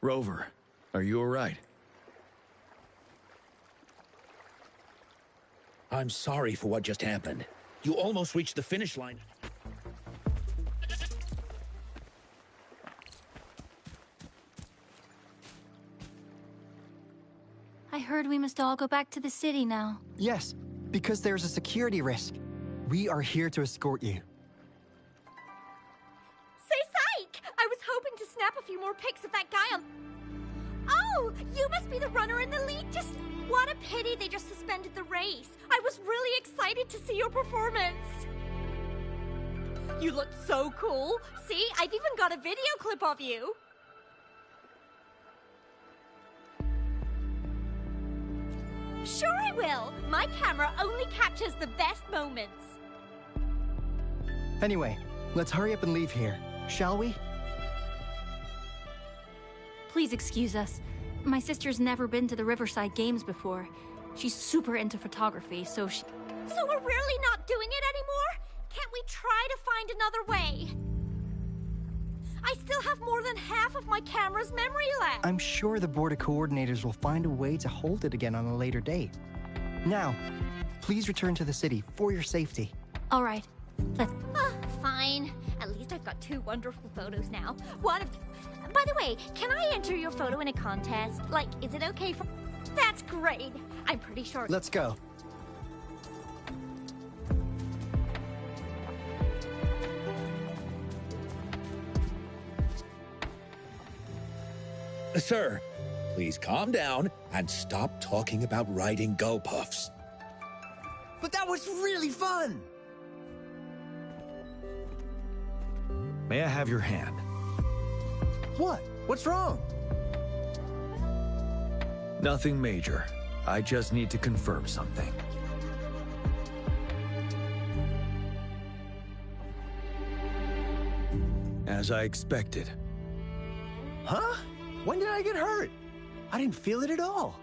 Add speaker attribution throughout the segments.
Speaker 1: Rover, are you alright?
Speaker 2: I'm sorry for what just happened. You almost reached the finish line.
Speaker 3: I heard we must all go back to the city now.
Speaker 4: Yes, because there's a security risk. We are here to escort you.
Speaker 5: Say, psych! I was hoping to snap a few more pics of that guy on... Oh, you must be the runner in the lead. Just what a pity they just suspended the race. I was really excited to see your performance. You look so cool. See, I've even got a video clip of you. Sure I will. My camera only captures the best moments.
Speaker 4: Anyway, let's hurry up and leave here, shall we?
Speaker 3: Please excuse us. My sister's never been to the Riverside Games before. She's super into photography, so she...
Speaker 5: So we're really not doing it anymore? Can't we try to find another way? I still have more than half of my camera's memory left.
Speaker 4: I'm sure the board of coordinators will find a way to hold it again on a later date. Now, please return to the city for your safety.
Speaker 3: All right, let's...
Speaker 5: Fine. At least I've got 2 wonderful photos now. One of... By the way, can I enter your photo in a contest? Like, is it okay for... That's great. I'm pretty sure...
Speaker 4: Let's go.
Speaker 2: Sir, please calm down and stop talking about riding gull puffs.
Speaker 6: But that was really fun!
Speaker 1: May I have your hand?
Speaker 6: What? What's wrong?
Speaker 1: Nothing major. I just need to confirm something. As I expected.
Speaker 6: Huh? When did I get hurt? I didn't feel it at all.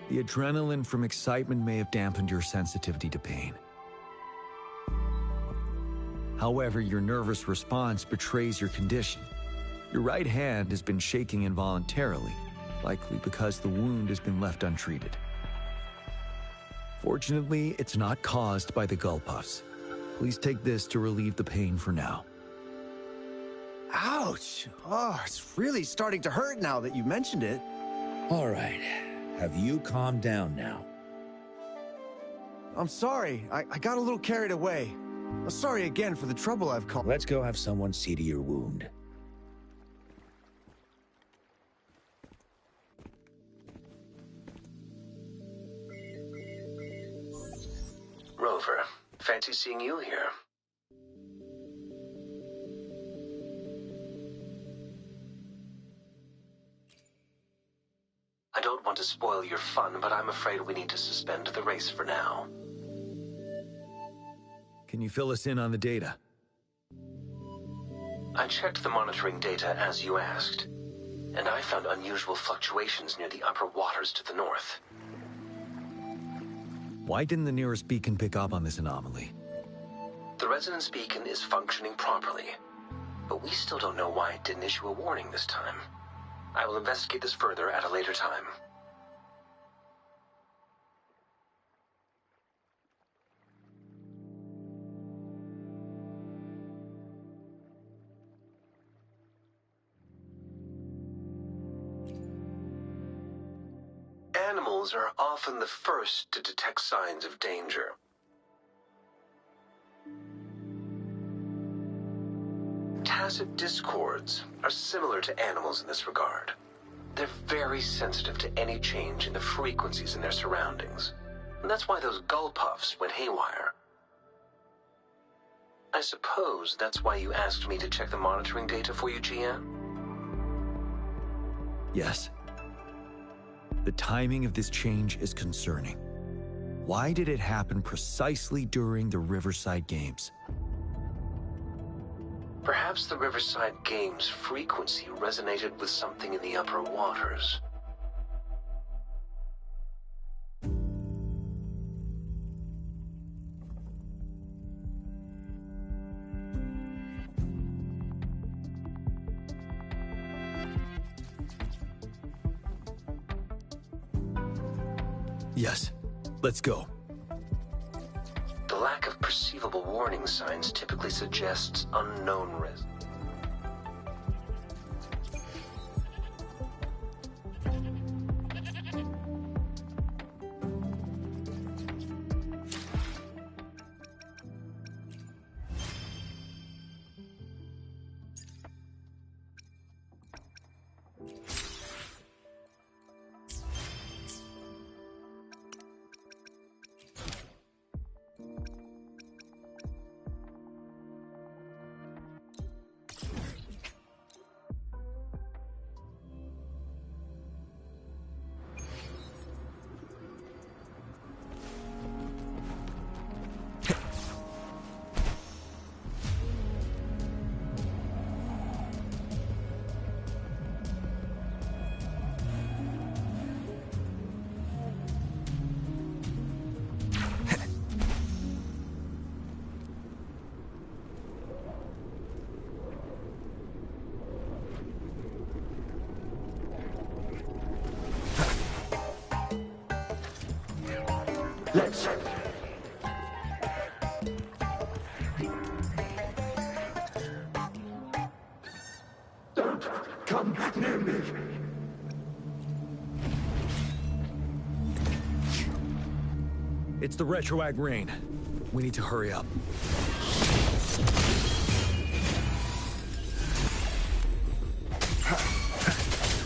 Speaker 1: The adrenaline from excitement may have dampened your sensitivity to pain. However, your nervous response betrays your condition. Your right hand has been shaking involuntarily, likely because the wound has been left untreated. Fortunately, it's not caused by the gull puffs. Please take this to relieve the pain for now.
Speaker 6: Ouch! Oh, it's really starting to hurt now that you mentioned it.
Speaker 2: All right. Have you calmed down now?
Speaker 6: I'm sorry. I got a little carried away. Sorry again for the trouble I've caused.
Speaker 2: Let's go have someone see to your wound.
Speaker 7: Rover, fancy seeing you here. I don't want to spoil your fun, but I'm afraid we need to suspend the race for now.
Speaker 1: Can you fill us in on the data?
Speaker 7: I checked the monitoring data as you asked, and I found unusual fluctuations near the upper waters to the north.
Speaker 1: Why didn't the nearest beacon pick up on this anomaly?
Speaker 7: The resonance beacon is functioning properly, but we still don't know why it didn't issue a warning this time. I will investigate this further at a later time. Animals are often the first to detect signs of danger. Tacit discords are similar to animals in this regard. They're very sensitive to any change in the frequencies in their surroundings. And that's why those gull puffs went haywire. I suppose that's why you asked me to check the monitoring data for you, GM?
Speaker 1: Yes. The timing of this change is concerning. Why did it happen precisely during the Riverside Games?
Speaker 7: Perhaps the Riverside Games frequency resonated with something in the upper waters.
Speaker 1: Yes. Let's go.
Speaker 7: The lack of perceivable warning signs typically suggests unknown risk.
Speaker 8: Let's... Don't come near me.
Speaker 1: It's the retroact rain. We need to hurry up.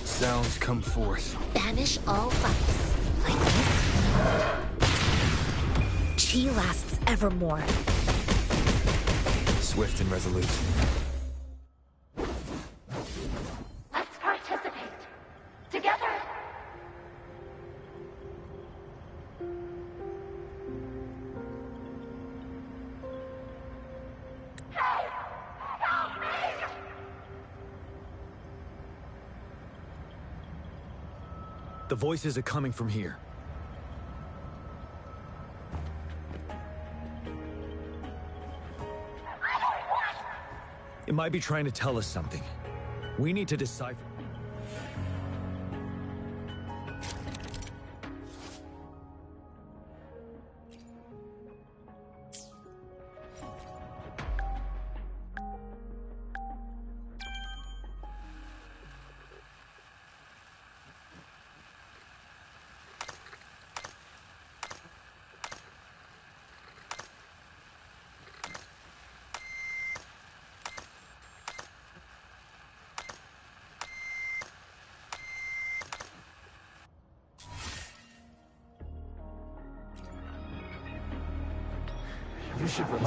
Speaker 1: Sounds come forth.
Speaker 5: Banish all vice. Like this? Chi lasts evermore.
Speaker 1: Swift and resolute.
Speaker 5: Let's participate. Together. Hey! Help me!
Speaker 1: The voices are coming from here. It might be trying to tell us something. We need to decipher.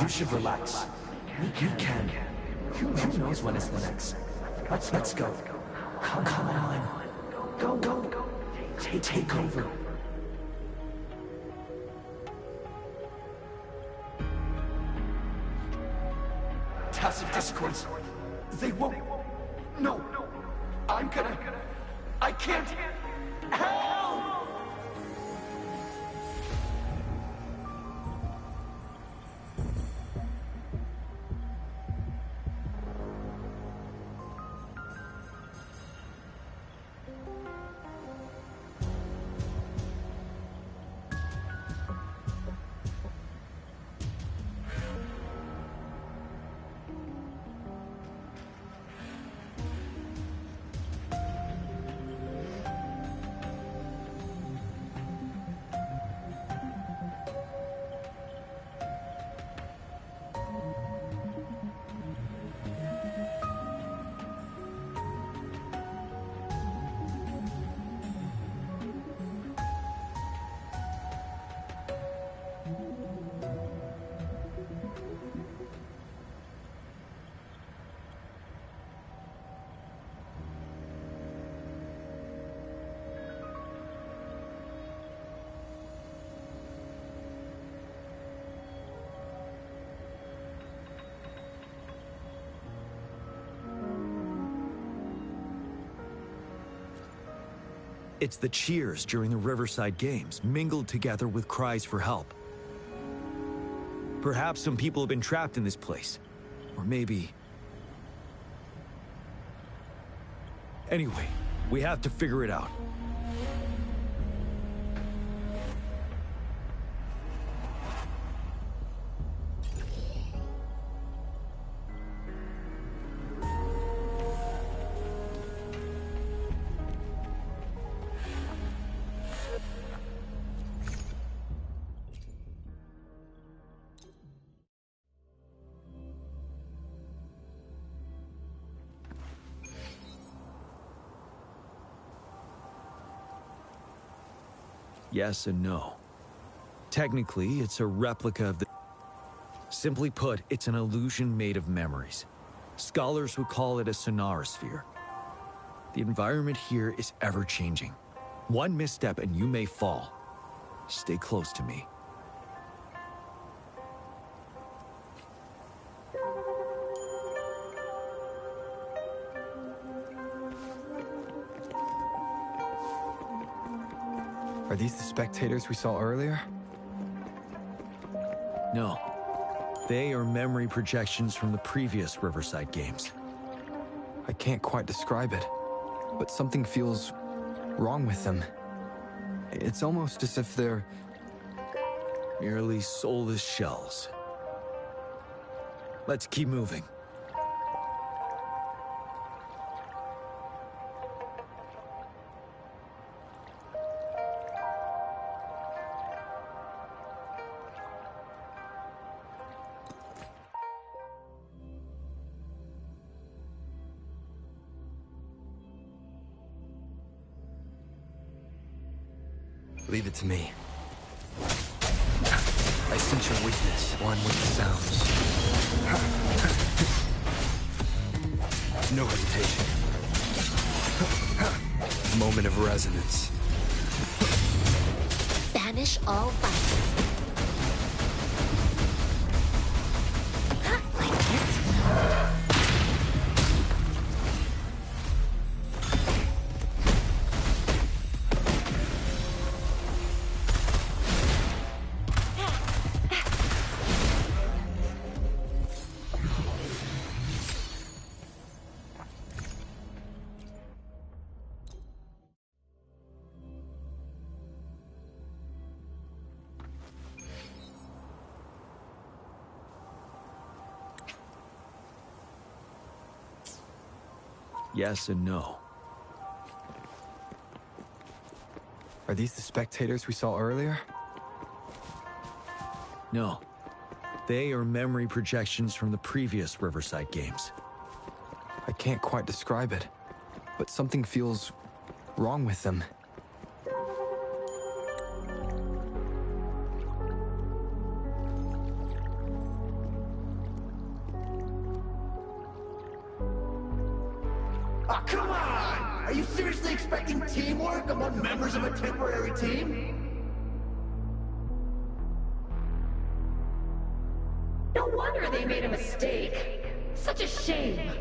Speaker 8: You should relax. You can. Who knows when it's the next? Let's go. Come on. Go. Take over. Tacit discords. They won't. No. I can't. Help!
Speaker 1: It's the cheers during the Riverside Games, mingled together with cries for help. Perhaps some people have been trapped in this place. Or maybe... Anyway, we have to figure it out. Yes and no. Technically, it's a replica of the... Simply put, it's an illusion made of memories. Scholars would call it a sonorosphere. The environment here is ever-changing. One misstep and you may fall. Stay close to me.
Speaker 9: Are these the spectators we saw earlier?
Speaker 1: No. They are memory projections from the previous Riverside games.
Speaker 9: I can't quite describe it, but something feels wrong with them. It's almost as if they're
Speaker 1: merely soulless shells. Let's keep moving.
Speaker 9: Leave it to me. I sense your weakness, one with the sounds. No hesitation. Moment of resonance.
Speaker 5: Banish all vice. Like this?
Speaker 1: Yes and no.
Speaker 9: Are these the spectators we saw earlier?
Speaker 1: No. They are memory projections from the previous Riverside games.
Speaker 9: I can't quite describe it, but something feels wrong with them.
Speaker 2: Ah, come on! Are you seriously expecting teamwork among members of a temporary team?
Speaker 10: No wonder they made a mistake. Such a shame.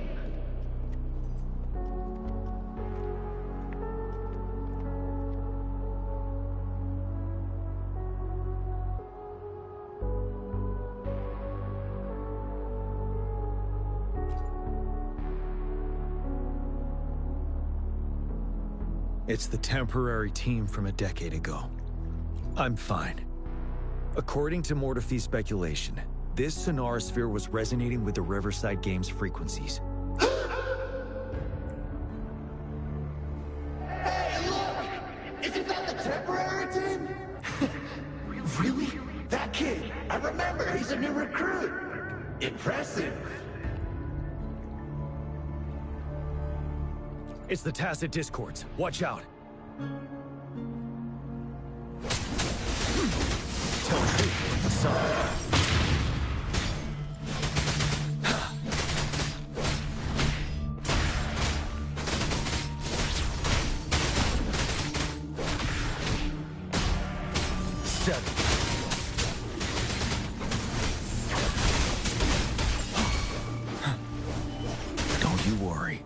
Speaker 1: It's the temporary team from a decade ago. I'm fine. According to Mortefy's speculation, this sonorosphere was resonating with the Riverside Games frequencies.
Speaker 2: Hey, look! Isn't that the temporary team? Really? That kid! I remember, he's a new recruit! Impressive!
Speaker 1: It's the tacit discords. Watch out. Sorry. Don't you worry.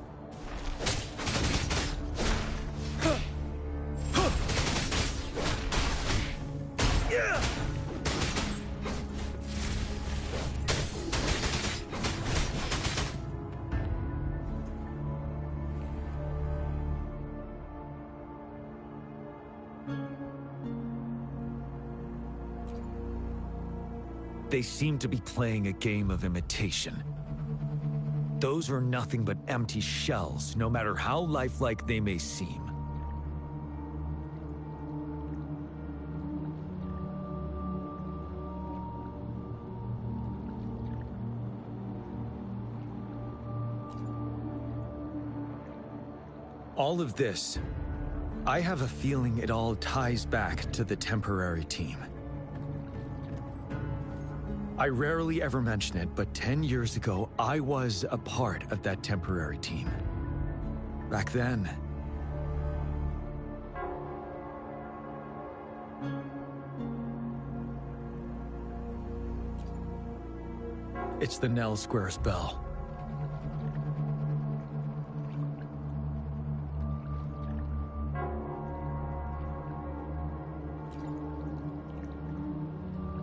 Speaker 1: They seem to be playing a game of imitation. Those are nothing but empty shells, no matter how lifelike they may seem. All of this, I have a feeling it all ties back to the temporary team. I rarely ever mention it, but 10 years ago, I was a part of that temporary team. Back then, it's the Nell Squares bell.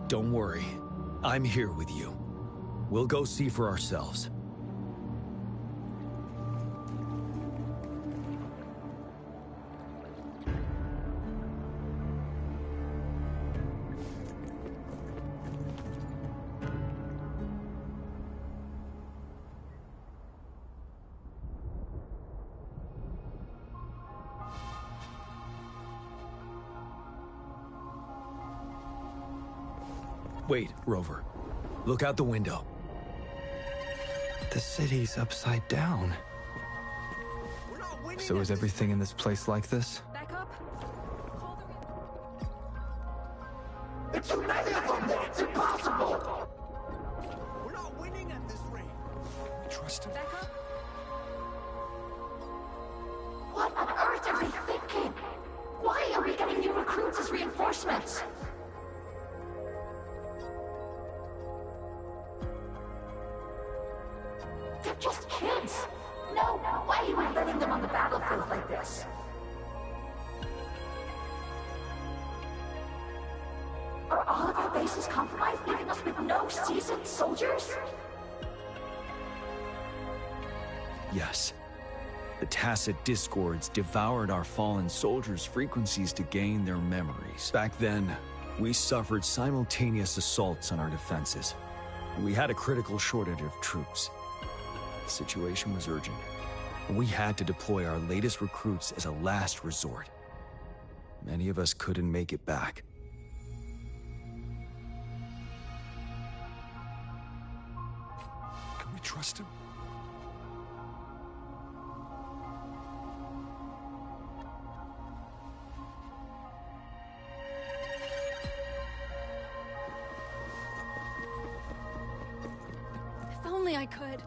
Speaker 1: Don't worry. I'm here with you. We'll go see for ourselves. Wait, Rover. Look out the window.
Speaker 9: The city's upside down. So is everything in this place like this?
Speaker 10: Back up.
Speaker 2: It's too many of them! It's impossible!
Speaker 6: We're not winning at this rate.
Speaker 8: Trust him.
Speaker 10: Back up.
Speaker 5: What on earth are they thinking? Why are we getting new recruits as reinforcements? They're just kids. No, why are you letting them on the battlefield like this? Are all of our bases compromised, leaving us with no seasoned soldiers?
Speaker 1: Yes. The tacit discords devoured our fallen soldiers' frequencies to gain their memories. Back then, we suffered simultaneous assaults on our defenses. We had a critical shortage of troops. The situation was urgent. We had to deploy our latest recruits as a last resort. Many of us couldn't make it back.
Speaker 8: Can we trust him?
Speaker 10: If only I could.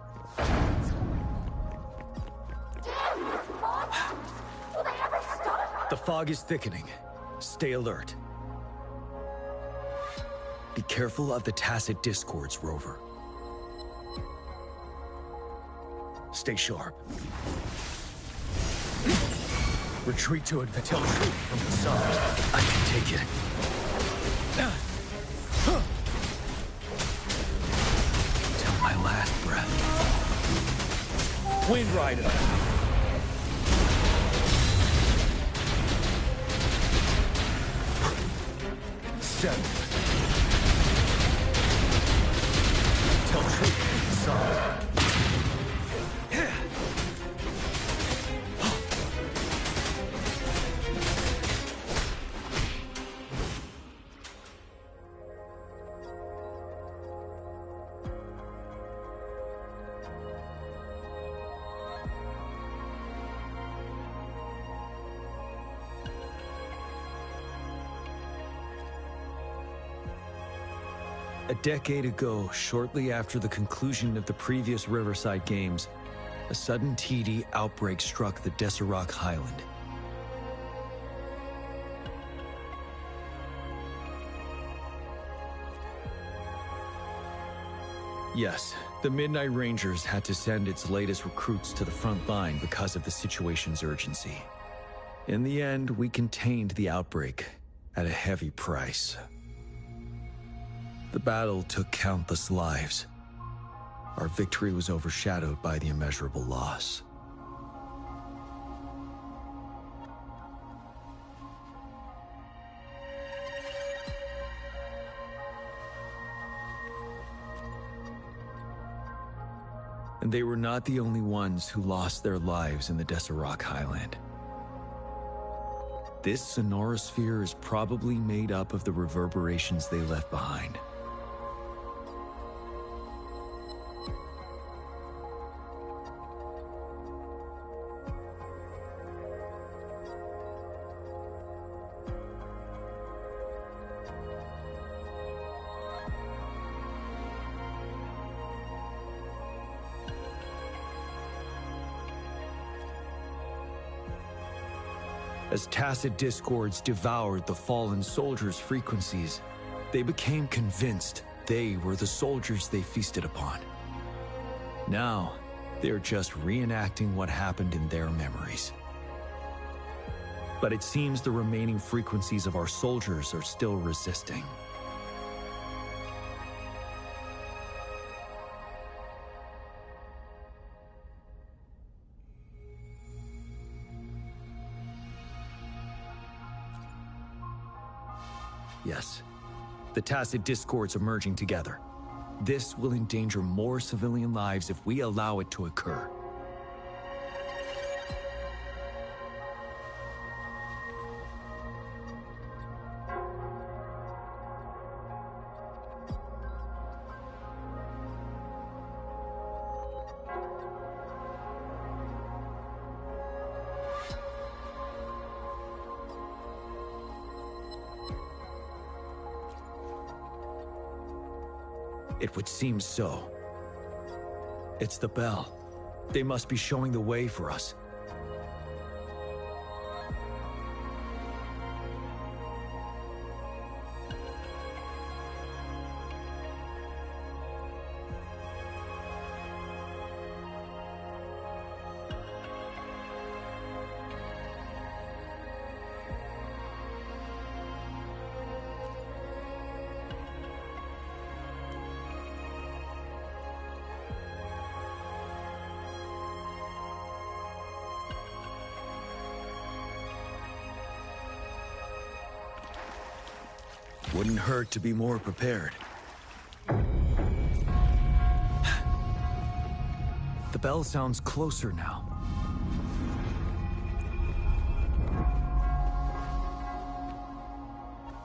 Speaker 5: Will they ever stop?
Speaker 1: The fog is thickening. Stay alert. Be careful of the tacit discords, Rover. Stay sharp. Retreat to it. Tell truth from the side. I can take it. Till my last breath. Wind Rider. 7. Tell truth. Solid. A decade ago, shortly after the conclusion of the previous Riverside Games, a sudden TD outbreak struck the Deserac Highland. Yes, the Midnight Rangers had to send its latest recruits to the front line because of the situation's urgency. In the end, we contained the outbreak at a heavy price. The battle took countless lives. Our victory was overshadowed by the immeasurable loss. And they were not the only ones who lost their lives in the Deserac Highland. This sonorosphere is probably made up of the reverberations they left behind. As tacit discords devoured the fallen soldiers' frequencies, they became convinced they were the soldiers they feasted upon. Now, they're just reenacting what happened in their memories. But it seems the remaining frequencies of our soldiers are still resisting. Yes, the tacit discords are merging together. This will endanger more civilian lives if we allow it to occur. It would seem so. It's the bell. They must be showing the way for us. Wouldn't hurt to be more prepared. The bell sounds closer now.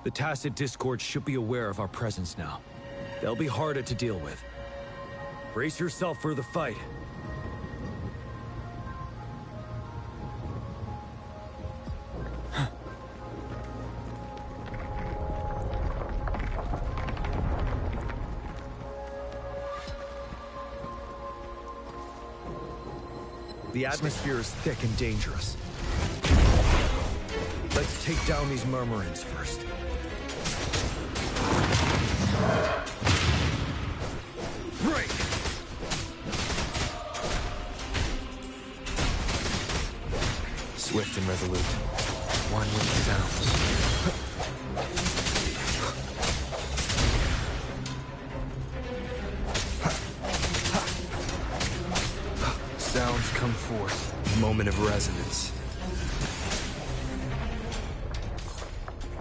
Speaker 1: The tacit discord should be aware of our presence now. They'll be harder to deal with. Brace yourself for the fight. The atmosphere is thick and dangerous. Let's take down these murmurants first. Break!
Speaker 9: Swift and resolute. One with the sounds. Sounds come forth. Moment of resonance.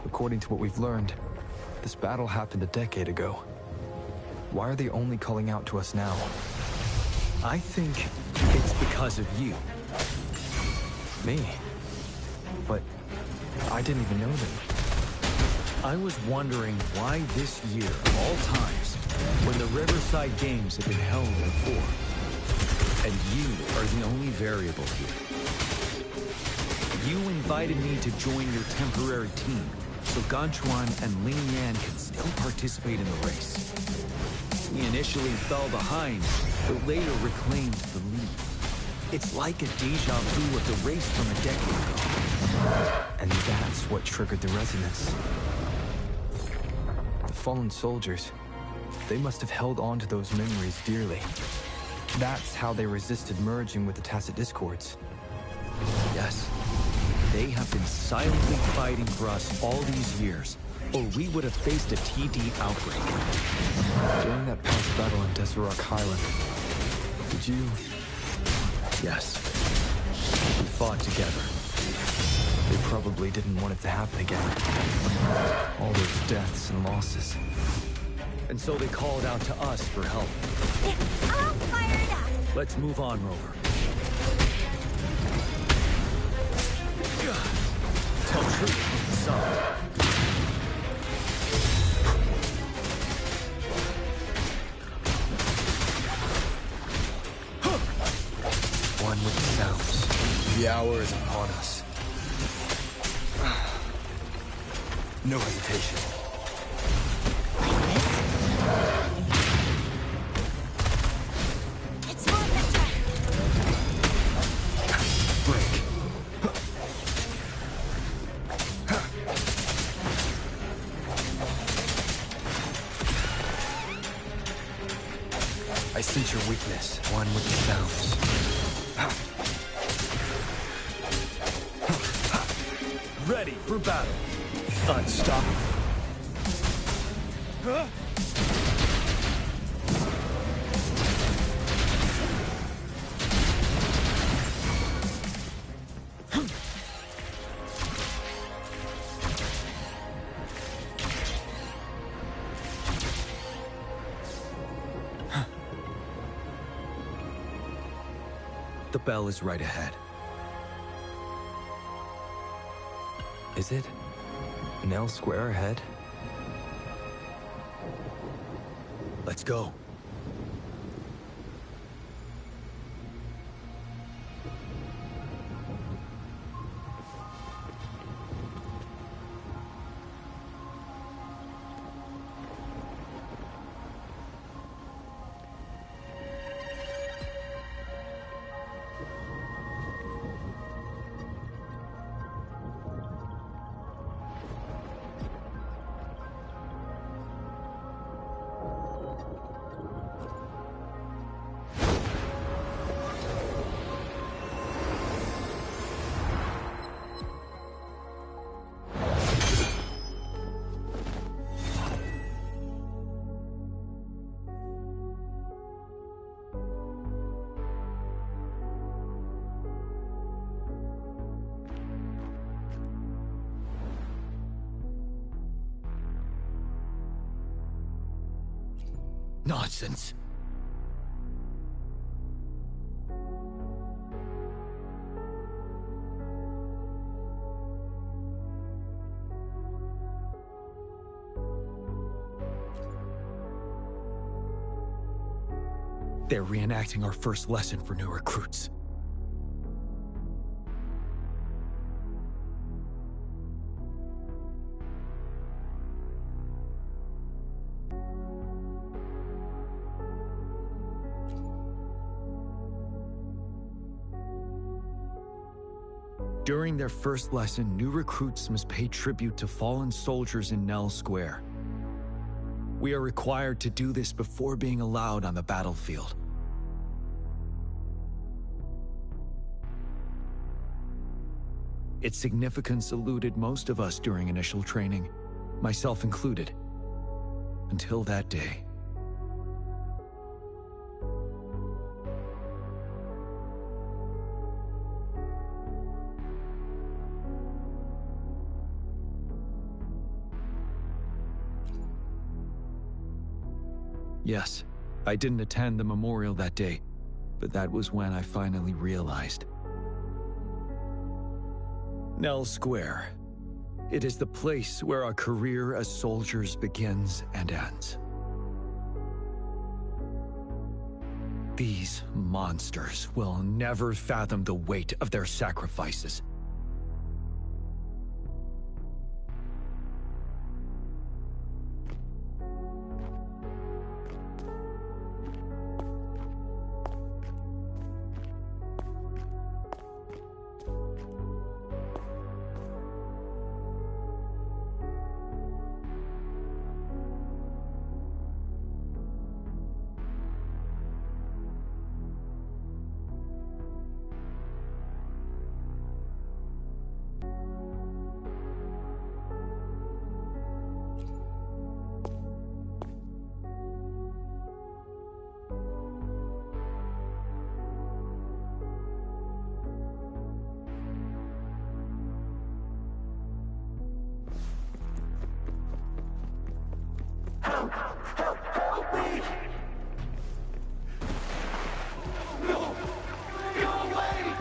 Speaker 9: According to what we've learned, this battle happened a decade ago. Why are they only calling out to us now?
Speaker 1: I think it's because of you.
Speaker 9: Me? But I didn't even know them.
Speaker 1: I was wondering why this year, of all times, when the Riverside Games have been held before, and you are the only variable here. You invited me to join your temporary team, so Ganchuan and Ling Yan can still participate in the race. We initially fell behind, but later reclaimed the lead. It's like a deja vu of the race from a decade ago.
Speaker 9: And that's what triggered the resonance. The fallen soldiers, they must have held on to those memories dearly. That's how they resisted merging with the tacit discords.
Speaker 1: Yes. They have been silently fighting for us all these years, or we would have faced a TD outbreak.
Speaker 9: During that past battle in Deserac Highland, did you...
Speaker 1: Yes. We fought together.
Speaker 9: They probably didn't want it to happen again. All those deaths and losses.
Speaker 1: And so they called out to us for help.
Speaker 5: I'll fire it up.
Speaker 1: Let's move on, Rover. Tell truth from the sun.
Speaker 9: One with the sounds. The hour is upon us. No hesitation.
Speaker 5: It's more better.
Speaker 9: Break. Sense your weakness, one with the sounds.
Speaker 1: Ready for battle. Unstoppable. The bell is right ahead.
Speaker 9: Is it? Nell Square ahead?
Speaker 1: Let's go. Nonsense. They're reenacting our first lesson for new recruits. During their first lesson, new recruits must pay tribute to fallen soldiers in Nell Square. We are required to do this before being allowed on the battlefield. Its significance eluded most of us during initial training, myself included, until that day. Yes, I didn't attend the memorial that day, but that was when I finally realized. Nell Square. It is the place where our career as soldiers begins and ends. These monsters will never fathom the weight of their sacrifices.
Speaker 2: Help me! No! Go away!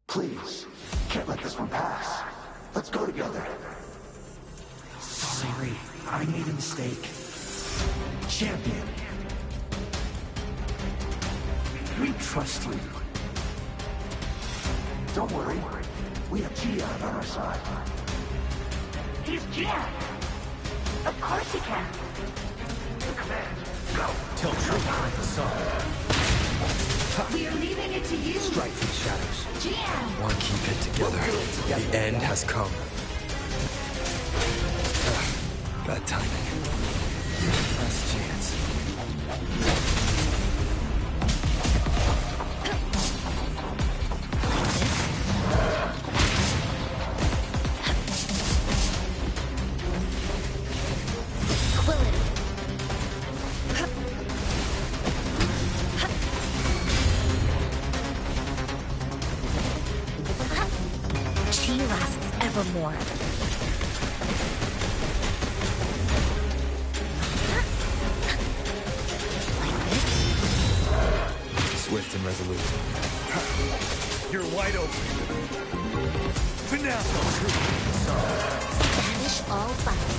Speaker 2: Please, can't let this one pass. Let's go together.
Speaker 8: Sorry, I made a mistake. Champion. We trust you.
Speaker 2: Don't worry. We have Gian on our side.
Speaker 10: He's Gian. Of course he can.
Speaker 1: Tilt true like the sun.
Speaker 10: We are leaving it to you.
Speaker 9: Strike from the shadows.
Speaker 10: Jam!
Speaker 9: Or keep it together. The end has come. Bad timing. Last chance.
Speaker 5: Chi lasts evermore.
Speaker 9: Swift and resolute.
Speaker 6: You're wide open. For now.
Speaker 5: Banish all fights.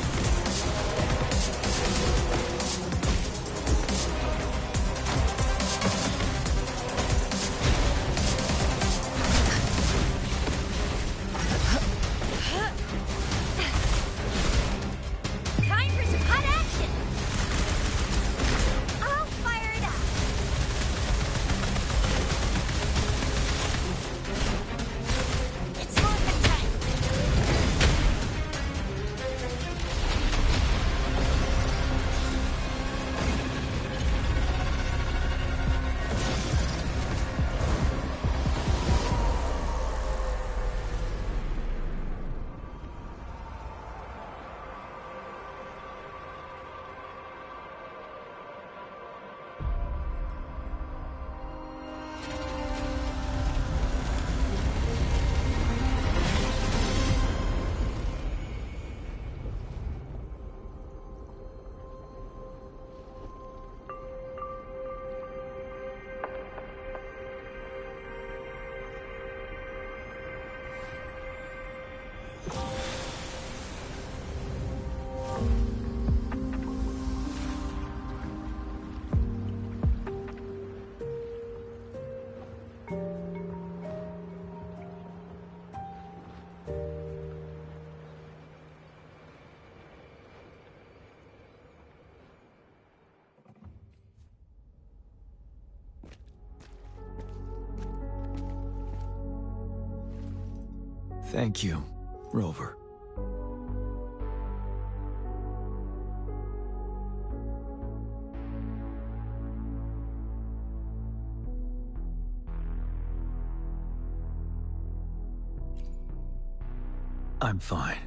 Speaker 5: Time for some hot action! I'll fire it up! It's morphin' time!
Speaker 1: Thank you, Rover. I'm fine.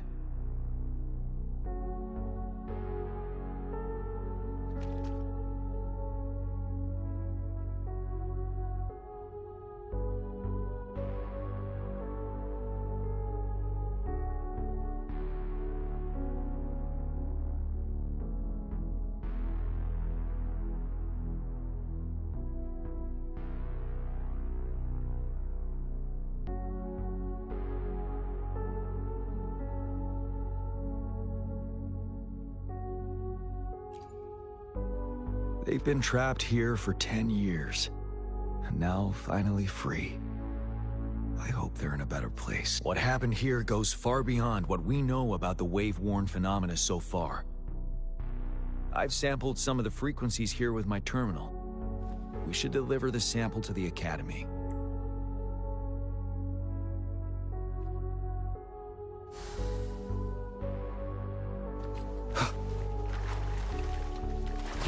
Speaker 1: They've been trapped here for 10 years, and now finally free. I hope they're in a better place. What happened here goes far beyond what we know about the wave-worn phenomena so far. I've sampled some of the frequencies here with my terminal. We should deliver the sample to the Academy.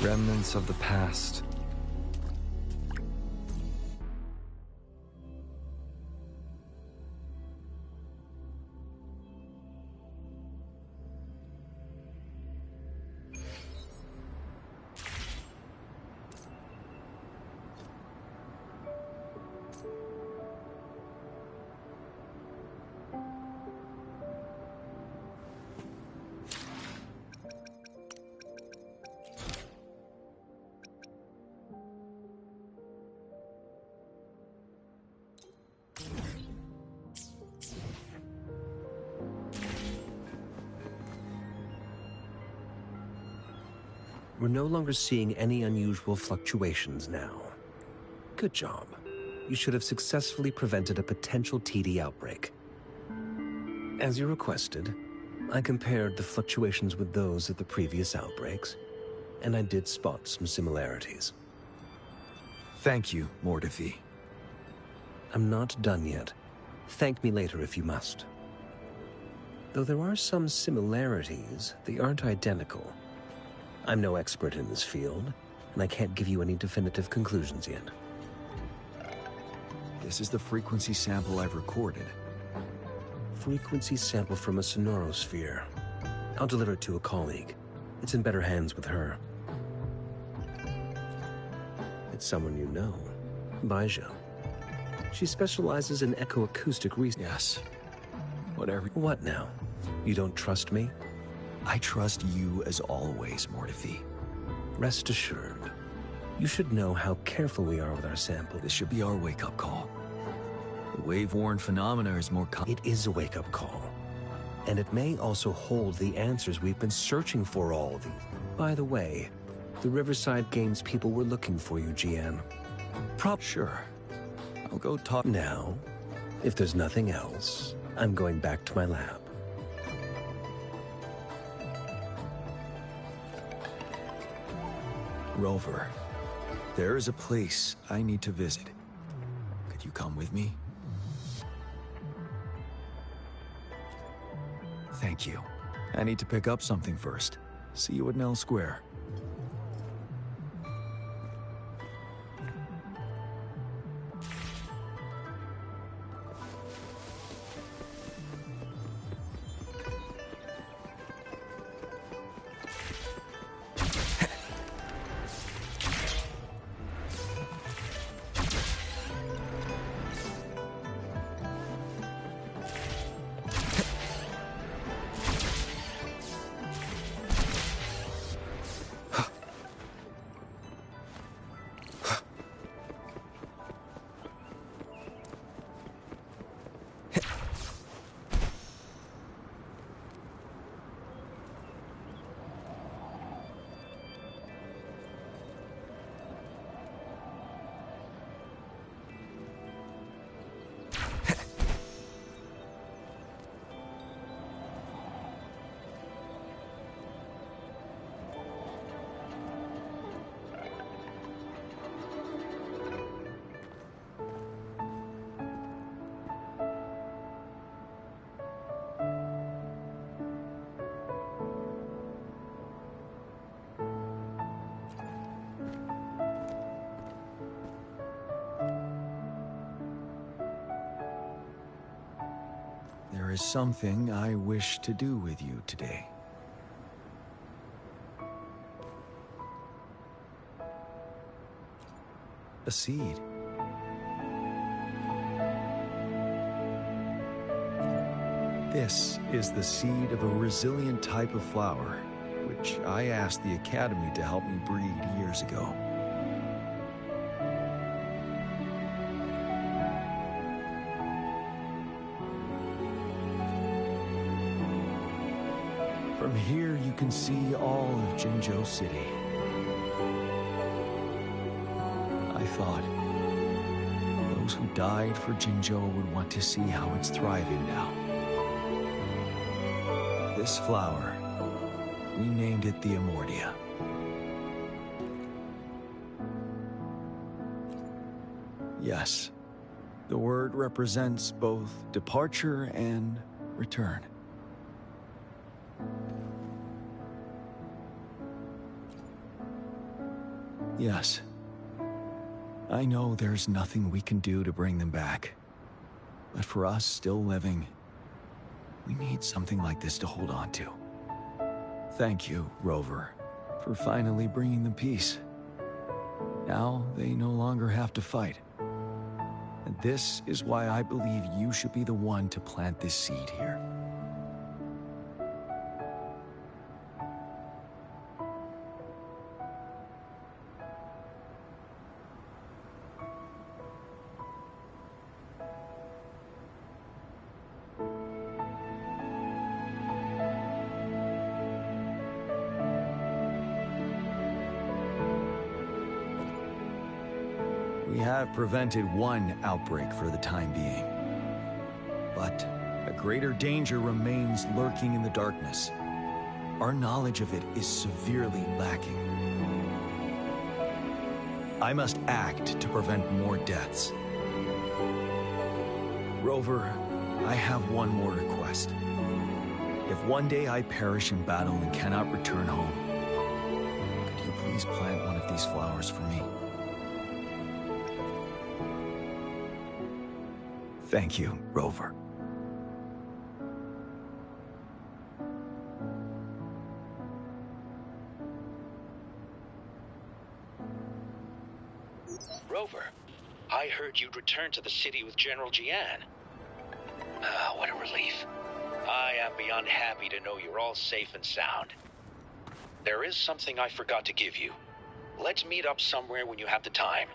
Speaker 9: Remnants of the past.
Speaker 11: We're no longer seeing any unusual fluctuations now. Good job. You should have successfully prevented a potential TD outbreak. As you requested, I compared the fluctuations with those of the previous outbreaks. and I did spot some similarities.
Speaker 1: Thank you, Mordefi.
Speaker 11: I'm not done yet. Thank me later if you must. Though there are some similarities, they aren't identical. I'm no expert in this field, and I can't give you any definitive conclusions yet.
Speaker 1: This is the frequency sample I've recorded.
Speaker 11: Frequency sample from a sonorosphere. I'll deliver it to a colleague. It's in better hands with her. It's someone you know, Baija. She specializes in echoacoustic research.
Speaker 1: Yes. Whatever.
Speaker 11: What now? You don't trust me?
Speaker 1: I trust you as always, Mordefi.
Speaker 11: Rest assured. You should know how careful we are with our sample.
Speaker 1: This should be our wake-up call. The wave-worn phenomena is more
Speaker 11: It is a wake-up call. And it may also hold the answers we've been searching for all these. By the way, the Riverside Games people were looking for you, GN.
Speaker 1: Sure. I'll go talk.
Speaker 11: Now, if there's nothing else, I'm going back to my lab.
Speaker 1: Rover, there is a place I need to visit. Could you come with me? Thank you. I need to pick up something first. See you at Nell Square. There is something I wish to do with you today. A seed. This is the seed of a resilient type of flower, which I asked the Academy to help me breed years ago. From here, you can see all of Jinzhou City. I thought those who died for Jinzhou would want to see how it's thriving now. This flower, we named it the Amordia. Yes, the word represents both departure and return. Yes. I know there's nothing we can do to bring them back. But for us still living, we need something like this to hold on to. Thank you, Rover, for finally bringing them peace. Now they no longer have to fight. And this is why I believe you should be the one to plant this seed here. We have prevented one outbreak for the time being. But a greater danger remains lurking in the darkness. Our knowledge of it is severely lacking. I must act to prevent more deaths. Rover, I have one more request. If one day I perish in battle and cannot return home, could you please plant one of these flowers for me? Thank you, Rover.
Speaker 12: Rover, I heard you'd returned to the city with General Jian. Ah, what a relief. I am beyond happy to know you're all safe and sound. There is something I forgot to give you. Let's meet up somewhere when you have the time.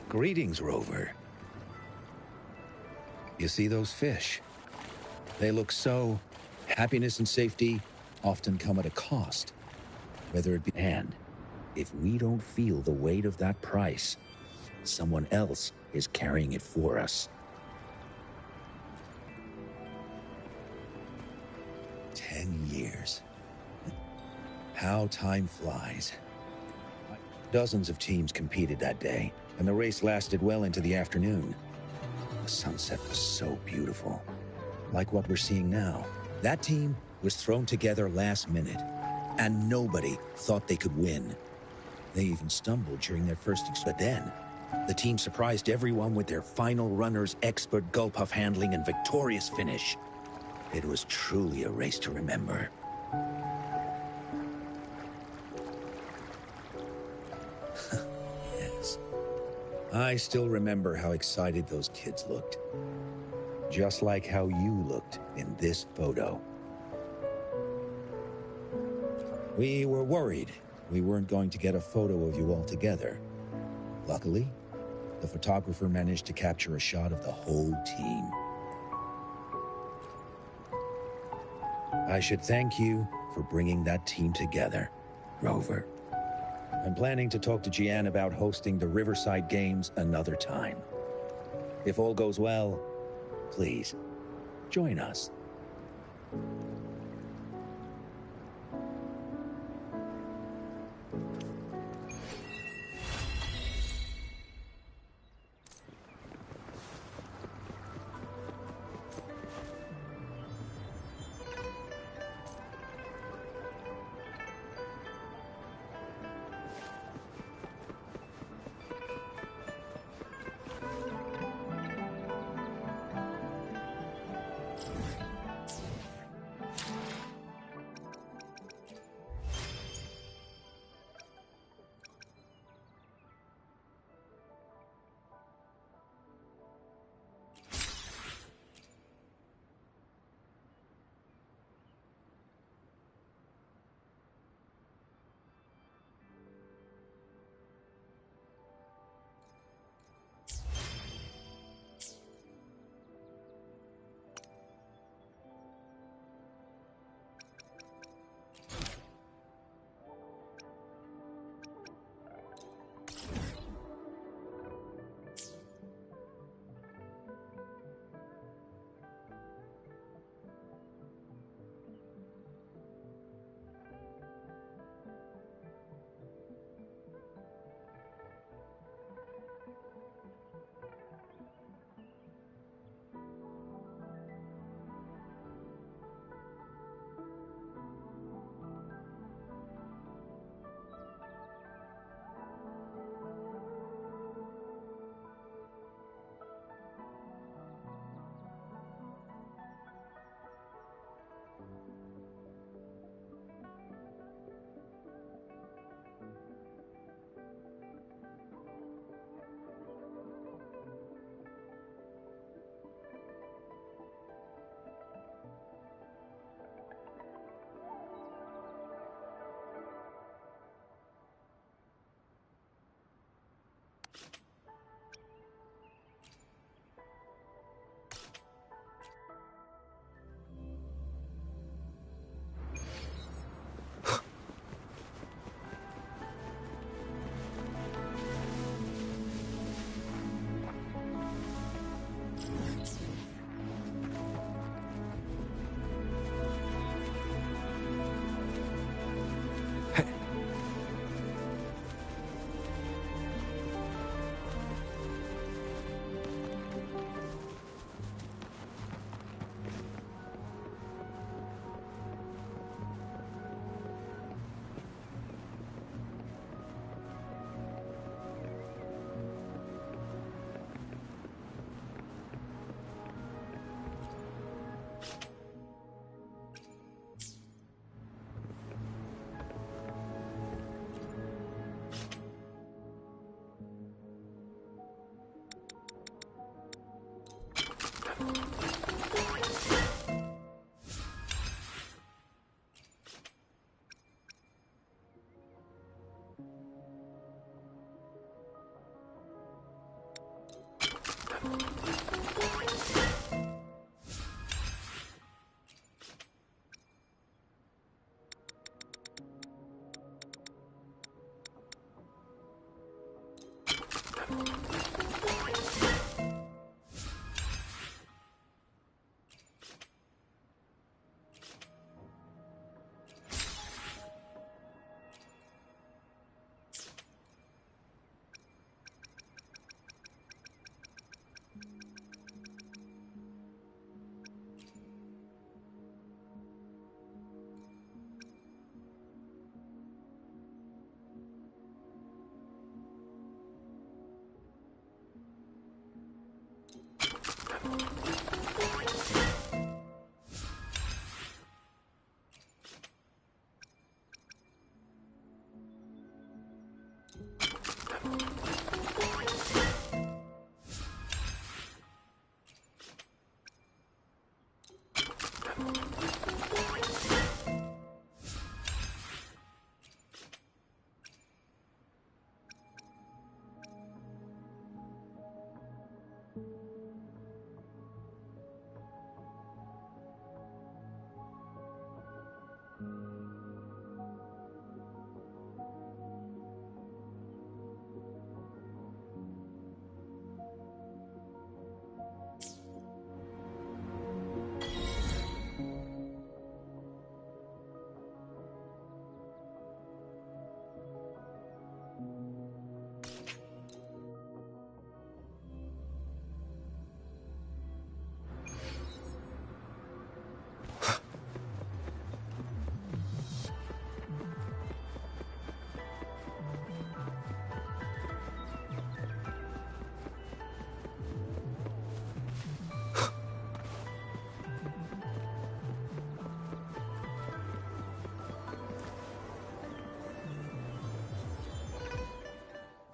Speaker 13: Greetings, Rover. You see those fish? They look so... Happiness and safety often come at a cost. Whether it be... And if we don't feel the weight of that price, someone else is carrying it for us. 10 years. How time flies. Dozens of teams competed that day, and the race lasted well into the afternoon. The sunset was so beautiful, like what we're seeing now. That team was thrown together last minute, and nobody thought they could win. They even stumbled during their but then, the team surprised everyone with their final runner's expert gulpuff handling and victorious finish. It was truly a race to remember. Yes. I still remember how excited those kids looked. Just like how you looked in this photo. We were worried we weren't going to get a photo of you all together. Luckily, the photographer managed to capture a shot of the whole team. I should thank you for bringing that team together, Rover. I'm planning to talk to Jian about hosting the Riverside Games another time. If all goes well, please, join us.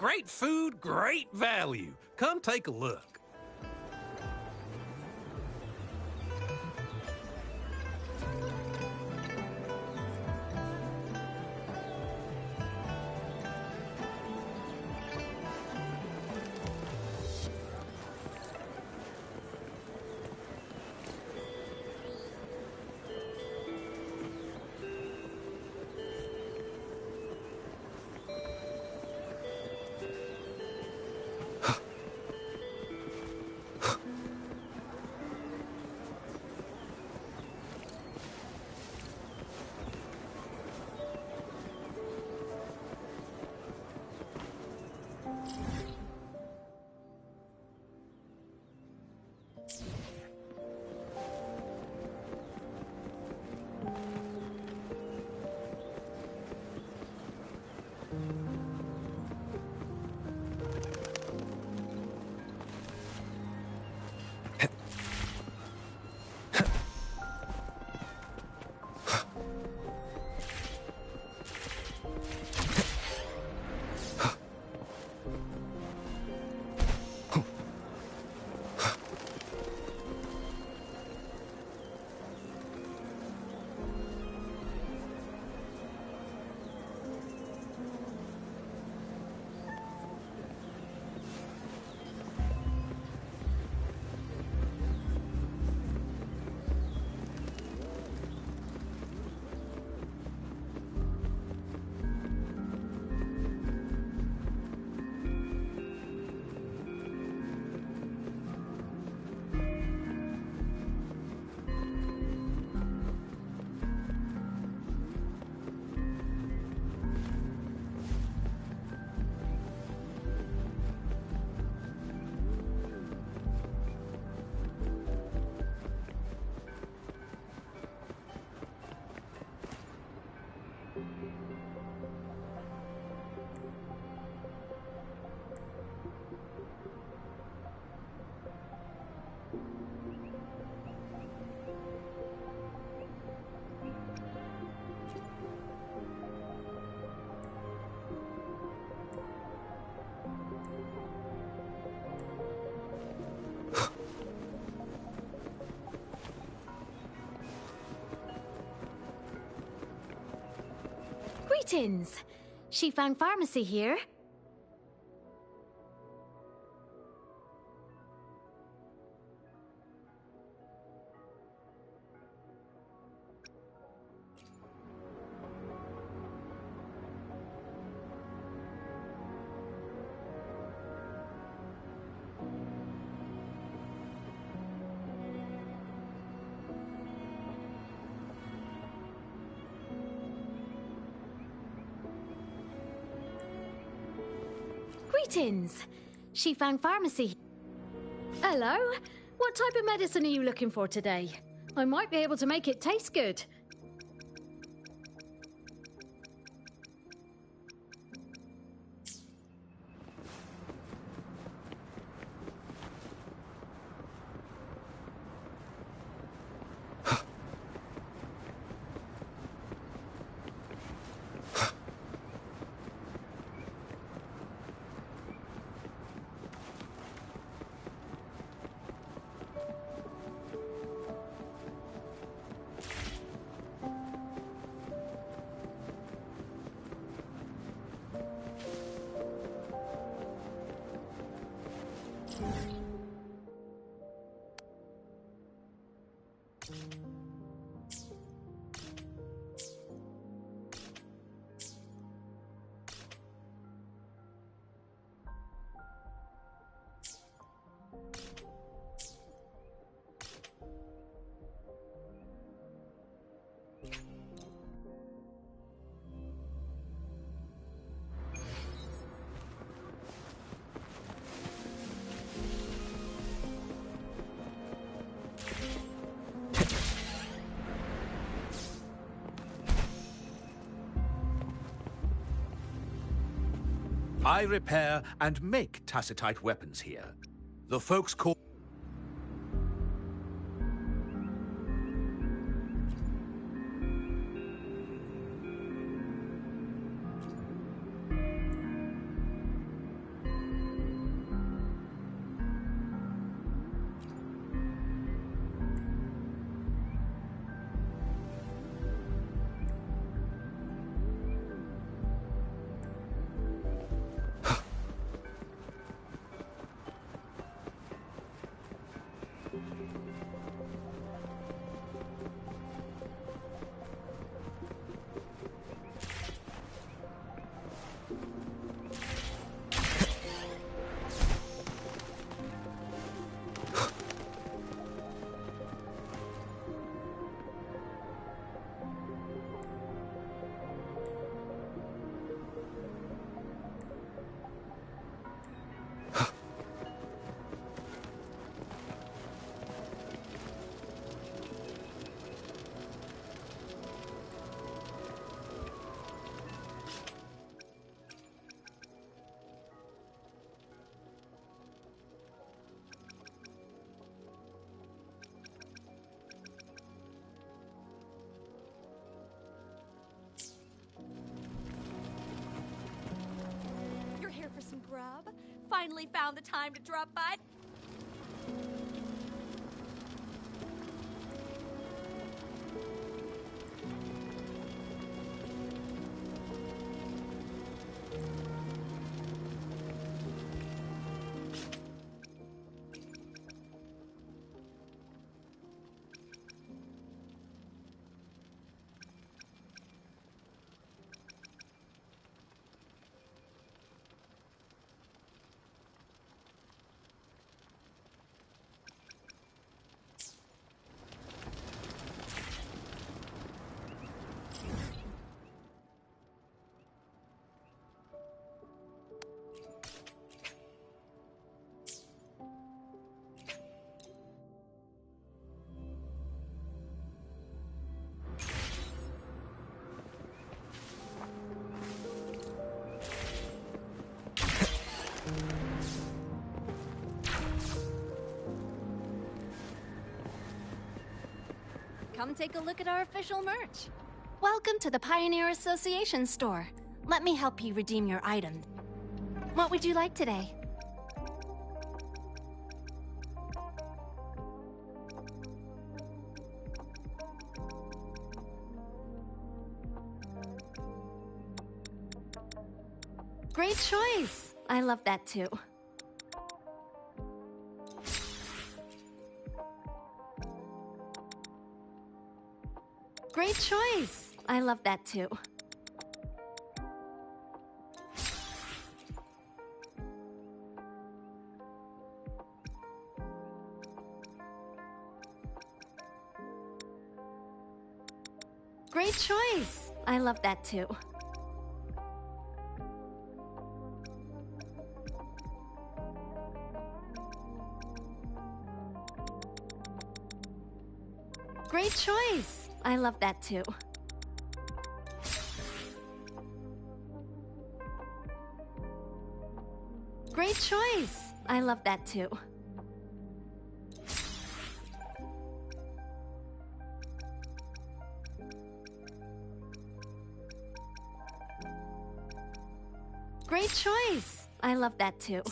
Speaker 14: Great food, great value. Come take a look.
Speaker 5: Greetings. She found pharmacy here. Greetings. She found pharmacy. Hello. What type of medicine are you looking for today? I might be able to make it taste good.
Speaker 14: I repair and make tacitite weapons here. The folks call...
Speaker 5: You're here for some grub? Finally found the time to drop by?
Speaker 3: Come take a look at our official merch. Welcome to the Pioneer Association store. Let me help you redeem your item. What would you like today? Great choice. I love that too. Great choice. I love that too. Great choice. I love that too. Great choice. I love that too. Great choice. I love that too. Great choice. I love that too.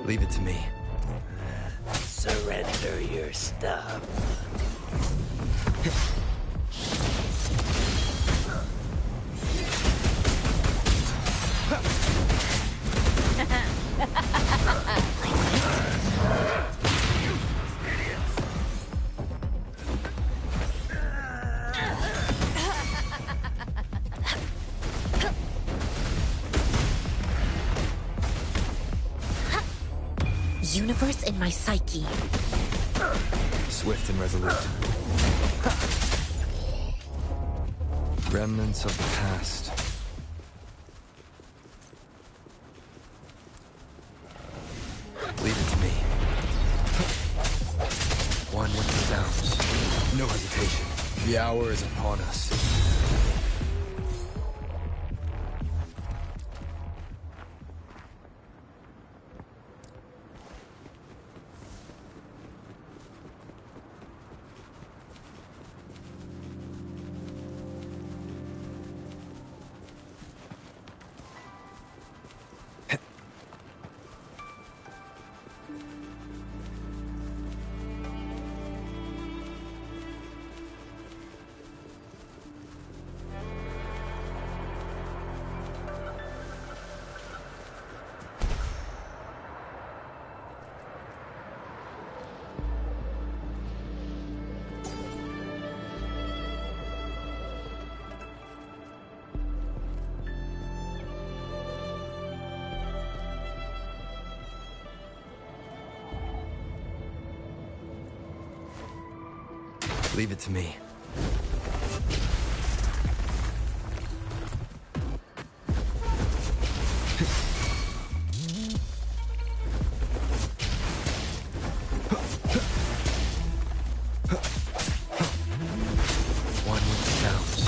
Speaker 9: Leave it to me.
Speaker 2: Surrender your stuff.
Speaker 5: Universe in my psyche.
Speaker 9: Swift and resolute. Remnants of the past. Leave it to me. One with the sounds. No hesitation. The hour is upon us. Leave it to me. One with the sounds.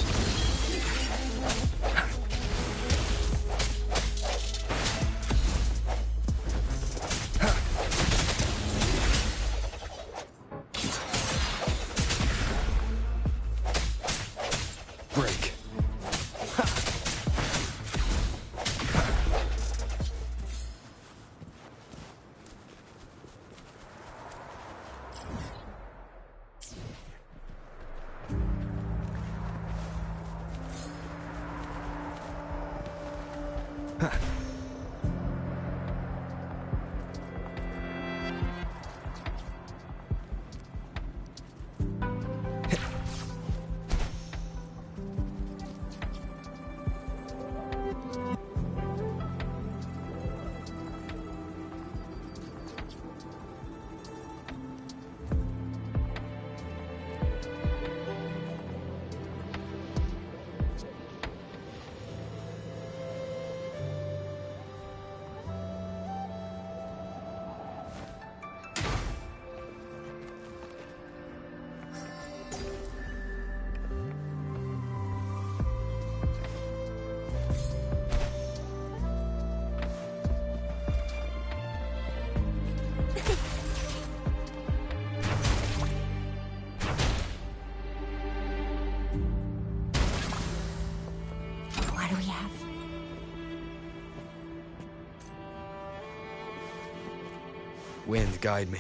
Speaker 9: Break.
Speaker 5: What do we have?
Speaker 9: Wind, guide me.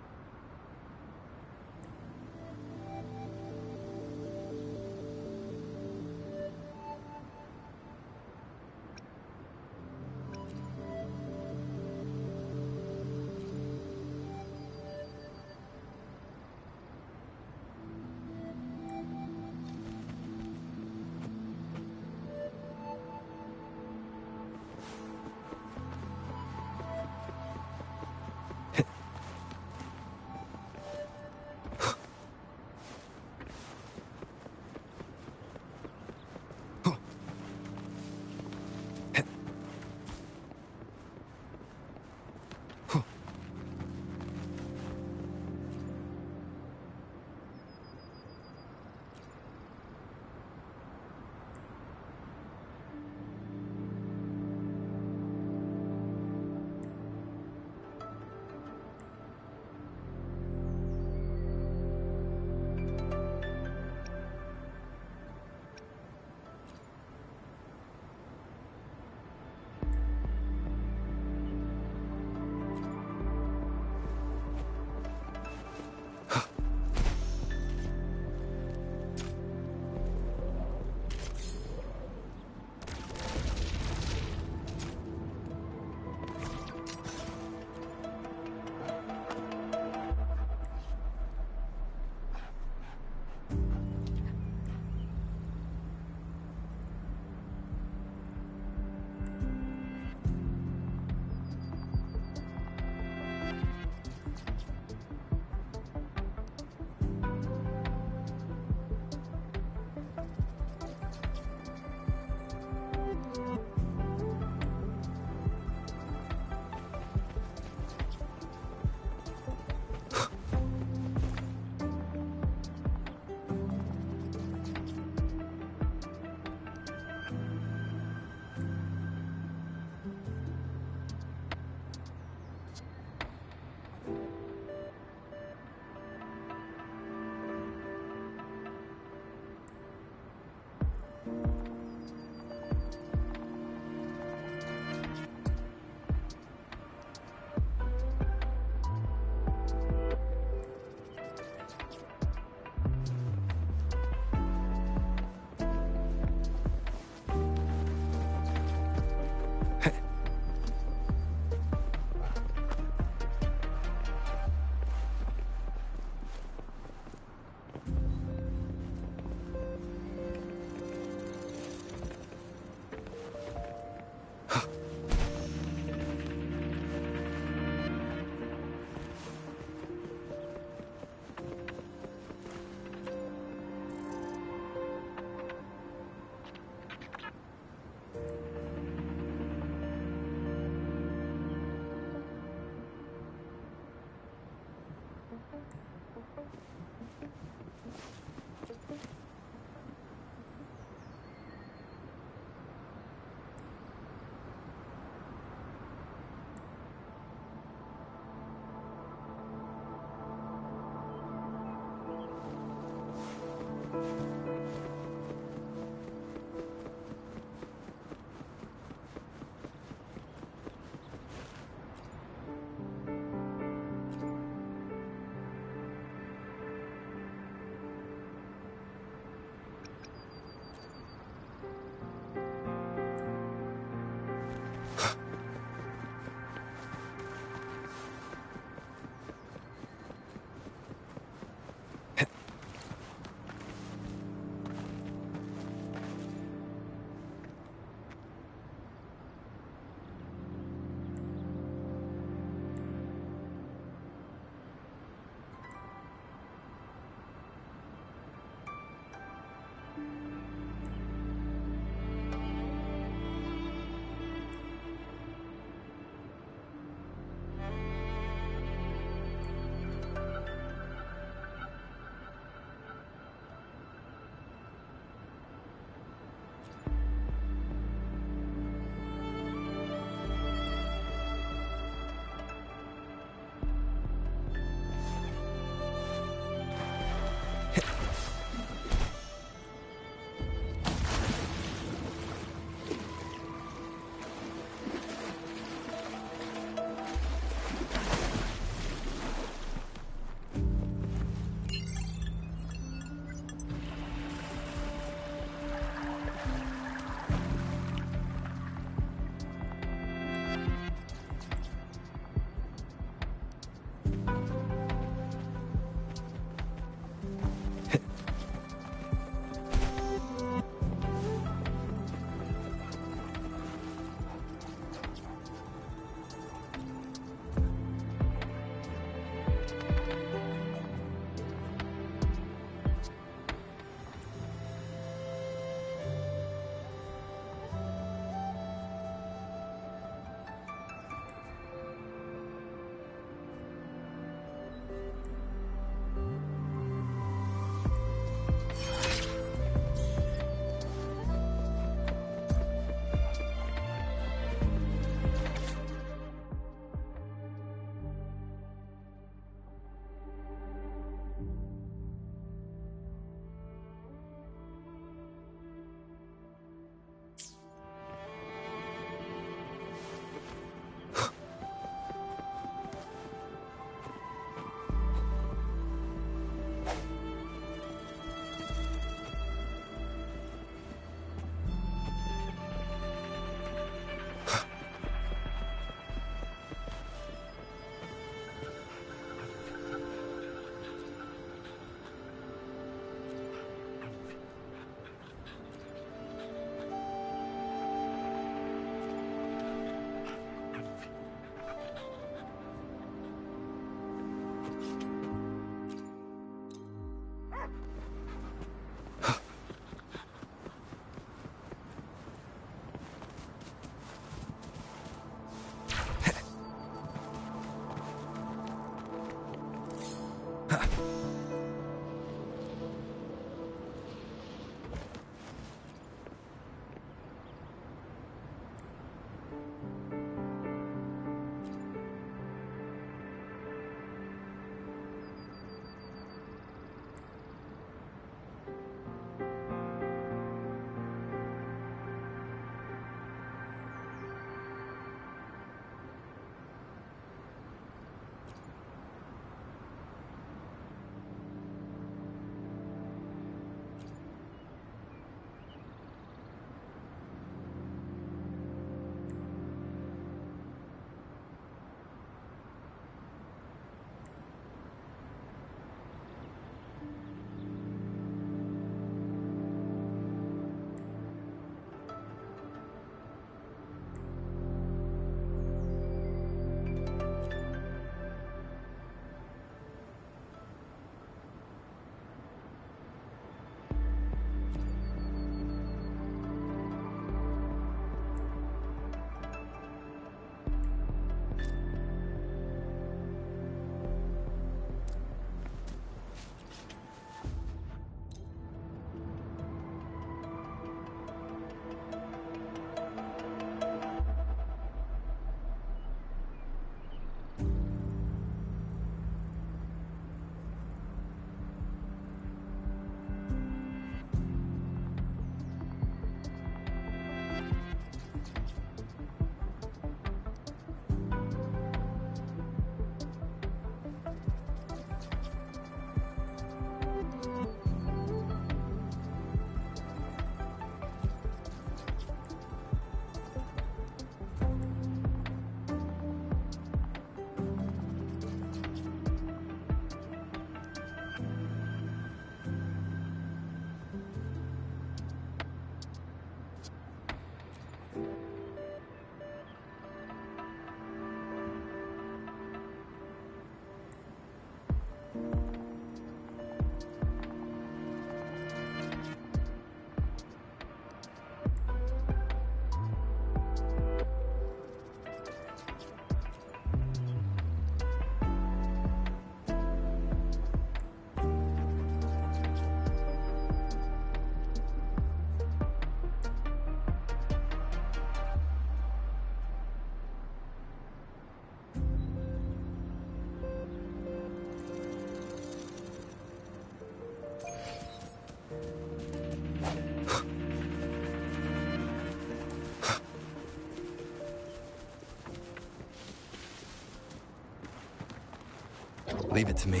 Speaker 9: Leave it to me.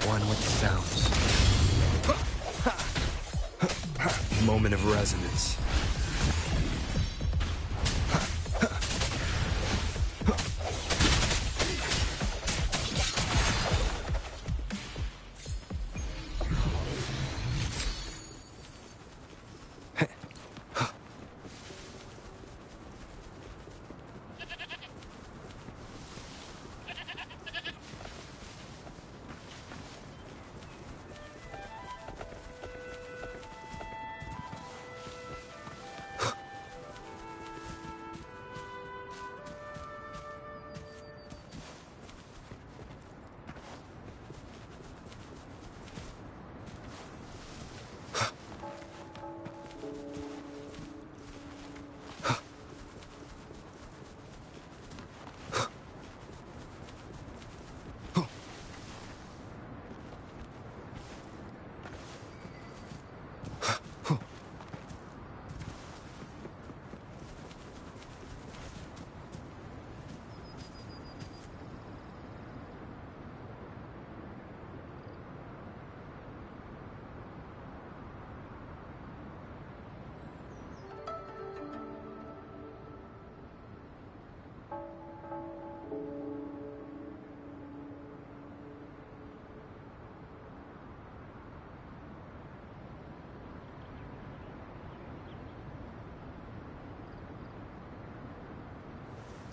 Speaker 9: One with the sounds. Moment of resonance.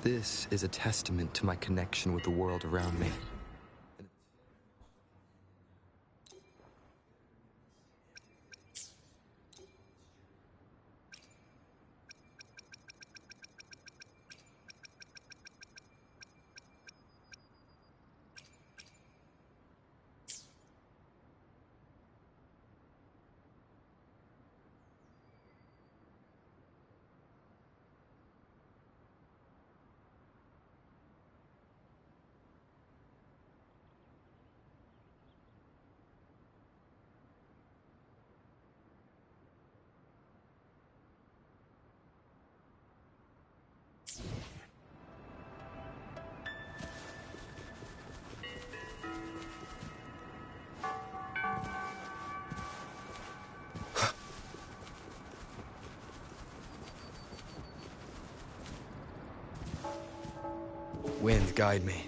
Speaker 9: This is a testament to my connection with the world around me. Wind, guide me.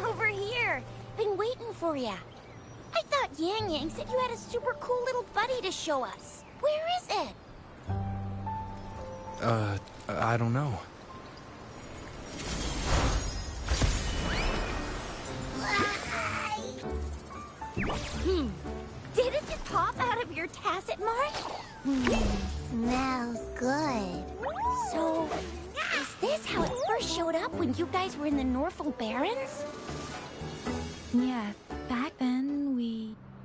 Speaker 5: Over here. Been waiting for ya. I thought Yang Yang said you had a super cool little buddy to show us. Where is it?
Speaker 9: I don't know.
Speaker 5: Did it just pop out of your tacit mark? Smells good. So, is this how it first showed up when you guys were in the Norfolk Barrens?
Speaker 15: Yes, back then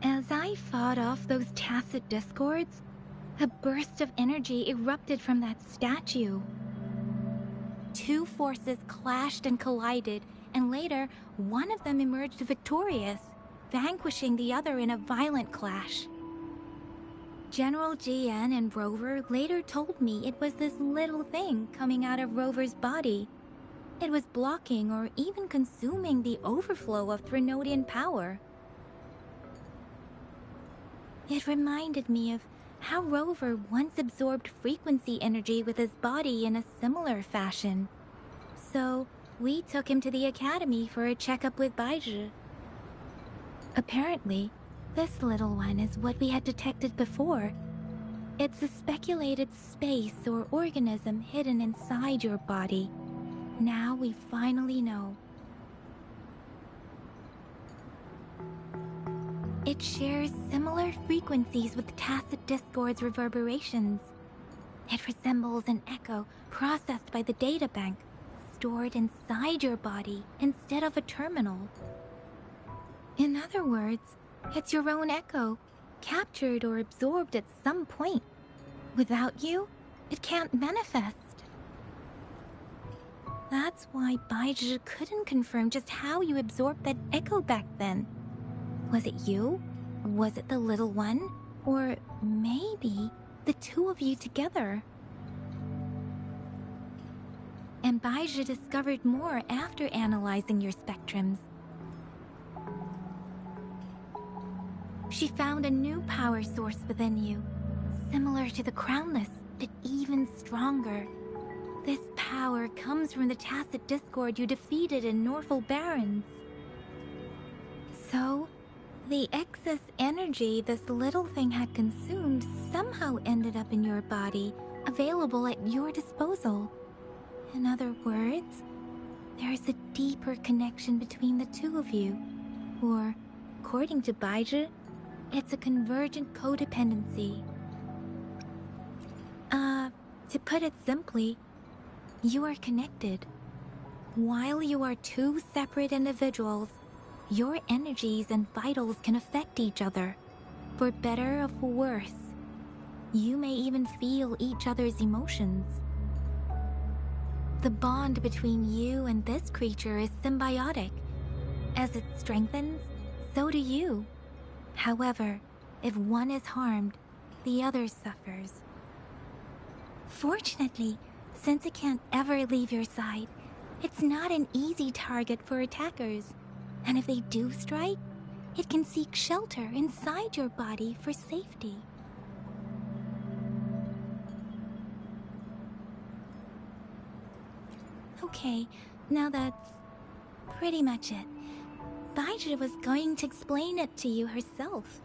Speaker 15: as I fought off those tacit discords, a burst of energy erupted from that statue. Two forces clashed and collided, and later, one of them emerged victorious, vanquishing the other in a violent clash. General GN and Rover later told me it was this little thing coming out of Rover's body. It was blocking or even consuming the overflow of Threnodian power. It reminded me of how Rover once absorbed frequency energy with his body in a similar fashion. So, we took him to the academy for a checkup with Baizhi. Apparently, this little one is what we had detected before. It's a speculated space or organism hidden inside your body. Now we finally know. It shares similar frequencies with tacit discord's reverberations. It resembles an echo processed by the data bank, stored inside your body instead of a terminal. In other words, it's your own echo, captured or absorbed at some point. Without you, it can't manifest. That's why Baizhi couldn't confirm just how you absorbed that echo back then. Was it you? Was it the little one? Or maybe the two of you together? And Baizhi discovered more after analyzing your spectrums. She found a new power source within you, similar to the Crownless, but even stronger. This power comes from the tacit discord you defeated in Norfolk Barrens. So, the excess energy this little thing had consumed somehow ended up in your body, available at your disposal. In other words, there's a deeper connection between the two of you. Or, according to Baizhi, it's a convergent codependency. To put it simply, you are connected. While you are two separate individuals, your energies and vitals can affect each other, for better or for worse. You may even feel each other's emotions. The bond between you and this creature is symbiotic. As it strengthens, so do you. However, if one is harmed, the other suffers. Fortunately, since it can't ever leave your side, it's not an easy target for attackers. And if they do strike, it can seek shelter inside your body for safety. Okay, now that's pretty much it. Baizhi was going to explain it to you herself,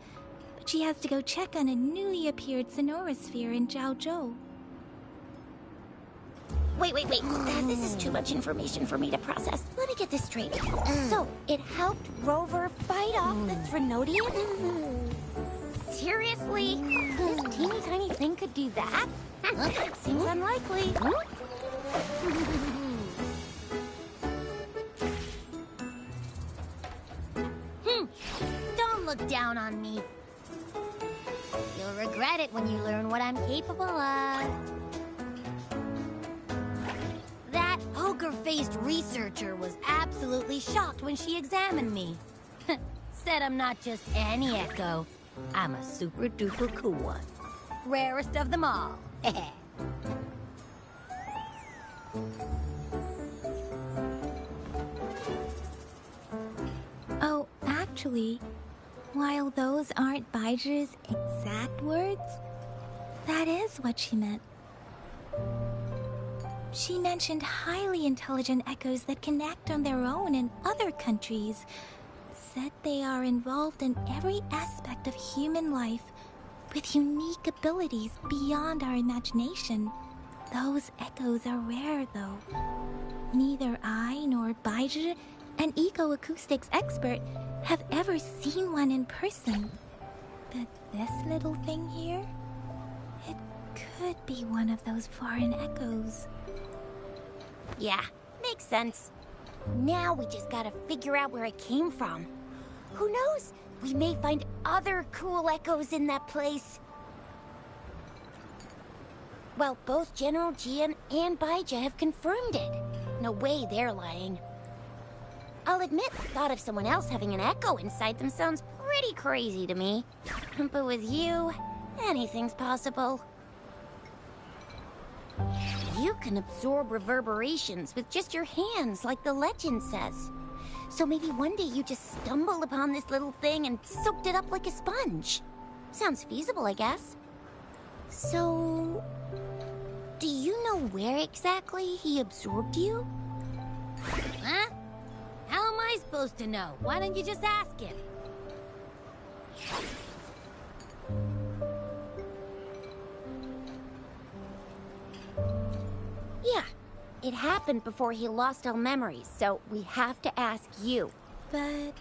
Speaker 15: but she has to go check on a newly appeared sonorosphere in Zhaozhou.
Speaker 5: Wait. This is too much information for me to process. Let me get this straight. So, it helped Rover fight off the Trinodians? Seriously? This teeny tiny thing could do that? Seems unlikely. Don't look down on me. You'll regret it when you learn what I'm capable of. That poker-faced researcher was absolutely shocked when she examined me. Said I'm not just any Echo. I'm a super-duper cool one. Rarest of them all.
Speaker 15: Oh, actually, while those aren't Baiji's exact words, that is what she meant. She mentioned highly intelligent echoes that can act on their own in other countries. Said they are involved in every aspect of human life with unique abilities beyond our imagination. Those echoes are rare, though. Neither I nor Baiji, an eco-acoustics expert, have ever seen one in person. But this little thing here, it could be one of those foreign echoes.
Speaker 5: Yeah, makes sense. Now we just gotta figure out where it came from. Who knows? We may find other cool echoes in that place. Well, both General Jian and Baija have confirmed it. No way they're lying. I'll admit, the thought of someone else having an echo inside them sounds pretty crazy to me. But with you, anything's possible. You can absorb reverberations with just your hands, like the legend says. So maybe one day you just stumbled upon this little thing and soaked it up like a sponge. Sounds feasible, I guess. So, do you know where exactly he absorbed you? Huh? How am I supposed to know? Why don't you just ask him? Yeah, it happened before he lost all memories, so we have to ask you.
Speaker 15: But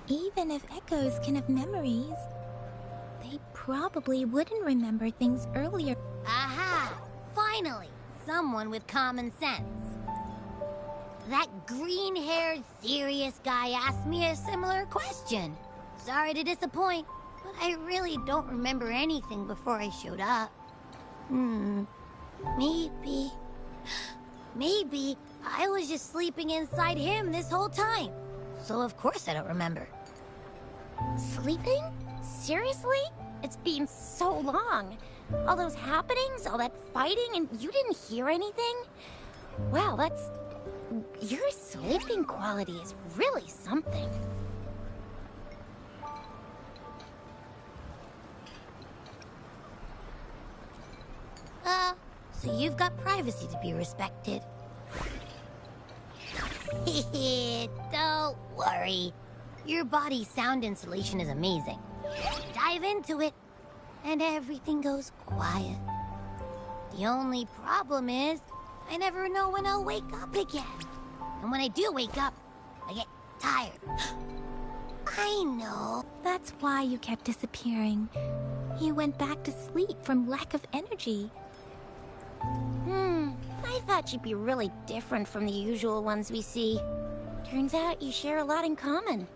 Speaker 15: even if echoes can have memories, they probably wouldn't remember things earlier.
Speaker 5: Aha! Finally, someone with common sense. That green-haired, serious guy asked me a similar question. Sorry to disappoint, but I really don't remember anything before I showed up. Maybe I was just sleeping inside him this whole time. So of course I don't remember. Sleeping? Seriously? It's been so long. All those happenings, all that fighting, and you didn't hear anything? Wow, that's... Your sleeping quality is really something. So you've got privacy to be respected. Don't worry. Your body's sound insulation is amazing. Dive into it, and everything goes quiet. The only problem is, I never know when I'll wake up again. And when I do wake up, I get tired. I know.
Speaker 15: That's why you kept disappearing. You went back to sleep from lack of energy.
Speaker 5: I thought you'd be really different from the usual ones we see. Turns out you share a lot in common.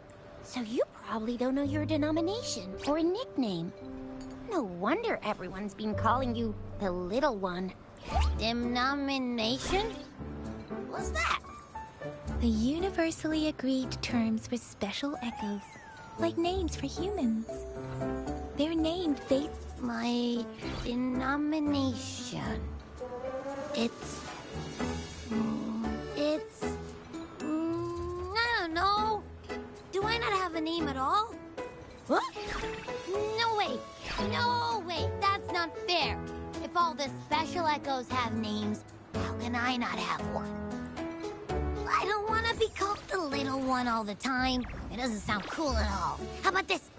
Speaker 5: So you probably don't know your denomination or a nickname. No wonder everyone's been calling you the Little One. Denomination? What's that?
Speaker 15: The universally agreed terms for special echoes, like names for humans. They're named based...
Speaker 5: My denomination. It's... I don't know. Do I not have a name at all? What? No way. No way. That's not fair. If all the special echoes have names, how can I not have one? I don't want to be called the Little One all the time. It doesn't sound cool at all. How about this?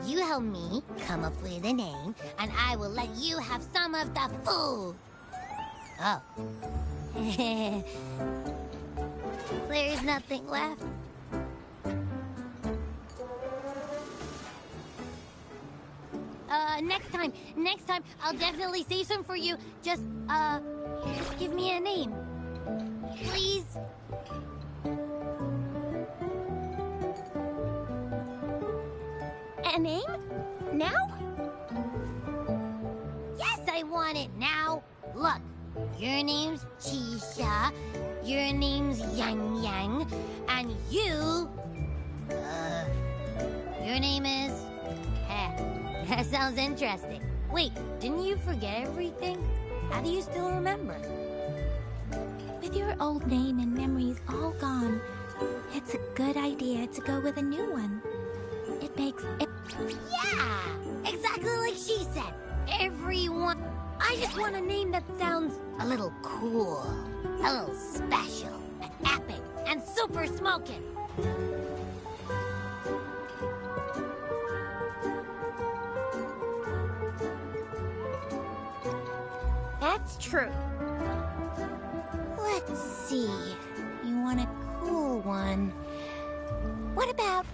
Speaker 5: You help me come up with a name, and I will let you have some of the food. Oh. There's nothing left. Next time, I'll definitely save some for you. Just give me a name. Please?
Speaker 15: A name? Now?
Speaker 5: Yes, I want it now. Look, your name's Chisha, your name's Yang Yang, and you... your name is... that sounds interesting. Wait, didn't you forget everything? How do you still remember?
Speaker 15: With your old name and memories all gone, it's a good idea to go with a new one. It makes it...
Speaker 5: Yeah! Exactly like she said. Everyone... I just want a name that sounds a little cool, a little special, epic, and super smoking.
Speaker 15: That's true.
Speaker 5: Let's see. You want a cool one. What about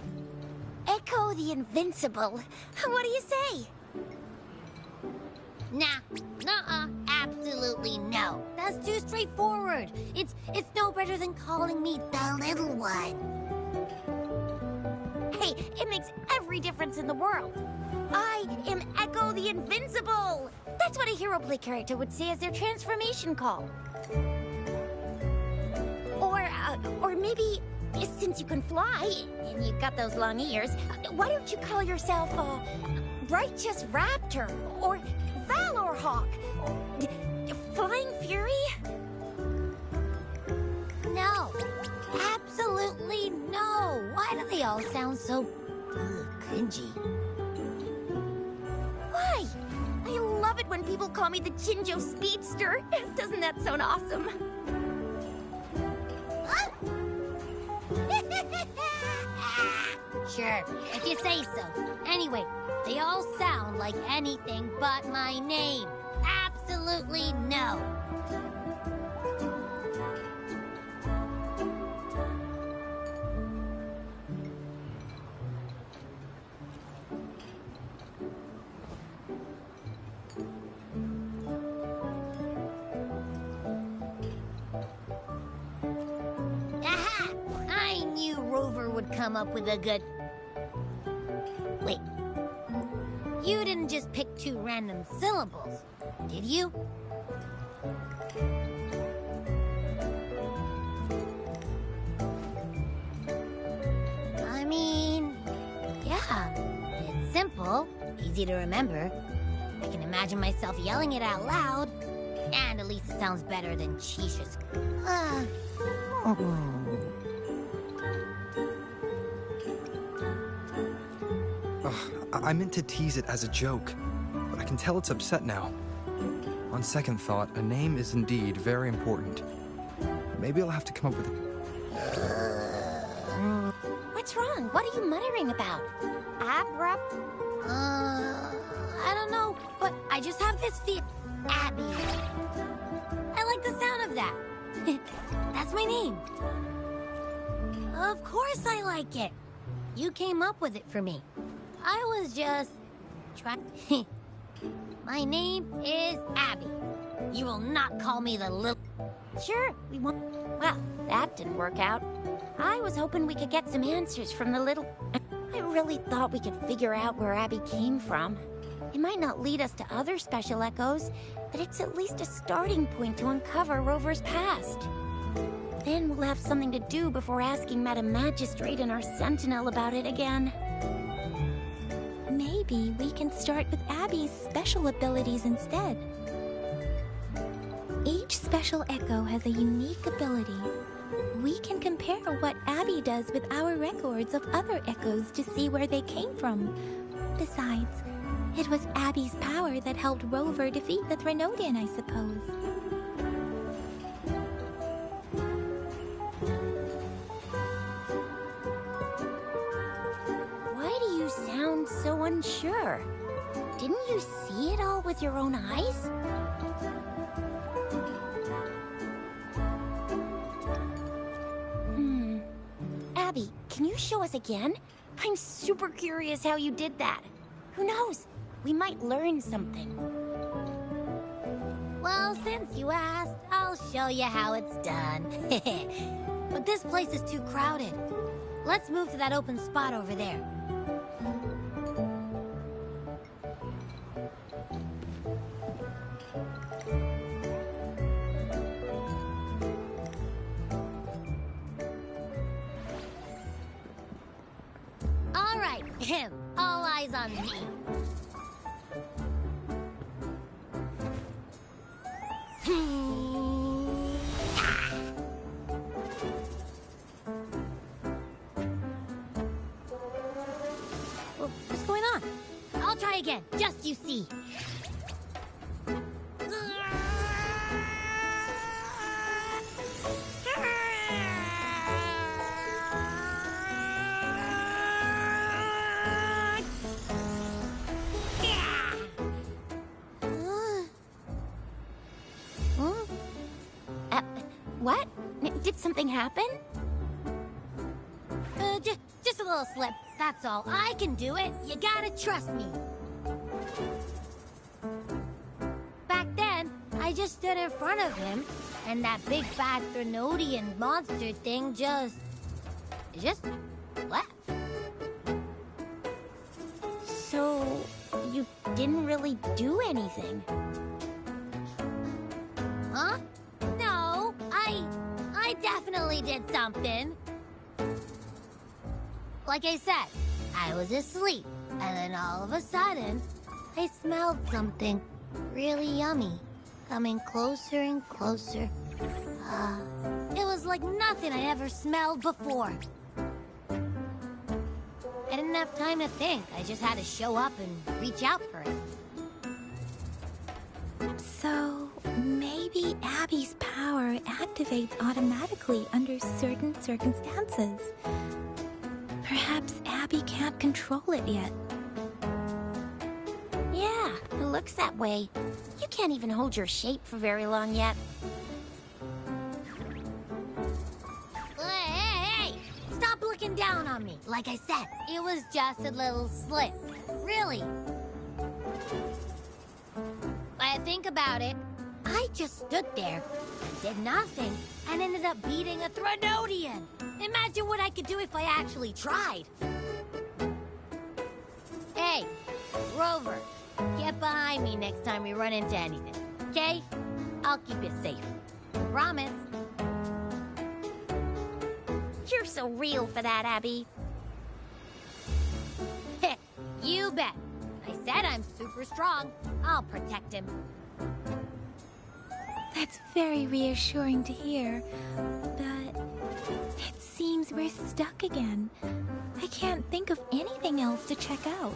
Speaker 5: Echo the Invincible? What do you say? Nah, nuh-uh, absolutely no. That's too straightforward. It's no better than calling me the Little One.
Speaker 15: Hey, it makes every difference in the world. I am Echo the Invincible. That's what a hero play character would say as their transformation call. Or maybe, since you can fly, and you've got those long ears, why don't you call yourself, Righteous Raptor, or Valor Hawk, or Flying Fury?
Speaker 5: No, absolutely no. Why do they all sound so cringy?
Speaker 15: Why? I love it when people call me the Jinjo Speedster. Doesn't that sound awesome?
Speaker 5: Sure, if you say so. Anyway, they all sound like anything but my name. Absolutely no. Aha! I knew Rover would come up with a good... Wait. You didn't just pick two random syllables, did you? I mean, yeah. It's simple, easy to remember. I can imagine myself yelling it out loud. And at least it sounds better than Chisha's.
Speaker 9: I meant to tease it as a joke, but I can tell it's upset now. On second thought, a name is indeed very important. Maybe I'll have to come up with a...
Speaker 15: What's wrong? What are you muttering about?
Speaker 5: I don't know, but I just have this feel. Abby. I like the sound of that. That's my name. Of course I like it. You came up with it for me. I was just trying. My name is Abby. You will not call me the little...
Speaker 15: Sure, we won't. Well, that didn't work out. I was hoping we could get some answers from the little... I really thought we could figure out where Abby came from. It might not lead us to other special echoes, but it's at least a starting point to uncover Rover's past. Then we'll have something to do before asking Madam Magistrate and our Sentinel about it again. Maybe we can start with Abby's special abilities instead. Each special echo has a unique ability. We can compare what Abby does with our records of other echoes to see where they came from. Besides, it was Abby's power that helped Rover defeat the Threnodian, I suppose. Why do you sound so unsure? Didn't you see it all with your own eyes?
Speaker 16: Can you show us again? I'm super curious how you did that. Who knows? We might learn something. Well, since you asked, I'll show you how it's done. But this place is too crowded. Let's move to that open spot over there. All right, all eyes on me. What's going on? I'll try again, just you see. What? Did something happen? Just a little slip, that's all. I can do it. You gotta trust me. Back then, I just stood in front of him, and that big bad Threnodian monster thing just left. So, you didn't really do anything? Huh? No, I definitely did something. Like I said, I was asleep, and then all of a sudden, I smelled something really yummy, coming closer and closer. It was like nothing I ever smelled before. I didn't have time to think. I just had to show up and reach out for it.
Speaker 15: So, maybe Abby's power activates automatically under certain circumstances. Perhaps Abby can't control it yet.
Speaker 16: Yeah, it looks that way. You can't even hold your shape for very long yet. Hey! Stop looking down on me. Like I said, it was just a little slip. Really. When I think about it, I just stood there and did nothing and ended up beating a Threnodian. Imagine what I could do if I actually tried. Hey, Rover, get behind me next time we run into anything, okay? I'll keep you safe. Promise. You're so real for that, Abby. You bet. I said I'm super strong. I'll protect him.
Speaker 15: That's very reassuring to hear, but it seems we're stuck again. I can't think of anything else to check out.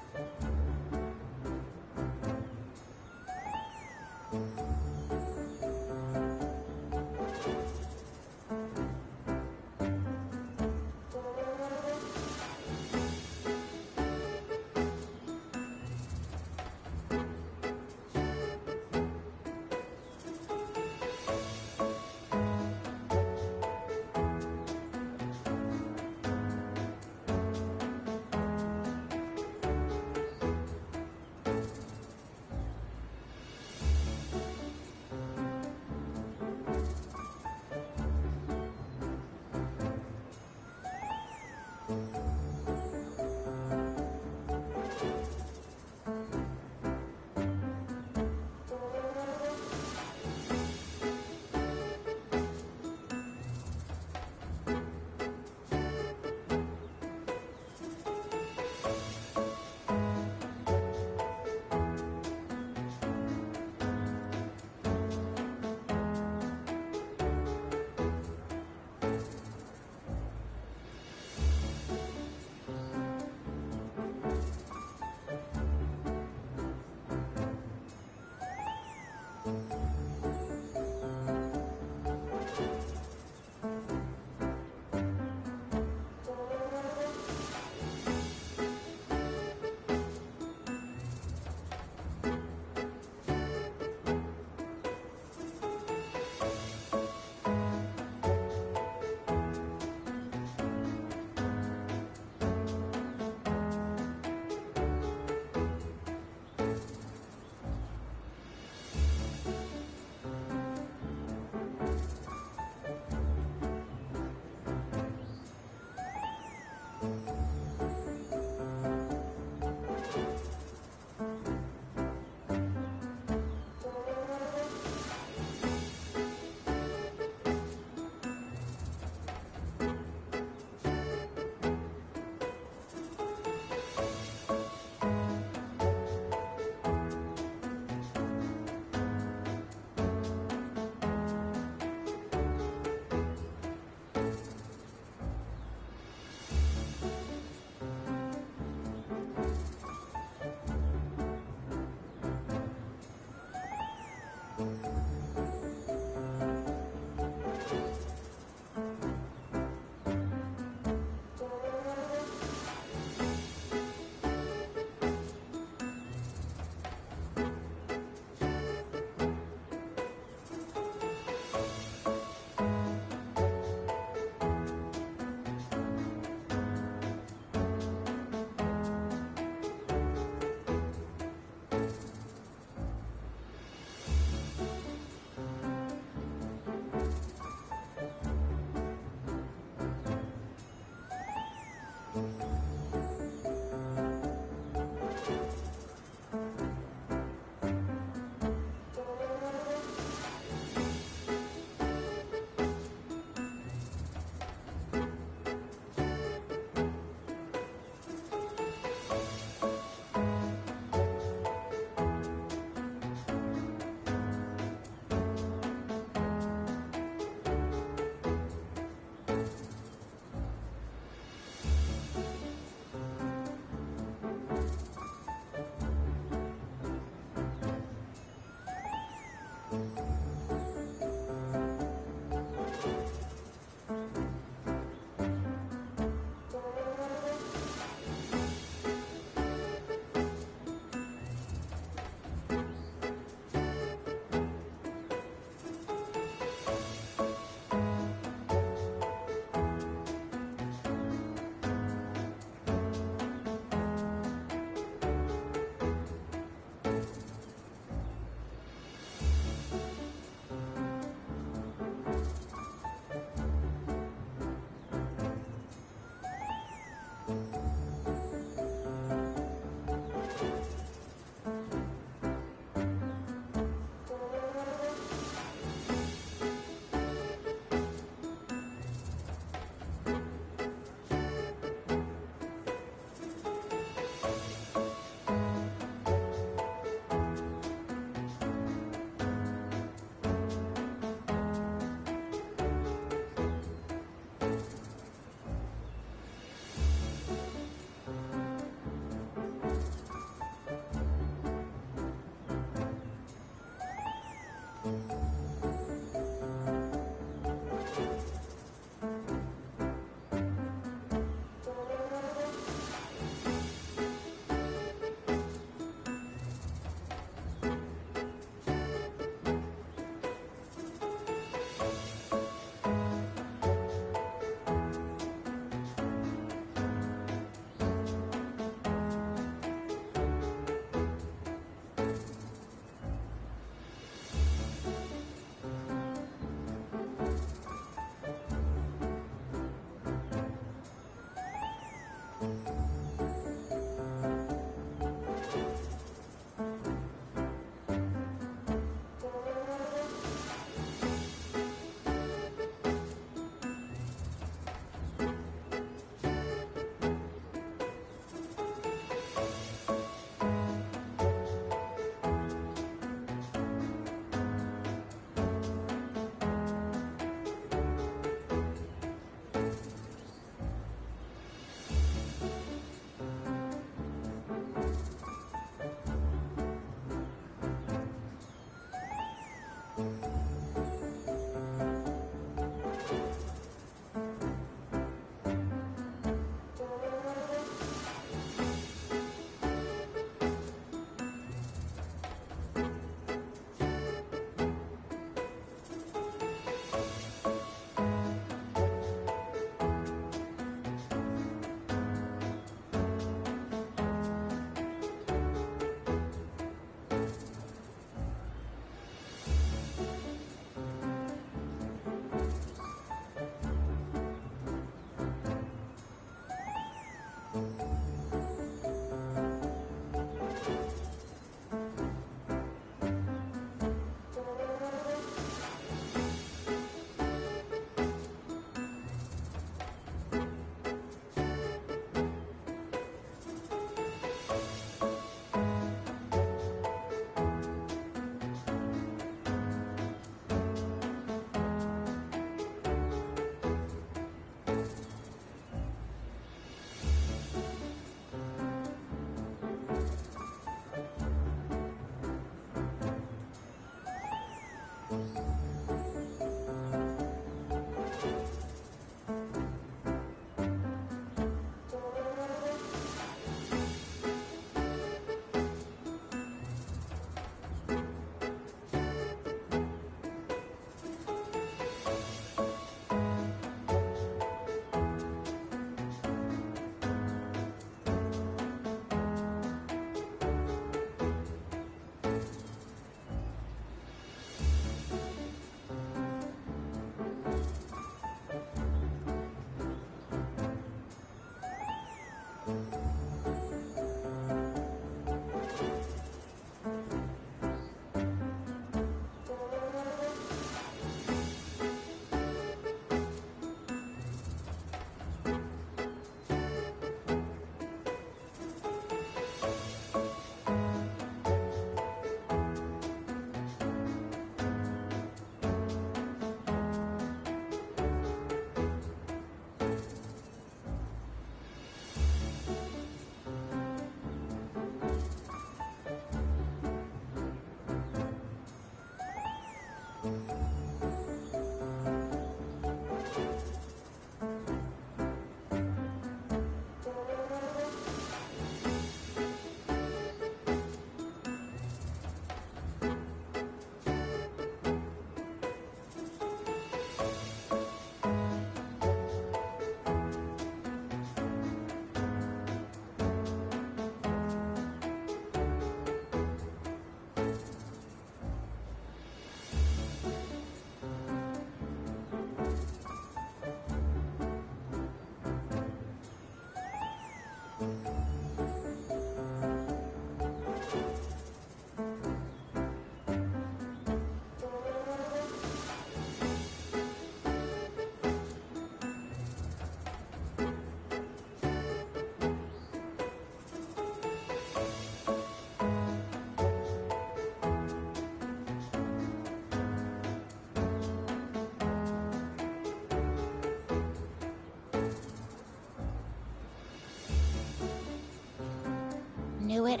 Speaker 5: knew it.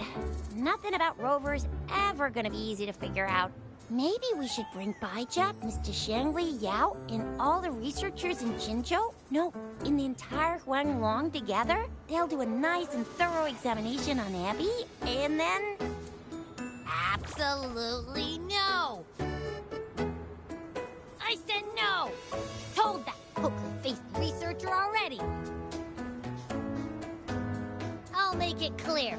Speaker 5: Nothing about Rover's ever gonna be easy to figure out. Maybe we should bring Baijia, Mr. Shangli, Yao, and all the researchers in Jinzhou? No, in the entire Huanglong together? They'll do a nice and thorough examination on Abby, and then...
Speaker 16: Absolutely no! I said no! Told that poker-faced researcher already! I'll make it clear.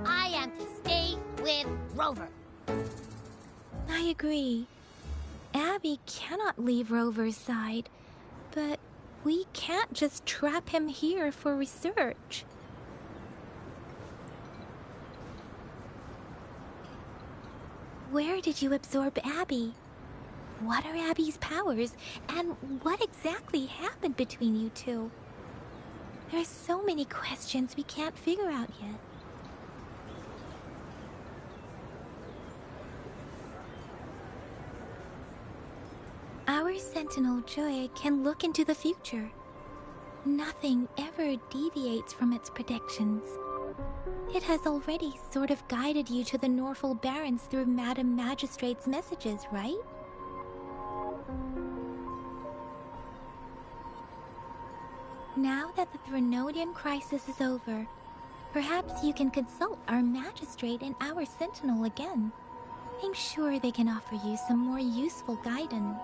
Speaker 16: I am to stay with Rover.
Speaker 15: I agree. Abby cannot leave Rover's side, but we can't just trap him here for research. Where did you absorb Abby? What are Abby's powers, and what exactly happened between you two? There are so many questions we can't figure out yet. Our Sentinel Joy can look into the future. Nothing ever deviates from its predictions. It has already sort of guided you to the Norfolk Barrens through Madam Magistrate's messages, right? Now that the Threnodian crisis is over, perhaps you can consult our Magistrate and our Sentinel again. I'm sure they can offer you some more useful guidance.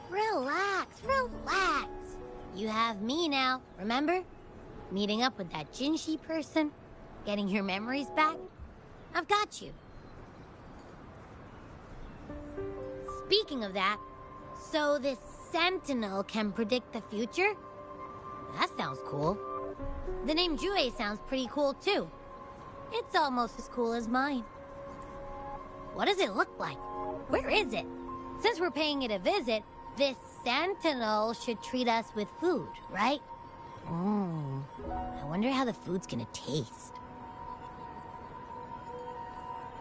Speaker 16: Relax, relax. You have me now, remember? Meeting up with that Jinshi person, getting your memories back. I've got you. Speaking of that, so this Sentinel can predict the future? That sounds cool. The name Jue sounds pretty cool too. It's almost as cool as mine. What does it look like? Where is it? Since we're paying it a visit, this Sentinel should treat us with food, right? I wonder how the food's gonna taste.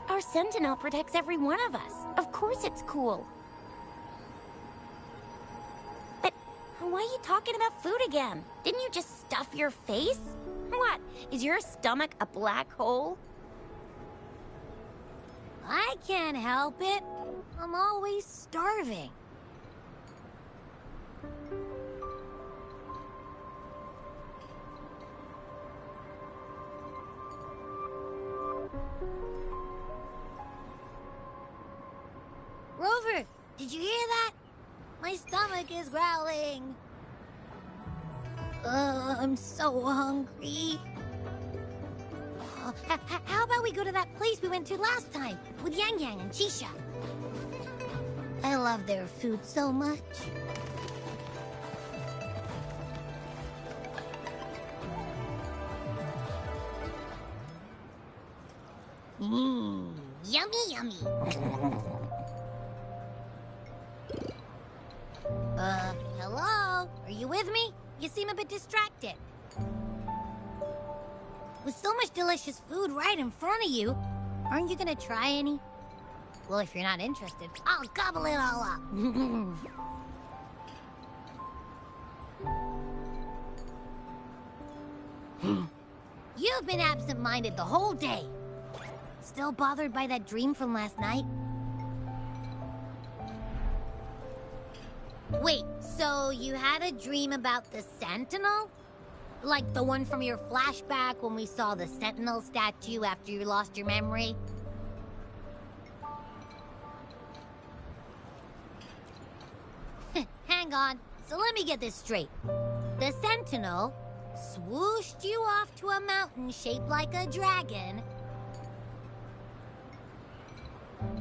Speaker 5: Our Sentinel protects every one of us. Of course it's cool. But why are you talking about food again? Didn't you just stuff your face? What? Is your stomach a black hole?
Speaker 16: I can't help it. I'm always starving. Rover, did you hear that? My stomach is growling. I'm so hungry. How about we go to that place we went to last time with Yang Yang and Chisha? I love their food so much. Yummy, yummy. Hello? Are you with me? You seem a bit distracted. With so much delicious food right in front of you, aren't you gonna try any? Well, if you're not interested, I'll gobble it all up. You've been absent-minded the whole day. Still bothered by that dream from last night? Wait, so you had a dream about the Sentinel? Like the one from your flashback when we saw the Sentinel statue after you lost your memory? hang on. So let me get this straight. The Sentinel swooshed you off to a mountain shaped like a dragon.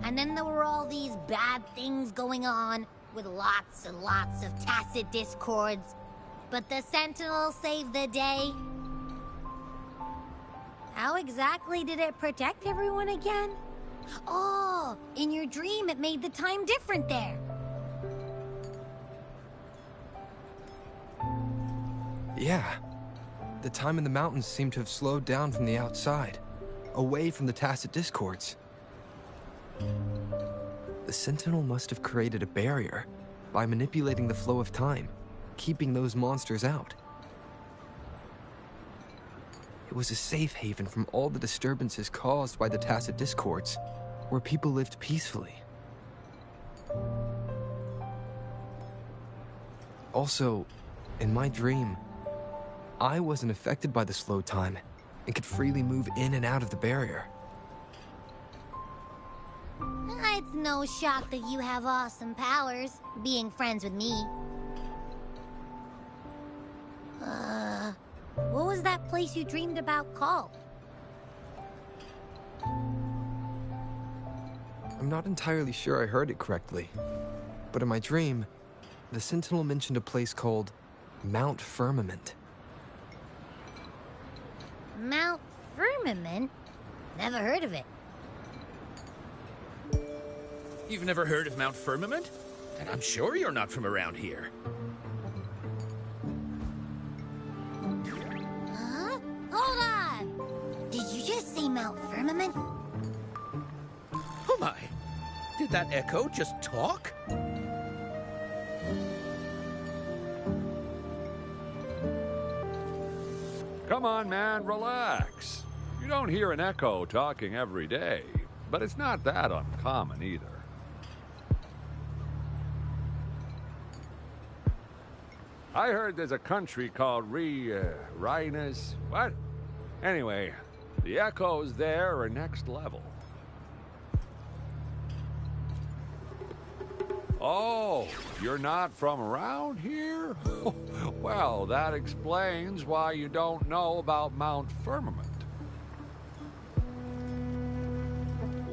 Speaker 16: And then there were all these bad things going on, with lots and lots of tacit discords. But the Sentinel saved the day. How exactly did it protect everyone again? Oh, in your dream it made the time different there.
Speaker 9: Yeah. The time in the mountains seemed to have slowed down from the outside, away from the tacit discords. The Sentinel must have created a barrier by manipulating the flow of time, keeping those monsters out. It was a safe haven from all the disturbances caused by the tacit discords, where people lived peacefully. Also, in my dream, I wasn't affected by the slow time and could freely move in and out of the barrier.
Speaker 16: It's no shock that you have awesome powers, being friends with me. What was that place you dreamed about called?
Speaker 9: I'm not entirely sure I heard it correctly, but in my dream, the Sentinel mentioned a place called Mount Firmament.
Speaker 16: Mount Firmament? Never heard of it.
Speaker 12: You've never heard of Mount Firmament? Then I'm sure you're not from around here.
Speaker 16: Huh? Hold on! Did you just say Mount Firmament?
Speaker 12: Oh my! Did that echo just talk?
Speaker 17: Come on, man, relax. You don't hear an echo talking every day, but it's not that uncommon either. I heard there's a country called Rhinus. What? Anyway, the echoes there are next level. Oh, you're not from around here? Well, that explains why you don't know about Mount Firmament.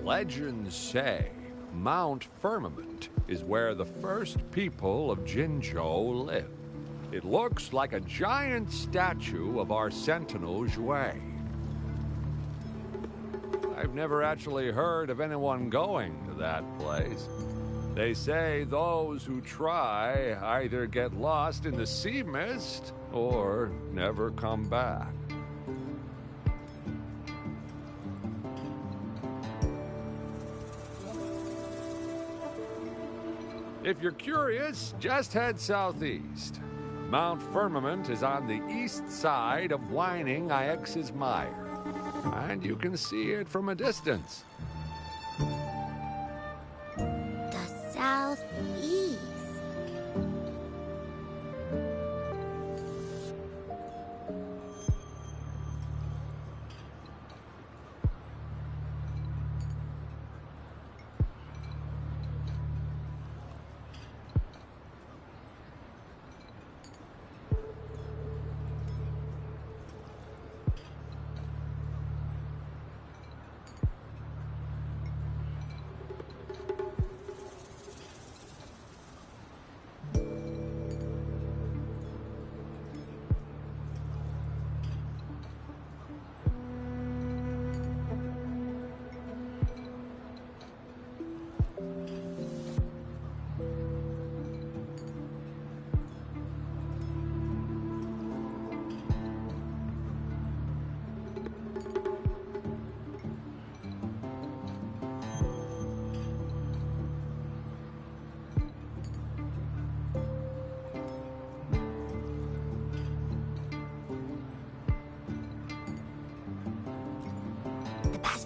Speaker 17: Legends say Mount Firmament is where the first people of Jinzhou lived. It looks like a giant statue of our Sentinel Zhui. I've never actually heard of anyone going to that place. They say those who try either get lost in the sea mist or never come back. If you're curious, just head southeast. Mount Firmament is on the east side of Whining Ix's Mire, and you can see it from a distance.
Speaker 16: The southeast.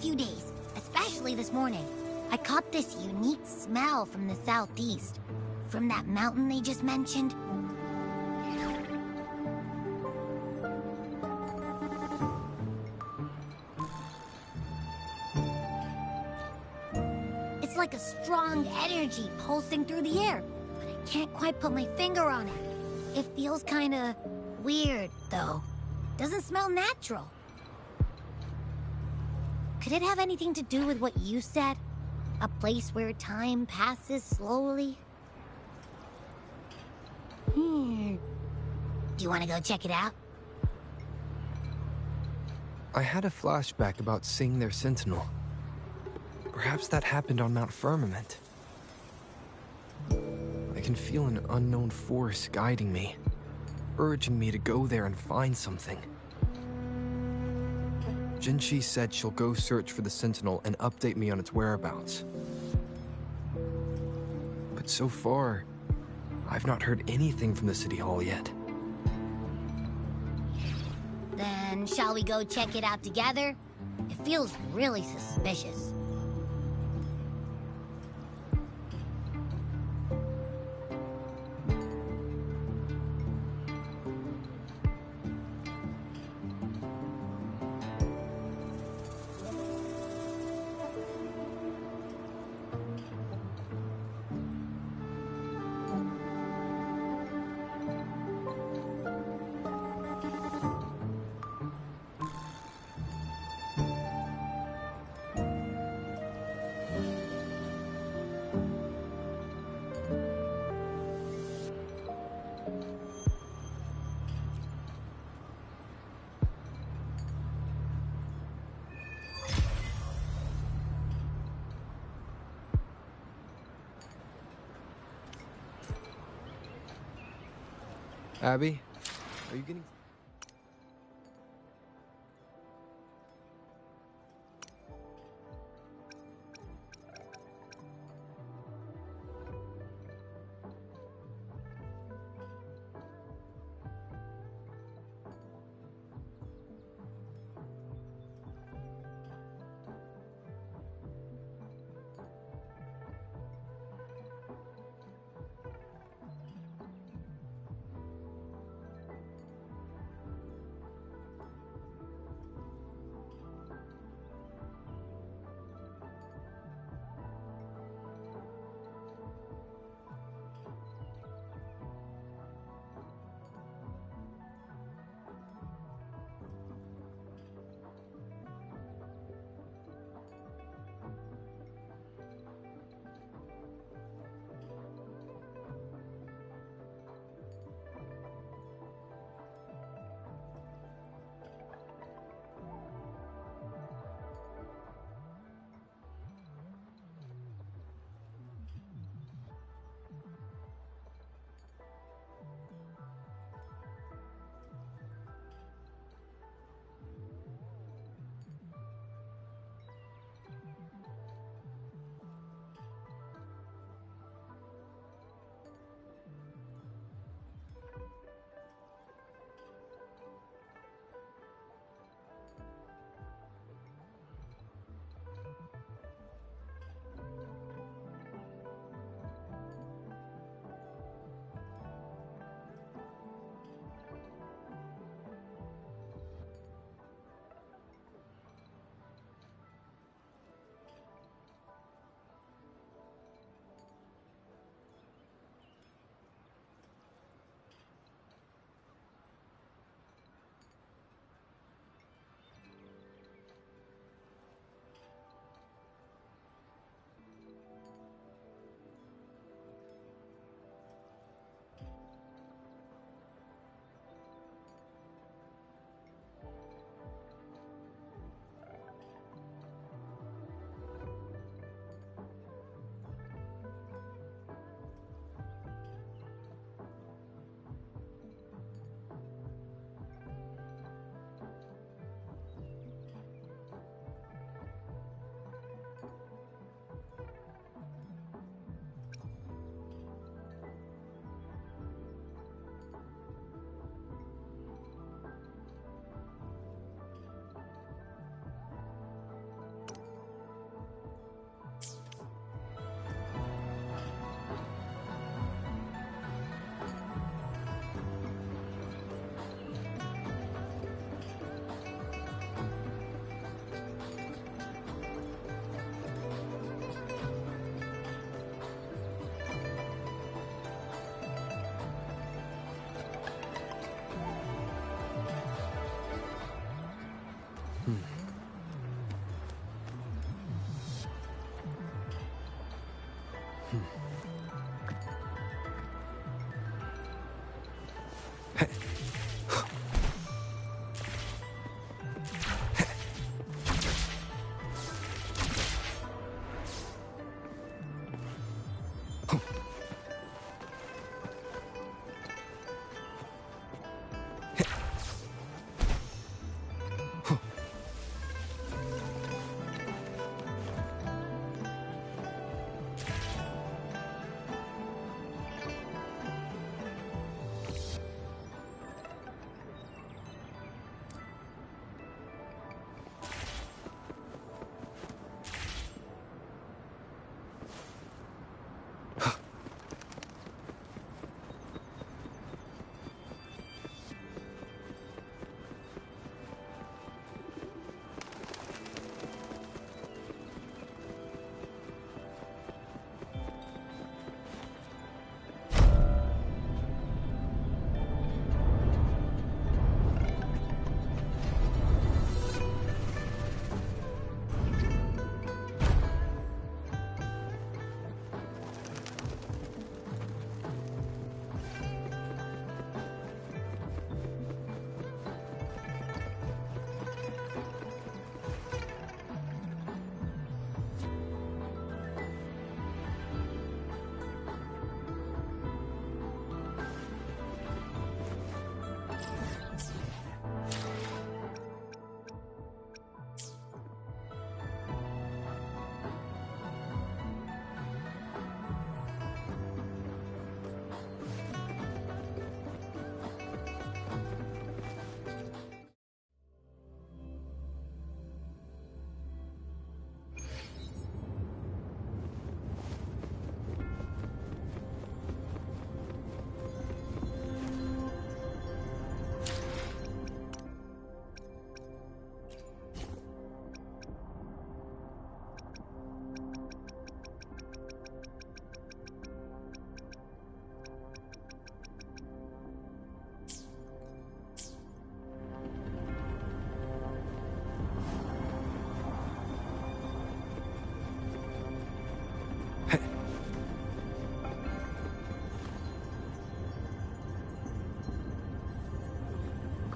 Speaker 16: Few days, especially this morning, I caught this unique smell from the southeast, from that mountain they just mentioned. It's like a strong energy pulsing through the air, but I Can't quite put my finger on it. It feels kinda weird, though. Doesn't smell natural. Could it have anything to do with what you said? A place where time passes slowly? Do you want to go check it out?
Speaker 9: I had a flashback about seeing their sentinel. Perhaps that happened on Mount Firmament. I can feel an unknown force guiding me, urging me to go there and find something. Jinchi said she'll go search for the sentinel and update me on its whereabouts. But so far, I've not heard anything from the City Hall yet.
Speaker 16: Then shall we go check it out together? It feels really suspicious.
Speaker 9: Abby, are you getting...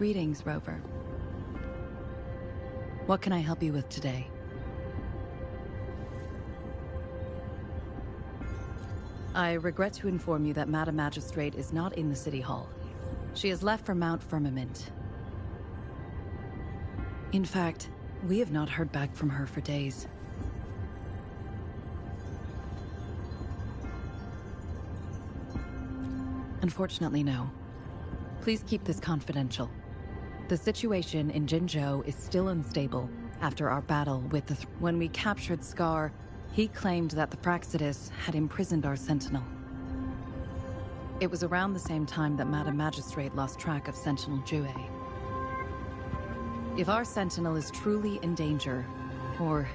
Speaker 18: Greetings, Rover. What can I help you with today? I regret to inform you that Madam Magistrate is not in the City Hall. She has left for Mount Firmament. In fact, we have not heard back from her for days. Unfortunately, no. Please keep this confidential. The situation in Jinzhou is still unstable after our battle with the... When we captured Scar, he claimed that the Praxidus had imprisoned our Sentinel. It was around the same time that Madam Magistrate lost track of Sentinel Jue. If our Sentinel is truly in danger, or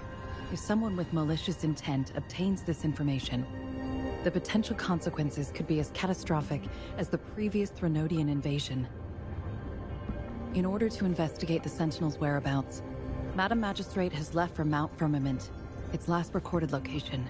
Speaker 18: if someone with malicious intent obtains this information, the potential consequences could be as catastrophic as the previous Threnodian invasion. In order to investigate the Sentinel's whereabouts, Madam Magistrate has left for Mount Firmament, its last recorded location.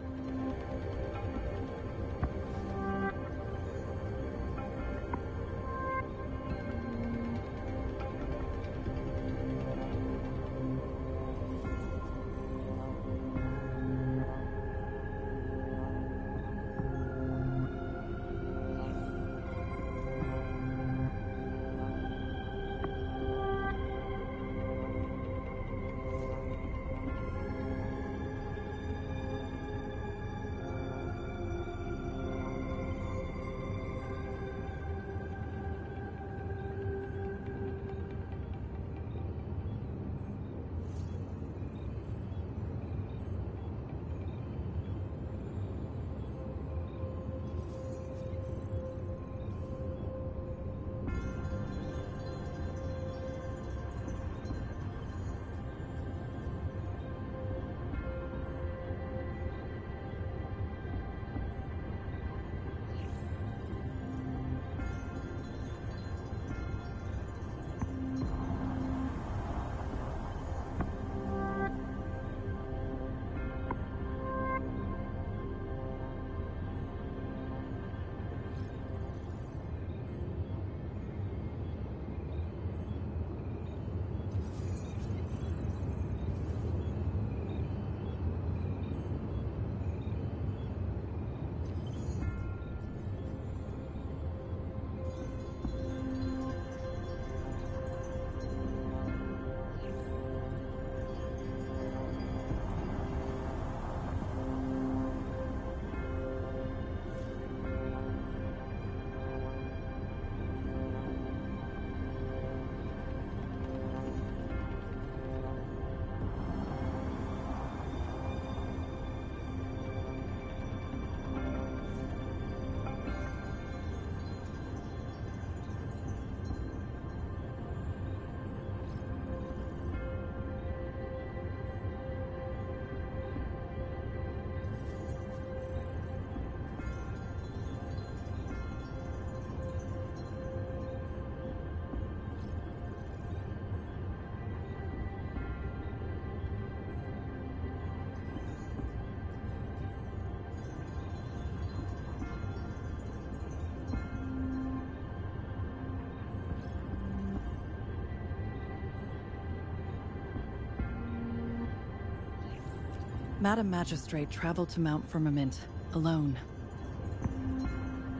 Speaker 18: Madam Magistrate traveled to Mount Firmament alone.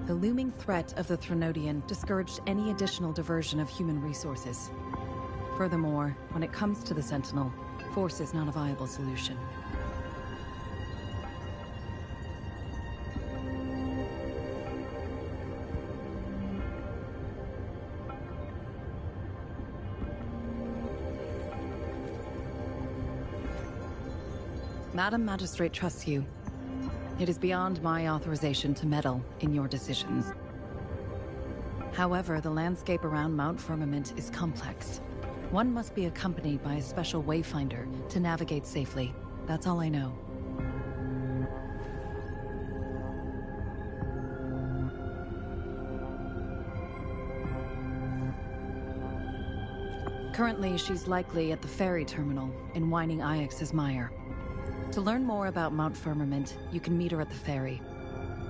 Speaker 18: The looming threat of the Threnodian discouraged any additional diversion of human resources. Furthermore, when it comes to the Sentinel, force is not a viable solution. Madam Magistrate trusts you. It is beyond my authorization to meddle in your decisions. However, the landscape around Mount Firmament is complex. One must be accompanied by a special wayfinder to navigate safely. That's all I know. Currently, she's likely at the ferry terminal in Whining Ix's Mire. To learn more about Mount Firmament, you can meet her at the ferry.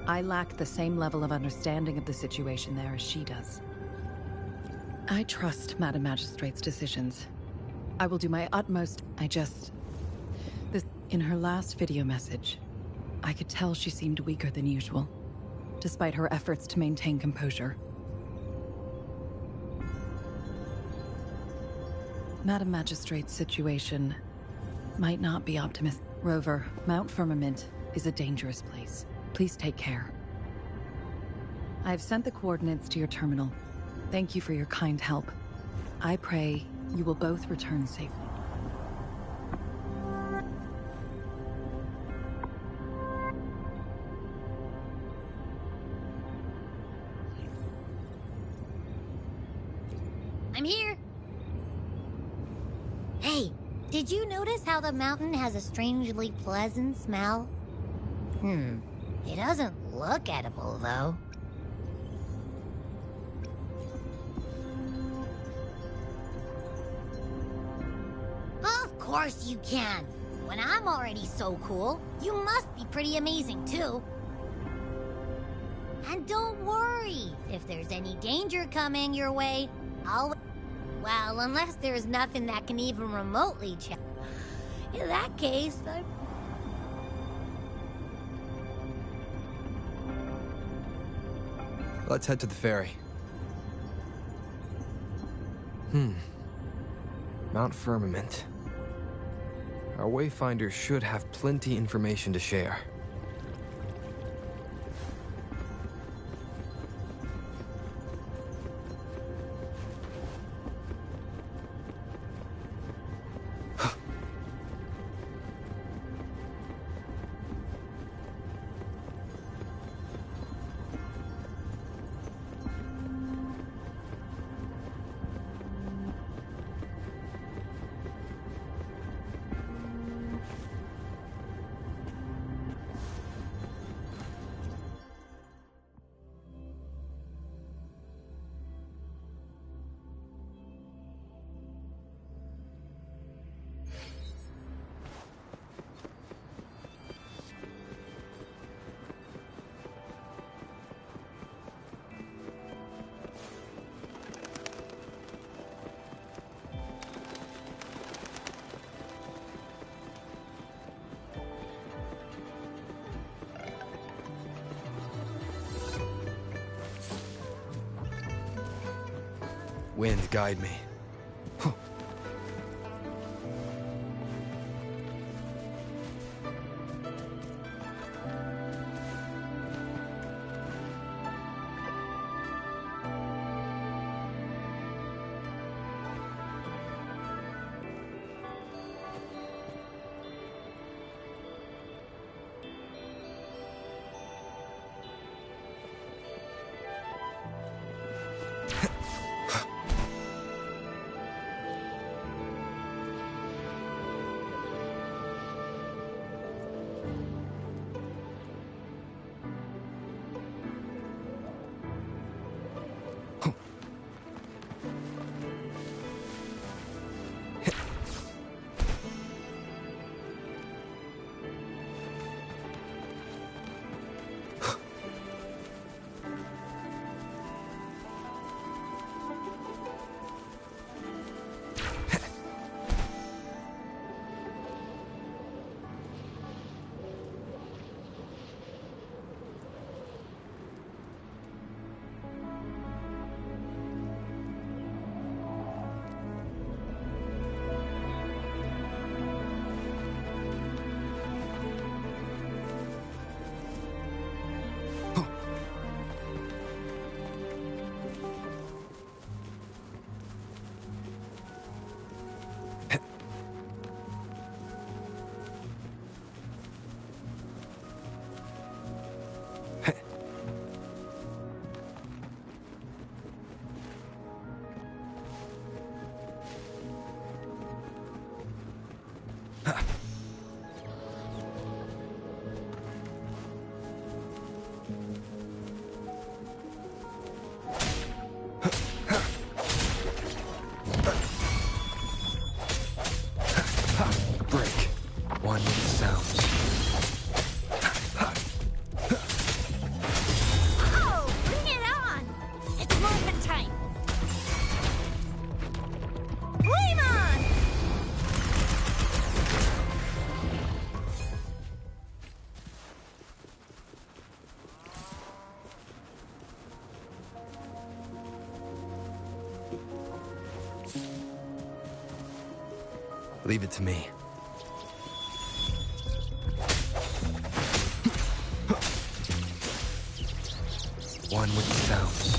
Speaker 18: I lack the same level of understanding of the situation there as she does. I trust Madam Magistrate's decisions. I will do my utmost. In her last video message, I could tell she seemed weaker than usual, despite her efforts to maintain composure. Madam Magistrate's situation might not be optimistic. Rover, Mount Firmament is a dangerous place. Please take care. I have sent the coordinates to your terminal. Thank you for your kind help. I pray you will both return safely.
Speaker 16: I'm here. Hey, did you notice how the mountain has a strangely pleasant smell? It doesn't look edible, though. Of course you can. When I'm already so cool, you must be pretty amazing, too. And don't worry, if there's any danger coming your way, well, unless there's nothing that can even remotely check. In that case,
Speaker 9: Let's head to the ferry. Mount Firmament. Our wayfinder should have plenty information to share. Wind, guide me. One with the sounds.
Speaker 5: Oh, bring it on! It's movement time! Flame on!
Speaker 9: Leave it to me. One with the sounds.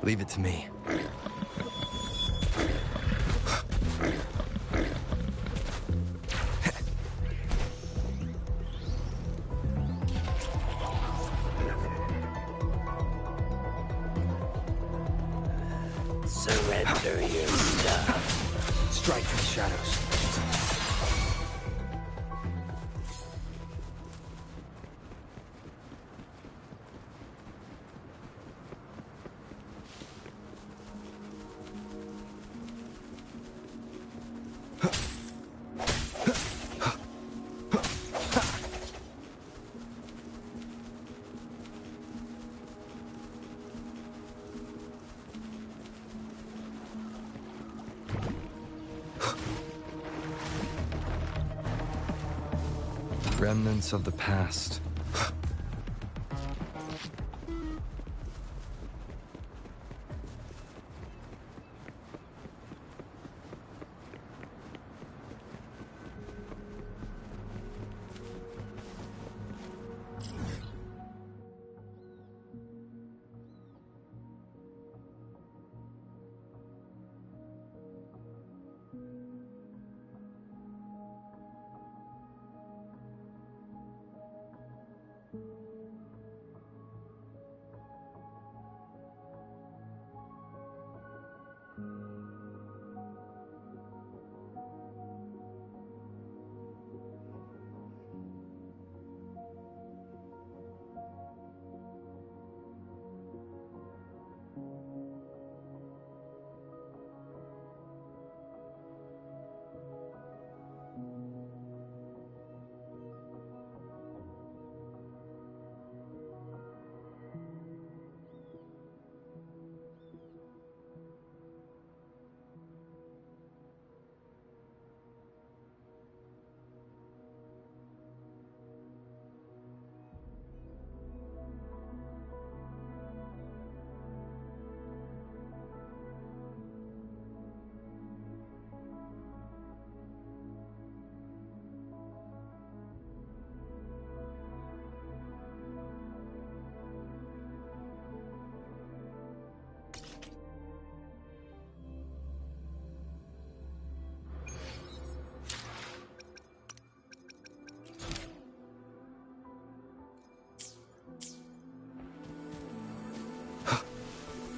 Speaker 9: Leave it to me.
Speaker 2: Surrender your stuff.
Speaker 9: Strike from the shadows. Remnants of the past.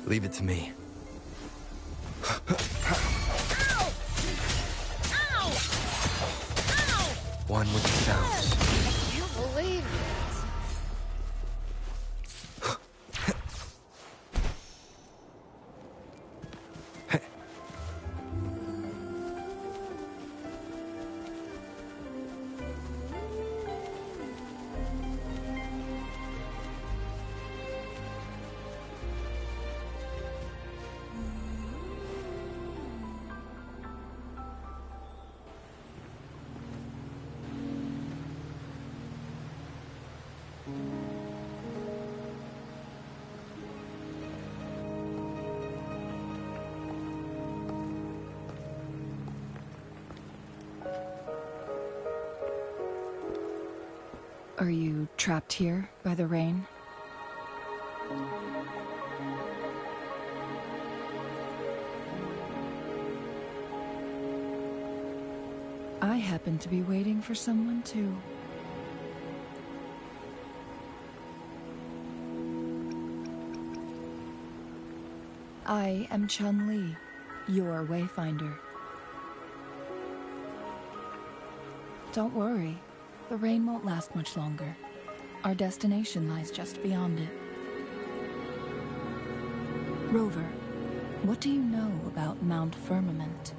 Speaker 9: Leave it to me.
Speaker 5: Ow! Ow! Ow!
Speaker 9: One with the sounds.
Speaker 5: I can't believe this.
Speaker 18: Are you trapped here by the rain? I happen to be waiting for someone too. I am Chun-Li, your wayfinder. Don't worry, the rain won't last much longer. Our destination lies just beyond it. Rover, what do you know about Mount Firmament?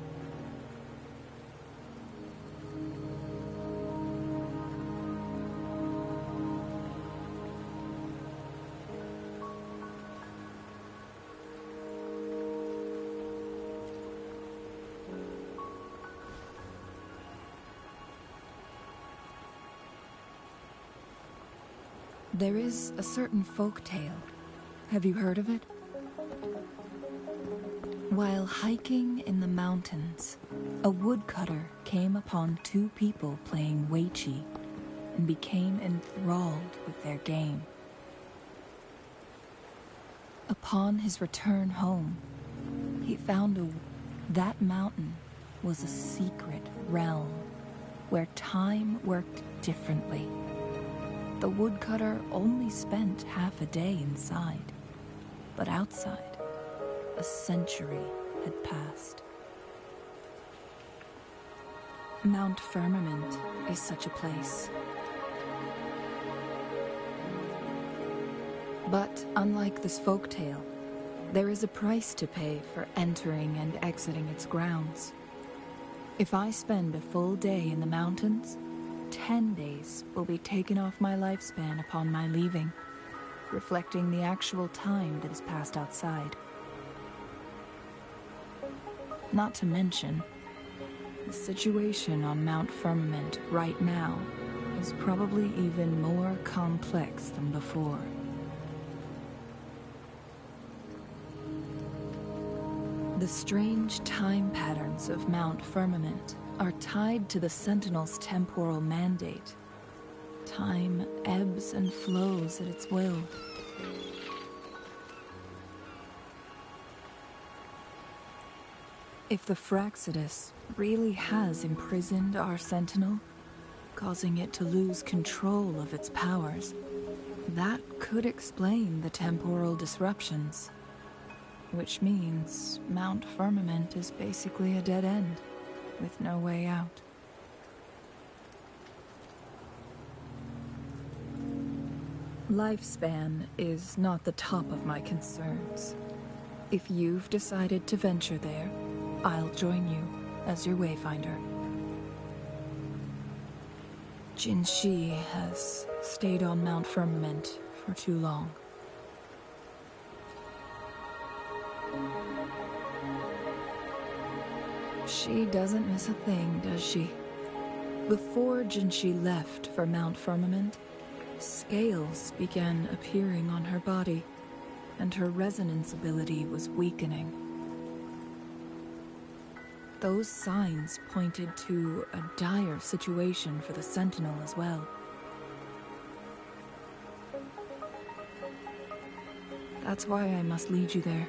Speaker 18: There is a certain folk tale. Have you heard of it? While hiking in the mountains, a woodcutter came upon two people playing Weiqi and became enthralled with their game. Upon his return home, he found that mountain was a secret realm where time worked differently. The woodcutter only spent half a day inside, but outside, a century had passed. Mount Firmament is such a place. But unlike this folktale, there is a price to pay for entering and exiting its grounds. If I spend a full day in the mountains, 10 days will be taken off my lifespan upon my leaving, reflecting the actual time that has passed outside. Not to mention, the situation on Mount Firmament right now is probably even more complex than before. The strange time patterns of Mount Firmament are tied to the Sentinel's temporal mandate. Time ebbs and flows at its will. If the Fraxidus really has imprisoned our Sentinel, causing it to lose control of its powers, that could explain the temporal disruptions. Which means Mount Firmament is basically a dead end, with no way out. Lifespan is not the top of my concerns. If you've decided to venture there, I'll join you as your wayfinder. Jin Shi has stayed on Mount Firmament for too long. She doesn't miss a thing, does she? Before Jin Shi left for Mount Firmament, scales began appearing on her body, and her resonance ability was weakening. Those signs pointed to a dire situation for the Sentinel as well. That's why I must lead you there.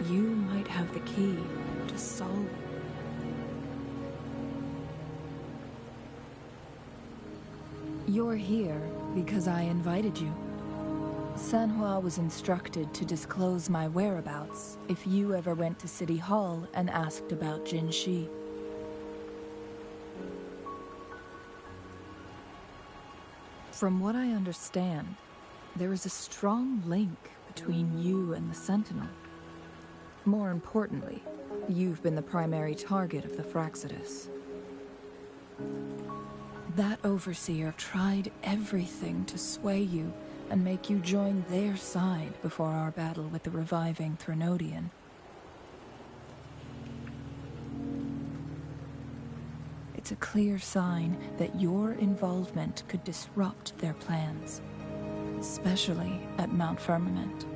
Speaker 18: You might have the key to solve it. You're here because I invited you. Sanhua was instructed to disclose my whereabouts if you ever went to City Hall and asked about Jin Shi. From what I understand, there is a strong link between you and the Sentinel. More importantly, you've been the primary target of the Fraxidus. That overseer tried everything to sway you and make you join their side before our battle with the reviving Threnodian. It's a clear sign that your involvement could disrupt their plans, especially at Mount Firmament.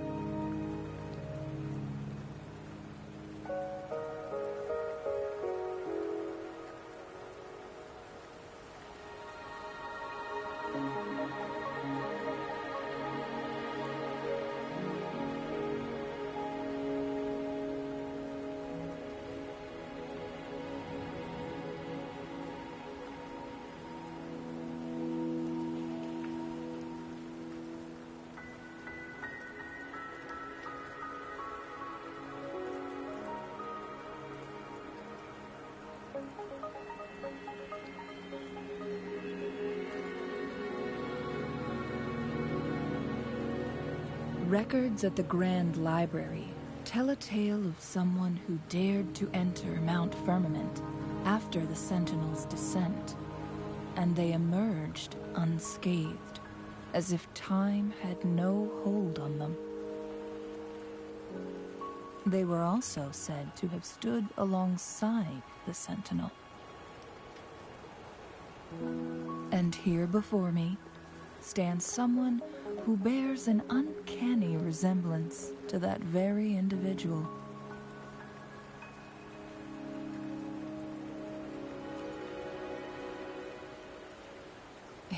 Speaker 19: Records at the Grand Library tell a tale of someone who dared to enter Mount Firmament after the Sentinels' descent, and they emerged unscathed, as if time had no hold on them. They were also said to have stood alongside the Sentinel. And here before me stands someone who bears an uncanny resemblance to that very individual.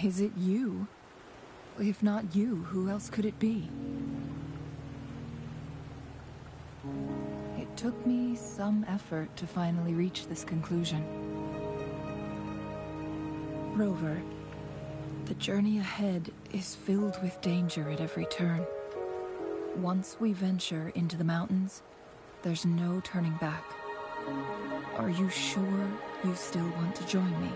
Speaker 19: Is it you? If not you, who else could it be? It took me some effort to finally reach this conclusion. Rover, the journey ahead is filled with danger at every turn. Once we venture into the mountains, there's no turning back. Are you sure you still want to join me?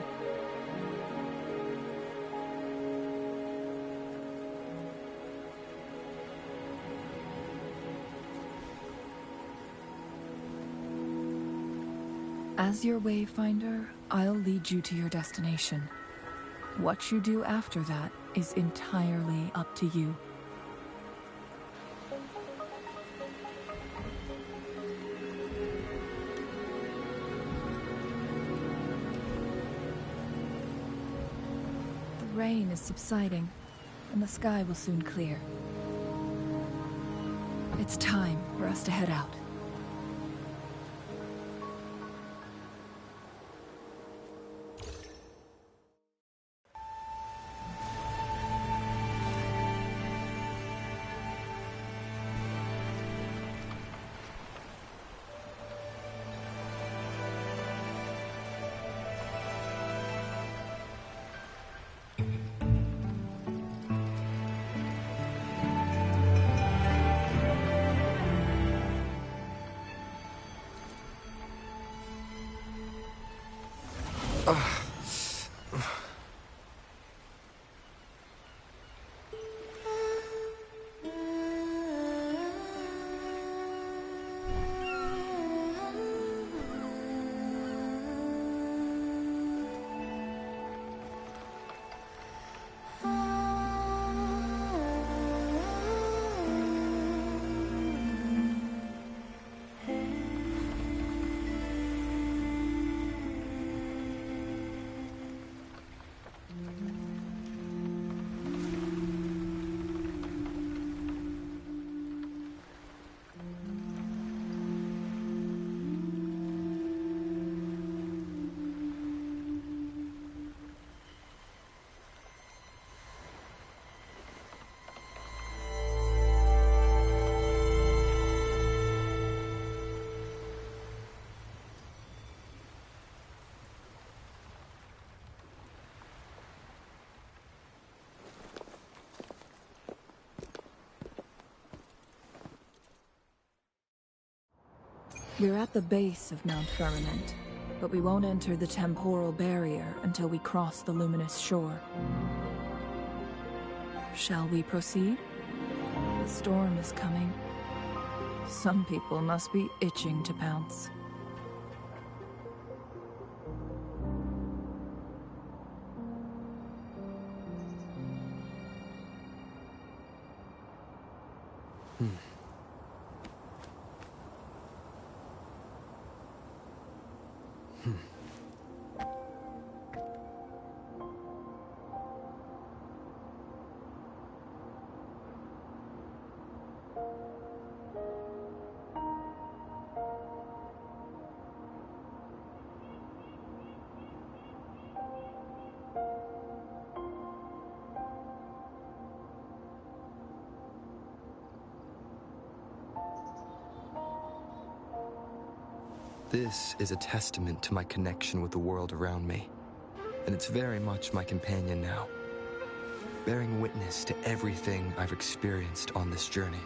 Speaker 19: As your wayfinder, I'll lead you to your destination. What you do after that is entirely up to you. The rain is subsiding, and the sky will soon clear. It's time for us to head out. We're at the base of Mount Firmament, but we won't enter the temporal barrier until we cross the luminous shore. Shall we proceed? The storm is coming. Some people must be itching to pounce.
Speaker 9: This is a testament to my connection with the world around me, and it's very much my companion now, bearing witness to everything I've experienced on this journey.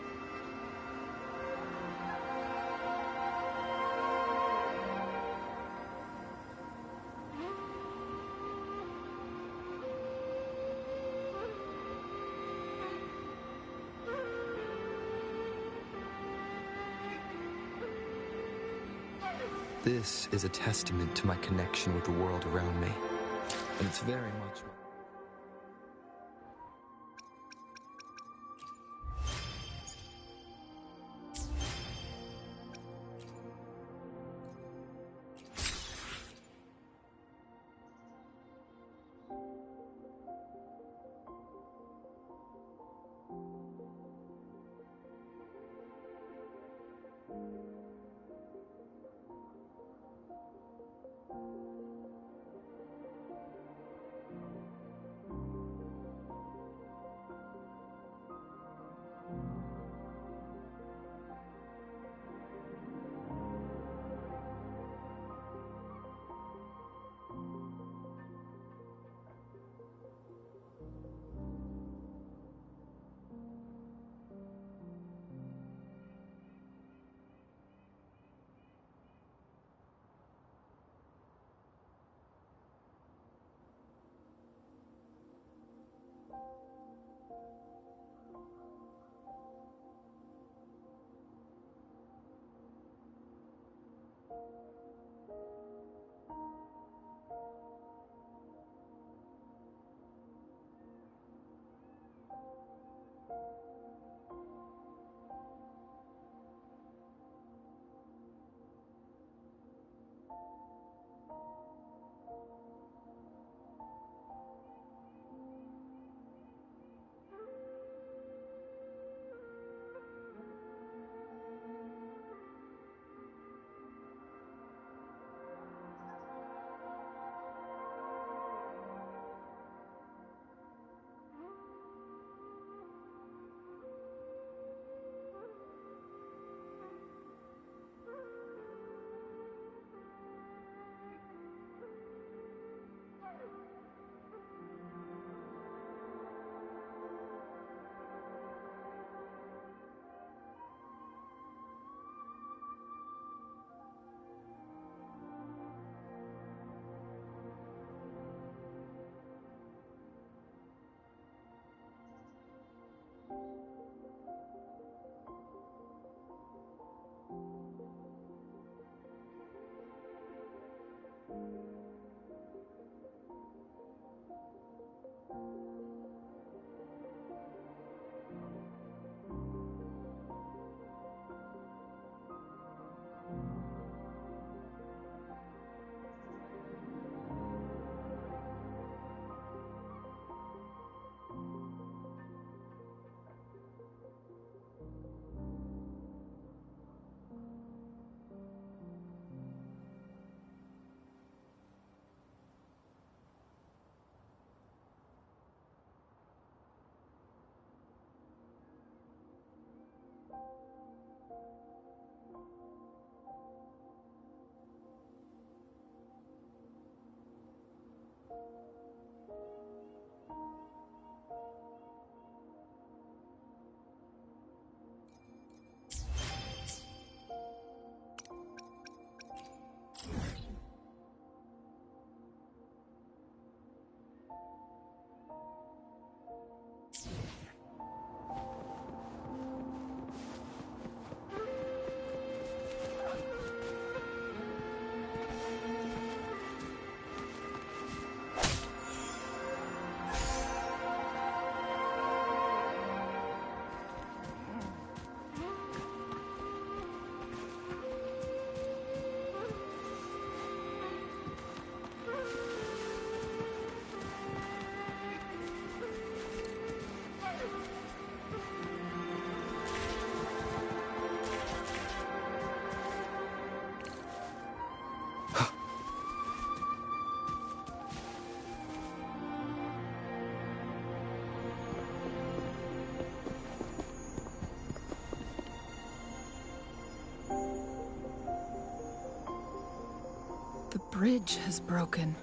Speaker 9: This is a testament to my connection with the world around me. And it's very much...
Speaker 19: The bridge has broken.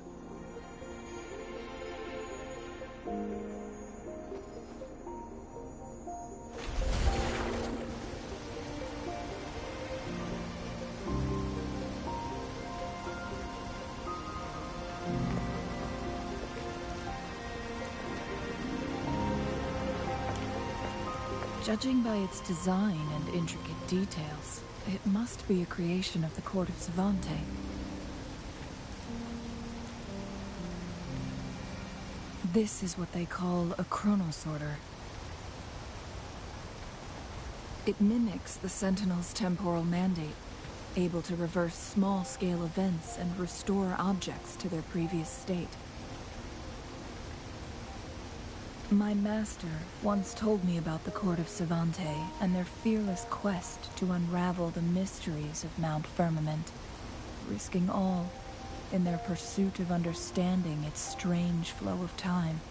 Speaker 19: Judging by its design and intricate details, It must be a creation of the Court of Savante. This is what they call a chronosorter. It mimics the Sentinel's temporal mandate, able to reverse small-scale events and restore objects to their previous state. My master once told me about the Court of Savante and their fearless quest to unravel the mysteries of Mount Firmament, risking all in their pursuit of understanding its strange flow of time.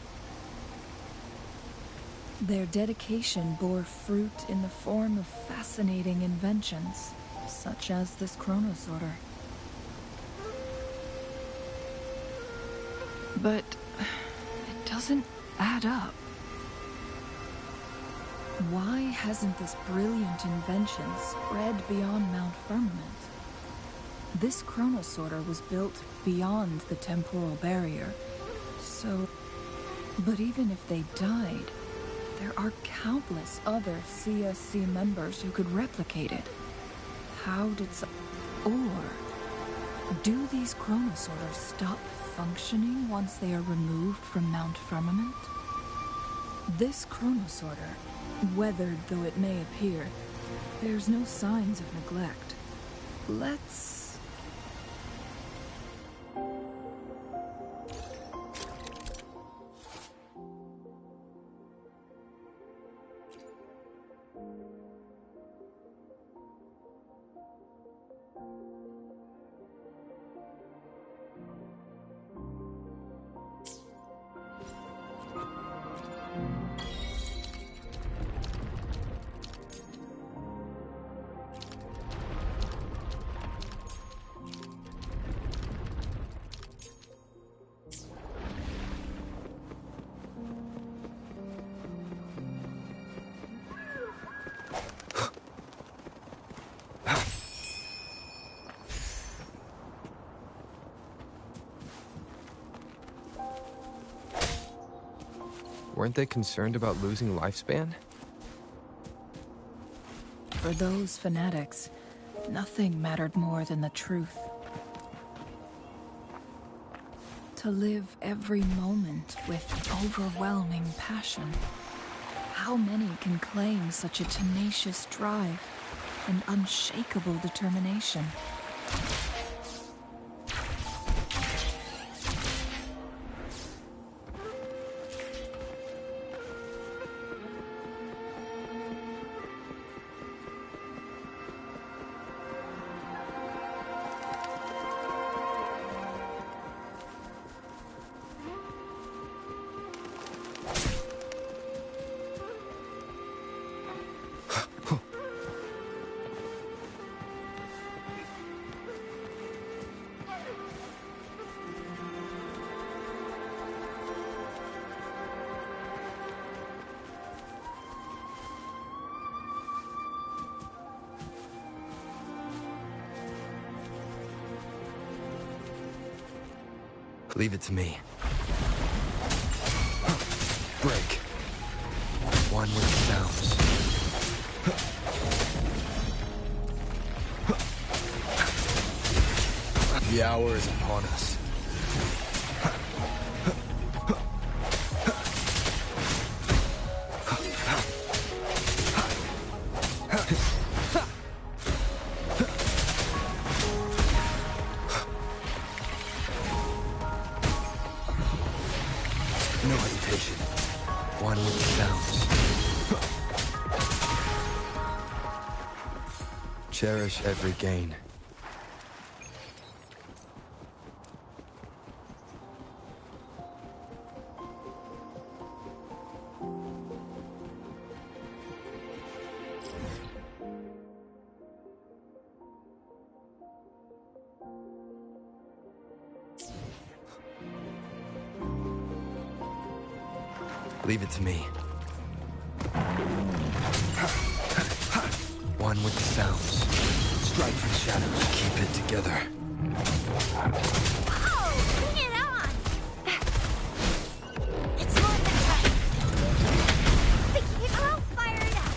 Speaker 19: Their dedication bore fruit in the form of fascinating inventions, such as this chronosorter. But it doesn't add up. Why hasn't this brilliant invention spread beyond Mount Firmament? This chronosorter was built beyond the temporal barrier, so... But even if they died, there are countless other CSC members who could replicate it. How did Or do these chronosorters stop functioning once they are removed from Mount Firmament? This chronosorter, weathered though it may appear, bears no signs of neglect. Let's...
Speaker 9: Weren't they concerned about losing lifespan?
Speaker 19: For those fanatics, nothing mattered more than the truth. To live every moment with overwhelming passion. How many can claim such a tenacious drive and unshakable determination?
Speaker 9: Leave it to me. Break. One with the sounds. The hour is upon us. No hesitation. One with the sounds. Cherish every gain. Leave it to me. One with the sounds. Strike for the shadows. Keep it together.
Speaker 5: Oh, bring it on! It's more than time. The kid all fired up.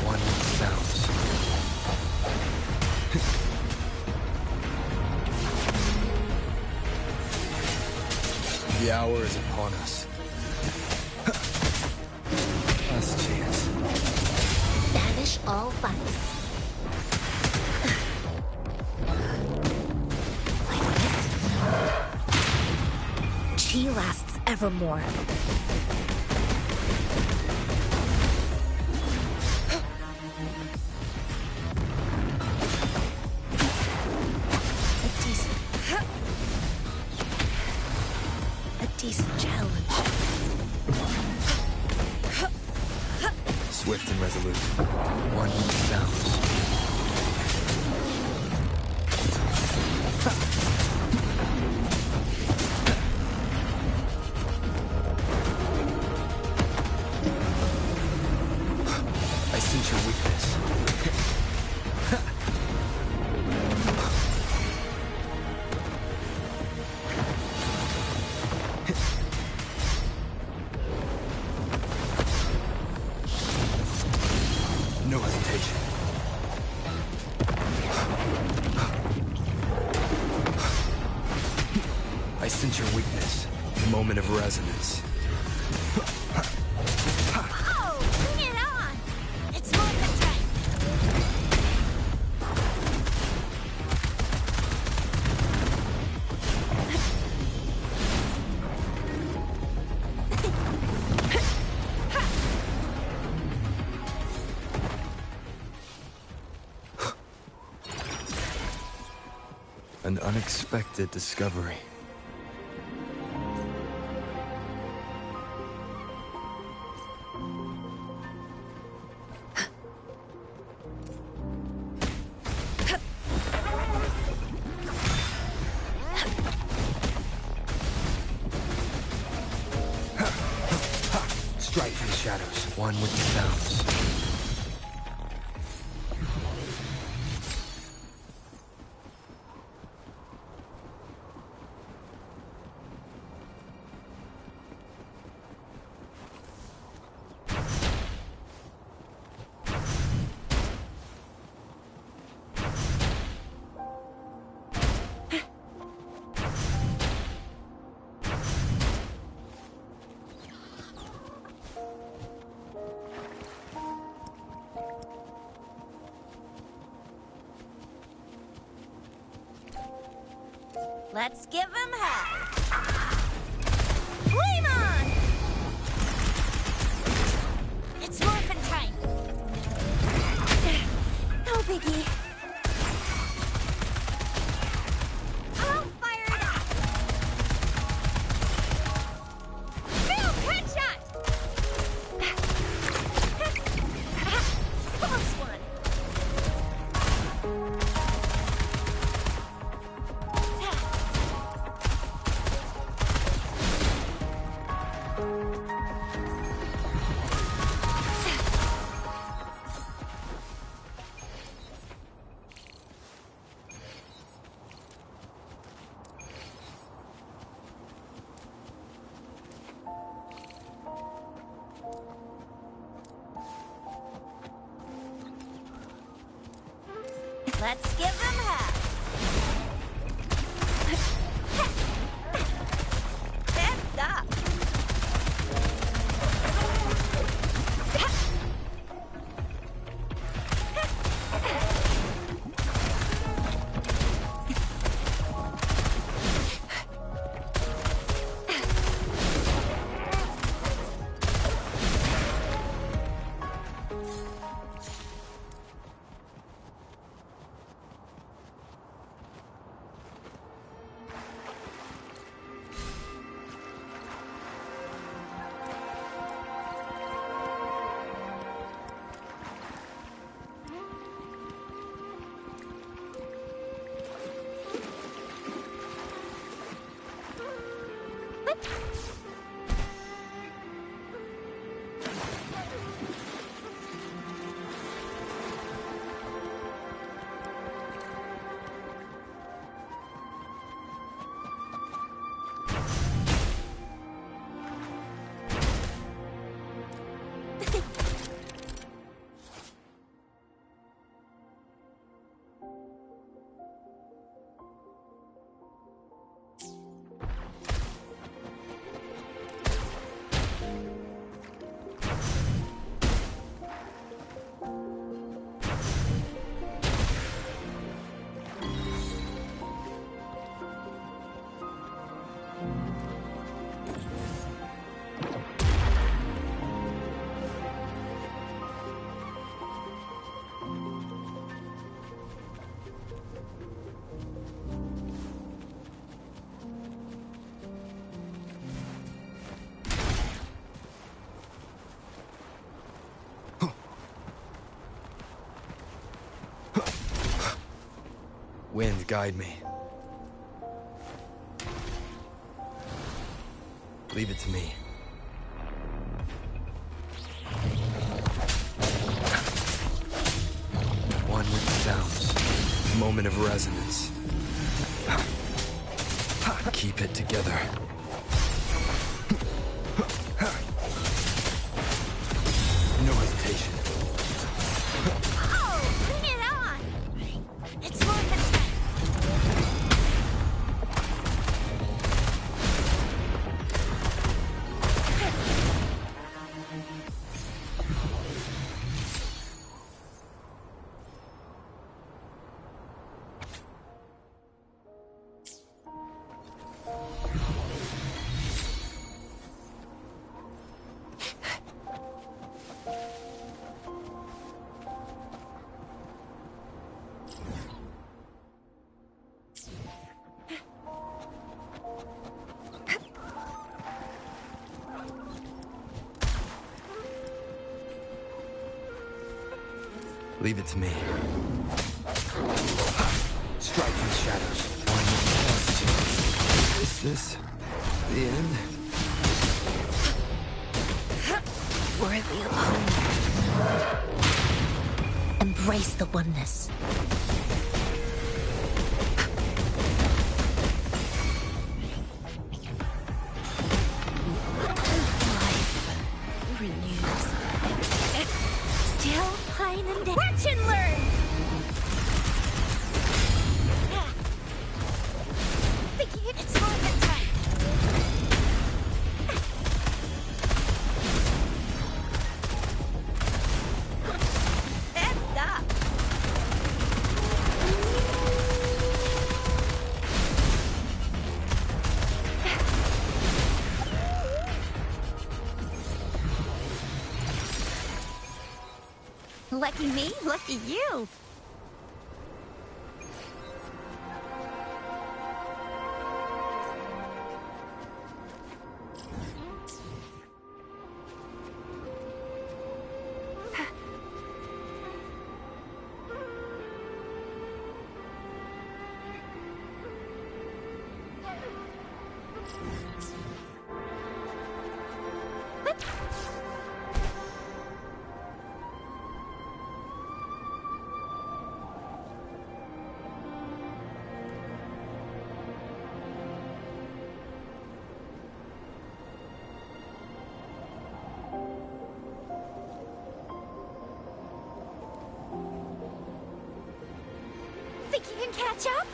Speaker 9: One with the sounds. The hour is upon us. Last chance.
Speaker 16: Banish all vice. Like this, chi lasts evermore. A decent challenge.
Speaker 9: Swift and resolute. One with the sounds. I sense your weakness. No hesitation. I sense your weakness. Moment of resonance.
Speaker 16: Oh, bring it on! It's moment time.
Speaker 9: An unexpected discovery. Strike from the shadows. One with the sounds.
Speaker 16: Let's give him hell. Flame on! It's morphin' time. No biggie. I'll fire it up. Boom! Headshot! Close one. Let's give them hell. Heads up.
Speaker 9: Wind, guide me. Leave it to me. One with the sounds. Moment of resonance. Keep it together. No hesitation.
Speaker 5: Oh, bring it on! It's more than
Speaker 9: Leave it to me.
Speaker 8: Strike these shadows.
Speaker 9: One last chance. Is this the end?
Speaker 16: Worthy alone. Embrace the oneness. Life renews. Still pine and dead. Watch and learn! It's more than time. Heads up! Lucky me, lucky you. Think you can catch up?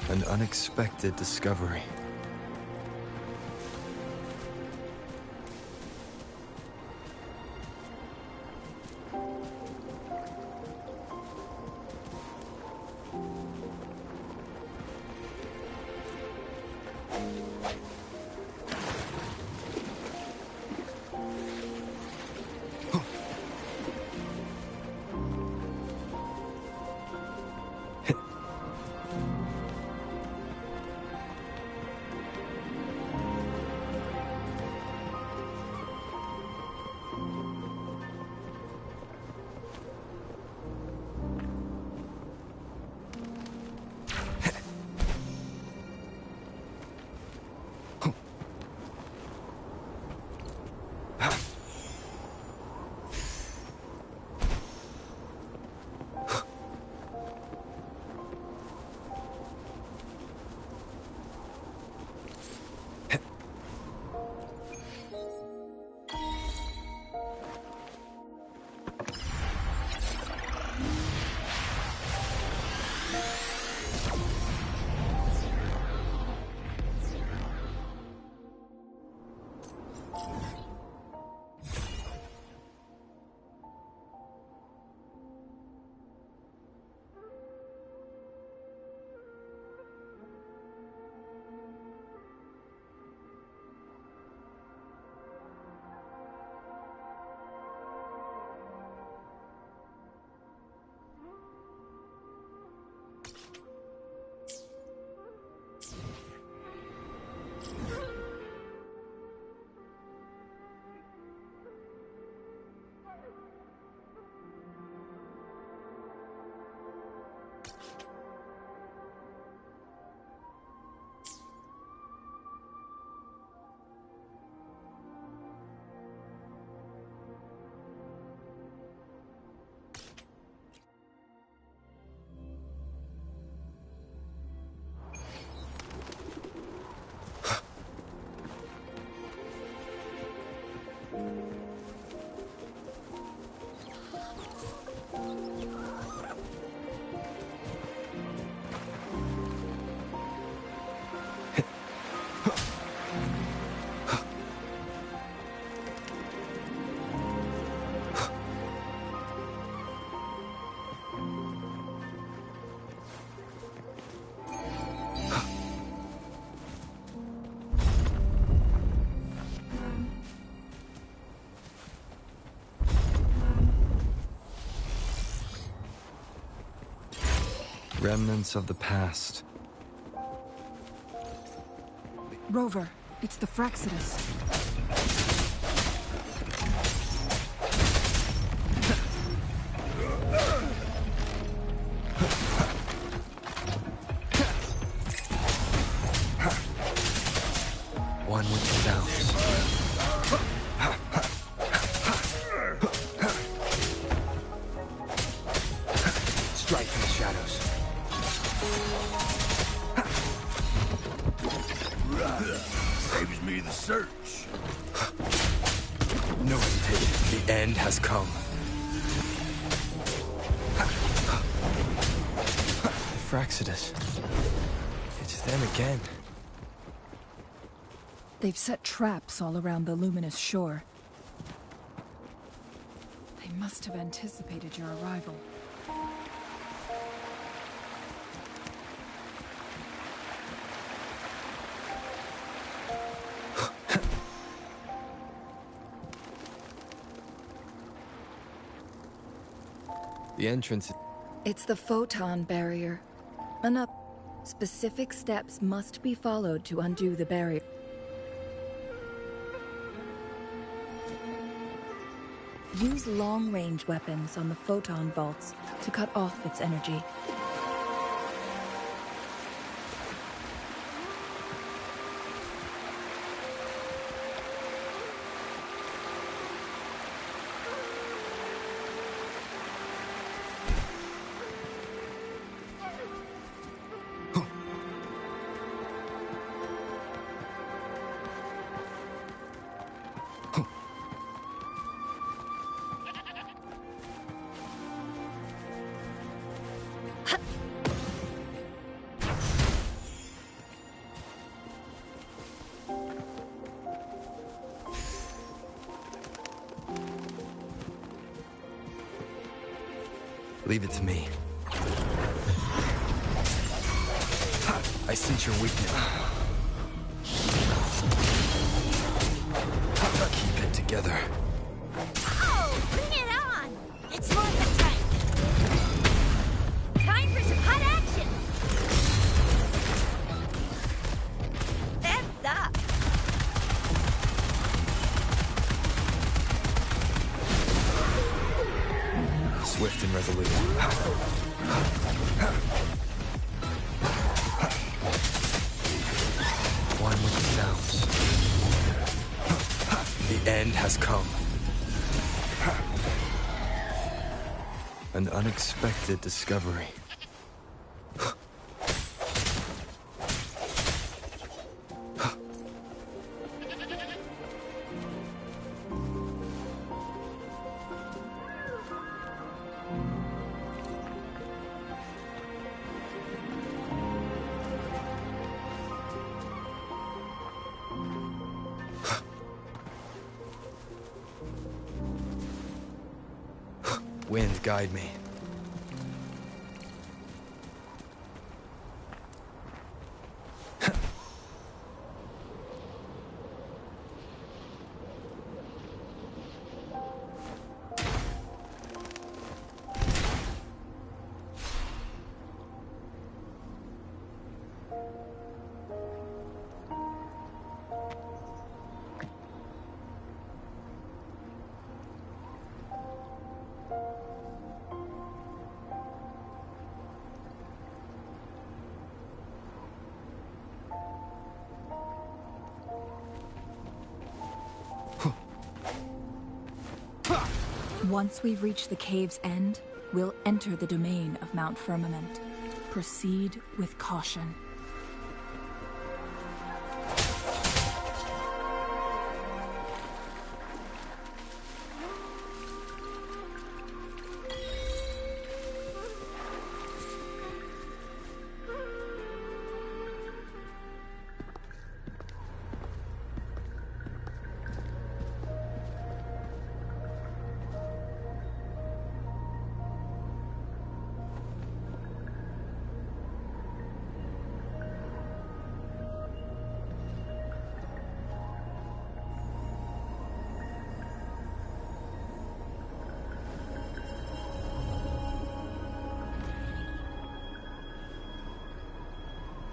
Speaker 9: An unexpected discovery. Remnants of the past.
Speaker 19: Rover, it's the Frexidus.
Speaker 9: One with the sounds. Strike in the shadows.
Speaker 2: Saves me the search.
Speaker 9: No hesitation. The end has come. Frexidus. It's them again.
Speaker 19: They've set traps all around the luminous shore. They must have anticipated your arrival.
Speaker 9: The entrance...
Speaker 19: It's the photon barrier. Specific steps must be followed to undo the barrier. Use long-range weapons on the photon vaults to cut off its energy.
Speaker 9: Leave it to me. I sense your weakness. Keep it together.
Speaker 5: Oh, bring it on! It's more than time. Time for some hot action! That's up!
Speaker 9: Swift and resolute. One with the sounds. The end has come. An unexpected discovery. Wind, guide me.
Speaker 19: Once we've reached the cave's end, we'll enter the domain of Mount Firmament. Proceed with caution.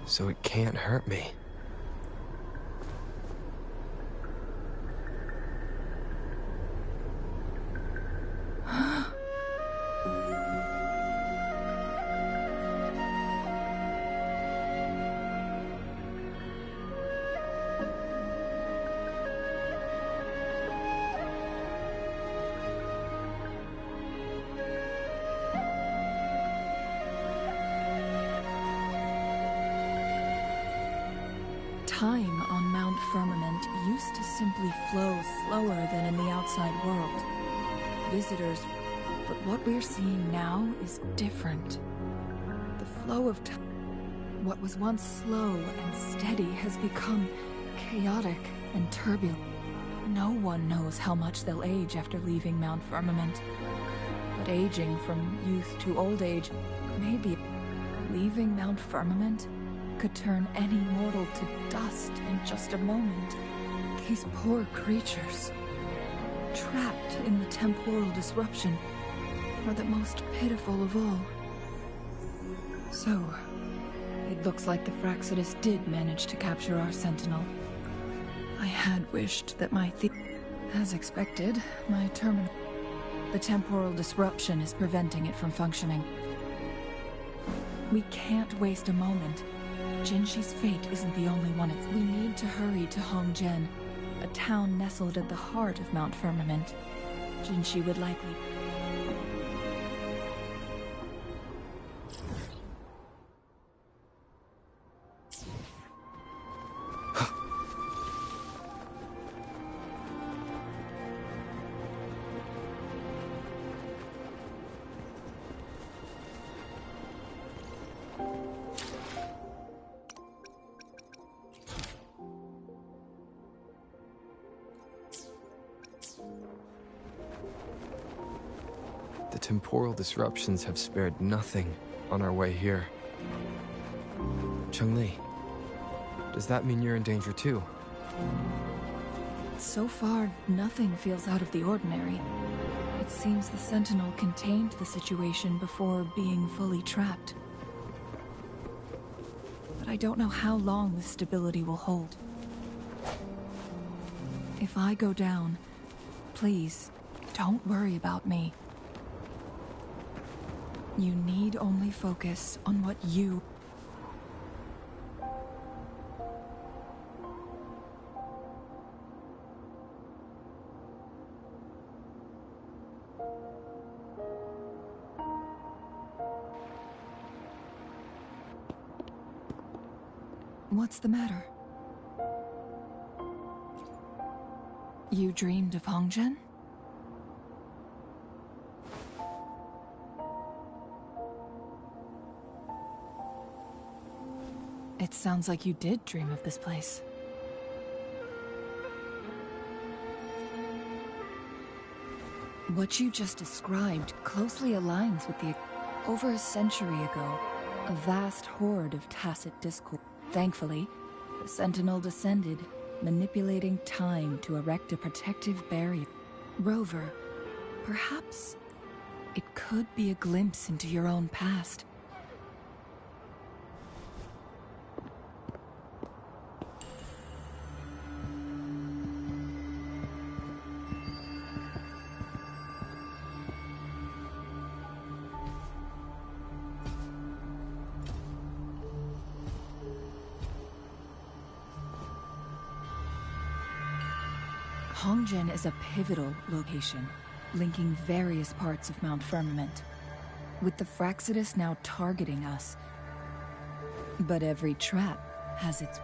Speaker 9: so it can't hurt me.
Speaker 19: Time on Mount Firmament used to simply flow slower than in the outside world. Visitors, but what we're seeing now is different. The flow of time, what was once slow and steady, has become chaotic and turbulent. No one knows how much they'll age after leaving Mount Firmament. But aging from youth to old age, maybe leaving Mount Firmament could turn any mortal to dust in just a moment. These poor creatures, trapped in the temporal disruption, are the most pitiful of all. So, it looks like the Fraxidus did manage to capture our sentinel. I had wished that as expected, my terminal... The temporal disruption is preventing it from functioning. We can't waste a moment. Jinshi's fate isn't the only one. We need to hurry to Hongjian, a town nestled at the heart of Mount Firmament. Jinshi would likely...
Speaker 9: The temporal disruptions have spared nothing on our way here. Cheng-Li, does that mean you're in danger too?
Speaker 19: So far, nothing feels out of the ordinary. It seems the Sentinel contained the situation before being fully trapped. But I don't know how long this stability will hold. If I go down, please, don't worry about me. You need only focus on what you... What's the matter? You dreamed of Hongjian? It sounds like you did dream of this place. What you just described closely aligns with the... Over a century ago, a vast horde of tacit discord. Thankfully, the Sentinel descended, manipulating time to erect a protective barrier. Rover, perhaps it could be a glimpse into your own past. Hongjian is a pivotal location, linking various parts of Mount Firmament, with the Fraxidus now targeting us. But every trap has its...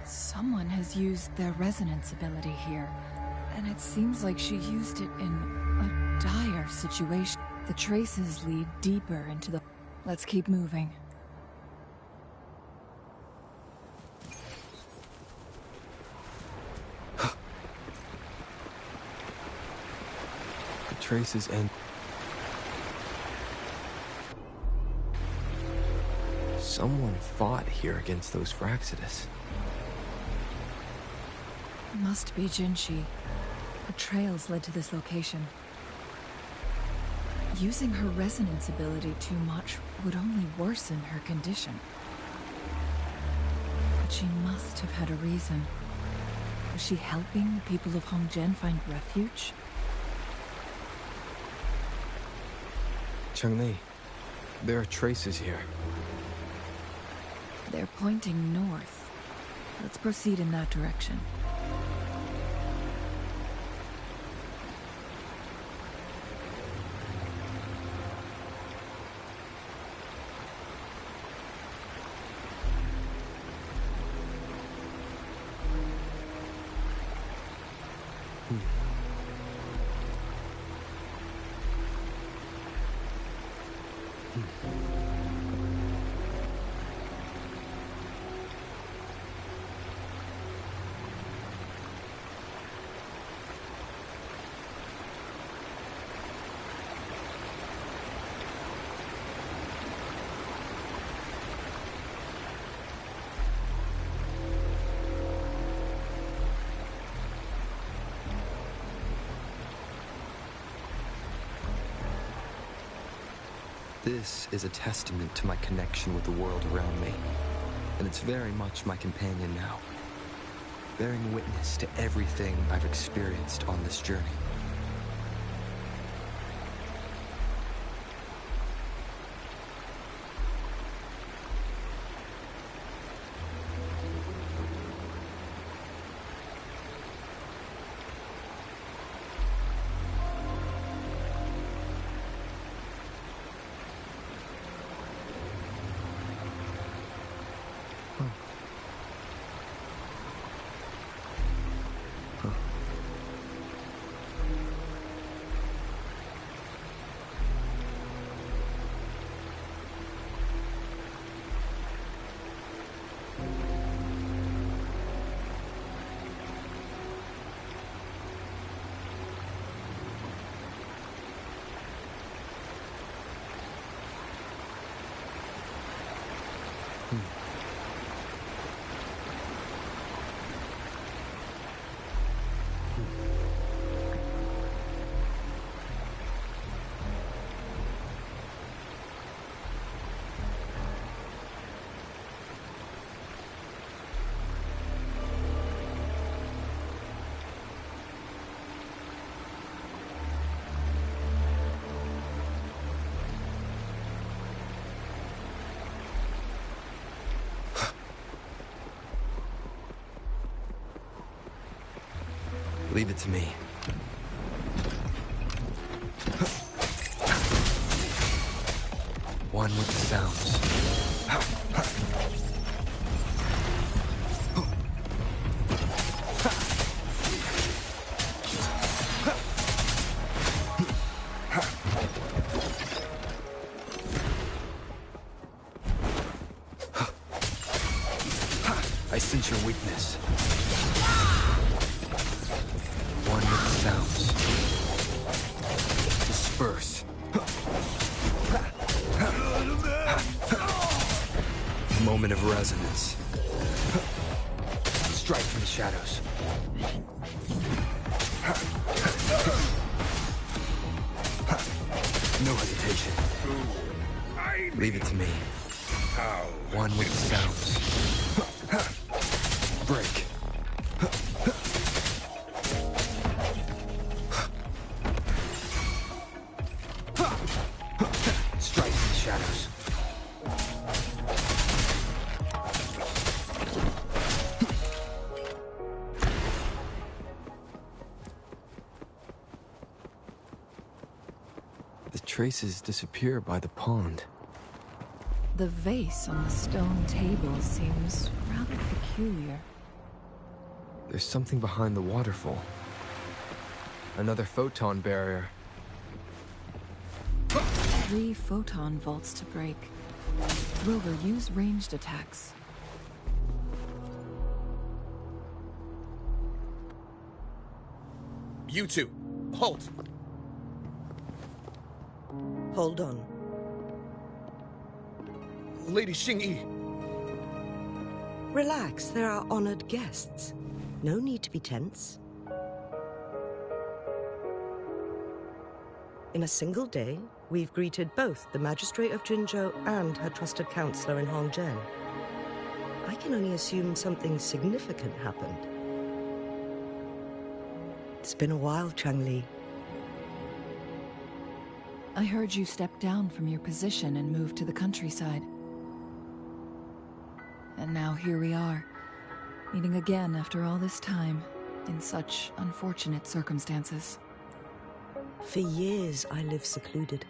Speaker 19: Someone has used their resonance ability here, and it seems like she used it in a dire situation. The traces lead deeper into the... Let's keep moving.
Speaker 9: Traces and... Someone fought here against those Fraxidus.
Speaker 19: Must be Jinshi. The trails led to this location. Using her resonance ability too much would only worsen her condition. But she must have had a reason. Was she helping the people of Hongzhen find refuge?
Speaker 9: Cheng-Li, there are traces here.
Speaker 19: They're pointing north. Let's proceed in that direction.
Speaker 9: This is a testament to my connection with the world around me, and it's very much my companion now, bearing witness to everything I've experienced on this journey. Leave it to me. One with the sounds. I sense your weakness. One with the sounds. Disperse. Moment of resonance. Strike from the shadows. No hesitation. Leave it to me. One with the sounds. Break. Strike from the shadows. The traces disappear by the pond.
Speaker 19: The vase on the stone table seems rather peculiar.
Speaker 9: There's something behind the waterfall. Another photon barrier.
Speaker 19: 3 photon vaults to break. Rover, use ranged attacks.
Speaker 14: You two, halt!
Speaker 20: Hold on.
Speaker 14: Lady Xingyi.
Speaker 20: Relax, there are honored guests. No need to be tense. in a single day, we've greeted both the Magistrate of Jinzhou and her trusted counselor in Hongzhen. I can only assume something significant happened. It's been a while, Changli.
Speaker 19: I heard you stepped down from your position and moved to the countryside. And now here we are, meeting again after all this time, in such unfortunate circumstances.
Speaker 20: For years, I lived secluded,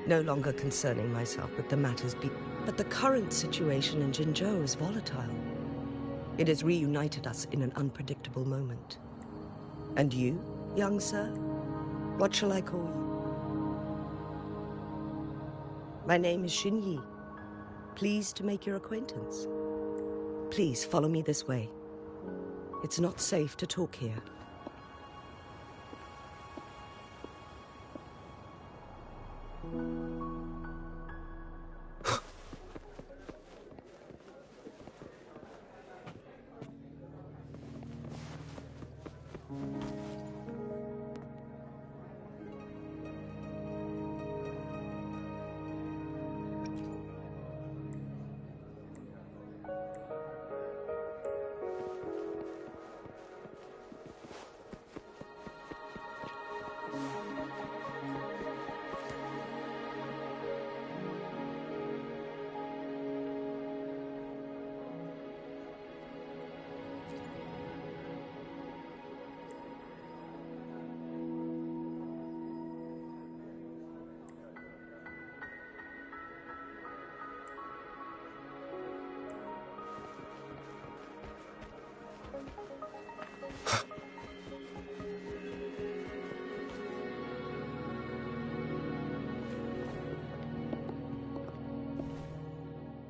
Speaker 20: no longer concerning myself with the matters but the current situation in Jinzhou is volatile. It has reunited us in an unpredictable moment. And you, young sir? What shall I call you? My name is Xinyi. Pleased to make your acquaintance. Please follow me this way. It's not safe to talk here.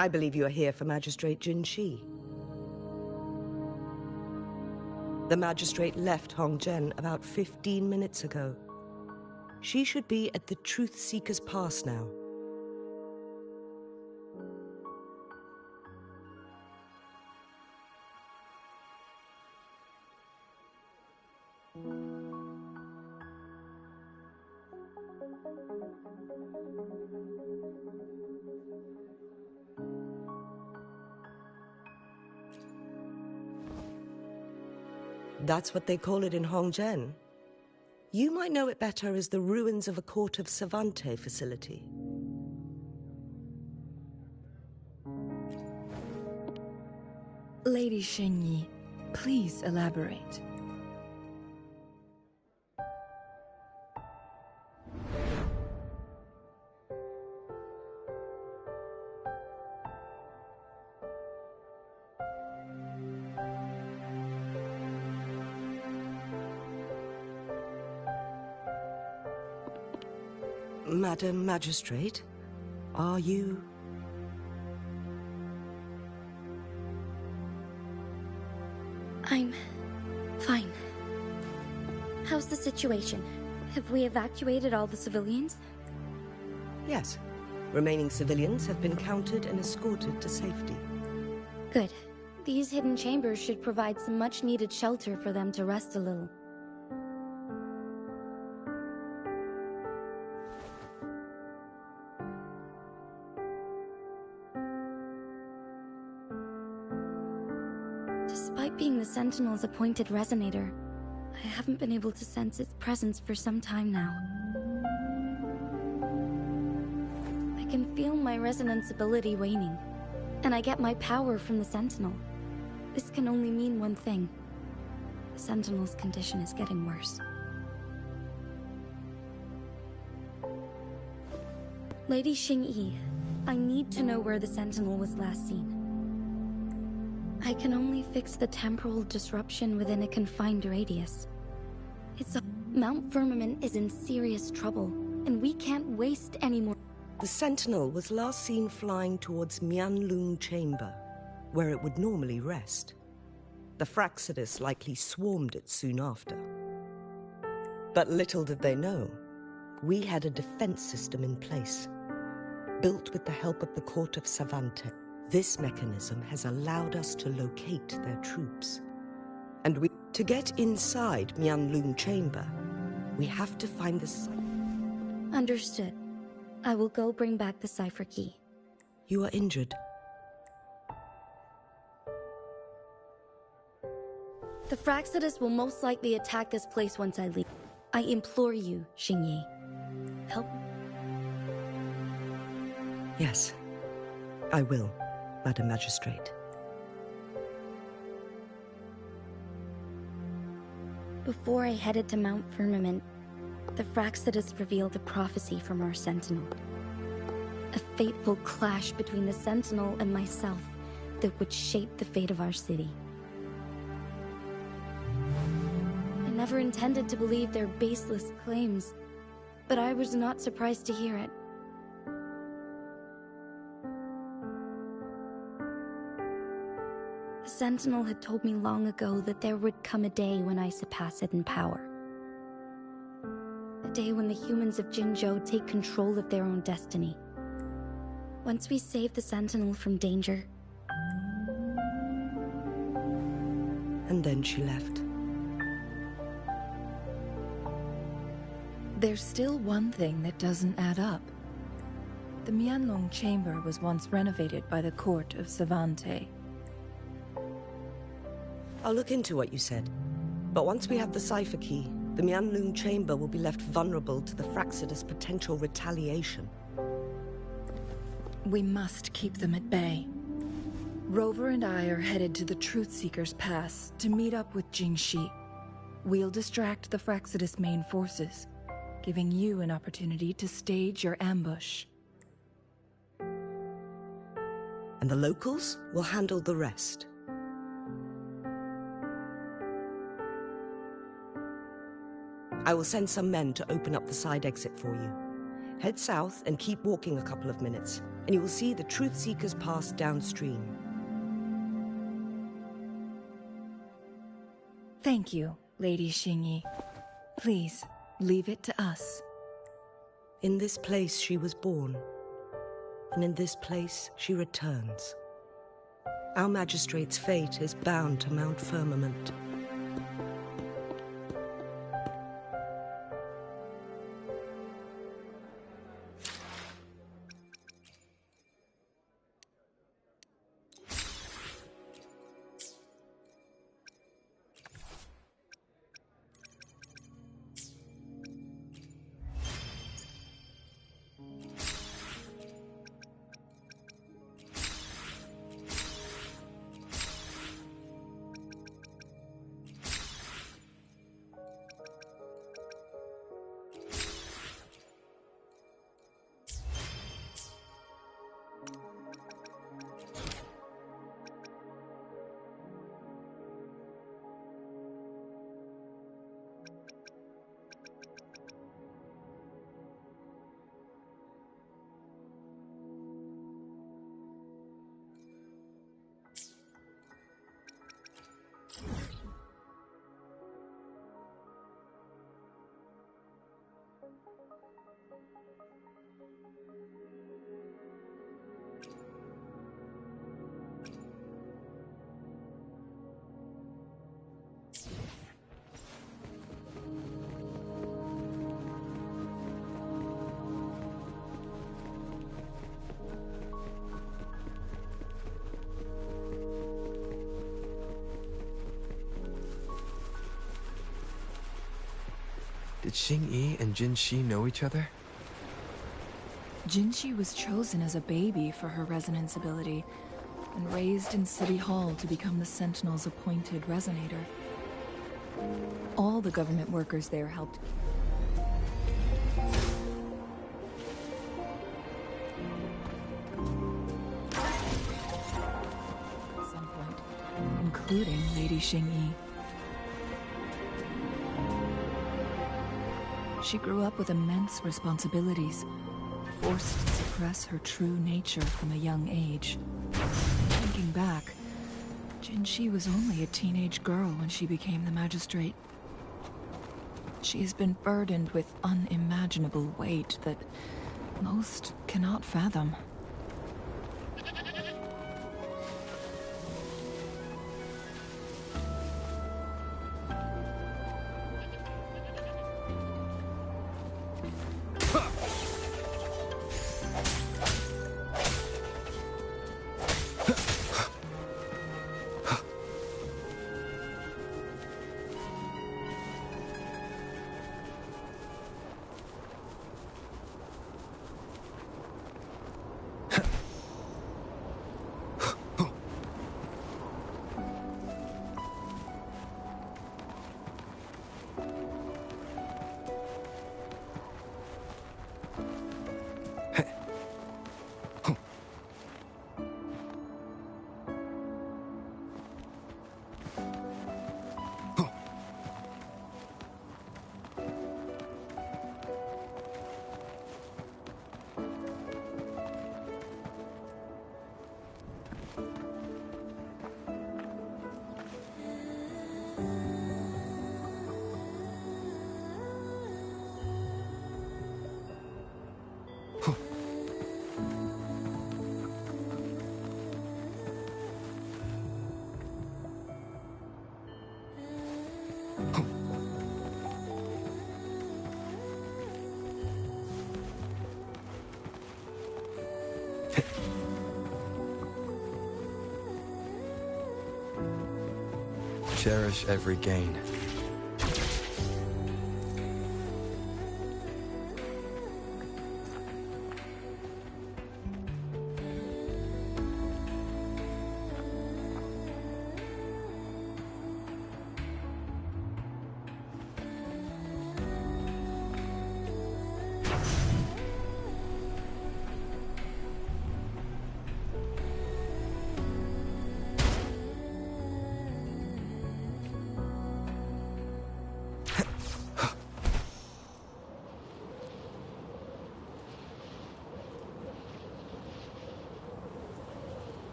Speaker 20: I believe you are here for Magistrate Jin Shi. The magistrate left Hongzhen about 15 minutes ago. She should be at the Truth Seeker's Pass now. That's what they call it in Hongzhen. You might know it better as the ruins of a Court of Savante facility.
Speaker 19: Lady Xinyi, please elaborate.
Speaker 20: Madam Magistrate, are you...
Speaker 5: I'm fine. How's the situation? Have we evacuated all the civilians?
Speaker 20: Yes. Remaining civilians have been counted and escorted to safety.
Speaker 5: Good. These hidden chambers should provide some much-needed shelter for them to rest a little. Despite being the Sentinel's appointed resonator, I haven't been able to sense its presence for some time now. I can feel my resonance ability waning, and I get my power from the Sentinel. This can only mean one thing. The Sentinel's condition is getting worse. Lady Xingyi, I need to know where the Sentinel was last seen. I can only fix the temporal disruption within a confined radius. Mount Firmament is in serious trouble, and we can't waste any more.
Speaker 20: The Sentinel was last seen flying towards Mianlung Chamber, where it would normally rest. The Fraxidus likely swarmed it soon after. But little did they know, we had a defense system in place, built with the help of the Court of Savante. This mechanism has allowed us to locate their troops. And to get inside Mianlung Chamber, we have to find the site.
Speaker 21: Understood. I will go bring back the cipher key.
Speaker 20: You are injured.
Speaker 21: The Fraxidus will most likely attack this place once I leave. I implore you, Xingyi. Help.
Speaker 20: Yes, I will, Madam Magistrate.
Speaker 21: Before I headed to Mount Firmament, the Fraxidus revealed a prophecy from our Sentinel. A fateful clash between the Sentinel and myself that would shape the fate of our city. I never intended to believe their baseless claims, but I was not surprised to hear it. The Sentinel had told me long ago that there would come a day when I surpass it in power. A day when the humans of Jinzhou take control of their own destiny. Once we save the Sentinel from danger.
Speaker 20: And then she left.
Speaker 19: There's still one thing that doesn't add up. The Mianlong Chamber was once renovated by the court of Savante.
Speaker 20: I'll look into what you said. But once we have the cipher key, the Mianlong Chamber will be left vulnerable to the Fraxidus' potential retaliation.
Speaker 19: We must keep them at bay. Rover and I are headed to the Truthseeker's Pass to meet up with Jingxi. We'll distract the Fraxidus' main forces, giving you an opportunity to stage your ambush.
Speaker 20: And the locals will handle the rest. I will send some men to open up the side exit for you. Head south and keep walking a couple of minutes, and you will see the Truthseeker's Pass downstream.
Speaker 19: Thank you, Lady Xingyi. Please, leave it to us.
Speaker 20: In this place she was born, and in this place she returns. Our magistrate's fate is bound to Mount Firmament.
Speaker 9: Did Xingyi and Jinxi know each other?
Speaker 19: Jinxi was chosen as a baby for her resonance ability, and raised in City Hall to become the Sentinel's appointed resonator. All the government workers there helped. At some point, including Lady Xingyi. She grew up with immense responsibilities, forced to suppress her true nature from a young age. Thinking back, Jinxi was only a teenage girl when she became the magistrate. She has been burdened with unimaginable weight that most cannot fathom.
Speaker 9: Cherish every gain.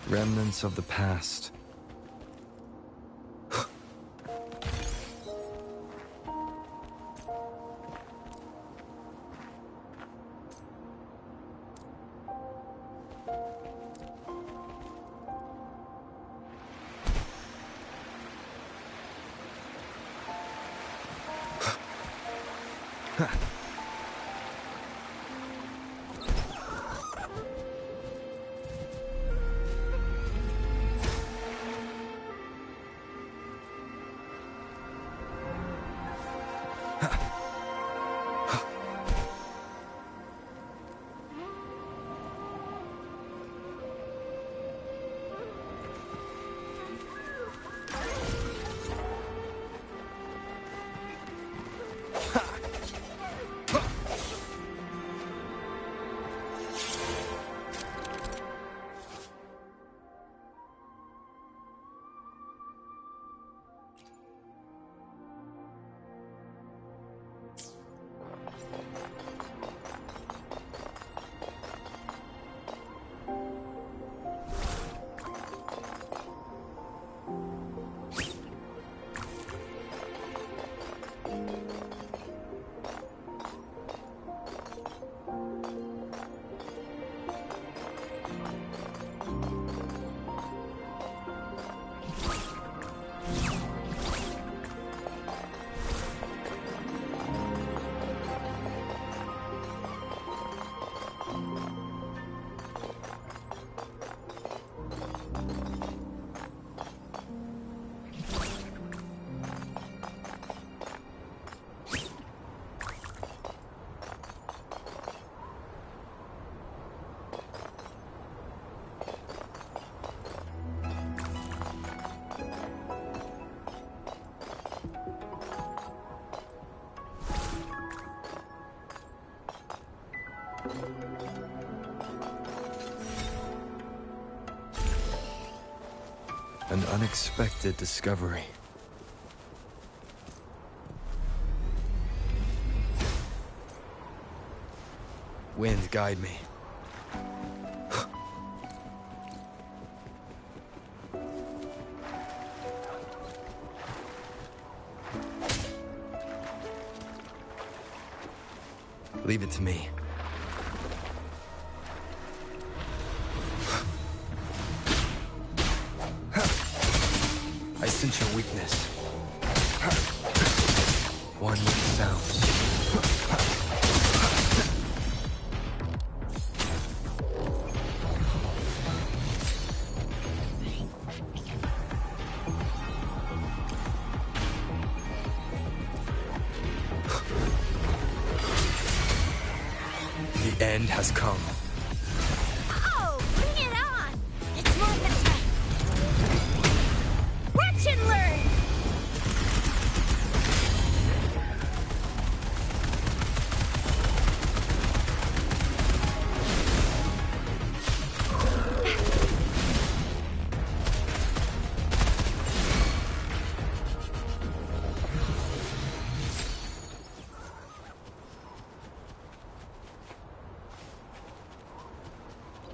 Speaker 9: Remnants of the past. An unexpected discovery. Wind, guide me. Leave it to me. I sense your weakness. One with sounds. The end has come.
Speaker 5: Oh, bring it on! It's movement time! Watch and learn!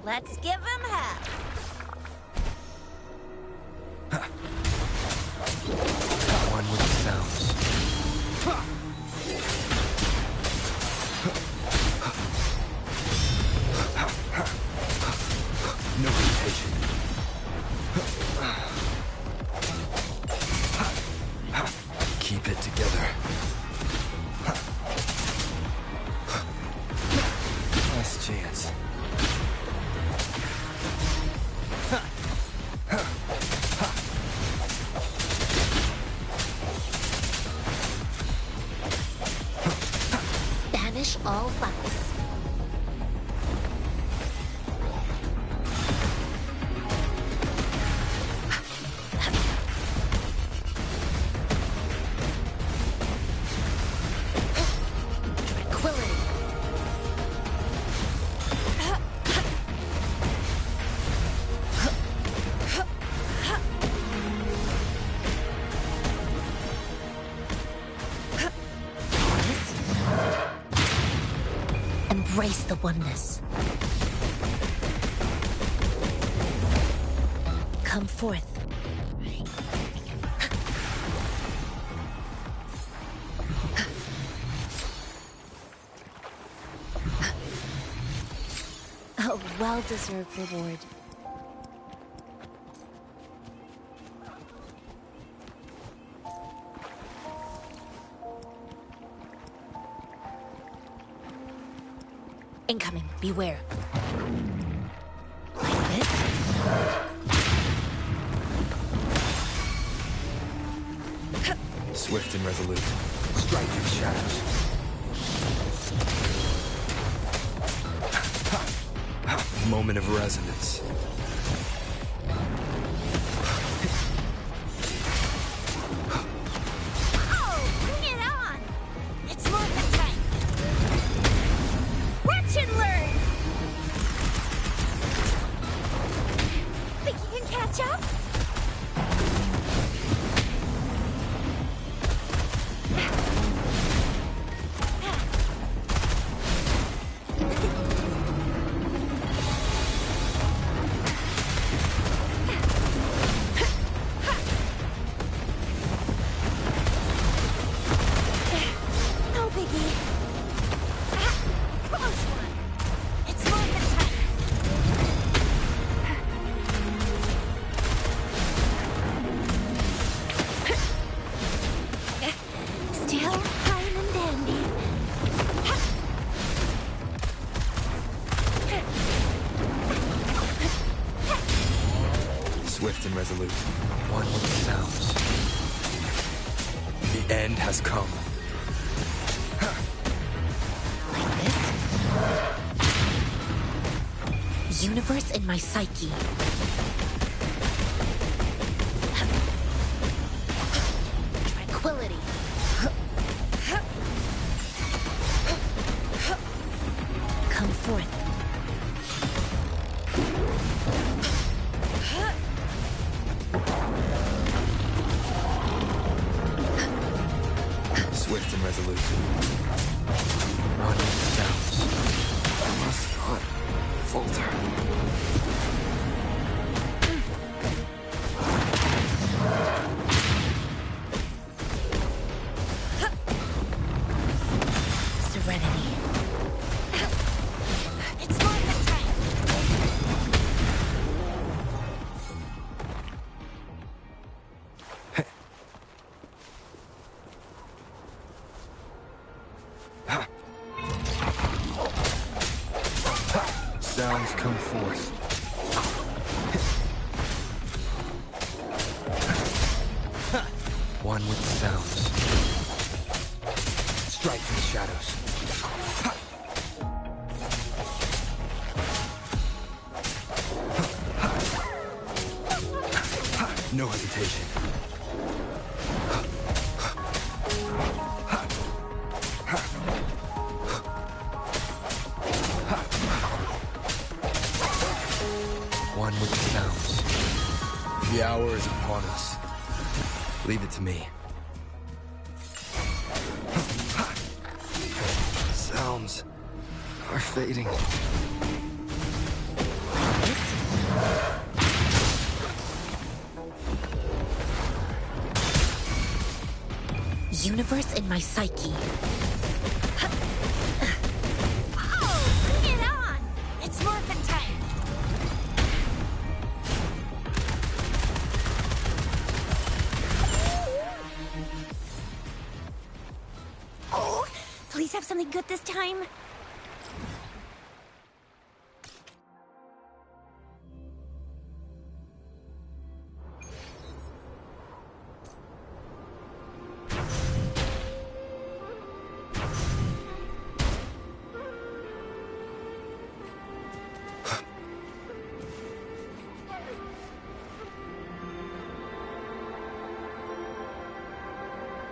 Speaker 5: Let's give him hell.
Speaker 9: One with sounds. No hesitation. Keep it together.
Speaker 4: embrace the oneness. Come forth. A well-deserved reward. Incoming, beware. Like this?
Speaker 9: Swift and resolute. Strike through the shadows. Moment of resonance.
Speaker 5: Oh, bring it on! It's movement time! Watch and learn! Think you can catch up? No biggie. Close one. It's movement time. Still fine and dandy.
Speaker 9: Swift and resolute. One with the sounds. The end has come.
Speaker 4: Universe in my psyche. Tranquility. Come forth.
Speaker 9: Swift and resolute. One with the sounds. I must not falter.
Speaker 4: Serenity. It's movement time.
Speaker 9: Sounds come forth. One with the sounds. Strike through the shadows. No hesitation. One with the sounds. The hour is upon us. Leave it to me. Sounds are fading.
Speaker 4: Universe in my psyche.
Speaker 5: Oh, bring it on! It's morphin' time. Oh, please have something good this time.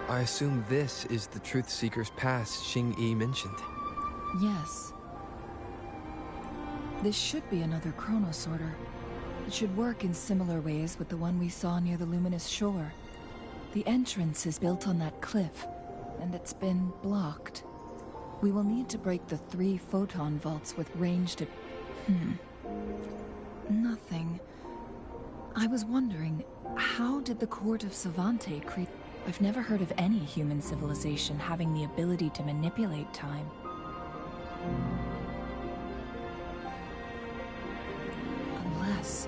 Speaker 9: I assume this is the Truth Seeker's pass Xing-Yi mentioned.
Speaker 19: Yes. This should be another chronosorter. It should work in similar ways with the one we saw near the luminous shore. The entrance is built on that cliff, and it's been blocked. We will need to break the 3 photon vaults with range to... Nothing. I was wondering, how did the Court of Savante create... I've never heard of any human civilization having the ability to manipulate time. Unless...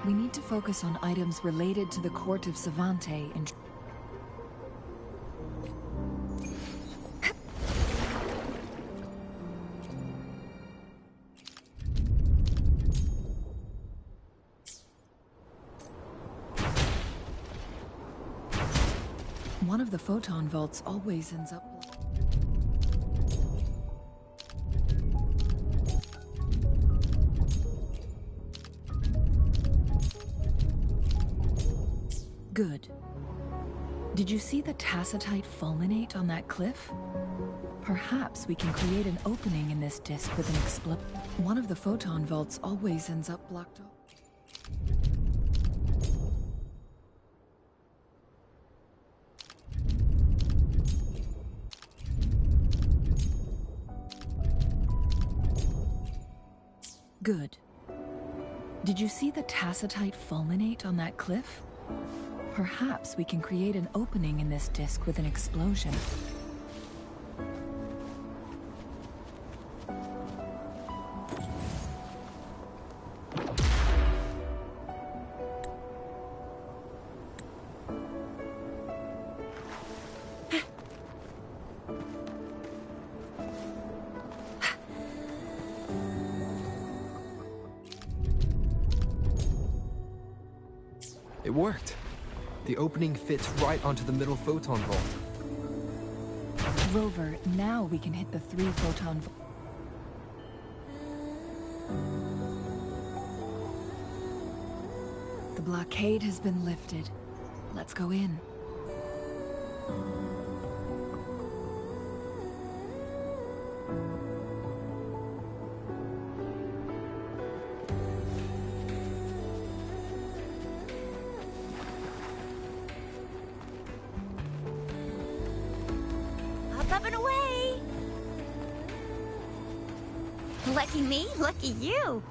Speaker 19: We need to focus on items related to the Court of Savante and... One of the photon vaults always ends up... Good. Did you see the tacitite fulminate on that cliff? Perhaps we can create an opening in this disk with an explosion. One of the photon vaults always ends up blocked off. Good. Did you see the tacitite fulminate on that cliff? Perhaps we can create an opening in this disk with an explosion.
Speaker 9: It worked. The opening fits right onto the middle photon vault.
Speaker 19: Rover, now we can hit the 3 photon vault. The blockade has been lifted. Let's go in.
Speaker 5: Up and away! Lucky me, lucky you.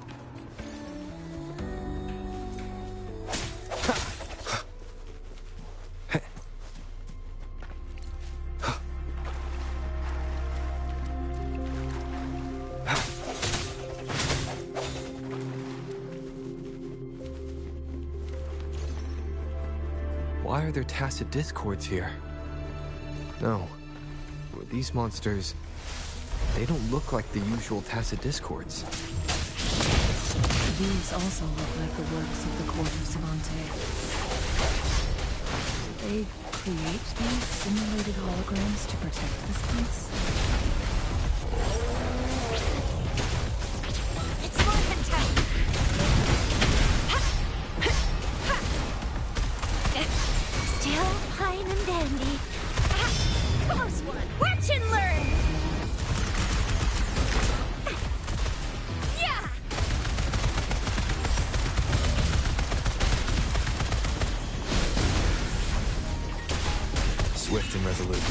Speaker 9: Why are there tacit discords here? No. These monsters... they don't look like the usual tacit discords.
Speaker 19: These also look like the works of the Court of Savante. Did they create these simulated holograms to protect this place?
Speaker 5: It's morphin' time! Still fine and dandy. Close one! Watch and learn! Yeah!
Speaker 9: Swift and resolute.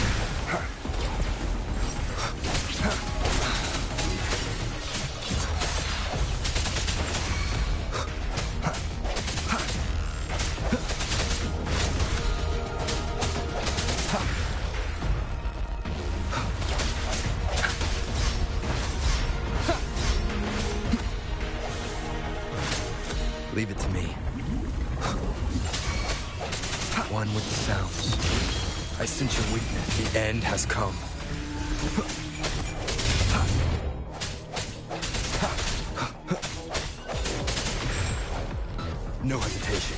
Speaker 9: Leave it to me. One with the sounds. I sense your weakness. The end has come. No hesitation.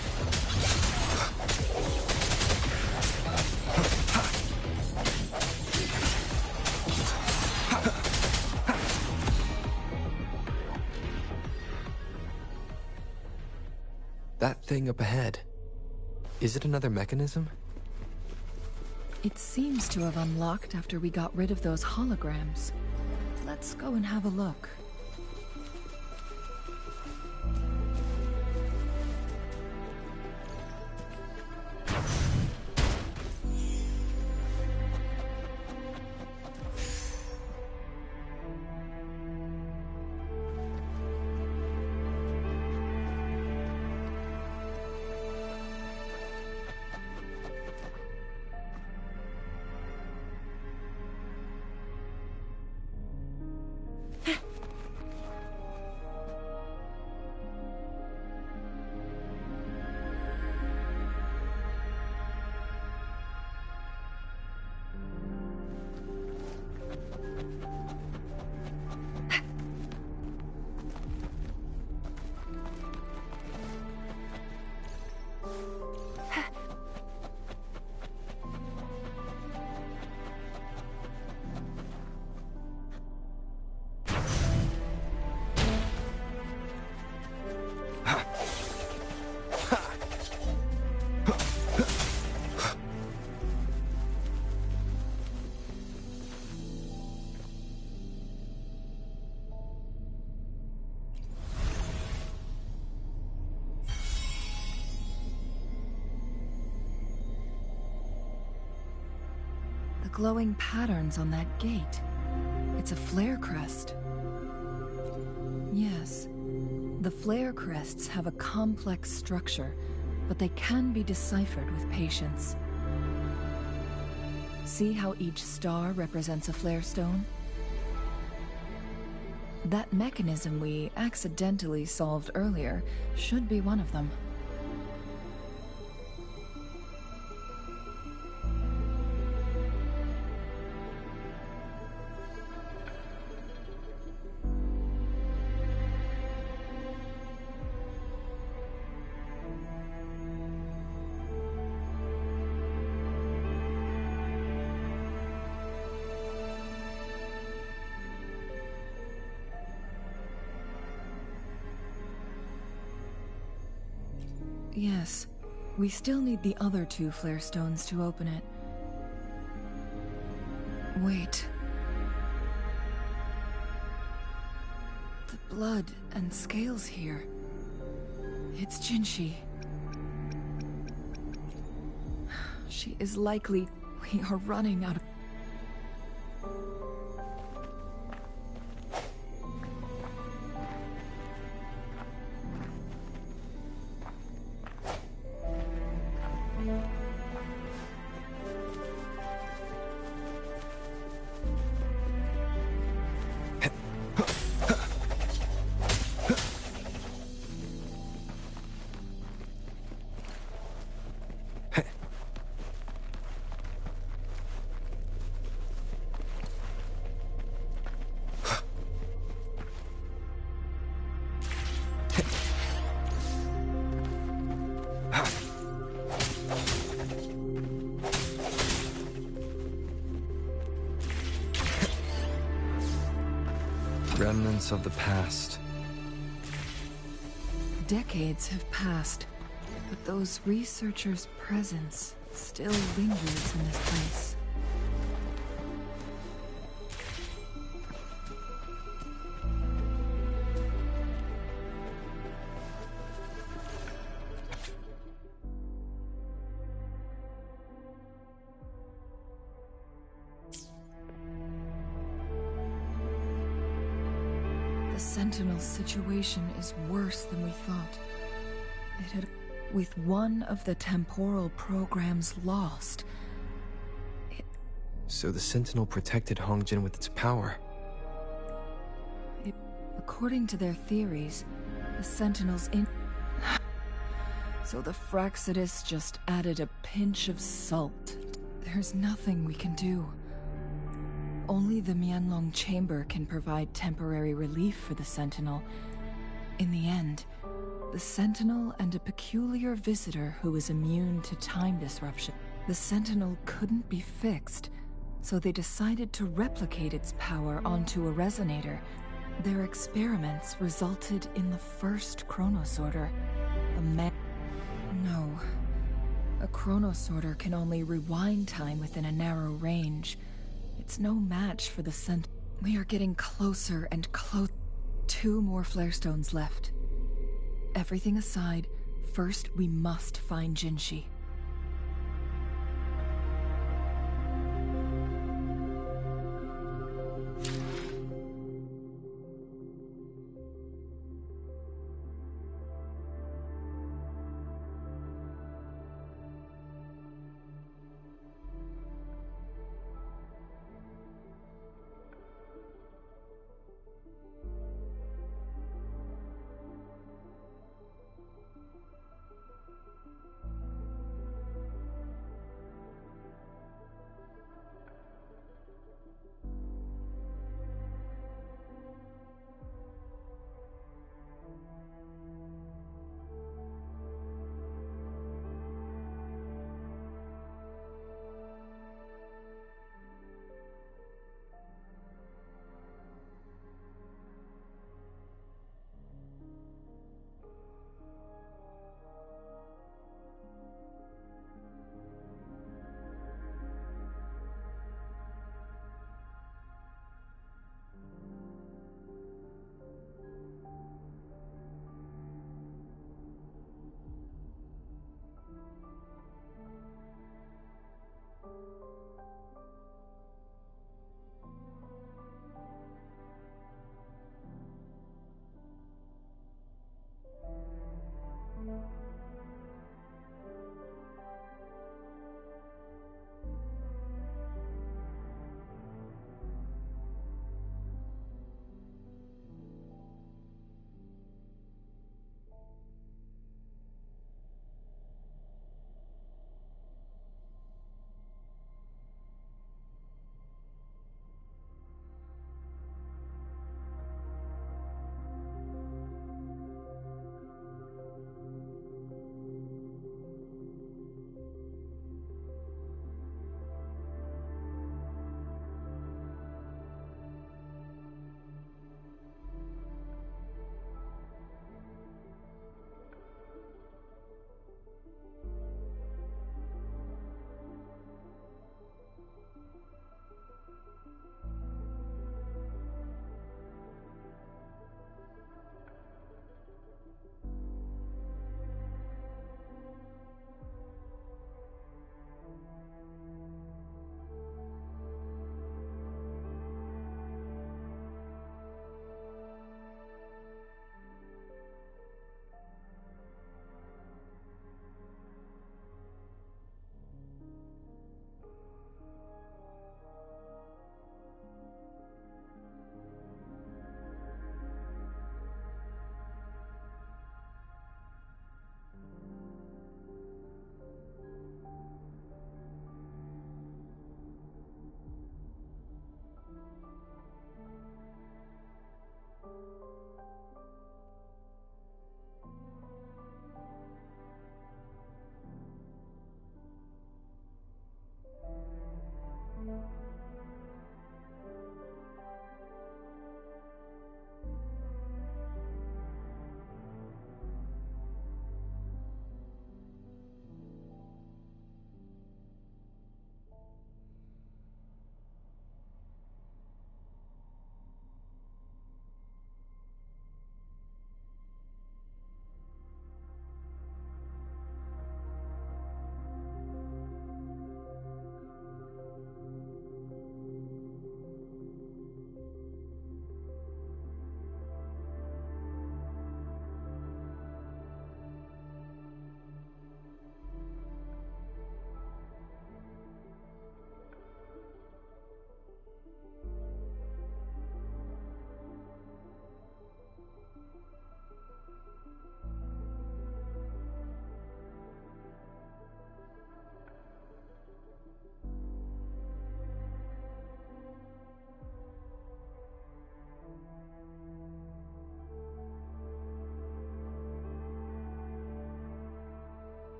Speaker 9: That thing up ahead. Is it another mechanism?
Speaker 19: It seems to have unlocked after we got rid of those holograms. Let's go and have a look. The glowing patterns on that gate. It's a flare crest. Yes. The flare crests have a complex structure, but they can be deciphered with patience. See how each star represents a flare stone? That mechanism we accidentally solved earlier should be one of them. Yes. We still need the other 2 flare stones to open it. Wait. The blood and scales here. It's Jinshi. She is likely... We are running out of...
Speaker 9: Remnants of the past.
Speaker 19: Decades have passed, but those researchers' presence still lingers in this place. The Sentinel's situation is worse than we thought. It had... With one of the temporal programs lost,
Speaker 9: So the Sentinel protected Hongjin with its power.
Speaker 19: According to their theories, the Sentinel's So the Fraxidus just added a pinch of salt. There's nothing we can do. Only the Mianlong Chamber can provide temporary relief for the Sentinel. In the end, the Sentinel and a peculiar visitor who is immune to time disruption. The Sentinel couldn't be fixed, so they decided to replicate its power onto a resonator. Their experiments resulted in the first chronosorter. No. A chronosorter can only rewind time within a narrow range. It's no match for the Sentinel. We are getting closer and closer. 2 more flare stones left. Everything aside, first we must find Jinshi.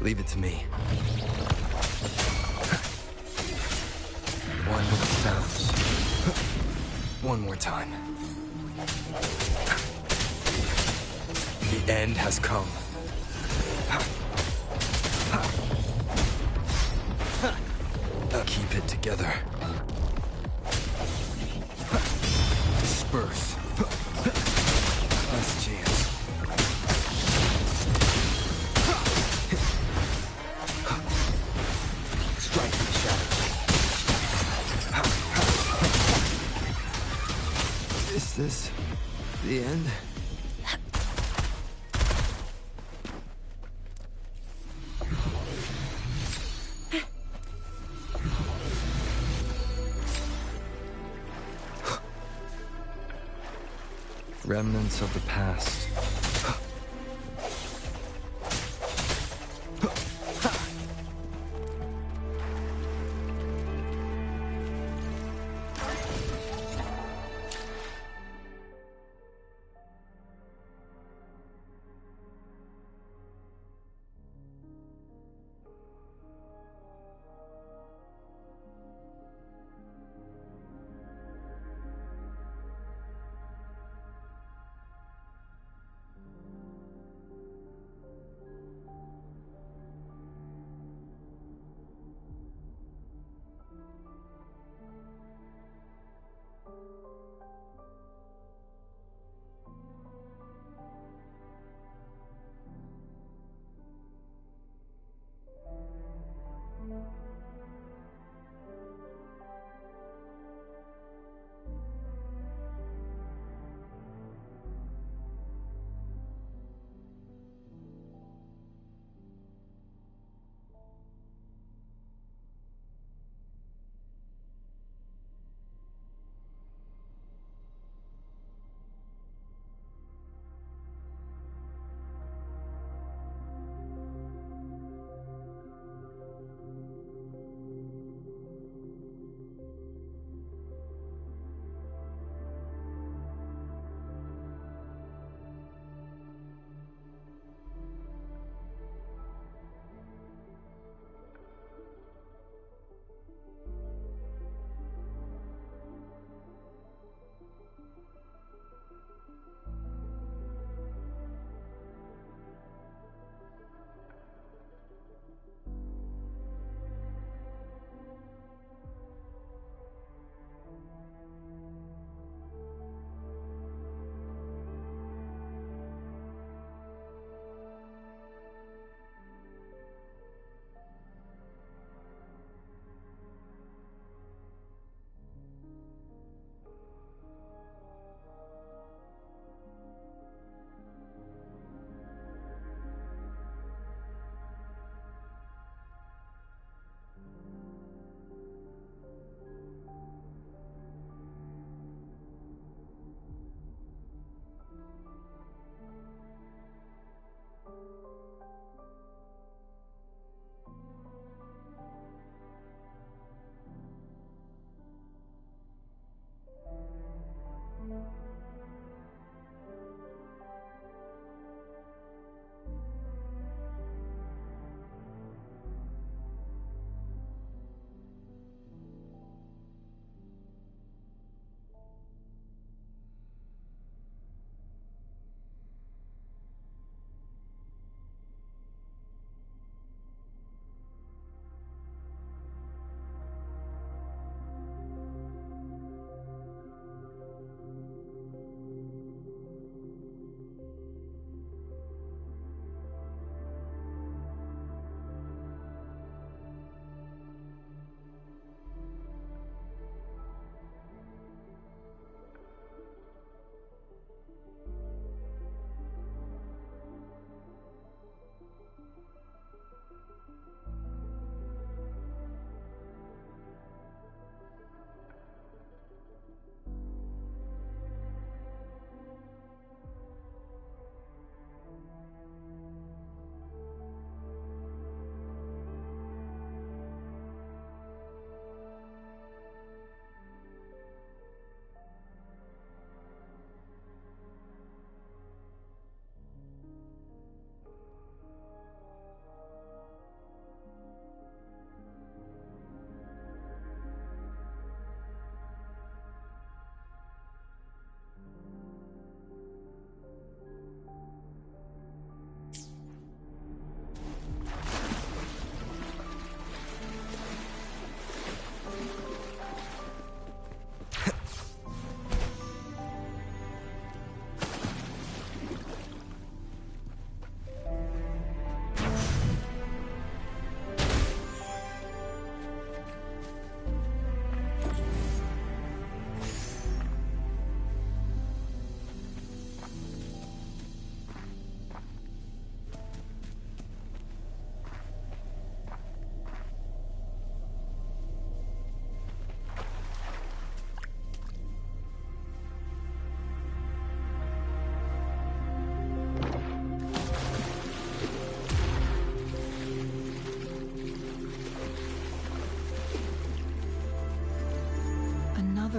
Speaker 9: Leave it to me. One more bounce. One more time. The end has come. Keep it together. Disperse. Last chance. Strike the shadows. Is this the end? Remnants of the past.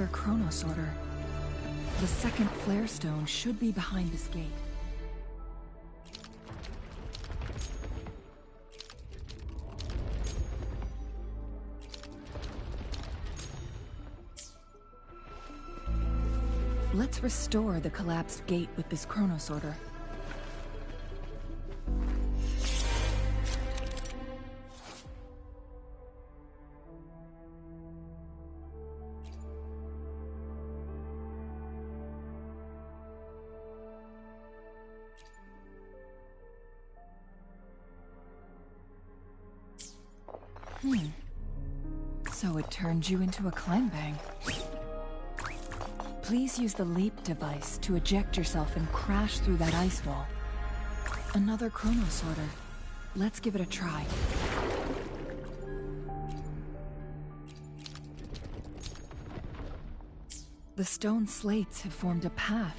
Speaker 19: another chronosorter. The second flare stone should be behind this gate. Let's restore the collapsed gate with this chronosorter. So it turned you into a climb bang. Please use the leap device to eject yourself and crash through that ice wall. Another chronosorter. Let's give it a try. The stone slates have formed a path.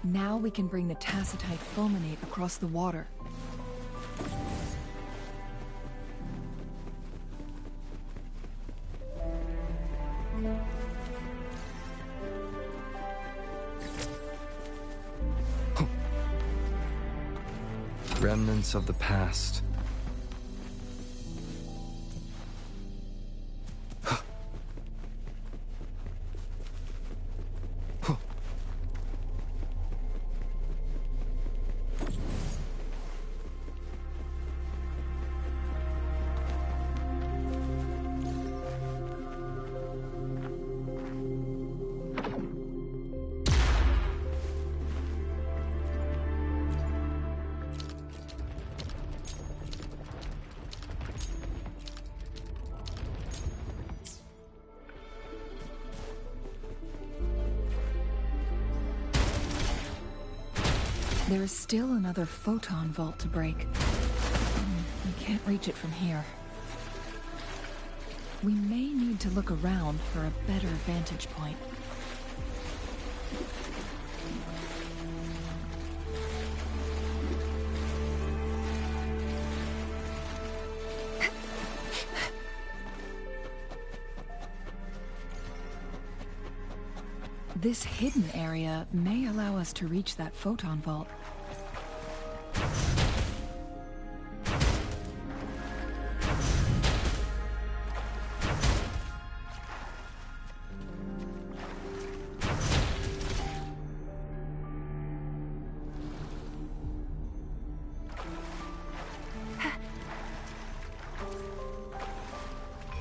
Speaker 19: Now we can bring the tacitite fulminate across the water.
Speaker 9: Remnants of the past.
Speaker 19: There is still another photon vault to break. We can't reach it from here. We may need to look around for a better vantage point. This hidden area may allow us to reach that photon vault.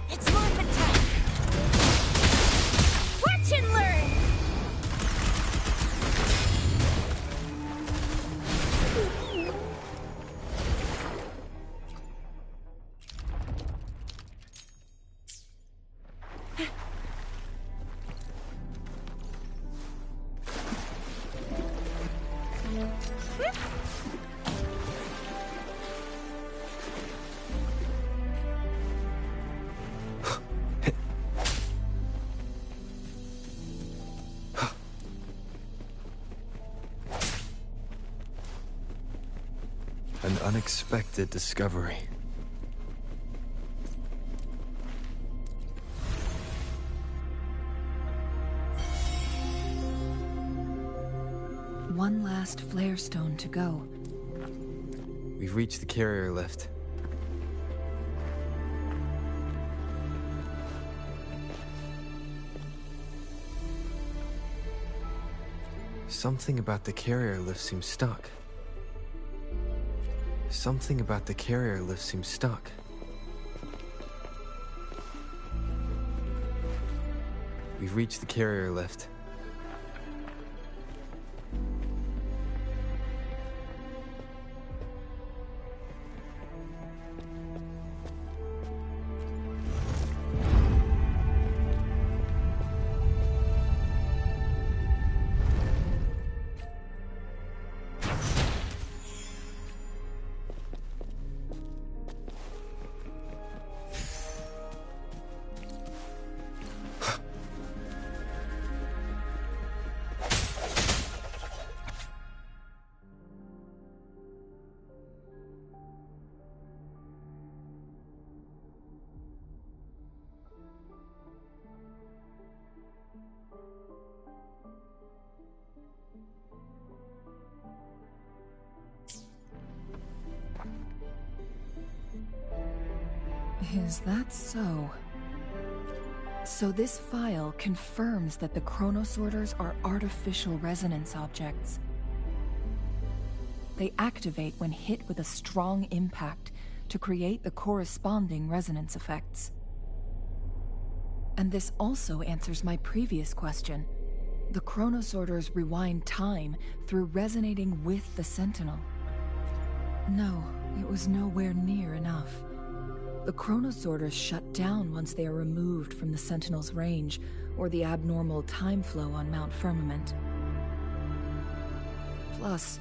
Speaker 5: It's movement time! Watch and learn!
Speaker 9: An unexpected discovery.
Speaker 19: One last flare stone to go.
Speaker 9: We've reached the carrier lift. Something about the carrier lift seems stuck. Something about the carrier lift seems stuck. We've reached the carrier lift.
Speaker 19: Is that so? So this file confirms that the chronosorters are artificial resonance objects. They activate when hit with a strong impact to create the corresponding resonance effects. And this also answers my previous question. The chronosorters rewind time through resonating with the Sentinel. No, it was nowhere near enough. The chronosorters shut down once they are removed from the Sentinel's range or the abnormal time flow on Mount Firmament. Plus,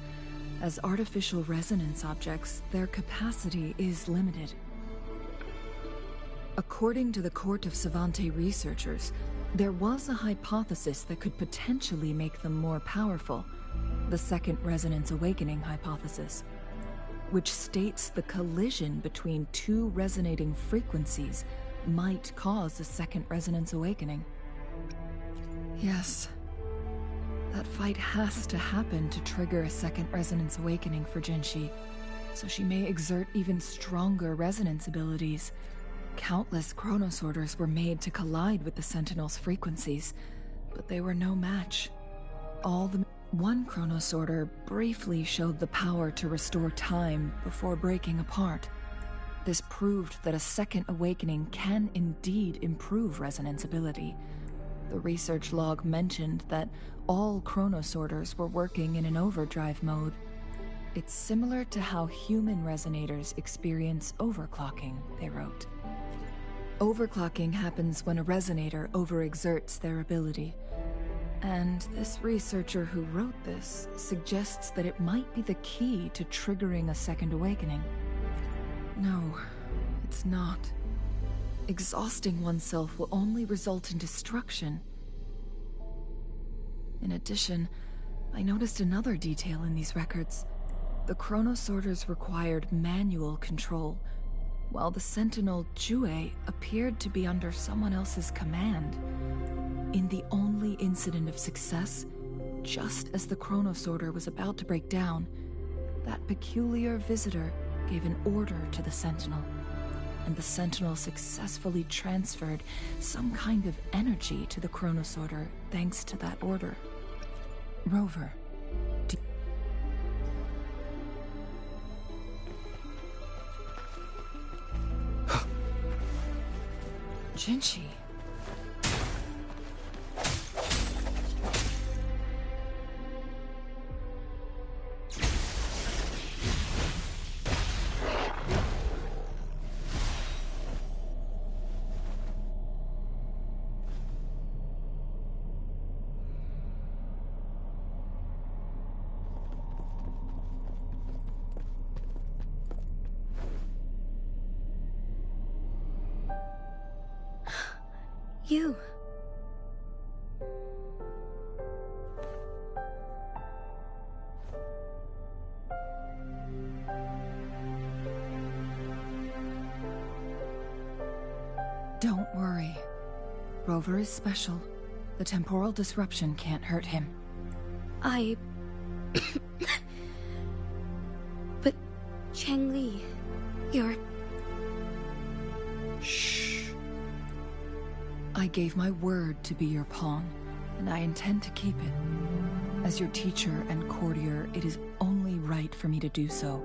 Speaker 19: as artificial resonance objects, their capacity is limited. According to the Court of Savante researchers, there was a hypothesis that could potentially make them more powerful, the Second Resonance Awakening hypothesis, which states the collision between two resonating frequencies might cause a Second Resonance Awakening. Yes, that fight has to happen to trigger a Second Resonance Awakening for Jinshi, so she may exert even stronger resonance abilities. Countless chronosorters were made to collide with the Sentinel's frequencies, but they were no match. One chronosorter briefly showed the power to restore time before breaking apart. This proved that a second awakening can indeed improve resonance ability. The research log mentioned that all chronosorters were working in an overdrive mode. It's similar to how human resonators experience overclocking, they wrote. Overclocking happens when a resonator overexerts their ability. And this researcher who wrote this suggests that it might be the key to triggering a second awakening. No, it's not. Exhausting oneself will only result in destruction. In addition, I noticed another detail in these records. The chronosorters required manual control, while the Sentinel Jue appeared to be under someone else's command. In the only incident of success, just as the chronosorter was about to break down, that peculiar visitor gave an order to the Sentinel, and the Sentinel successfully transferred some kind of energy to the chronosorter thanks to that order. Rover, Jinshi.
Speaker 21: You.
Speaker 19: Don't worry. Rover is special. The temporal disruption can't hurt him.
Speaker 21: But Changli, you're...
Speaker 19: Shh. I gave my word to be your pawn, and I intend to keep it. As your teacher and courtier, it is only right for me to do so.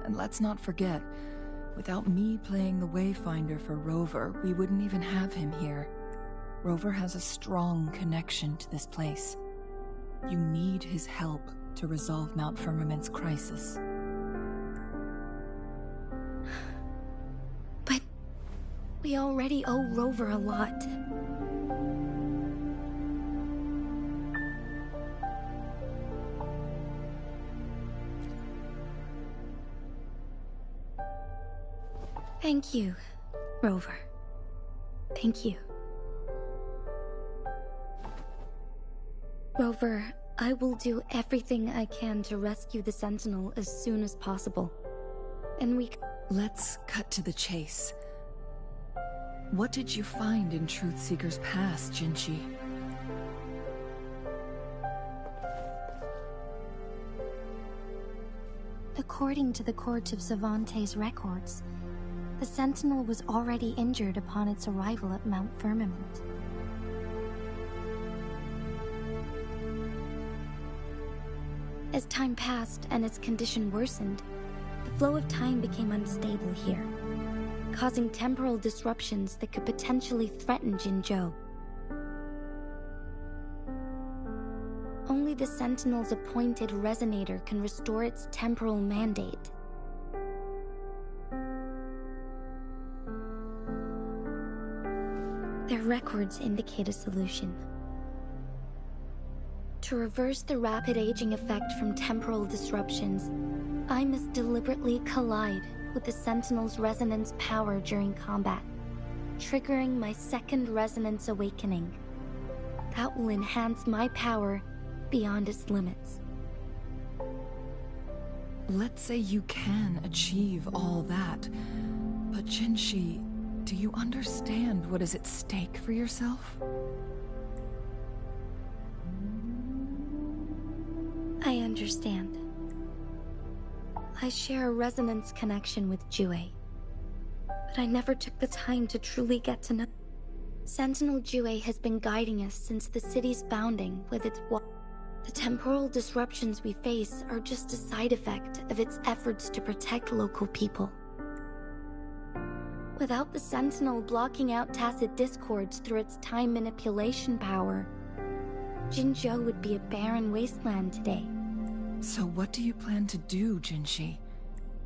Speaker 19: And let's not forget, without me playing the Wayfinder for Rover, we wouldn't even have him here. Rover has a strong connection to this place. You need his help to resolve Mount Firmament's crisis.
Speaker 21: But we already owe Rover a lot. Thank you, Rover. Thank you. Rover, I will do everything I can to rescue the Sentinel as soon as possible. And
Speaker 19: Let's cut to the chase. What did you find in Truthseeker's past, Jinshi?
Speaker 3: According to the Court of Savante's records,
Speaker 21: The Sentinel was already injured upon its arrival at Mount Firmament. As time passed and its condition worsened, the flow of time became unstable here, causing temporal disruptions that could potentially threaten Jinzhou. Only the Sentinel's appointed resonator can restore its temporal mandate. Their records indicate a solution. To reverse the rapid aging effect from temporal disruptions, I must deliberately collide with the Sentinel's resonance power during combat, triggering my second resonance awakening. That will enhance my power beyond its limits.
Speaker 19: Let's say you can achieve all that, but Jinshi, do you understand what is at stake for yourself?
Speaker 21: I understand. I share a resonance connection with Jue, but I never took the time to truly get to know. Sentinel Jue has been guiding us since the city's founding with its The temporal disruptions we face are just a side effect of its efforts to protect local people. Without the Sentinel blocking out tacit discords through its time manipulation power, Jinzhou would be a barren wasteland today.
Speaker 19: So what do you plan to do, Jinshi?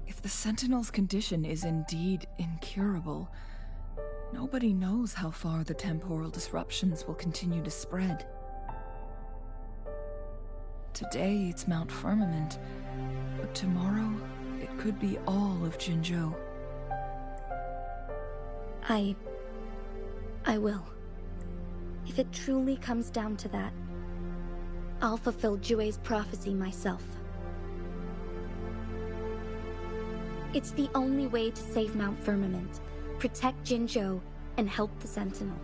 Speaker 19: If the Sentinel's condition is indeed incurable, nobody knows how far the temporal disruptions will continue to spread. Today it's Mount Firmament, but tomorrow it could be all of Jinzhou.
Speaker 21: I will. If it truly comes down to that, I'll fulfill Jue's prophecy myself. It's the only way to save Mount Firmament, protect Jinzhou, and help the Sentinel.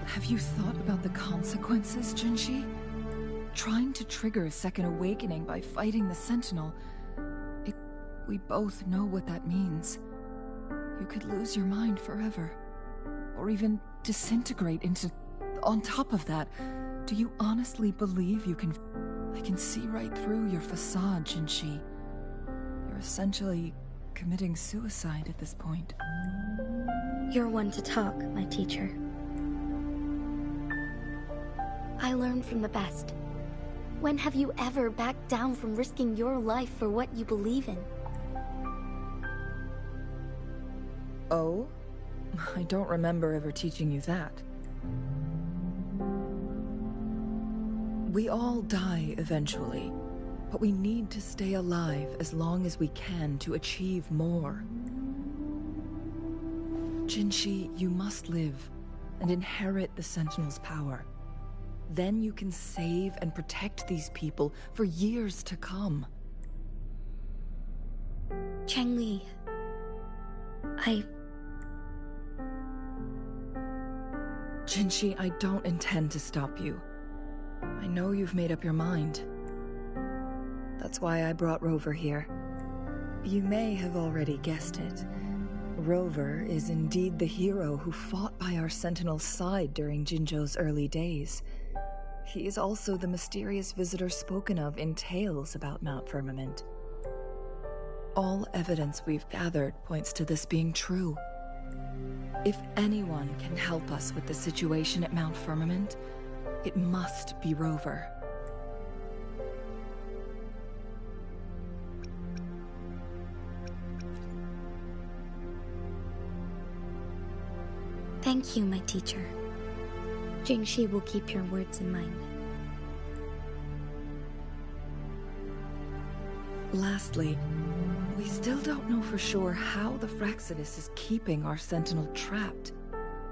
Speaker 19: Have you thought about the consequences, Jinshi? Trying to trigger a second awakening by fighting the Sentinel, we both know what that means. You could lose your mind forever, or even disintegrate into... On top of that, do you honestly believe you can... I can see right through your facade, Jinshi. You're essentially committing suicide at this point.
Speaker 21: You're one to talk, my teacher. I learn from the best. When have you ever backed down from risking your life for what you believe in?
Speaker 19: Oh? I don't remember ever teaching you that. We all die eventually, but we need to stay alive as long as we can to achieve more. Jinshi, you must live and inherit the Sentinel's power. Then you can save and protect these people for years to come.
Speaker 21: Chengli,
Speaker 19: Jinshi, I don't intend to stop you. I know you've made up your mind. That's why I brought Rover here. You may have already guessed it. Rover is indeed the hero who fought by our Sentinel's side during Jinzhou's early days. He is also the mysterious visitor spoken of in tales about Mount Firmament. All evidence we've gathered points to this being true. If anyone can help us with the situation at Mount Firmament, it must be Rover.
Speaker 21: Thank you, my teacher. Jingshi will keep your words in mind.
Speaker 19: Lastly, we still don't know for sure how the Fraxidus is keeping our Sentinel trapped.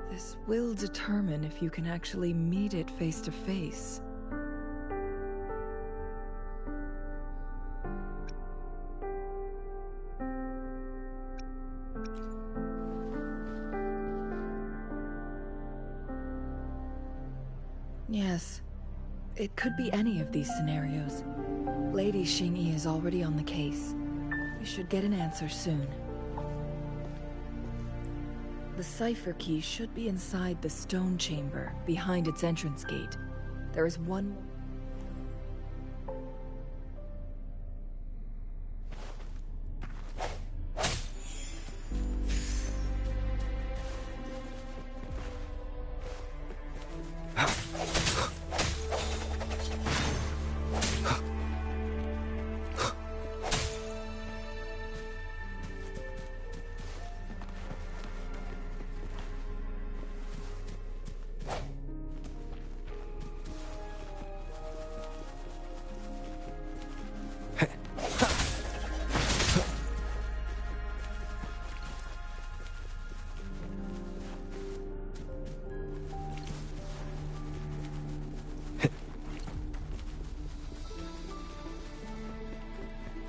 Speaker 19: This will determine if you can actually meet it face to face. Yes, it could be any of these scenarios. Lady Xingyi is already on the case. We should get an answer soon. The cipher key should be inside the stone chamber, behind its entrance gate. There is one more.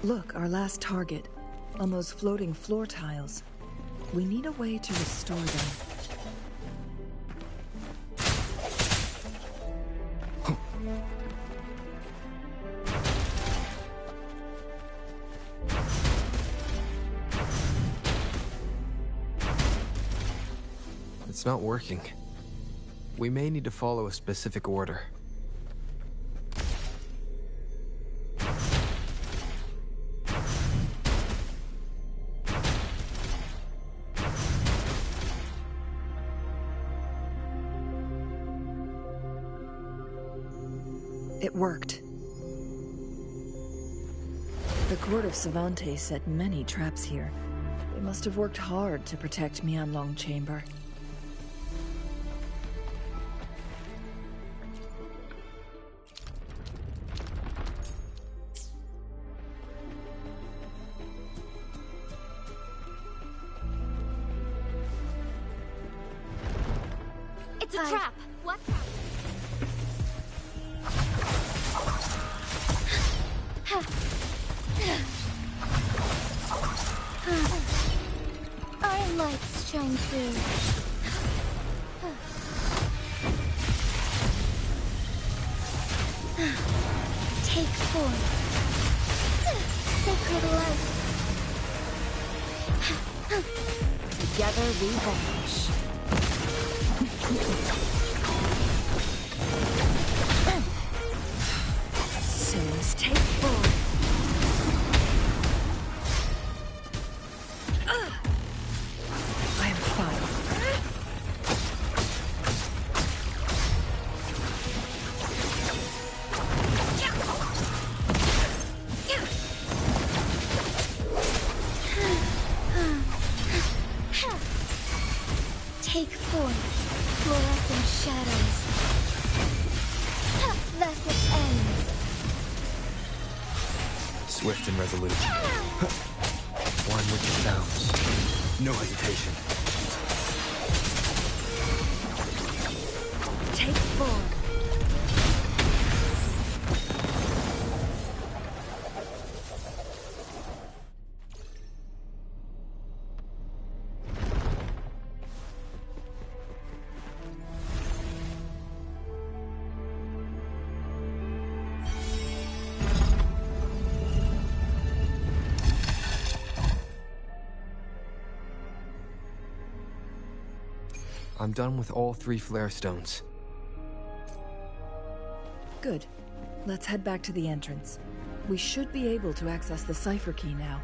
Speaker 19: Look, our last target. On those floating floor tiles. We need a way to restore them.
Speaker 9: It's not working. We may need to follow a specific order.
Speaker 19: It worked. The court of Savantes set many traps here. They must have worked hard to protect Mianlong Chamber.
Speaker 5: It's a trap! What trap?
Speaker 16: Our lights shine through. Take 4. Sacred light.
Speaker 19: Together we vanish. Sins, take 4. I am fine.
Speaker 16: Take 4. Fluorescent shadows. Thus it ends.
Speaker 9: Swift and resolute. One with the sounds. No hesitation.
Speaker 19: Take 4.
Speaker 9: I'm done with all 3 flare stones.
Speaker 19: Good. Let's head back to the entrance. We should be able to access the cipher key now.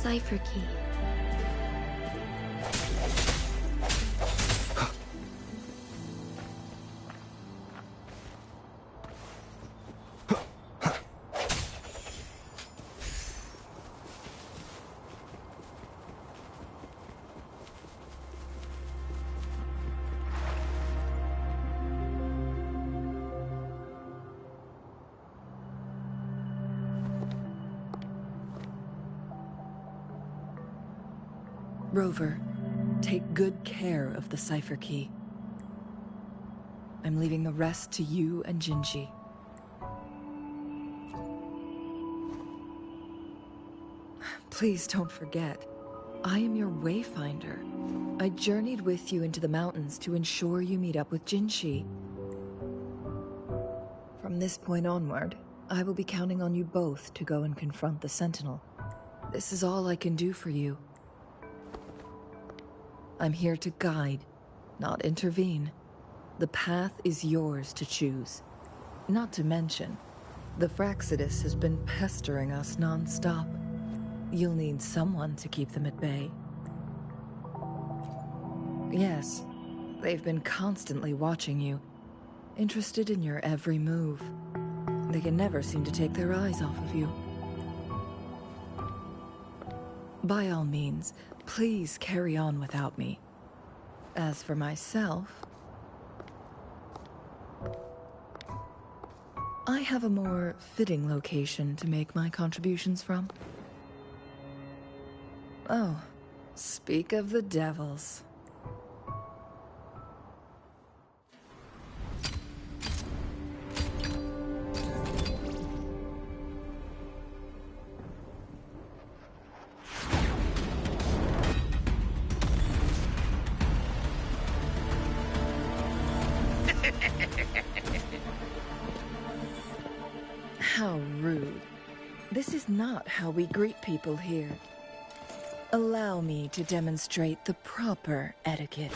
Speaker 21: cipher key.
Speaker 19: Rover, take good care of the cipher key. I'm leaving the rest to you and Jinji. Please don't forget, I am your wayfinder. I journeyed with you into the mountains to ensure you meet up with Jinji. From this point onward, I will be counting on you both to go and confront the Sentinel. This is all I can do for you. I'm here to guide, not intervene. The path is yours to choose. Not to mention, the Fraxidus has been pestering us non-stop. You'll need someone to keep them at bay. Yes, they've been constantly watching you, interested in your every move. They can never seem to take their eyes off of you. By all means, please carry on without me. As for myself, I have a more fitting location to make my contributions from. Oh, speak of the devils. How rude. This is not how we greet people here. Allow me to demonstrate the proper etiquette.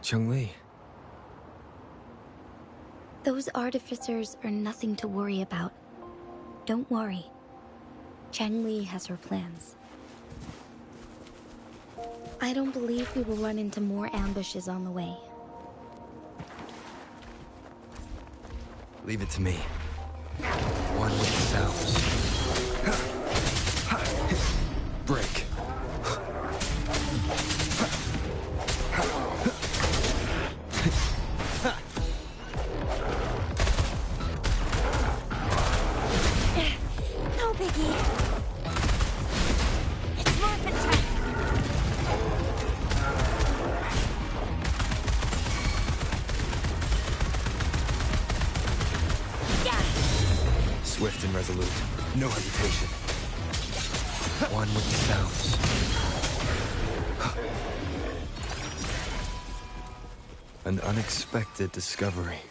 Speaker 9: Cheng-Li.
Speaker 21: Those artificers are nothing to worry about. Don't worry. Cheng-Li has her plans. I don't believe we will run into more ambushes on the way.
Speaker 9: Leave it to me. One with the sounds. Break.
Speaker 5: No biggie. It's morphin' time.
Speaker 9: Swift and resolute. No hesitation. One with the sounds. An unexpected discovery.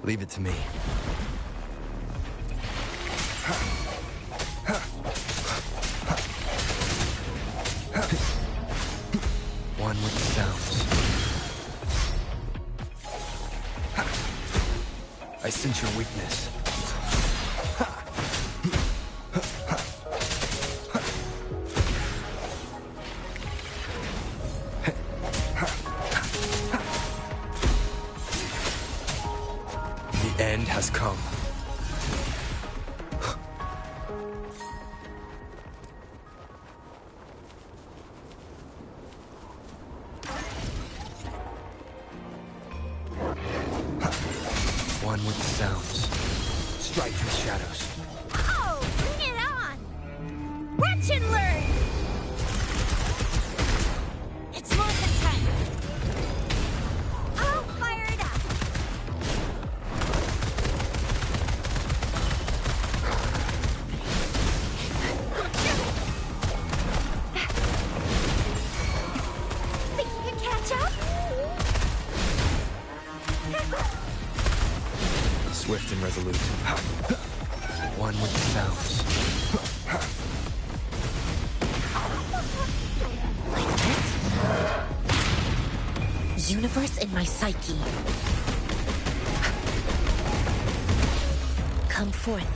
Speaker 9: Leave it to me. One with the sounds. I sense your weakness. The end has come. One with the sounds. Strike through shadows.
Speaker 5: Oh, bring it on! Watch and learn! It's morphin' time! I'll fire it up! Think you can catch up?
Speaker 9: Swift and resolute. One with the sounds.
Speaker 4: Universe in my psyche. Come forth.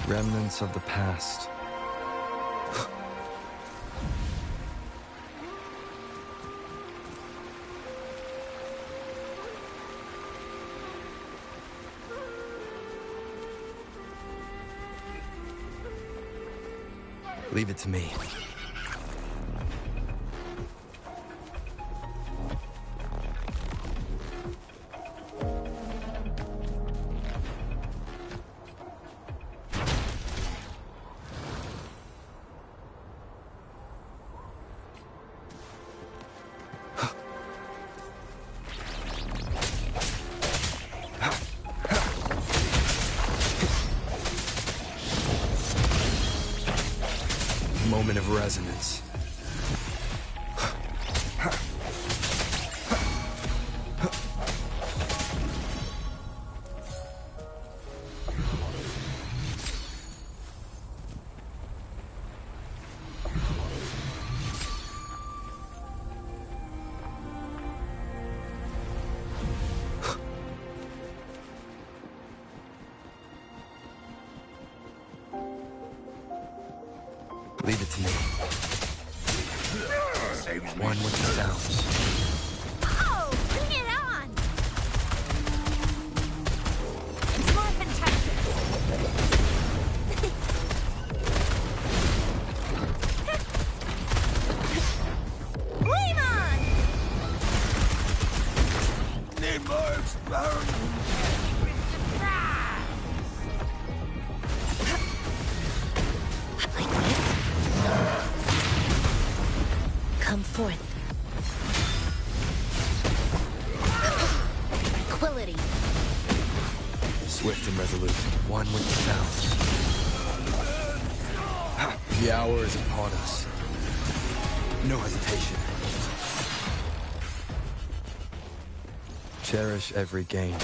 Speaker 9: Remnants of the past. Leave it to me. Moment of resonance. Leave it to me. One with the sounds.
Speaker 5: Oh, bring it on! It's more contested. Flame on!
Speaker 2: Need more experiment.
Speaker 4: Come forth. Quility.
Speaker 9: Swift and resolute. One with the sounds. The hour is upon us. No hesitation. Cherish every gain.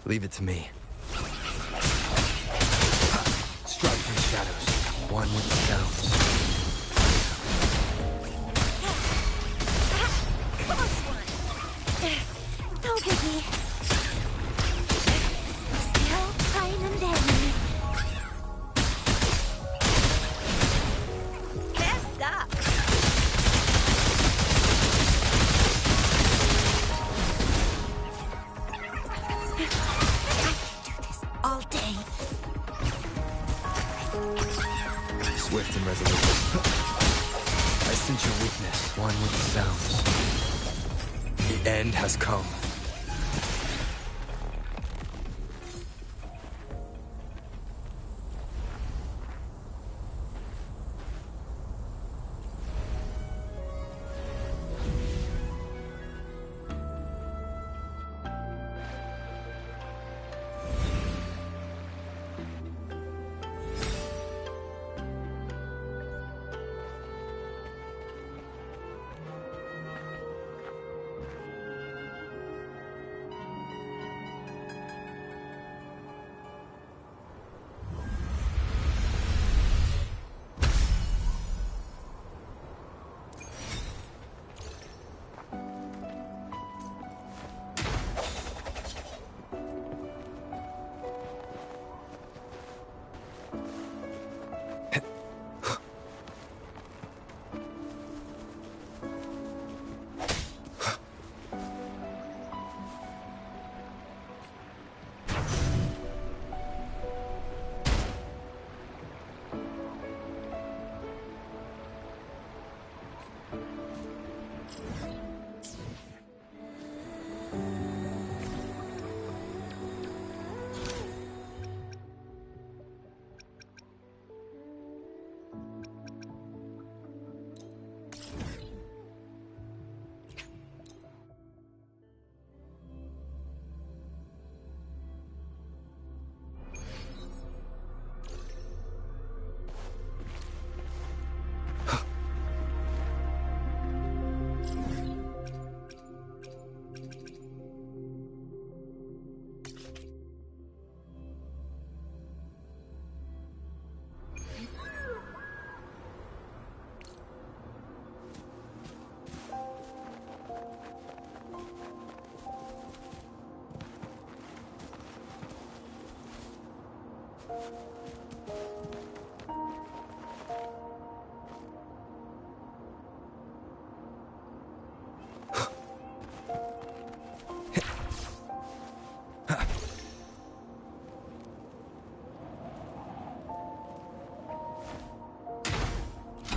Speaker 9: Leave it to me. Strike through shadows. One with the sounds.
Speaker 5: Close one. No Cookie. Still fine and dandy. Can't stop. All day.
Speaker 9: Swift and resolute. I sense your weakness, one with the sounds. The end has come.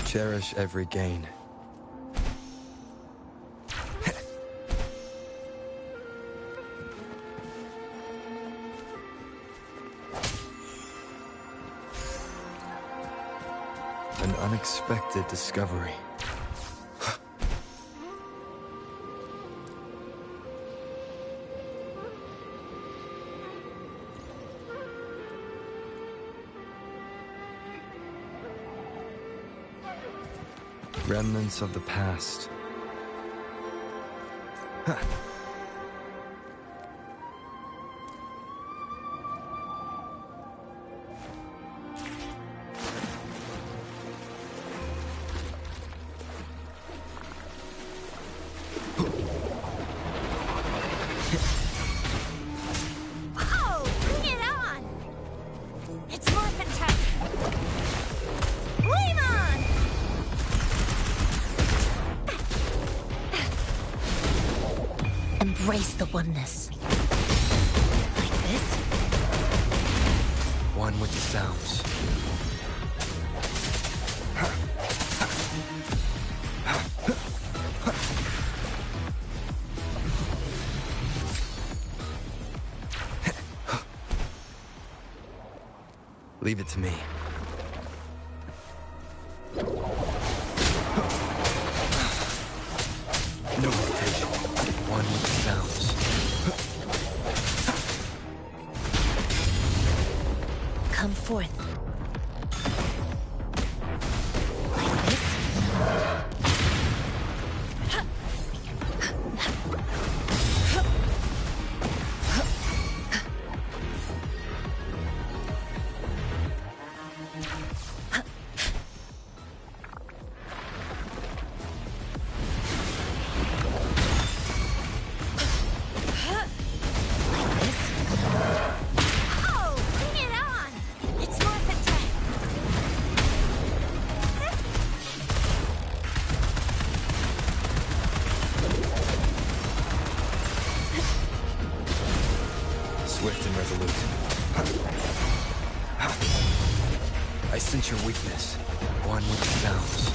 Speaker 9: Cherish every gain. An unexpected discovery. Remnants of the past.
Speaker 5: Oh, bring it on! It's morphin' time. Flame on!
Speaker 4: Embrace the oneness.
Speaker 5: Like this?
Speaker 9: One with the sounds. Leave it to me. No hesitation. One with the sounds.
Speaker 4: Come forth.
Speaker 5: Like this?
Speaker 9: swift and resolute. I sense your weakness. One with the sounds.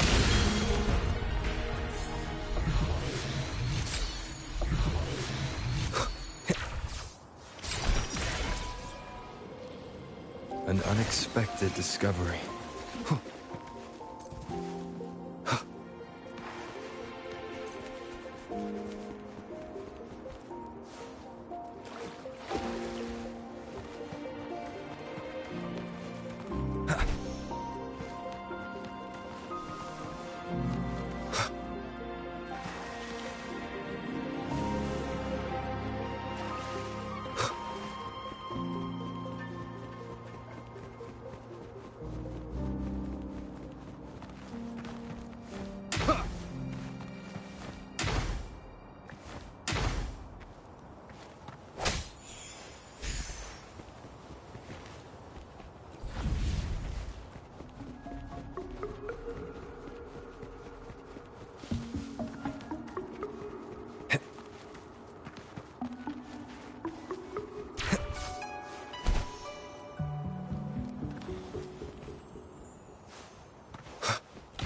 Speaker 9: An unexpected discovery.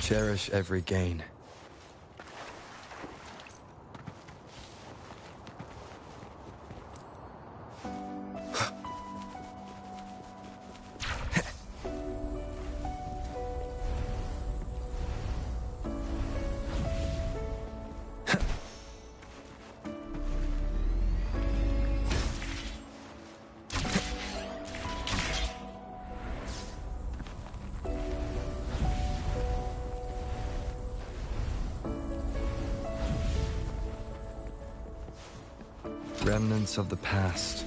Speaker 9: Cherish every gain. Remnants of the past.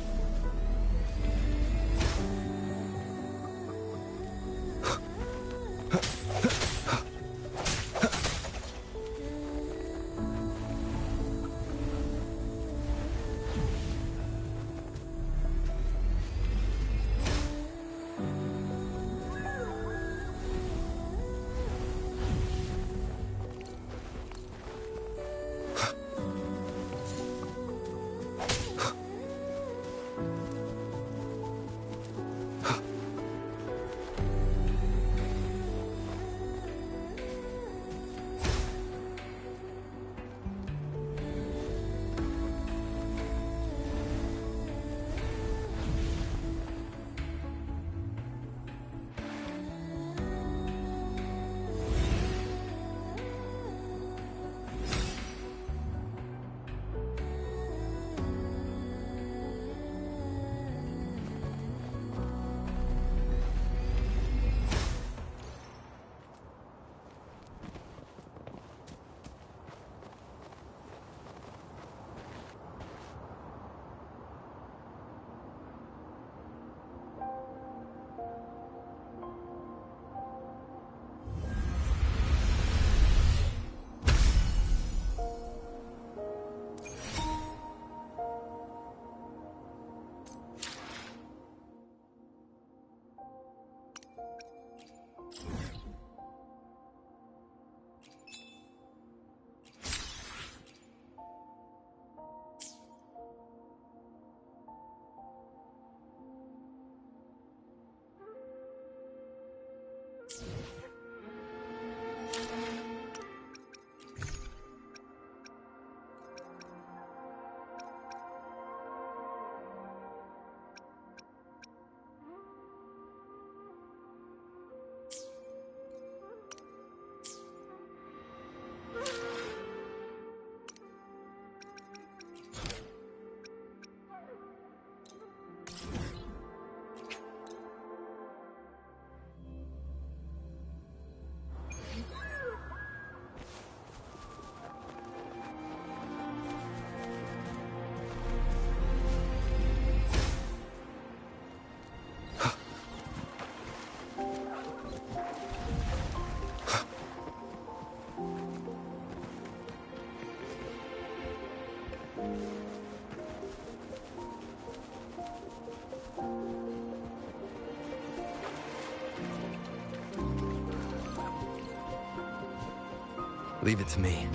Speaker 9: Leave it to me.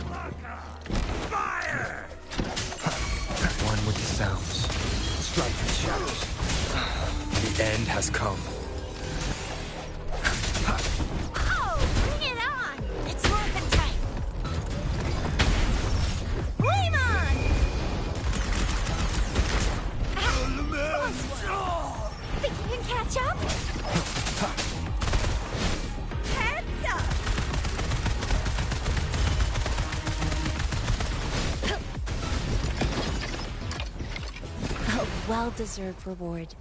Speaker 2: Fire!
Speaker 9: One with the sounds. Life and shadows. The end has come.
Speaker 5: Oh, bring it on! It's morphin' time! Flame on! Think you can catch up? Heads up!
Speaker 21: A well-deserved reward.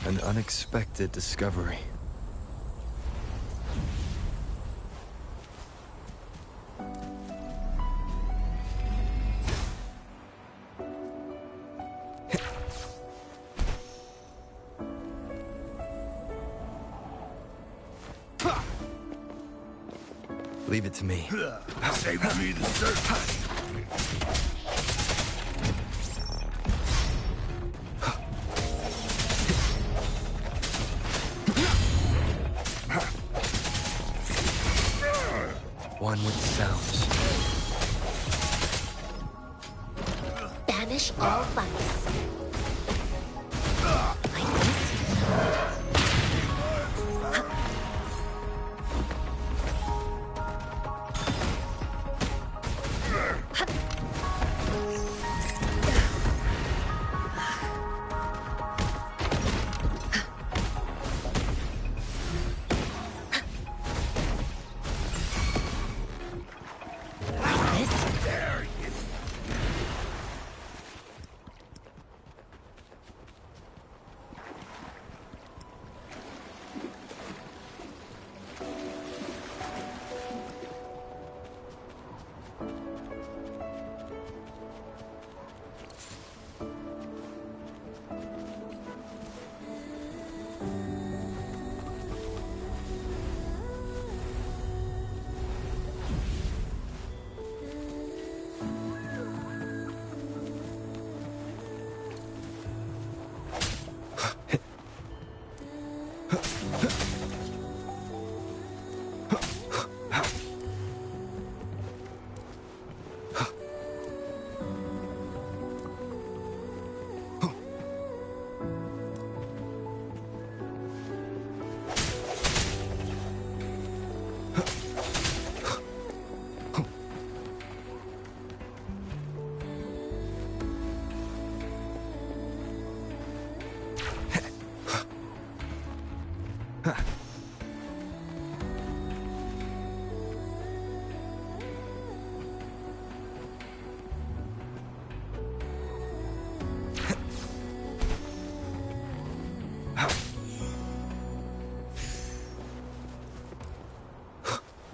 Speaker 9: An unexpected discovery. Leave it to me.
Speaker 2: Save me the search.
Speaker 9: One with sounds.
Speaker 16: Banish all vice. Like this?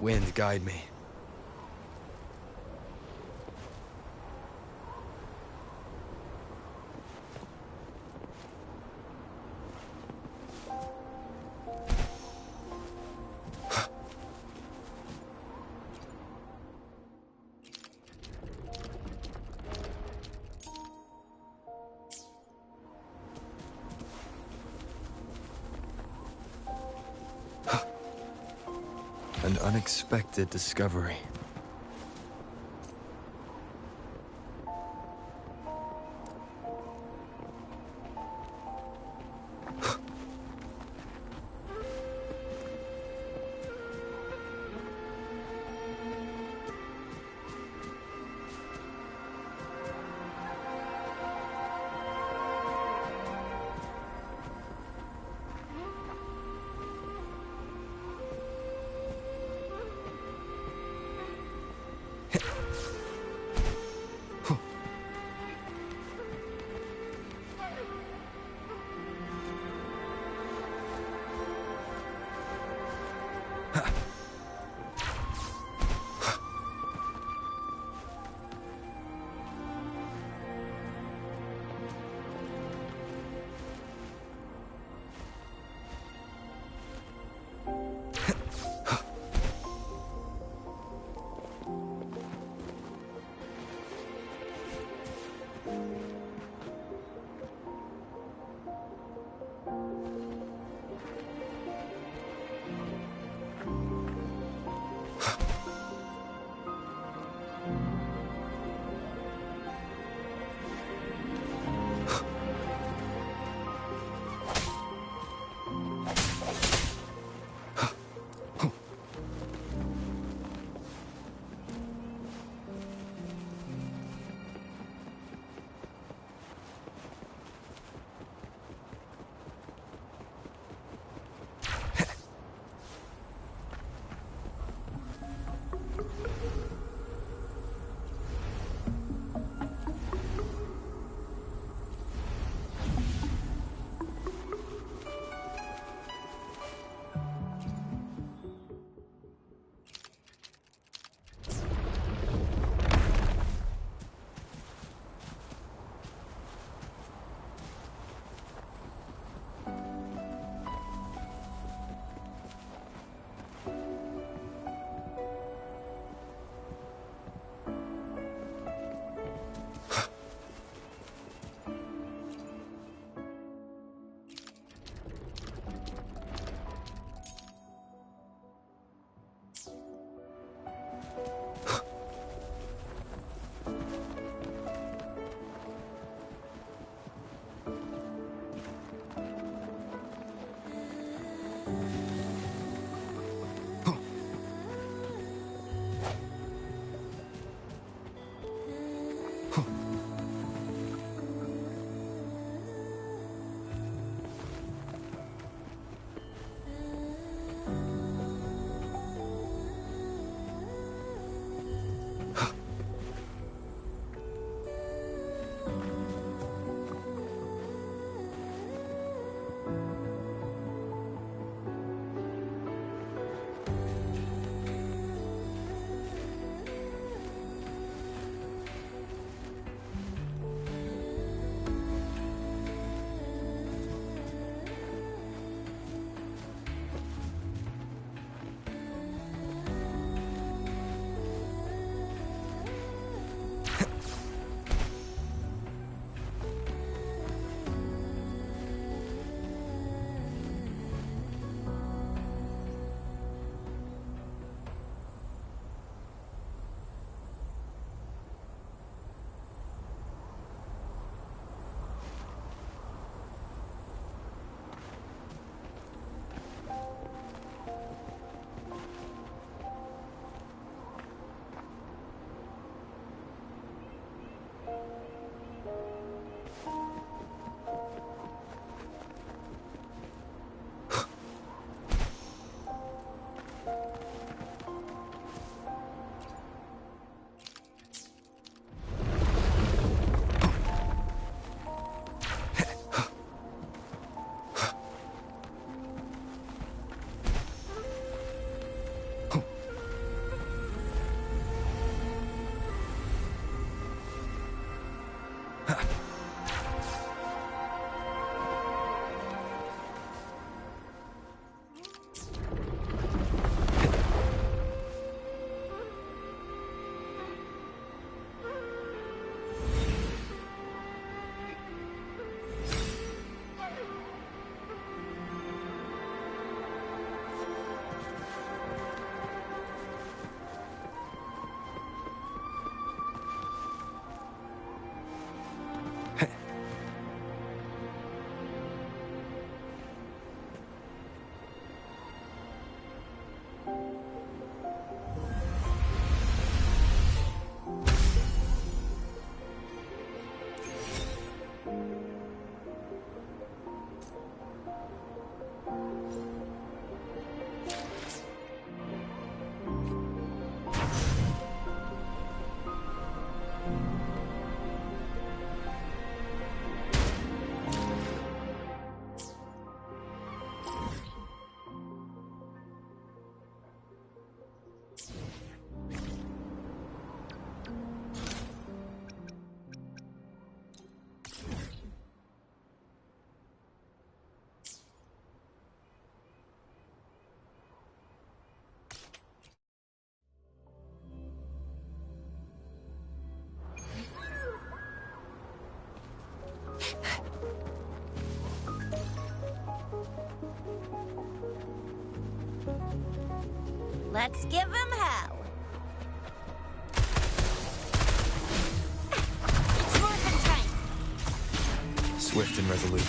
Speaker 9: Wind, guide me. An unexpected discovery.
Speaker 16: Let's give him hell. It's morphin' time.
Speaker 9: Swift and resolute.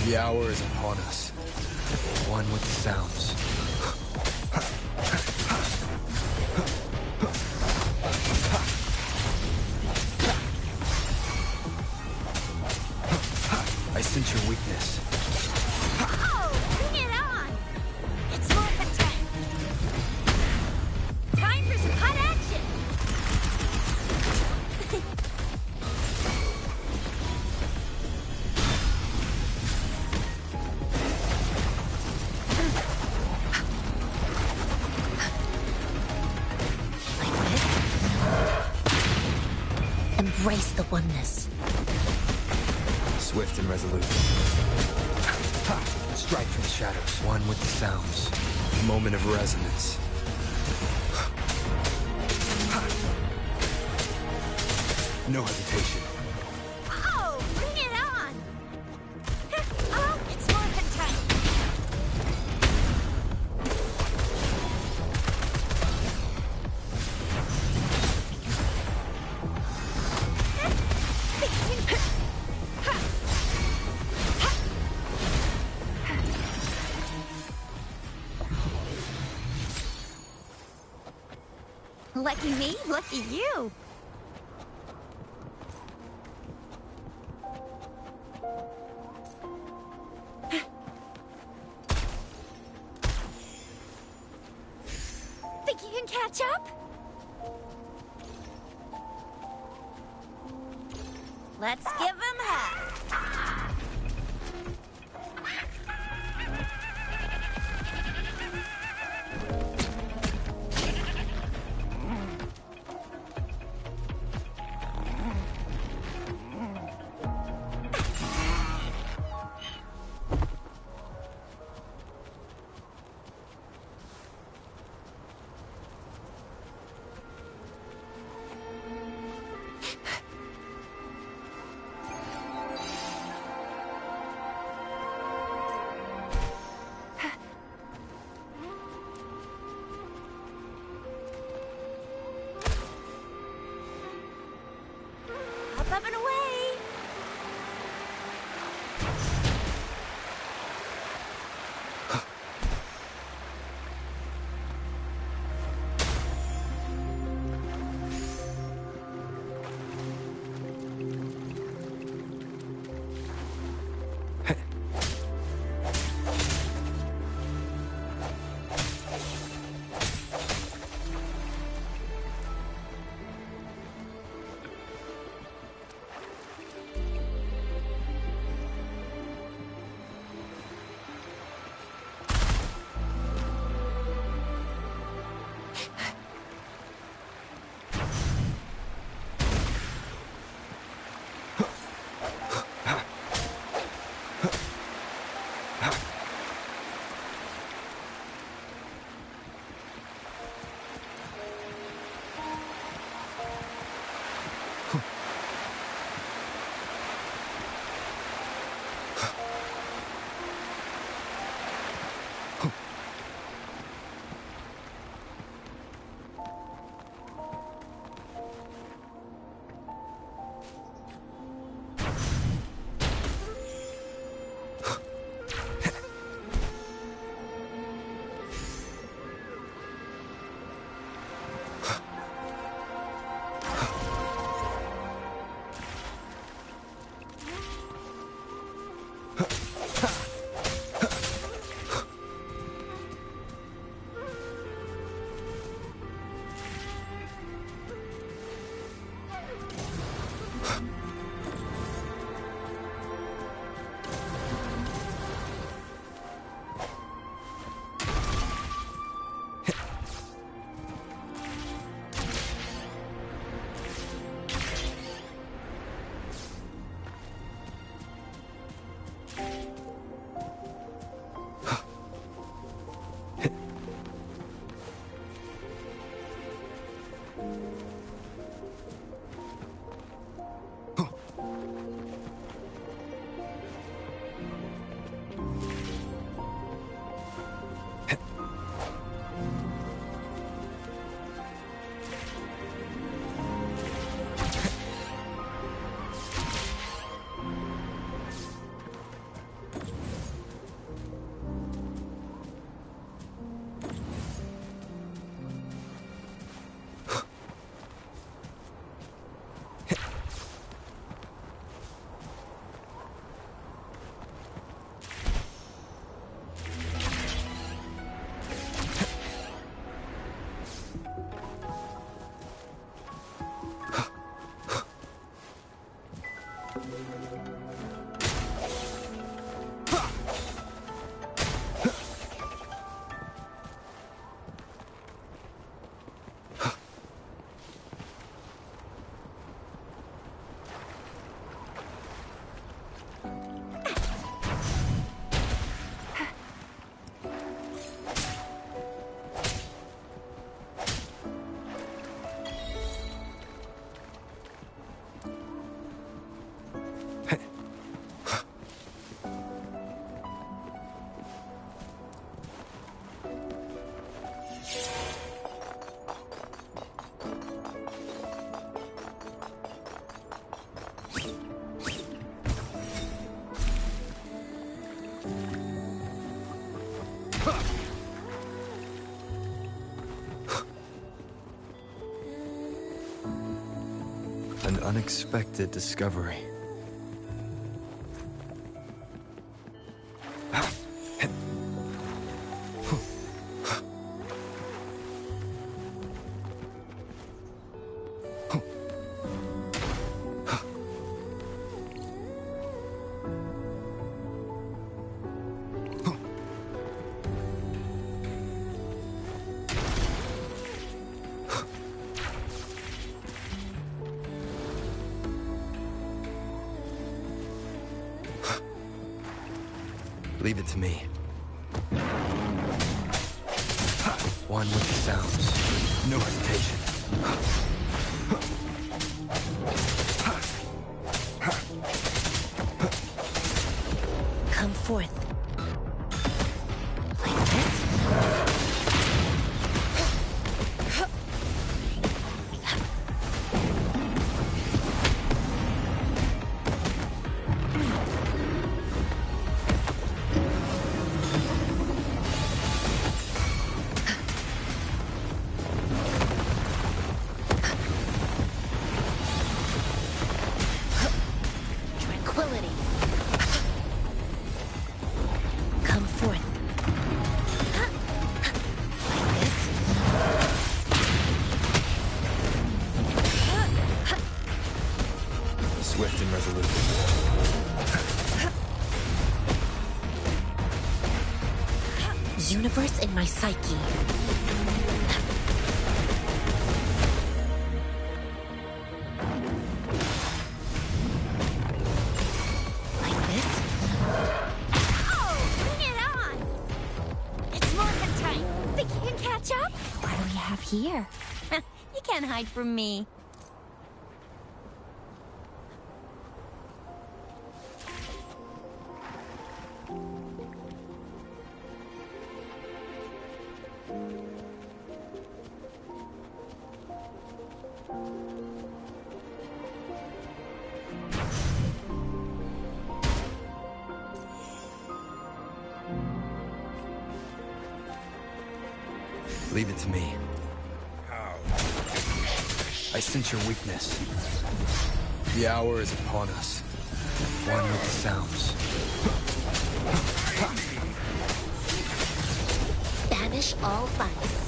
Speaker 9: The hour is upon us. One with the sounds. I sense your weakness.
Speaker 5: Oh, bring it on! It's morphin' time. Time for some hot action!
Speaker 4: Embrace the oneness.
Speaker 9: Swift and resolute. Strike from the shadows. One with the sounds. Moment of resonance. No hesitation.
Speaker 5: Oh, bring it on! Oh, it's morphin' time. Lucky me, lucky you. Think you can catch up?
Speaker 16: Let's give him hell.
Speaker 5: Up and away!
Speaker 9: An unexpected discovery. Leave it to me. One with the sounds. No hesitation.
Speaker 4: Come forth.
Speaker 16: Tranquility.
Speaker 4: Come forth.
Speaker 9: Swift and resolute.
Speaker 4: Universe in my psyche.
Speaker 16: Here. You can't hide from me.
Speaker 9: Leave it to me. I sense your weakness. The hour is upon us. One with the sounds.
Speaker 16: Banish all vice.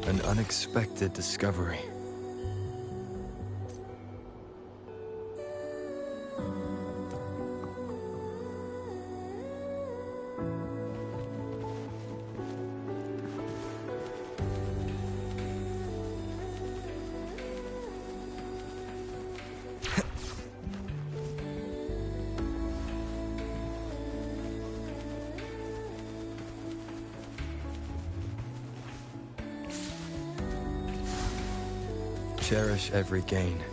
Speaker 9: An unexpected discovery. Cherish every gain.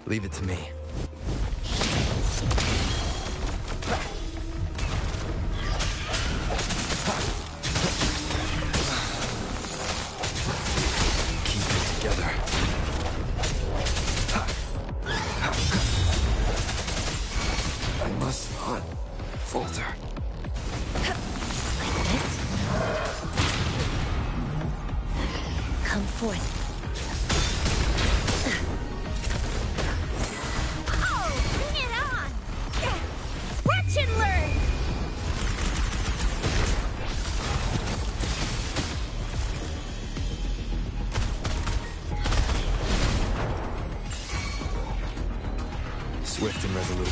Speaker 9: Leave it to me. Keep it together. I must not falter.
Speaker 4: Like this? Come forth.
Speaker 9: Swift and resolute.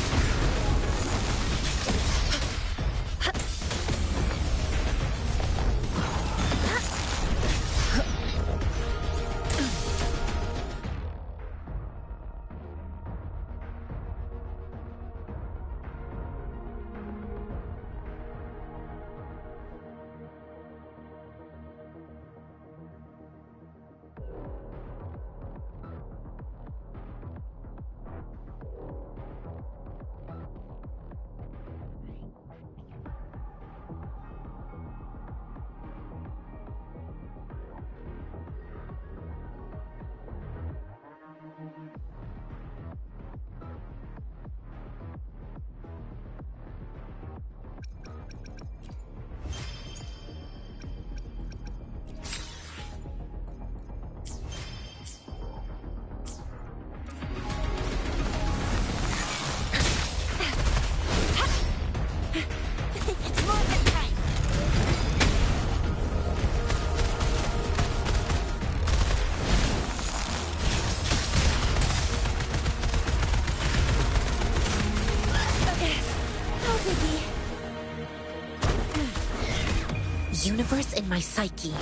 Speaker 4: Universe in my psyche.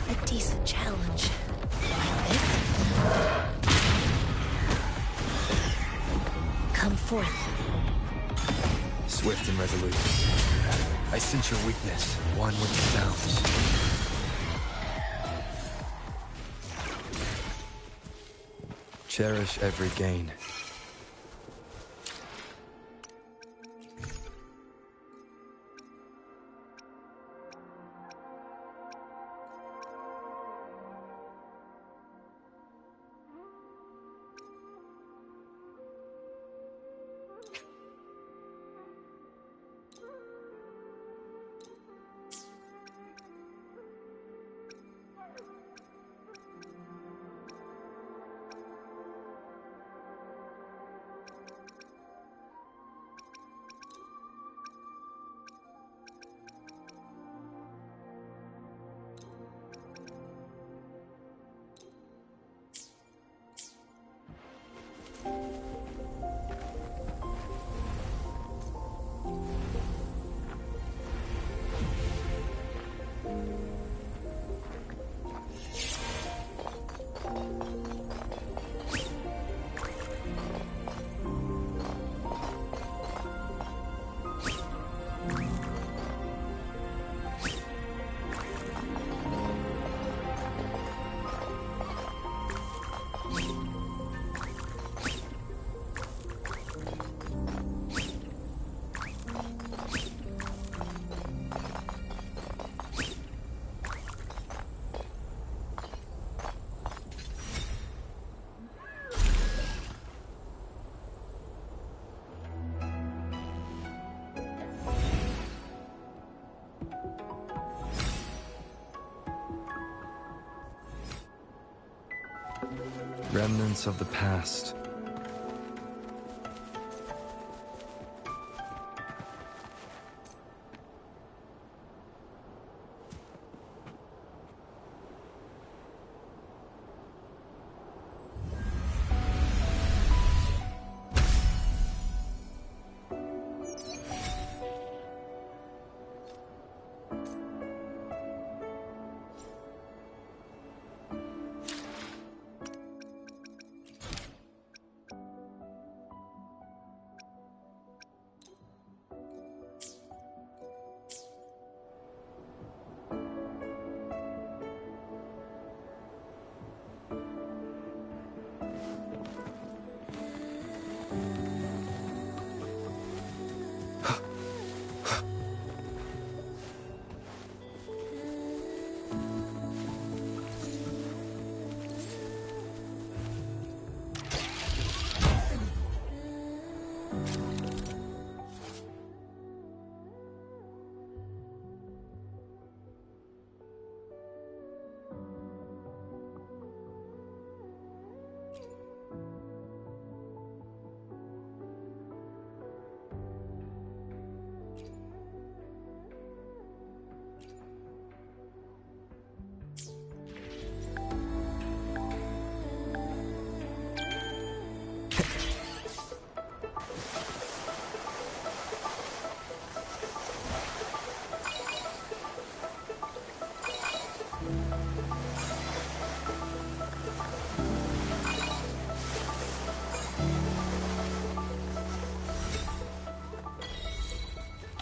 Speaker 4: A decent challenge. Like this? Come forth.
Speaker 9: Swift and resolute. I sense your weakness, one with the sounds. Cherish every gain. Remnants of the past.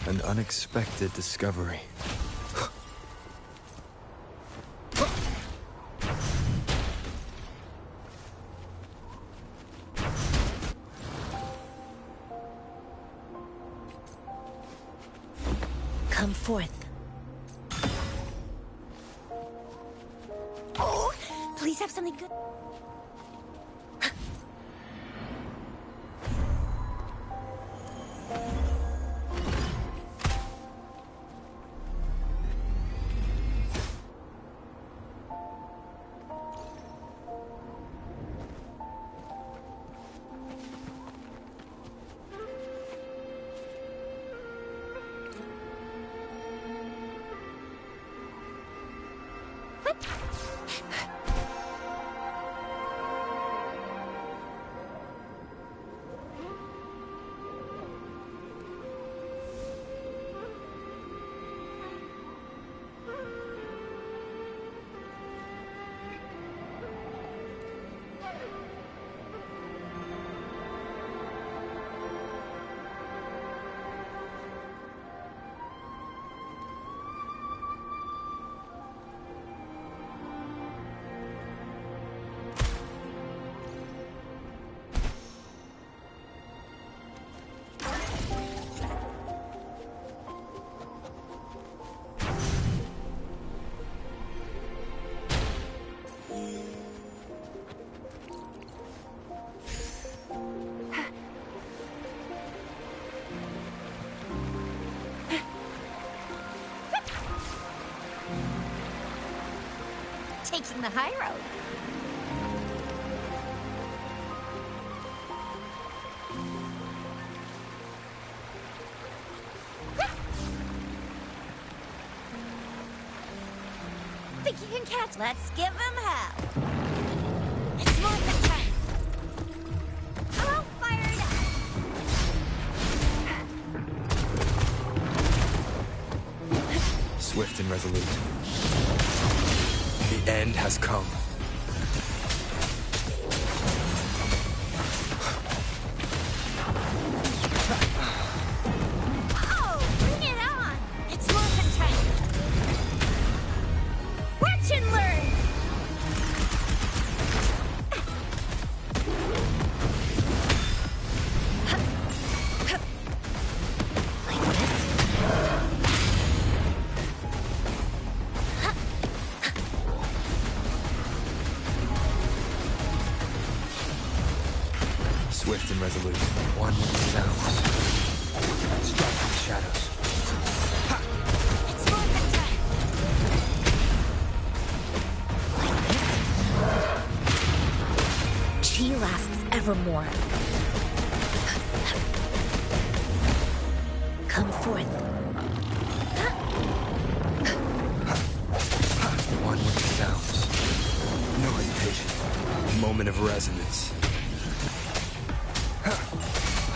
Speaker 9: An unexpected discovery.
Speaker 4: Come forth. Oh, please have something good.
Speaker 5: Taking the high road. Think you can catch? Let's give him hell. It's more than time. Hello, fired
Speaker 9: up. Swift and resolute. The end has come.
Speaker 5: Oh, bring it on! It's morphin' time. Watch and learn!
Speaker 9: Swift and resolute. One with the sounds. Strike from the shadows. Ha!
Speaker 5: It's morphin' time. Like
Speaker 4: for more. Come forth.
Speaker 9: One with the sounds. No hesitation. Moment of resonance.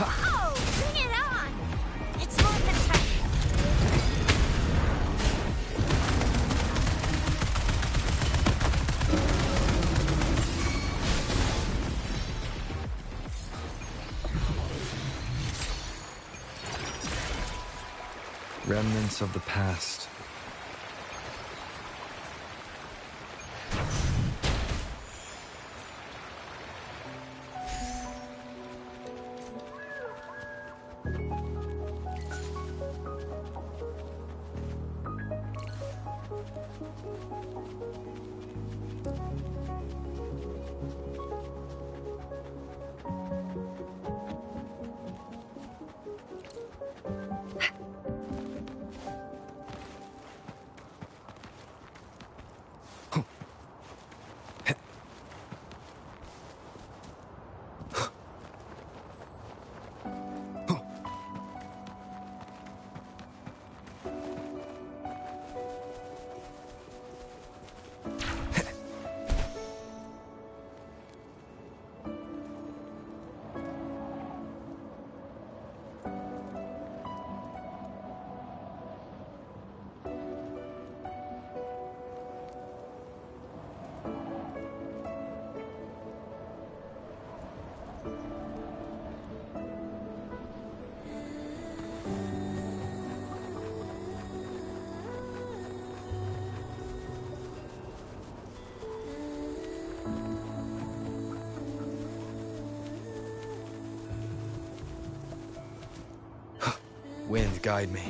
Speaker 5: Oh, bring it on! It's movement time.
Speaker 9: Remnants of the past. Wind, guide me.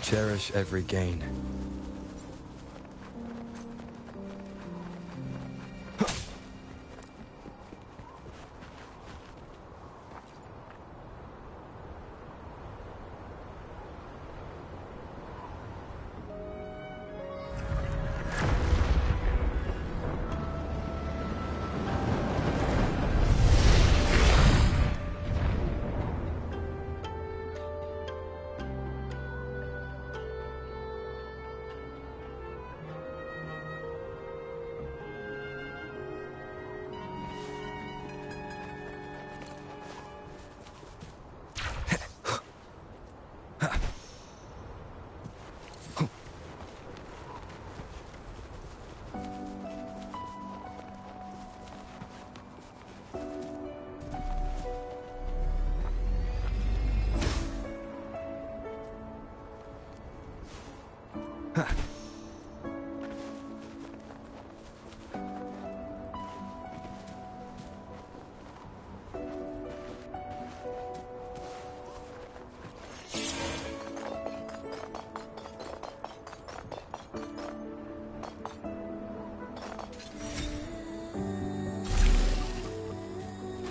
Speaker 9: Cherish every gain.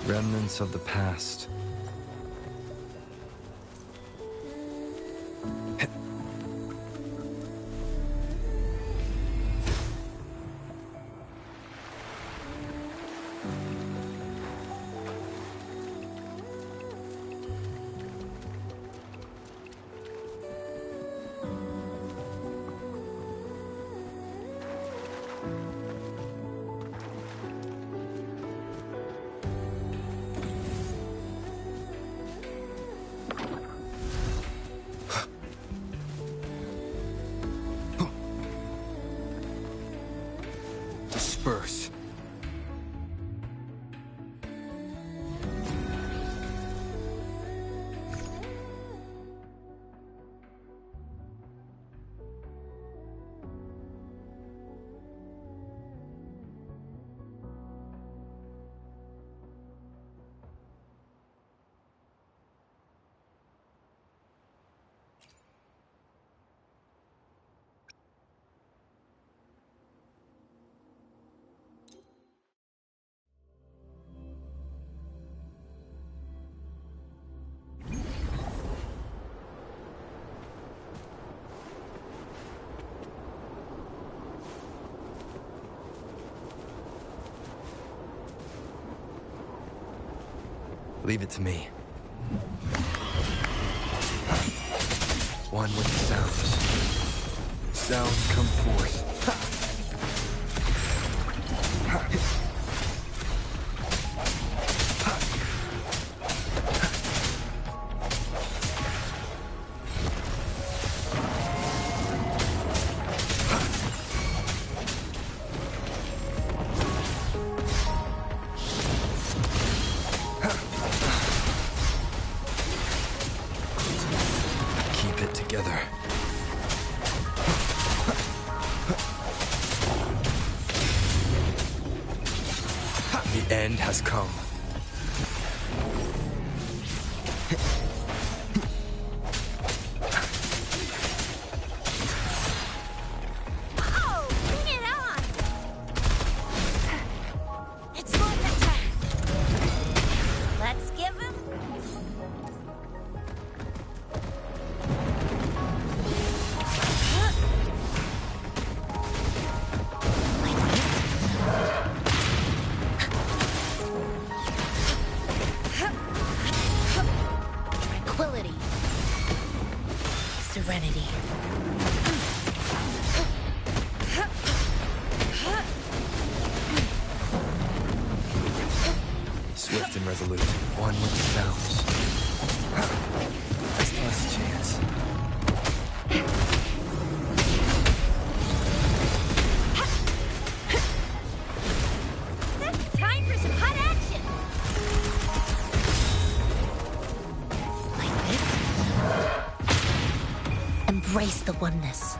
Speaker 9: Remnants of the past. Disperse. Leave it to me. One with the sounds. Sounds come forth. Together. The end has come.
Speaker 5: Oh, bring it on! It's movement time. Let's give him. Tranquility. Serenity.
Speaker 9: Swift and resolute. One with the sounds. That's last chance.
Speaker 5: Time for some hot action! Like this? Embrace the oneness.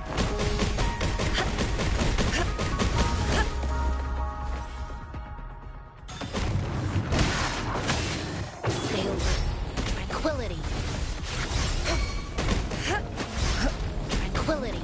Speaker 5: Stay alert. Tranquility. Tranquility.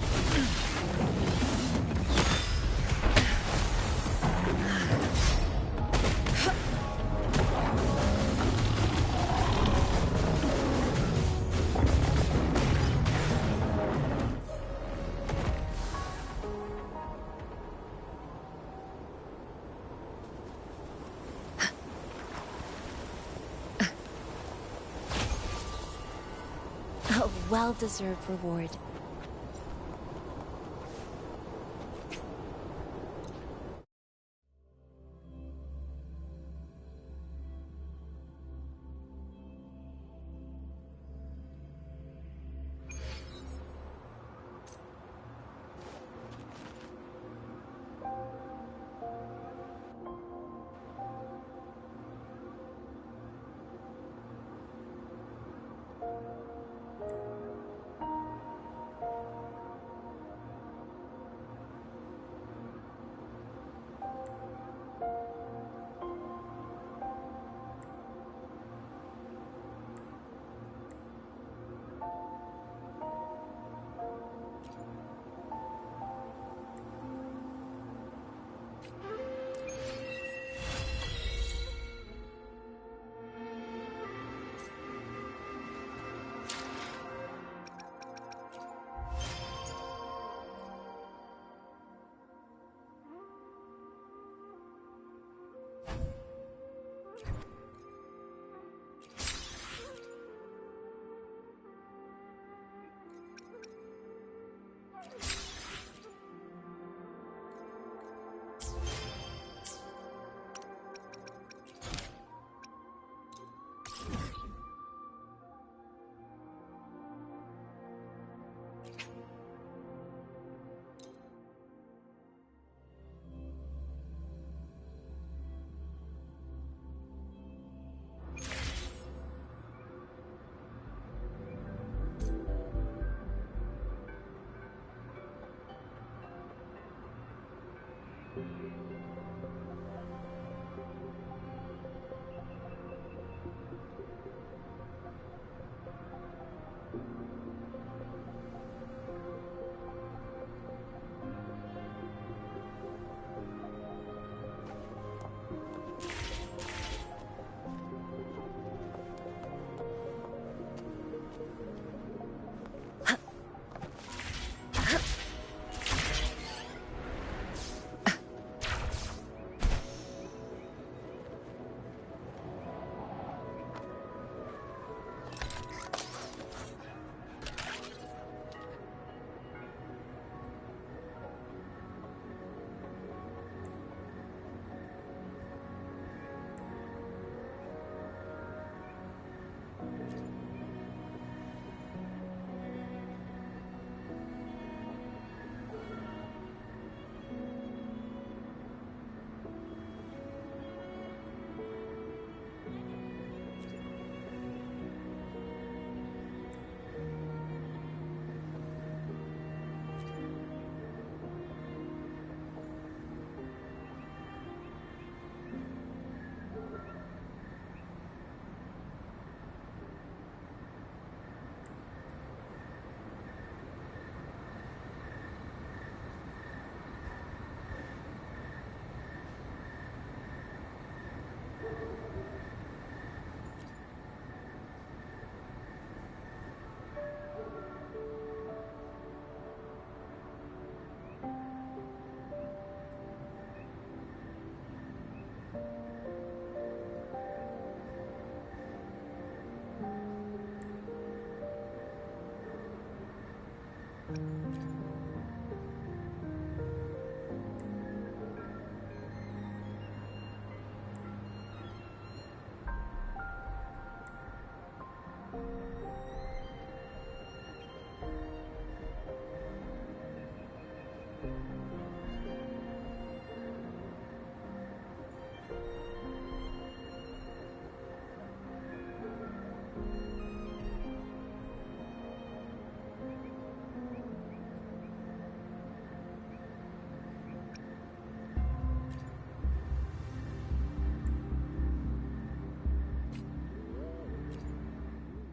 Speaker 5: A well-deserved reward.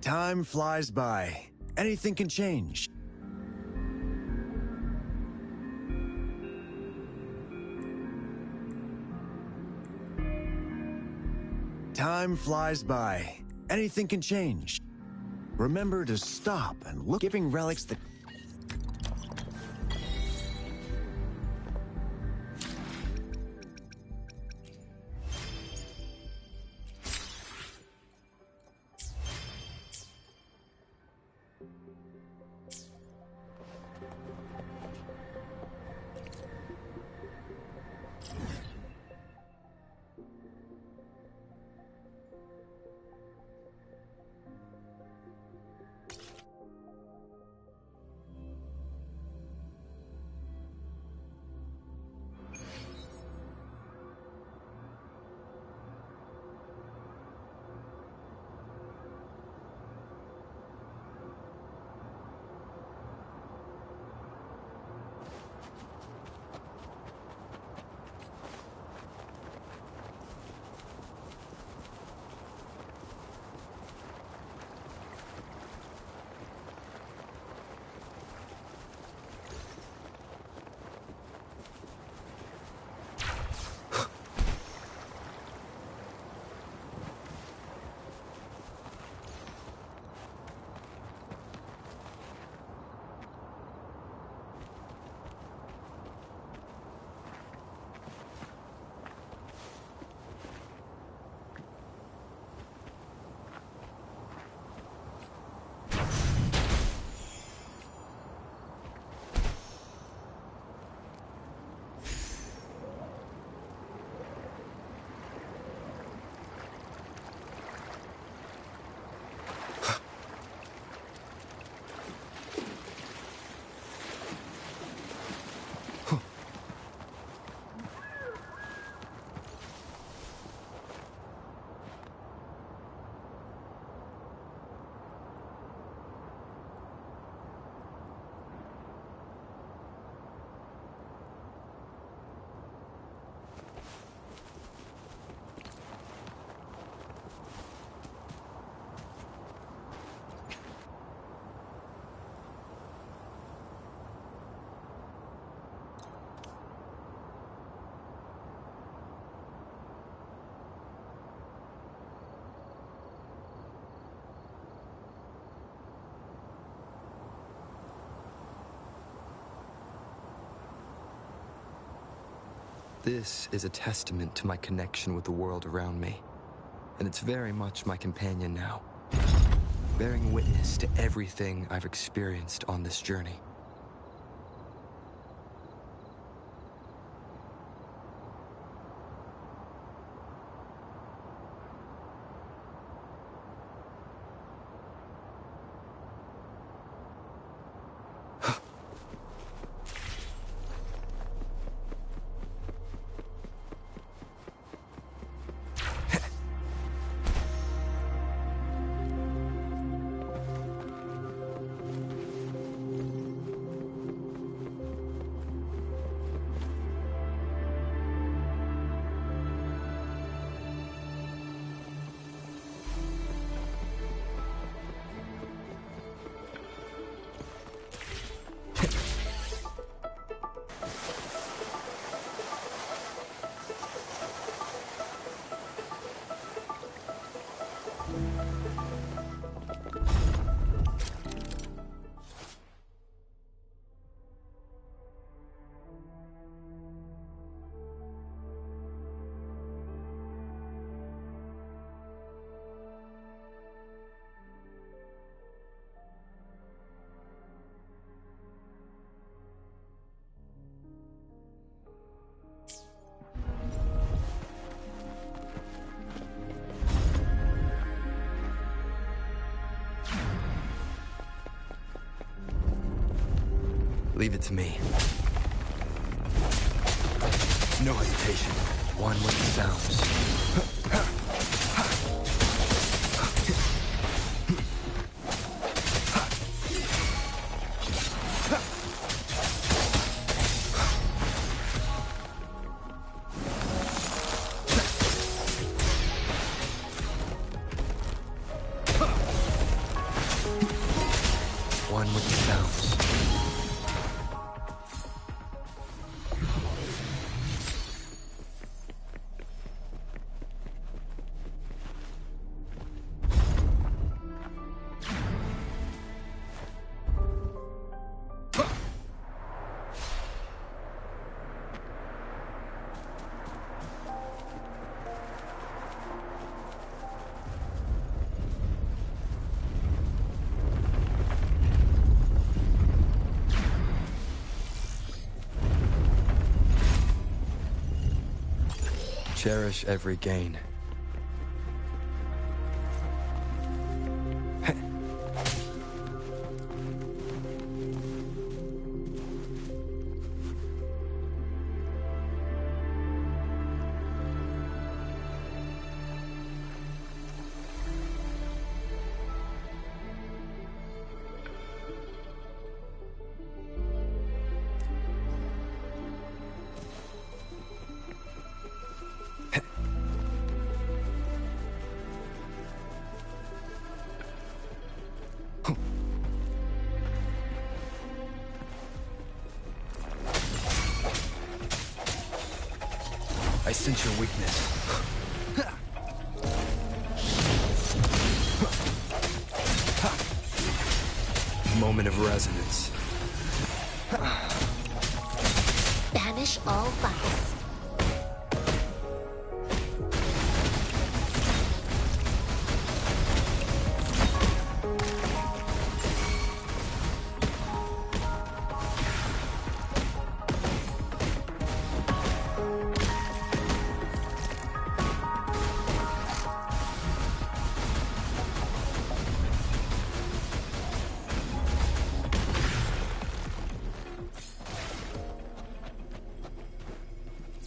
Speaker 6: Time flies by. Anything can change. Time flies by. Anything can change. Remember to stop and look, giving relics the...
Speaker 9: This is a testament to my connection with the world around me, and it's very much my companion now, bearing witness to everything I've experienced on this journey. Leave it to me. No hesitation. One with the sounds. One with the sounds. Cherish every gain. I sense your weakness. Moment of resonance.
Speaker 16: Banish all vice.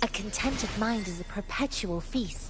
Speaker 16: A contented mind is a perpetual feast.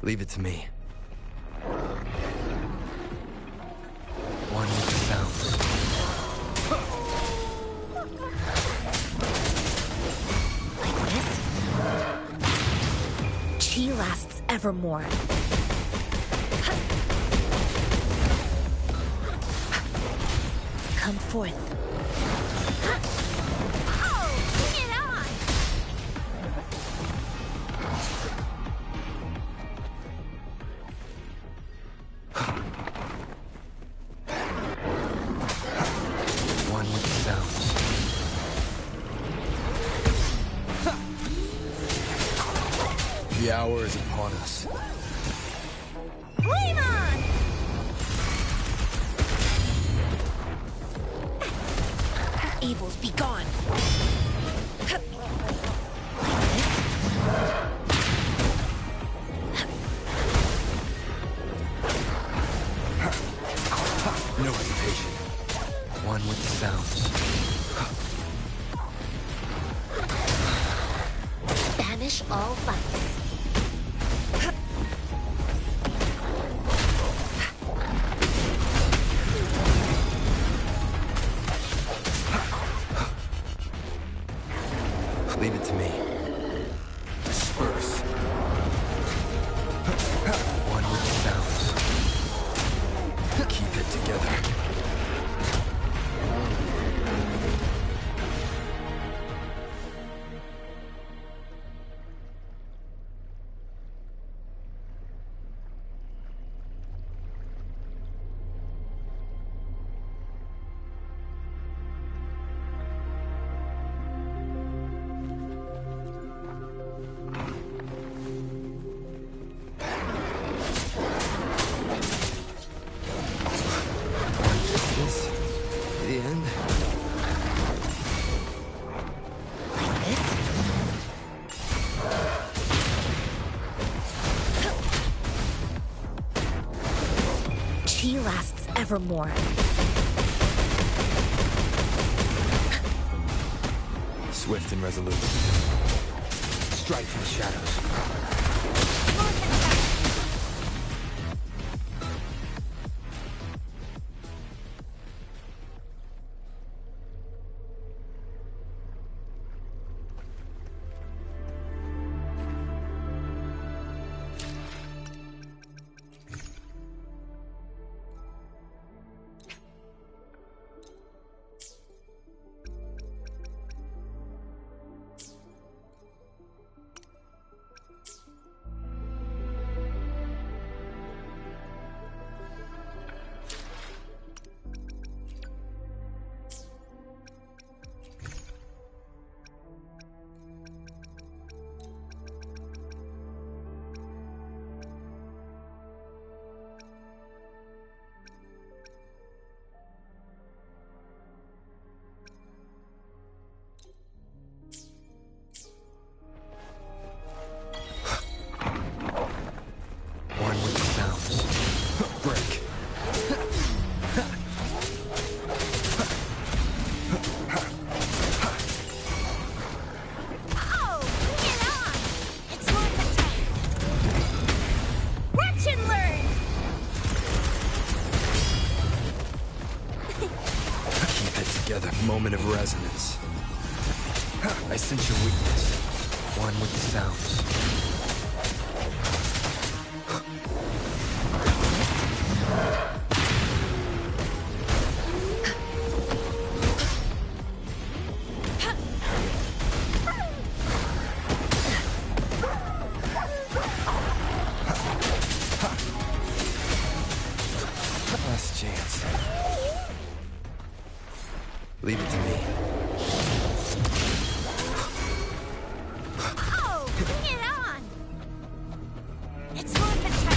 Speaker 9: Leave it to me. One with the sounds.
Speaker 4: Like this? Chi lasts evermore. Come forth.
Speaker 9: One with the sounds. The hour is upon us.
Speaker 5: Flame on!
Speaker 4: Evils be gone.
Speaker 9: No hesitation. One with the sounds.
Speaker 4: Banish all vice.
Speaker 9: Leave it to me. Disperse. One with the sounds. Keep it together. The end?
Speaker 4: Chi lasts evermore.
Speaker 9: Swift and resolute. Strike from the shadows. One with the sounds. Break.
Speaker 5: Oh, bring it on! It's worth the time. Watch and learn!
Speaker 9: Keep it together. Moment of resonance. I sense your weakness. One with the sounds. Last chance. Leave it to me.
Speaker 5: Oh, bring it on! It's worth the time.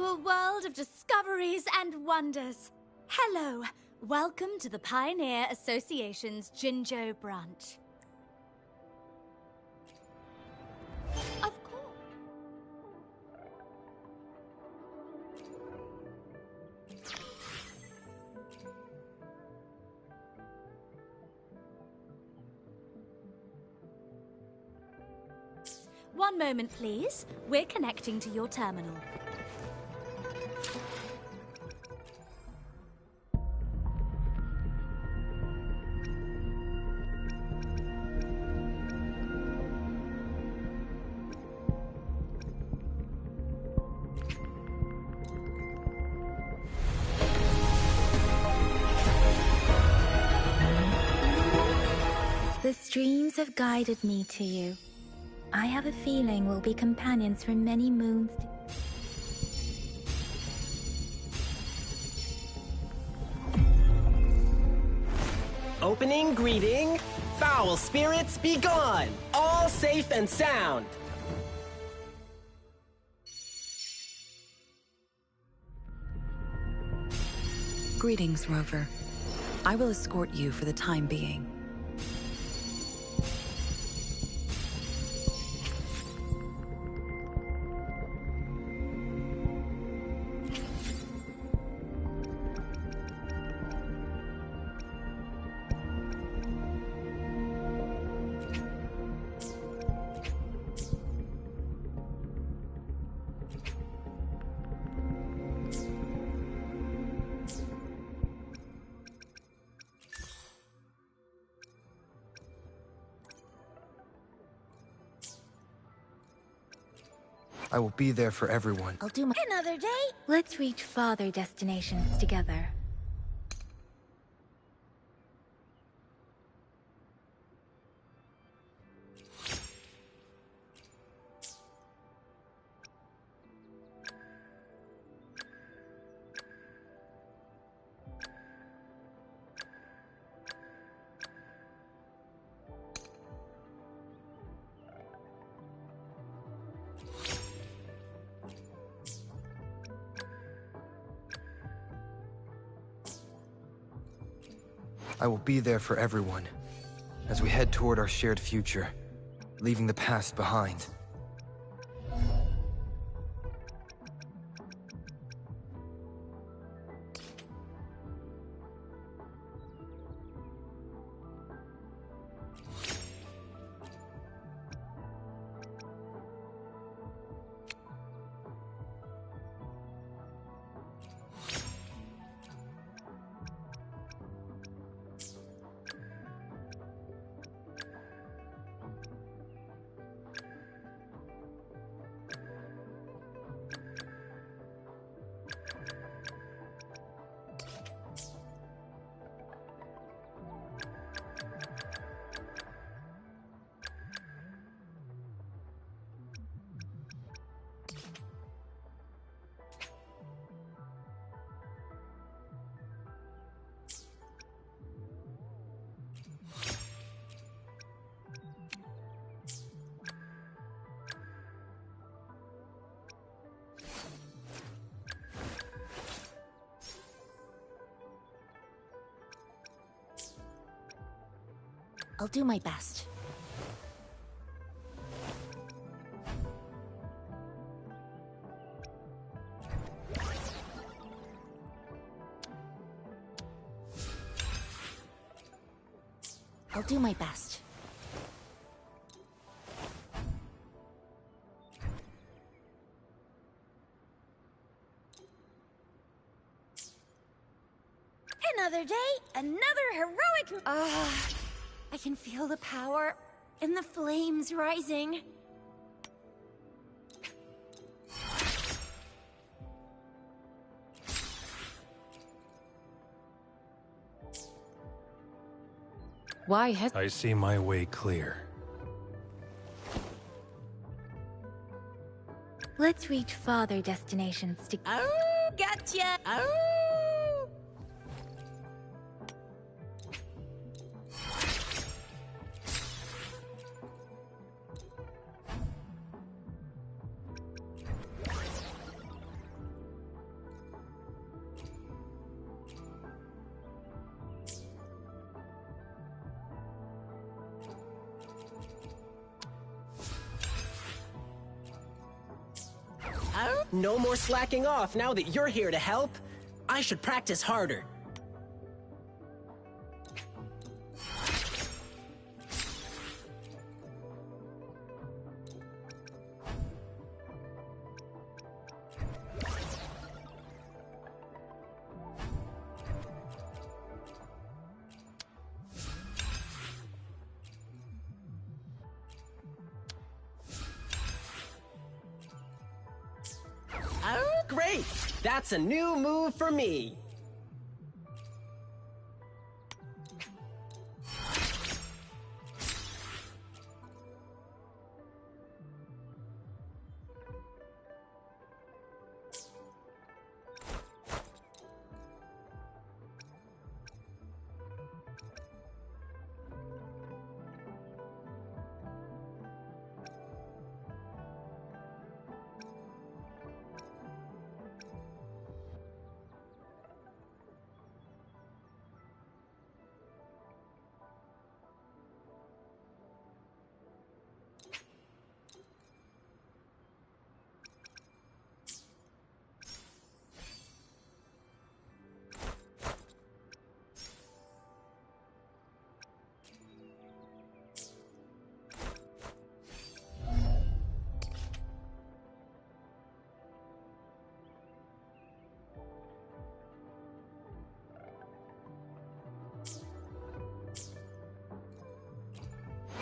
Speaker 5: a world of discoveries and wonders. Hello, welcome to the Pioneer Association's Jinzhou branch. Of course. One moment, please. We're connecting to your terminal.
Speaker 21: The streams have guided me to you. I have a feeling we'll be companions for many moons.
Speaker 7: Opening greeting. Foul spirits be gone. All safe and sound.
Speaker 18: Greetings, Rover. I will escort you for the time being.
Speaker 9: I will be there for everyone.
Speaker 21: I'll do my—
Speaker 5: Another day?
Speaker 21: Let's reach farther destinations together.
Speaker 9: I will be there for everyone as we head toward our shared future, leaving the past behind.
Speaker 4: I'll do my best. I'll do my best.
Speaker 5: Another day, another heroic... I can feel the power and the flames rising.
Speaker 18: Why has...
Speaker 22: I see my way clear.
Speaker 21: Let's reach farther destinations together.
Speaker 5: Oh, gotcha! Oh!
Speaker 7: No more slacking off now that you're here to help. I should practice harder. Oh, great! That's a new move for me.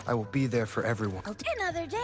Speaker 9: I will be there for everyone.
Speaker 16: Another day.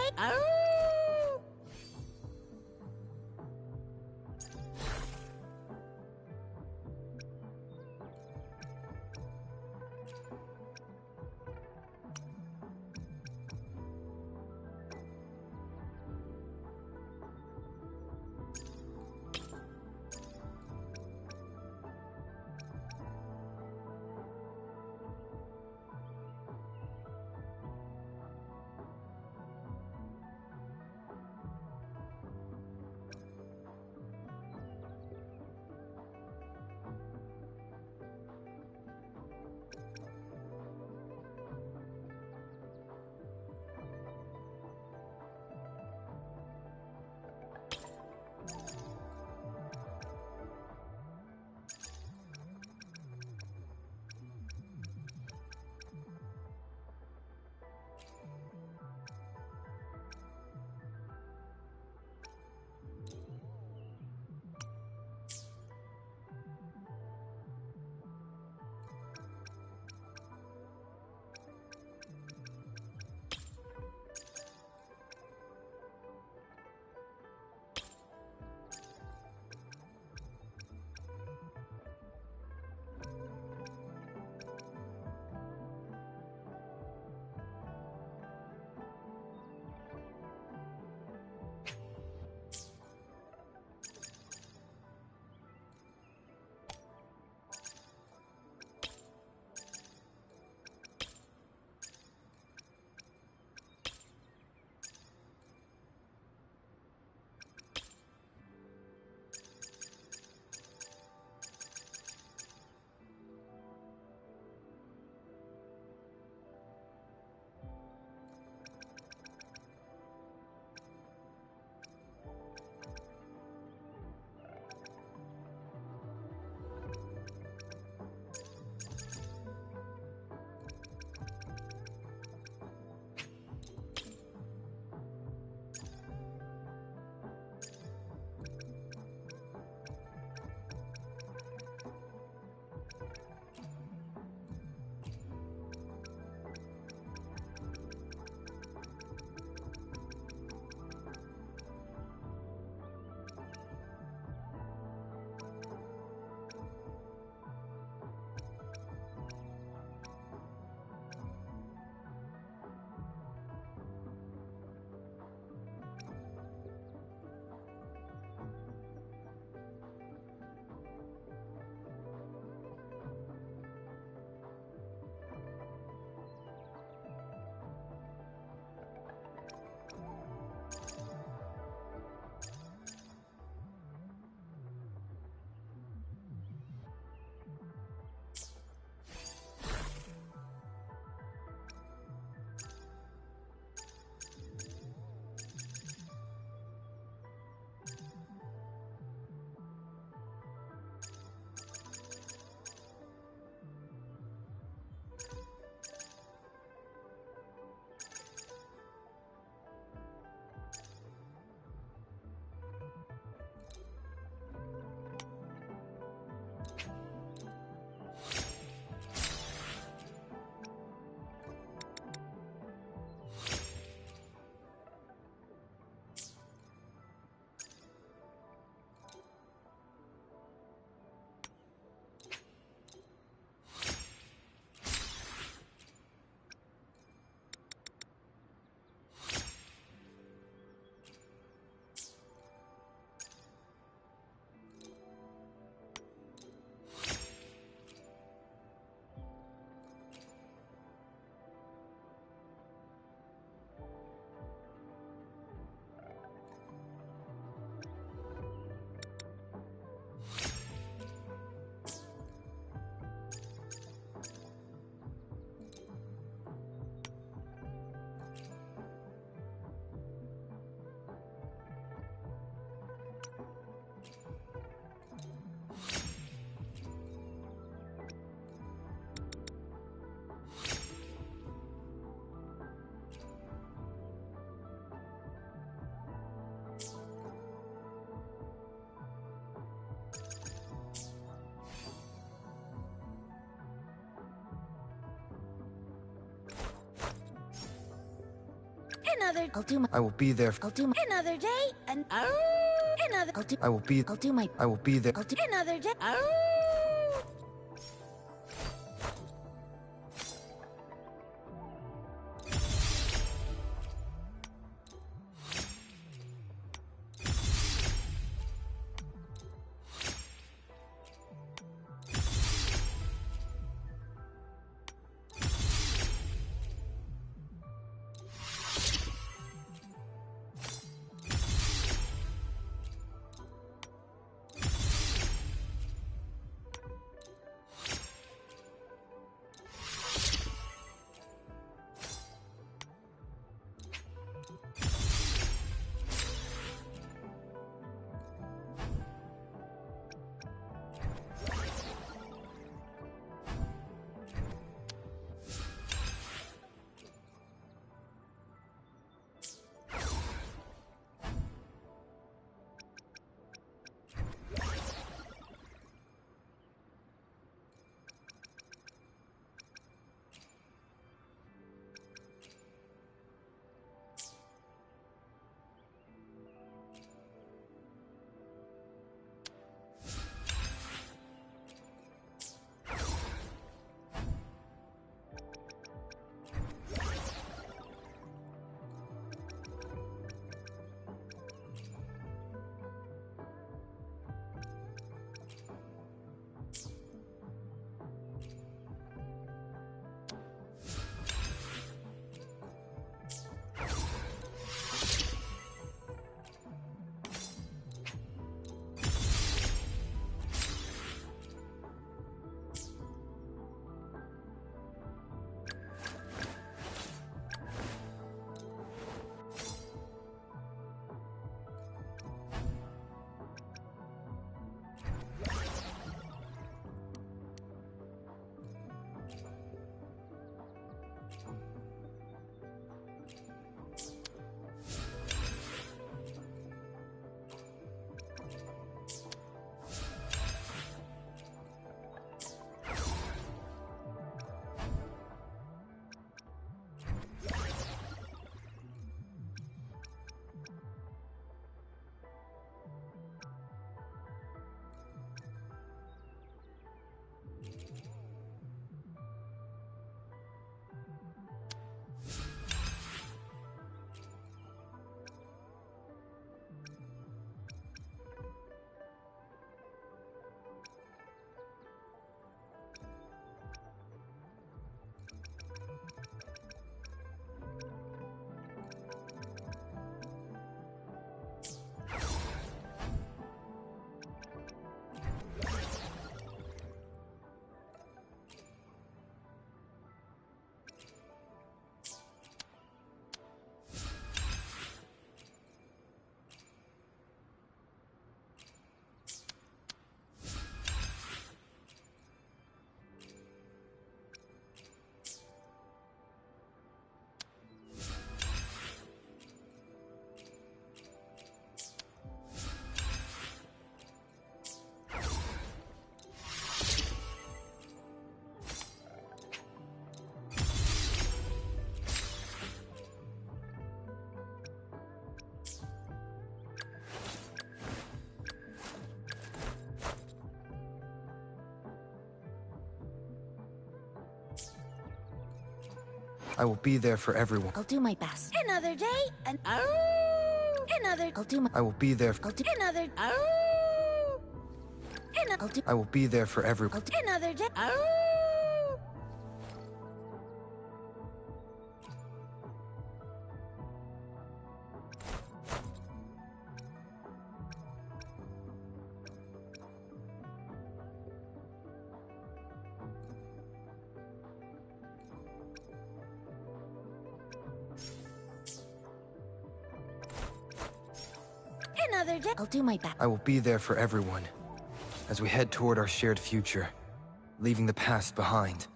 Speaker 3: Another.
Speaker 4: I'll do my. I will be there. I'll do my.
Speaker 3: Another day. Another.
Speaker 4: I'll do. I will be. I'll do my. I will be there. I'll do.
Speaker 3: Another day.
Speaker 4: I will be there for everyone. I'll do my best.
Speaker 3: Another day. Another.
Speaker 4: I'll do my. I will be there. I'll do.
Speaker 3: Another.
Speaker 4: I'll do. I will be there for everyone.
Speaker 3: Another day. Another day.
Speaker 4: I'll do my best. I will be there for everyone as we head toward our shared future, leaving the past behind.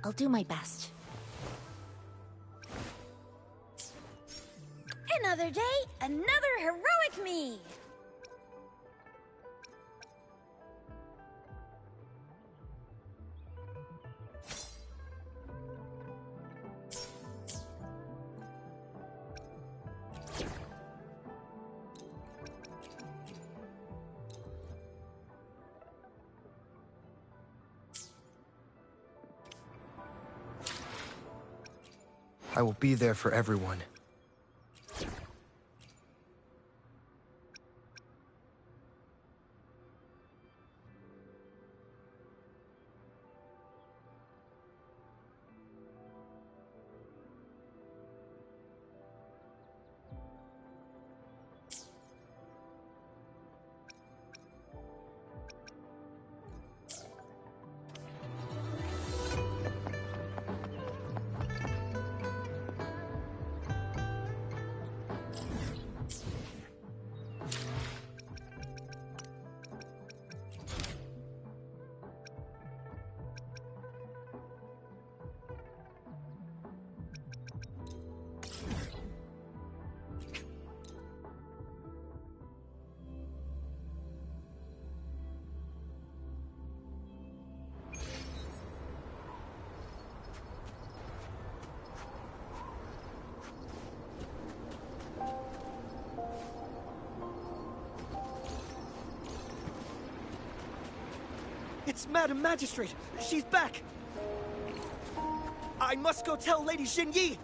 Speaker 4: I'll do my best.
Speaker 10: another day, another heroic me!
Speaker 4: I will be there for everyone.
Speaker 22: It's Madam Magistrate! She's back! I must go tell Lady Xinyi!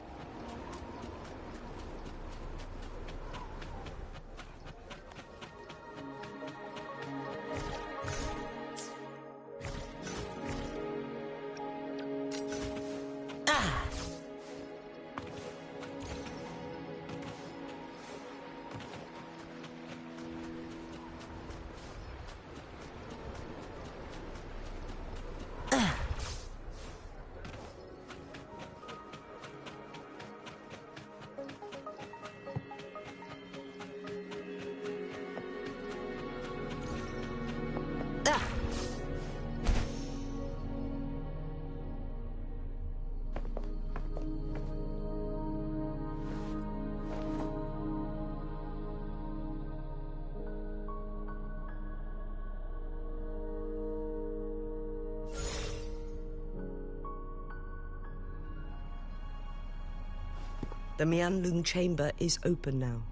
Speaker 20: The Mianlun chamber is open now.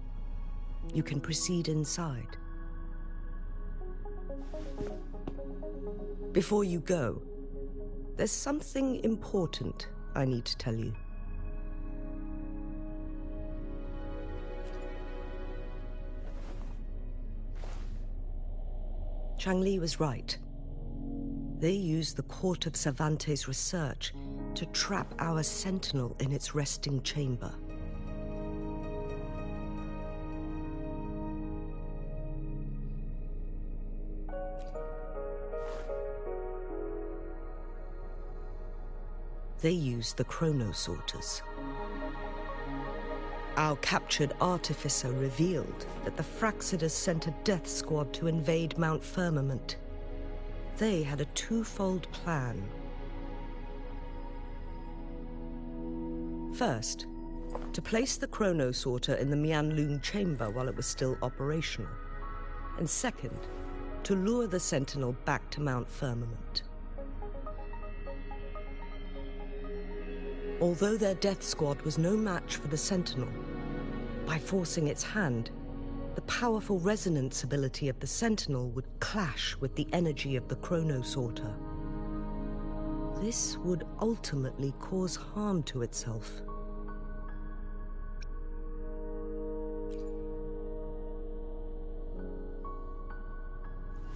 Speaker 20: You can proceed inside. Before you go, there's something important I need to tell you. Changli was right. They used the Court of Cervantes' research to trap our sentinel in its resting chamber. They used the chronosorters. Our captured artificer revealed that the Fraxidus sent a death squad to invade Mount Firmament. They had a twofold plan. First, to place the chronosorter in the Mianlun chamber while it was still operational. And second, to lure the Sentinel back to Mount Firmament. Although their death squad was no match for the Sentinel, by forcing its hand, the powerful resonance ability of the Sentinel would clash with the energy of the chronosorter. This would ultimately cause harm to itself.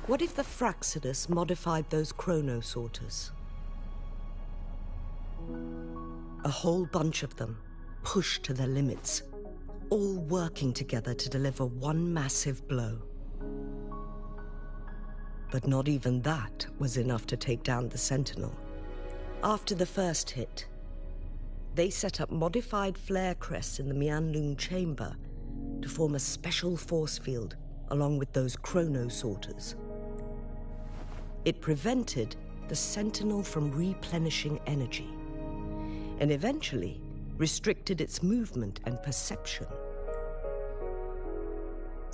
Speaker 20: What if the Fraxidus modified those chronosorters? A whole bunch of them, pushed to their limits, all working together to deliver one massive blow. But not even that was enough to take down the Sentinel. After the first hit, they set up modified flare crests in the Mianlun chamber to form a special force field along with those chronosorters. It prevented the Sentinel from replenishing energy, and eventually restricted its movement and perception.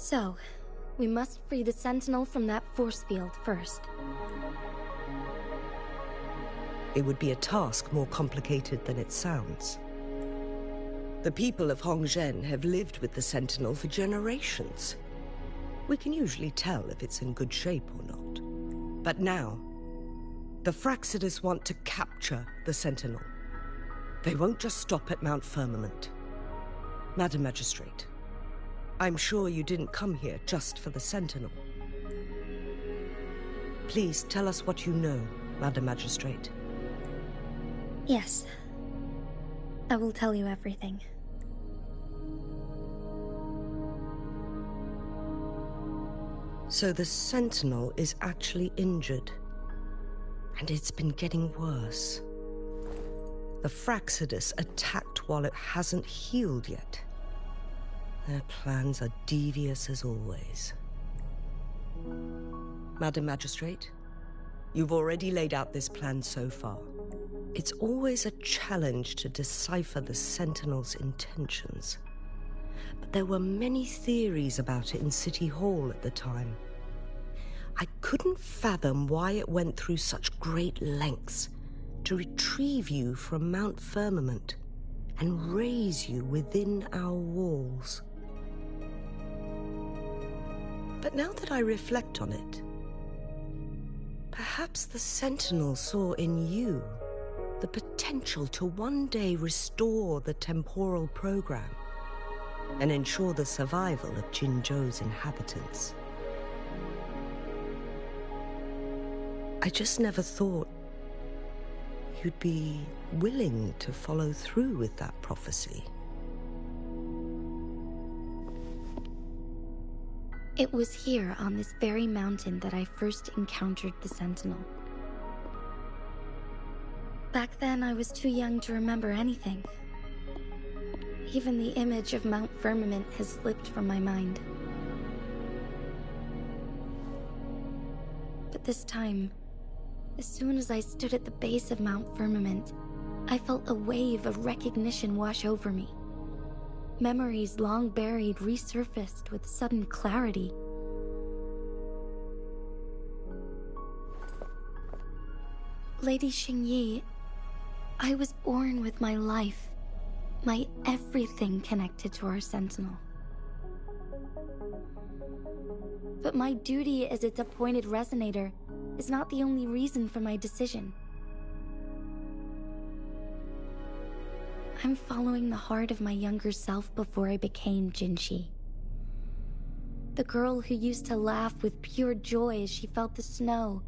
Speaker 21: So, we must free the Sentinel from that force field first.
Speaker 20: It would be a task more complicated than it sounds. The people of Hongzhen have lived with the Sentinel for generations. We can usually tell if it's in good shape or not. But now, the Fraxidus want to capture the Sentinel. They won't just stop at Mount Firmament. Madam Magistrate, I'm sure you didn't come here just for the Sentinel. Please tell us what you know, Madam Magistrate.
Speaker 21: Yes. I will tell you everything.
Speaker 20: So the Sentinel is actually injured. And it's been getting worse. The Fraxidus attacked while it hasn't healed yet. Their plans are devious as always. Madam Magistrate, you've already laid out this plan so far. It's always a challenge to decipher the Sentinel's intentions. But there were many theories about it in City Hall at the time. I couldn't fathom why it went through such great lengths to retrieve you from Mount Firmament and raise you within our walls. But now that I reflect on it, perhaps the Sentinel saw in you the potential to one day restore the temporal program and ensure the survival of Jinzhou's inhabitants. I just never thought you'd be willing to follow through with that prophecy.
Speaker 21: It was here on this very mountain that I first encountered the Sentinel. Back then, I was too young to remember anything. Even the image of Mount Firmament has slipped from my mind. But this time, as soon as I stood at the base of Mount Firmament, I felt a wave of recognition wash over me. Memories long buried resurfaced with sudden clarity. Lady Xingyi, I was born with my life, my everything connected to our Sentinel. But my duty as its appointed resonator is not the only reason for my decision. I'm following the heart of my younger self before I became Jinxi. The girl who used to laugh with pure joy as she felt the snow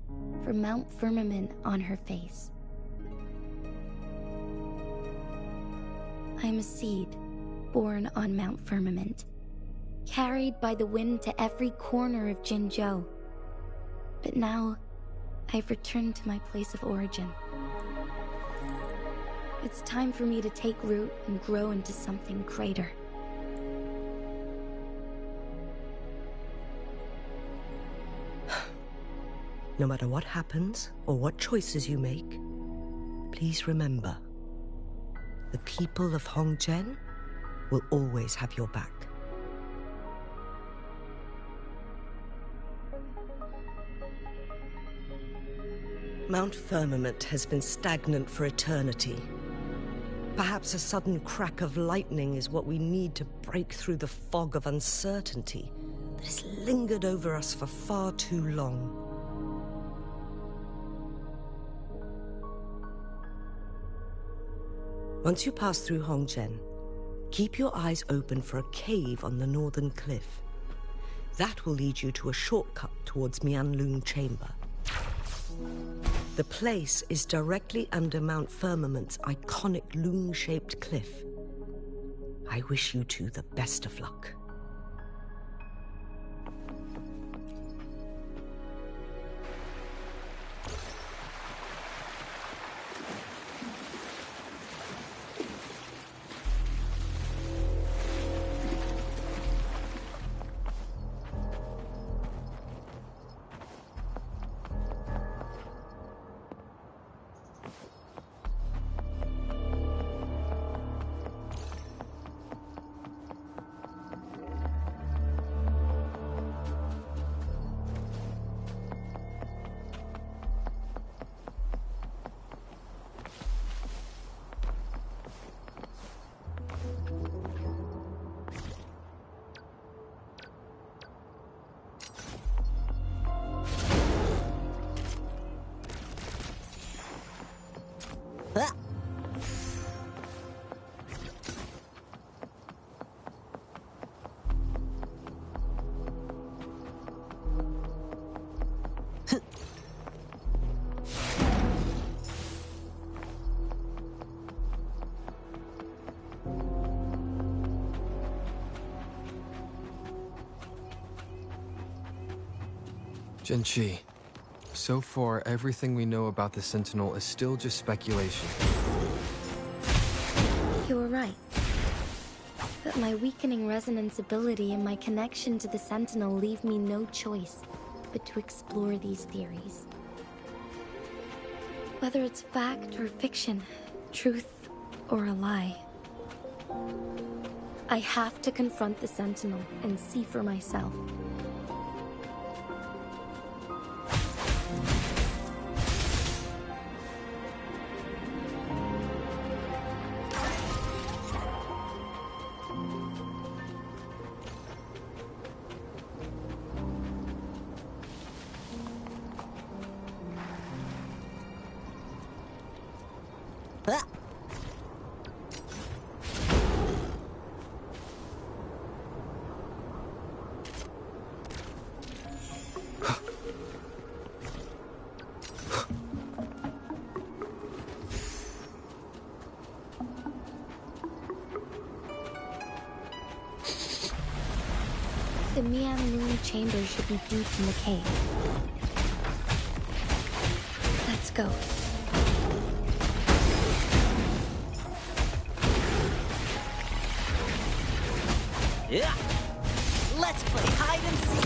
Speaker 21: from Mount Firmament on her face. I'm a seed, born on Mount Firmament, carried by the wind to every corner of Jinzhou. But now, I've returned to my place of origin. It's time for me to take root and grow into something greater.
Speaker 20: No matter what happens or what choices you make, please remember, the people of Hongzhen will always have your back. Mount Firmament has been stagnant for eternity. Perhaps a sudden crack of lightning is what we need to break through the fog of uncertainty that has lingered over us for far too long. Once you pass through Hongzhen, keep your eyes open for a cave on the northern cliff. That will lead you to a shortcut towards Mianlun Chamber. The place is directly under Mount Firmament's iconic loon-shaped cliff. I wish you two the best of luck.
Speaker 4: Jinchi, so far everything we know about the Sentinel is still just speculation.
Speaker 21: You were right. But my weakening resonance ability and my connection to the Sentinel leave me no choice but to explore these theories. Whether it's fact or fiction, truth or a lie, I have to confront the Sentinel and see for myself. The Mian-Loon chamber should be deep in the cave. Let's go.
Speaker 1: Yeah! Let's play hide and seek!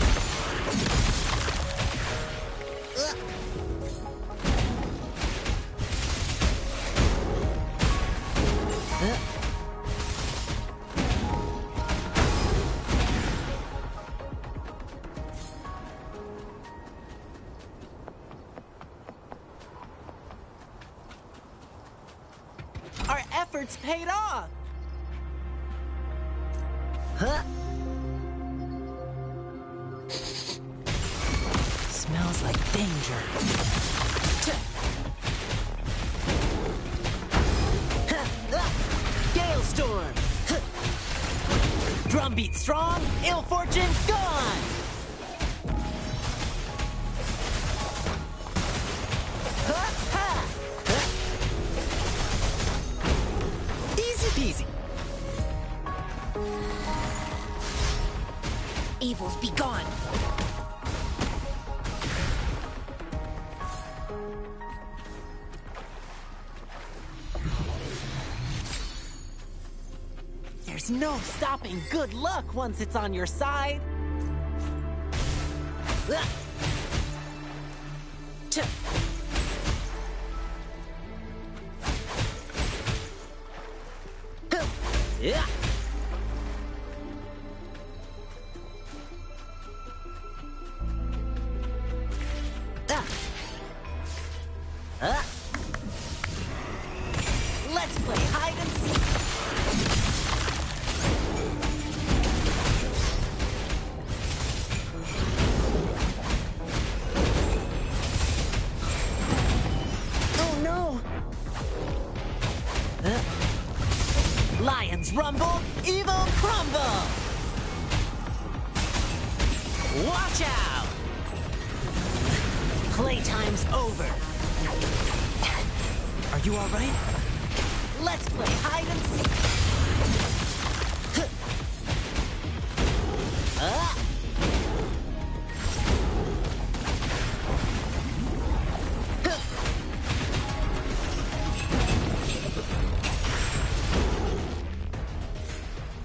Speaker 1: Our efforts paid off! Huh? Smells like danger. Gale storm! Drumbeat strong, ill fortune gone! Easy peasy. Evils be gone. There's no stopping good luck once it's on your side. Yeah. Let's play hide and seek. Oh no! Lions rumble, evil crumble! Watch out! Playtime's over. Are you all right? Let's play hide and seek.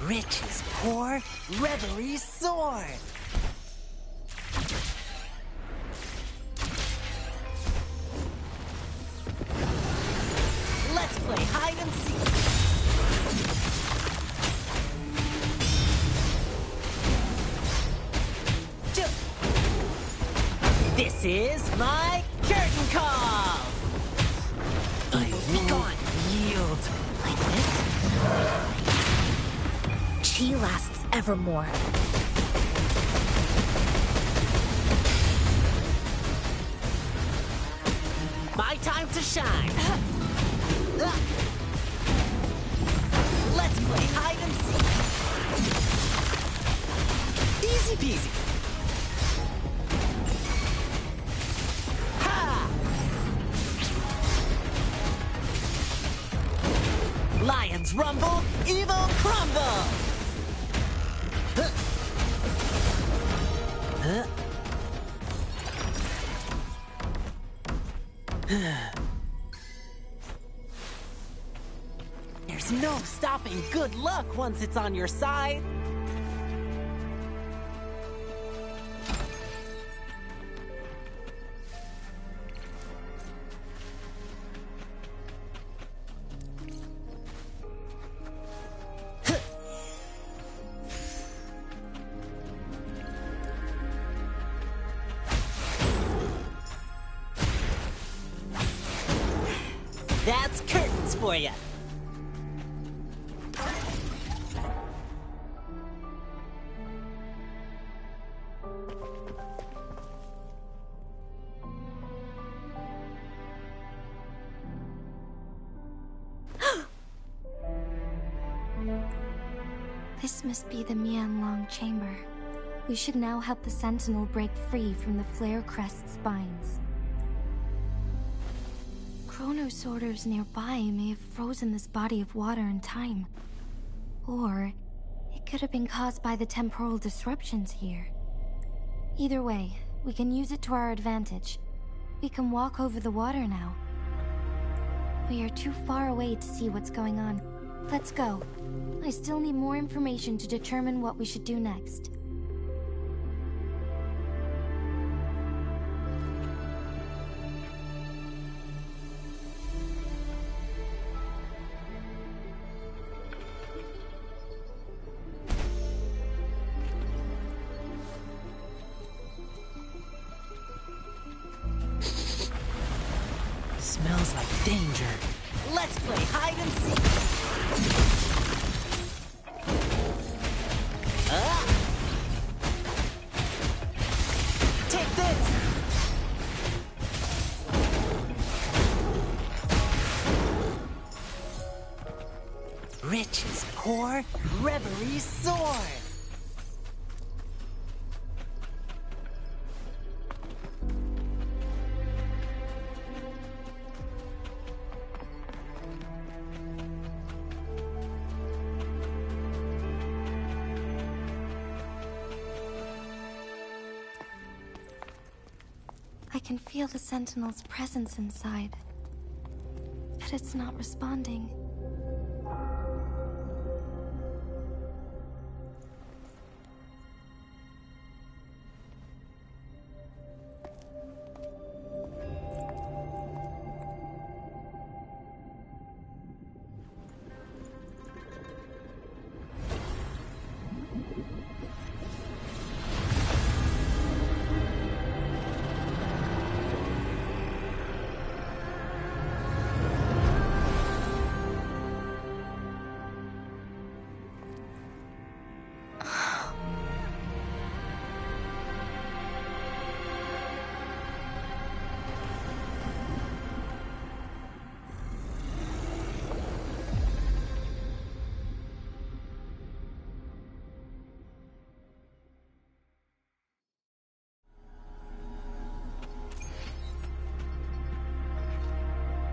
Speaker 1: Riches pour, revelries soar. Let's play hide and seek. This is my curtain call. Evils be gone. Yield. Like this? Chi lasts evermore. My time to shine. Let's play hide and seek. Easy peasy. Ha! Lions rumble, evil crumble. There's no stopping good luck once it's on your side. That's curtains for you.
Speaker 21: This must be the Mianlong chamber. We should now help the Sentinel break free from the Flare Crest's binds. Chronosorters nearby may have frozen this body of water in time. Or it could have been caused by the temporal disruptions here. Either way, we can use it to our advantage. We can walk over the water now. We are too far away to see what's going on. Let's go. I still need more information to determine what we should do next.
Speaker 1: Smells like danger. Let's play hide and seek. Take this! Riches pour, reverie soar.
Speaker 21: I can feel the Sentinel's presence inside, but it's not responding.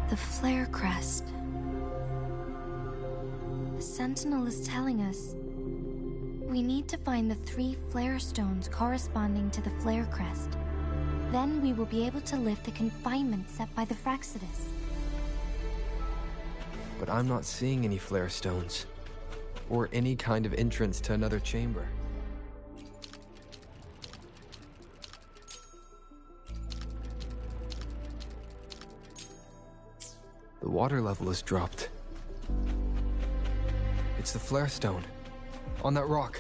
Speaker 21: The Flare Crest. The Sentinel is telling us we need to find the 3 flare stones corresponding to the Flare Crest. Then we will be able to lift the confinement set by the Fraxidus.
Speaker 9: But I'm not seeing any flare stones, or any kind of entrance to another chamber. The water level has dropped. It's the flare stone, on that rock.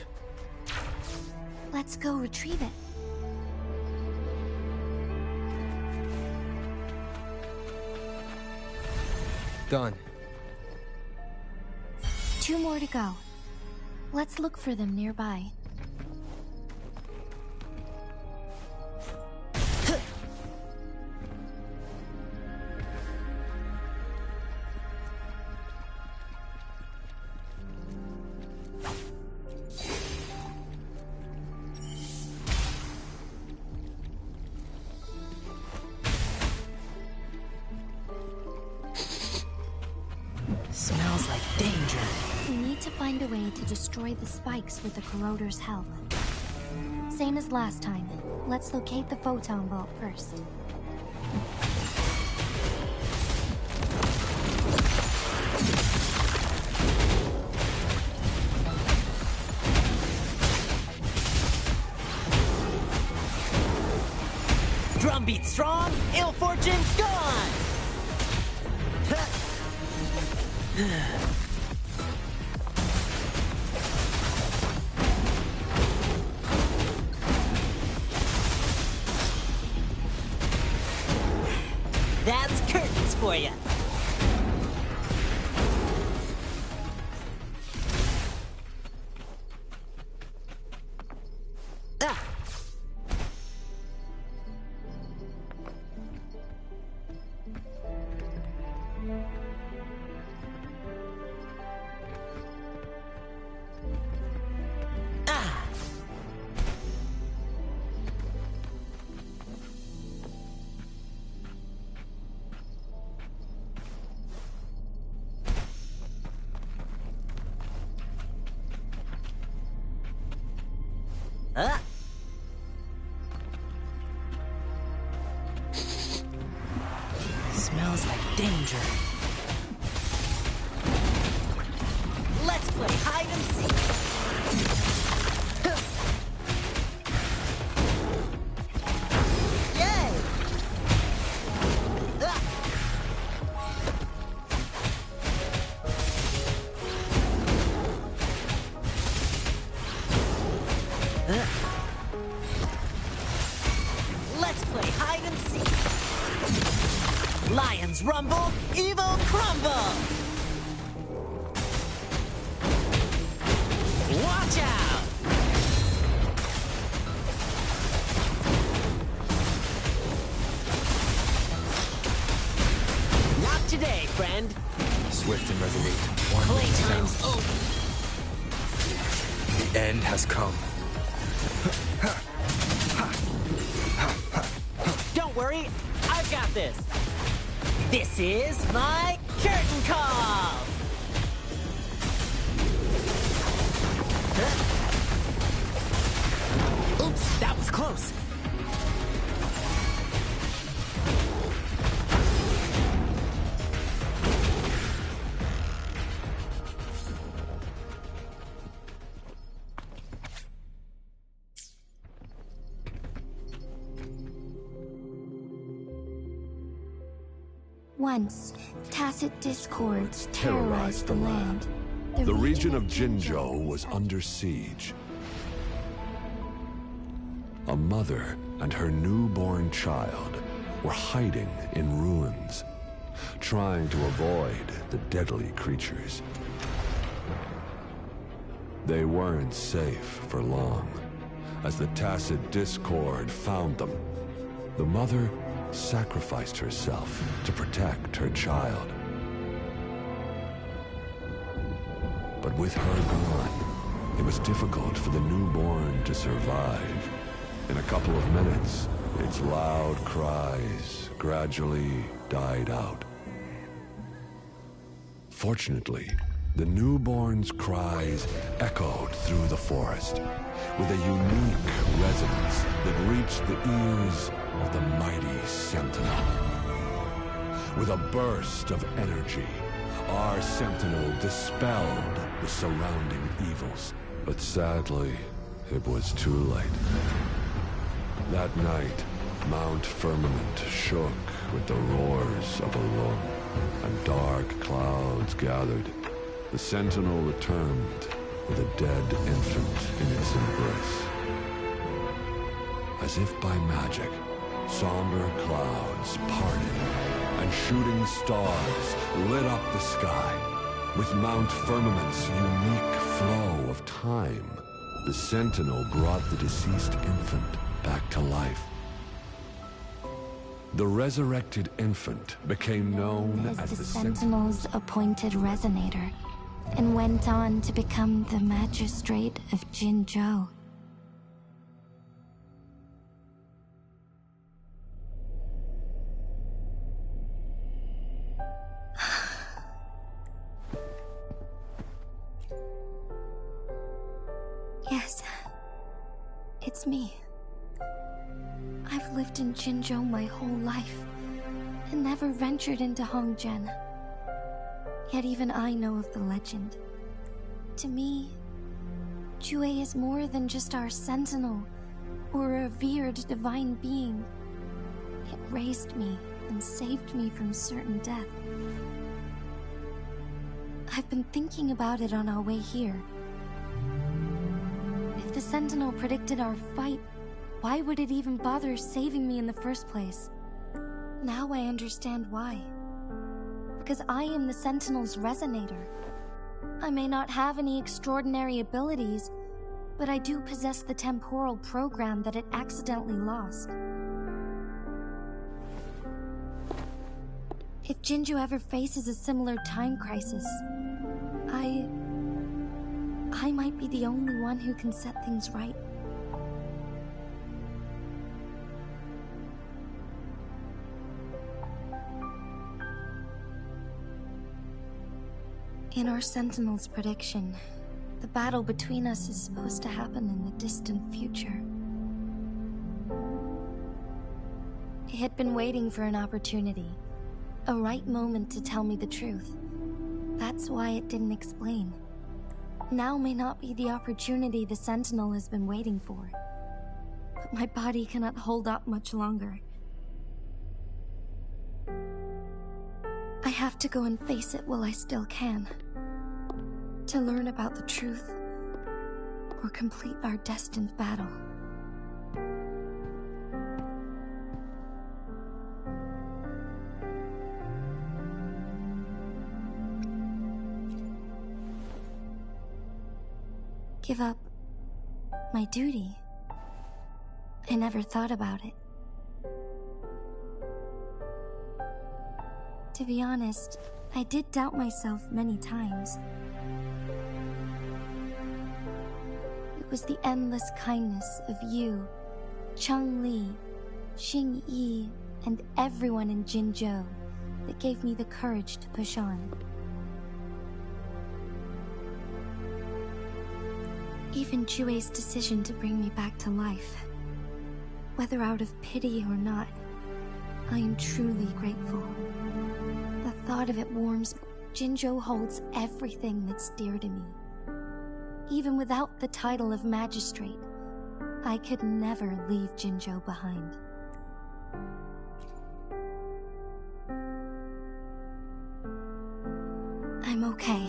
Speaker 21: Let's go retrieve it.
Speaker 9: Done.
Speaker 21: 2 more to go. Let's look for them nearby.
Speaker 1: Smells like danger.
Speaker 21: We need to find a way to destroy the spikes with the corroder's help. Same as last time. Let's locate the photon vault first.
Speaker 1: Drumbeat strong, ill fortune gone! That's curtains for you. Smells like danger. Let's play hide and seek. Yay! Let's play hide and seek. Lions rumble, evil crumble! Watch out! Not today, friend.
Speaker 4: Swift and resolute.
Speaker 1: Playtime's over.
Speaker 4: The end has come.
Speaker 1: Don't worry, I've got this. This is my curtain call! Oops, that was close.
Speaker 21: Once, tacit discords terrorized the land.
Speaker 17: The region of Jinzhou was under siege. A mother and her newborn child were hiding in ruins, trying to avoid the deadly creatures. They weren't safe for long, as the tacit discord found them. The mother sacrificed herself to protect her child. But with her gone, it was difficult for the newborn to survive. In a couple of minutes, its loud cries gradually died out. Fortunately, the newborn's cries echoed through the forest with a unique resonance that reached the ears of the mighty Sentinel. With a burst of energy, our Sentinel dispelled the surrounding evils. But sadly, it was too late. That night, Mount Firmament shook with the roars of a lung, and dark clouds gathered. The Sentinel returned with a dead infant in its embrace. As if by magic, somber clouds parted, and shooting stars lit up the sky. With Mount Firmament's unique flow of time, the Sentinel brought the deceased infant back to life. The resurrected infant became known as the
Speaker 21: Sentinel's appointed resonator, and went on to become the magistrate of Jinzhou. Yes, it's me. I've lived in Jinzhou my whole life, and never ventured into Hongzhen. Yet even I know of the legend. To me, Jue is more than just our sentinel, or a revered divine being.
Speaker 3: It raised me and saved me from certain death. I've been thinking about it on our way here. If the Sentinel predicted our fight, why would it even bother saving me in the first place? Now I understand why. Because I am the Sentinel's resonator. I may not have any extraordinary abilities, but I do possess the temporal program that it accidentally lost. If Jinju ever faces a similar time crisis, I might be the only one who can set things right. In our Sentinel's prediction, the battle between us is supposed to happen in the distant future. It had been waiting for an opportunity, a right moment to tell me the truth. That's why it didn't explain. Now may not be the opportunity the Sentinel has been waiting for. But my body cannot hold up much longer. I have to go and face it while I still can. To learn about the truth, or complete our destined battle. Give up my duty. I never thought about it. To be honest, I did doubt myself many times. It was the endless kindness of you, Cheng-Li, Xing-Yi, and everyone in Jinzhou that gave me the courage to push on. Even Jue's decision to bring me back to life, whether out of pity or not, I am truly grateful. The thought of it warms me. Jinzhou holds everything that's dear to me. Even without the title of magistrate, I could never leave Jinzhou behind. I'm okay.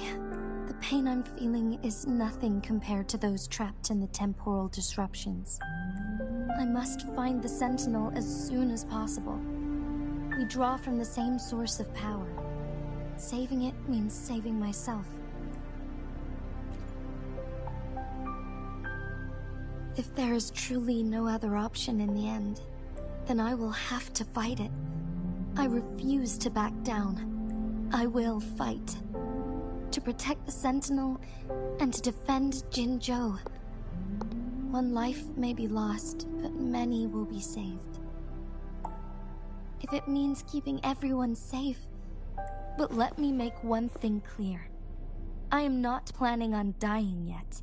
Speaker 3: The pain I'm feeling is nothing compared to those trapped in the temporal disruptions. I must find the Sentinel as soon as possible. We draw from the same source of power. Saving it means saving myself. If there is truly no other option in the end, then I will have to fight it. I refuse to back down. I will fight. To protect the Sentinel, and to defend Jinzhou. One life may be lost, but many will be saved. If it means keeping everyone safe, but let me make one thing clear. I am not planning on dying yet.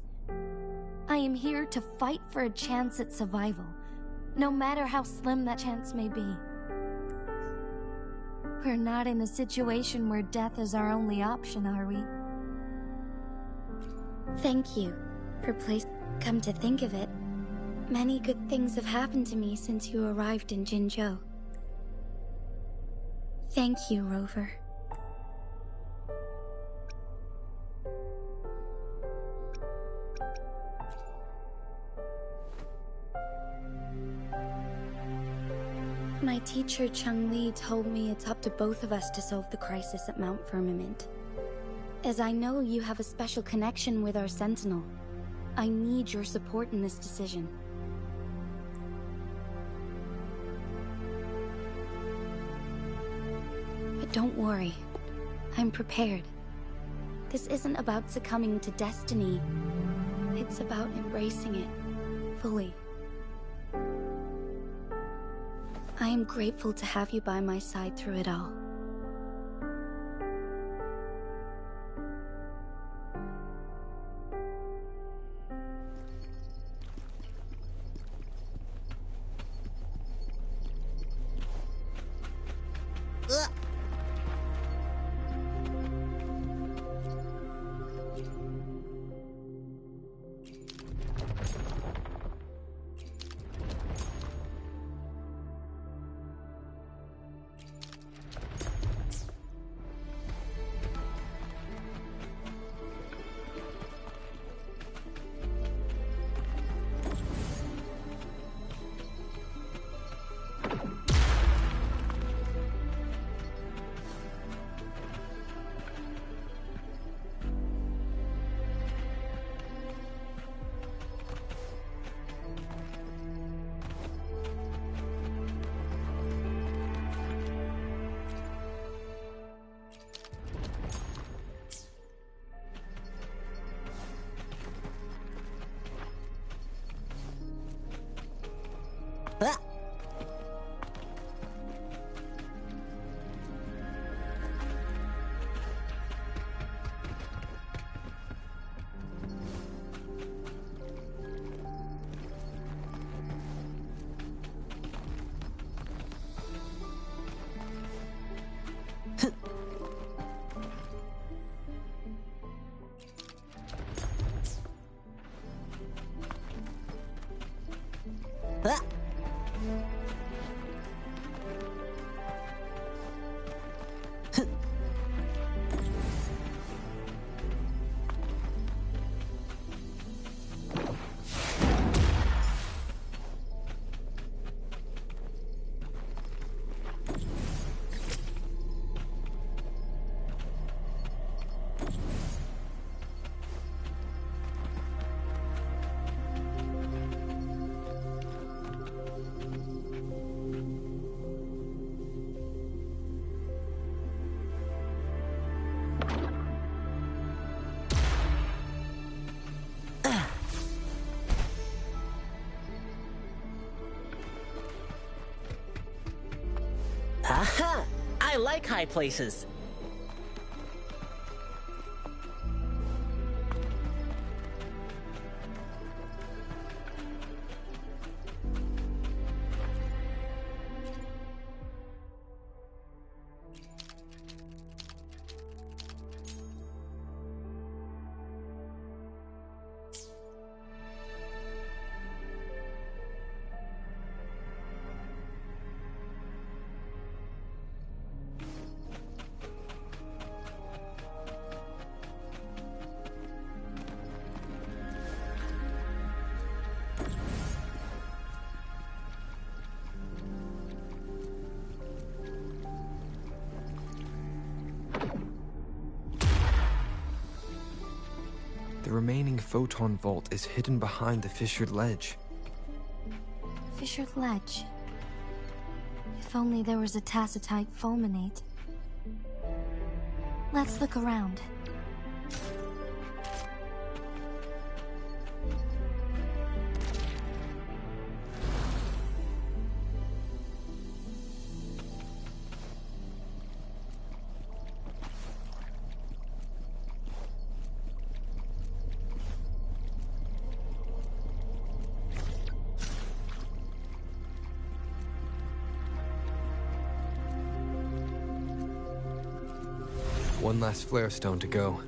Speaker 3: I am here to fight for a chance at survival, no matter how slim that chance may be. We're not in a situation where death is our only option, are we? Thank you for Come to think of it, many good things have happened to me since you arrived in Jinzhou. Thank you, Rover. My teacher, Cheng-Li, told me it's up to both of us to solve the crisis at Mount Firmament. As I know you have a special connection with our Sentinel, I need your support in this decision. But don't worry, I'm prepared. This isn't about succumbing to destiny, it's about embracing it fully. I am grateful to have you by my side through it all.
Speaker 1: Ah. Ah. Aha! I like high places.
Speaker 4: The remaining photon vault is hidden behind the fissured ledge.
Speaker 3: Fissured ledge. If only there was a tacitite fulminate. Let's look around.
Speaker 4: One last flare stone to go.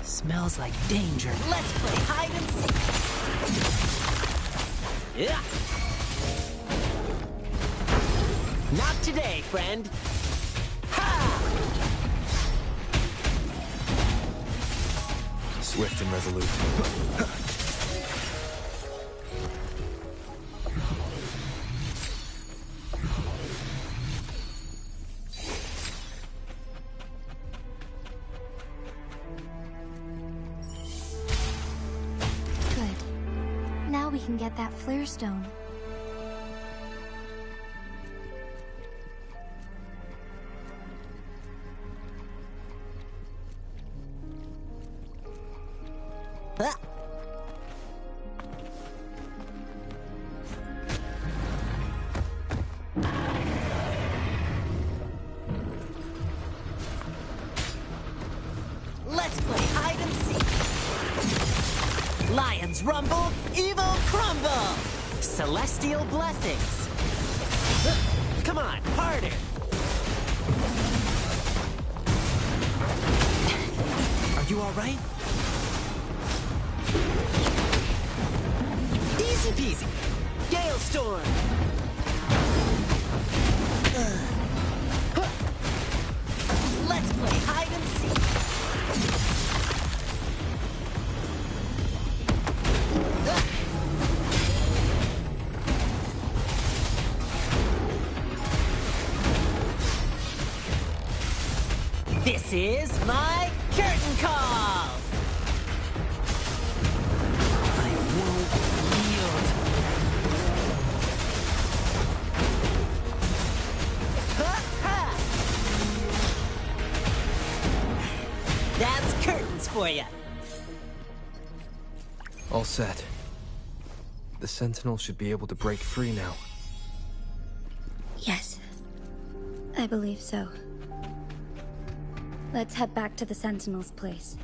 Speaker 1: Smells like danger. Let's play hide and seek. Yeah. Not today, friend. Ha!
Speaker 4: Swift and resolute.
Speaker 3: We can get that flare stone.
Speaker 1: Ah. Let's play hide and seek. Lions rumble, evil crumble. Celestial blessings. Come on, harder. Are you all right? Easy peasy. Gale storm. Let's play hide and seek. This is my curtain call! I won't yield. Ha-ha! That's curtains for you.
Speaker 4: All set. The Sentinel should be able to break free now.
Speaker 21: Yes. I believe so. Let's head back to the Sentinel's place.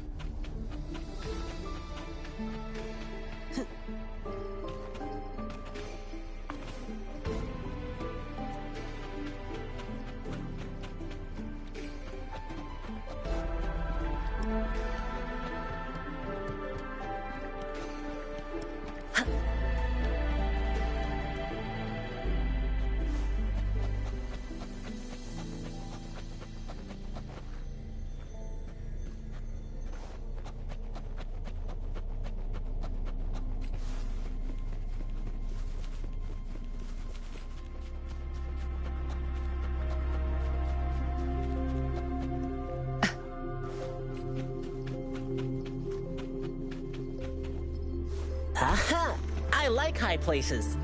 Speaker 1: Aha! I like high places.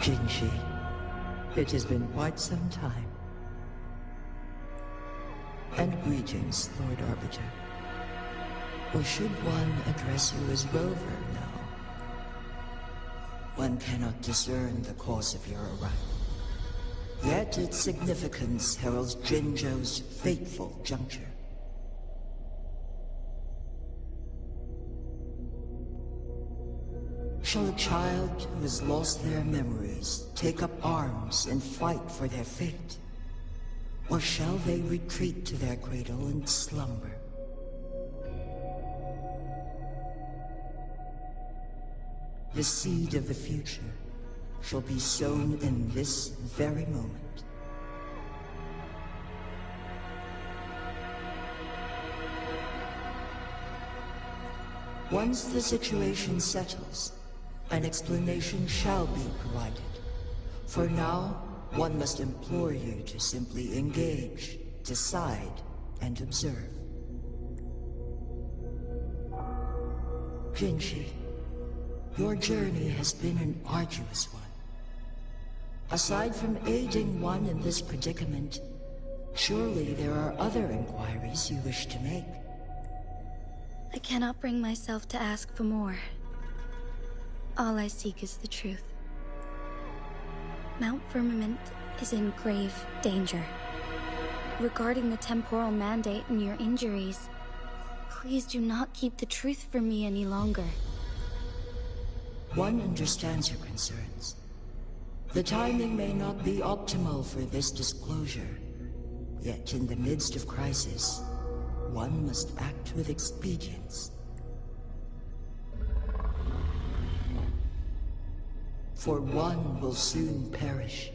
Speaker 11: Jinshi, it has been quite some time. And greetings, Lord Arbiter. Or should one address you as Rover now? One cannot discern the cause of your arrival. Yet its significance heralds Jinzhou's fateful juncture. Shall a child who has lost their memories take up arms and fight for their fate? Or shall they retreat to their cradle and slumber? The seed of the future shall be sown in this very moment. Once the situation settles, an explanation shall be provided. For now, one must implore you to simply engage, decide, and observe. Jinshi, your journey has been an arduous one. Aside from aiding one in this predicament, surely there are other inquiries you wish to make.
Speaker 21: I cannot bring myself to ask for more. All I seek is the truth. Mount Firmament is in grave danger. Regarding the temporal mandate and your injuries, please do not keep the truth from me any longer.
Speaker 11: One understands your concerns. The timing may not be optimal for this disclosure. Yet in the midst of crisis, one must act with expedience. For one will soon perish.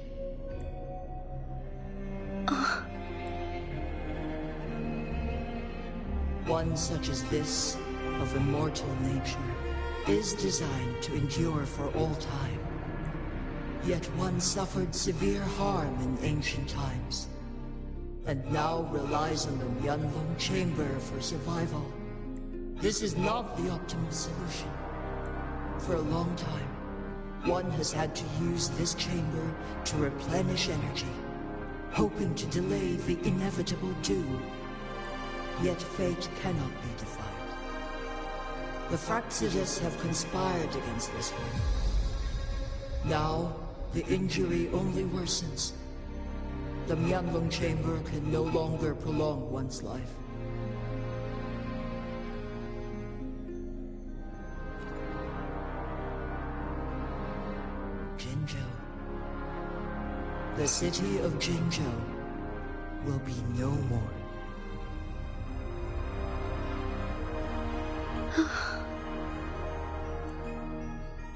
Speaker 11: One such as this, of immortal nature, is designed to endure for all time. Yet one suffered severe harm in ancient times, and now relies on the Mianlong Chamber for survival. This is not the optimal solution. For a long time, one has had to use this chamber to replenish energy, hoping to delay the inevitable doom. Yet fate cannot be defied. The Fraxidus have conspired against this one. Now, the injury only worsens. The Mianlong Chamber can no longer prolong one's life. Jinzhou. The city of Jinzhou will be no more.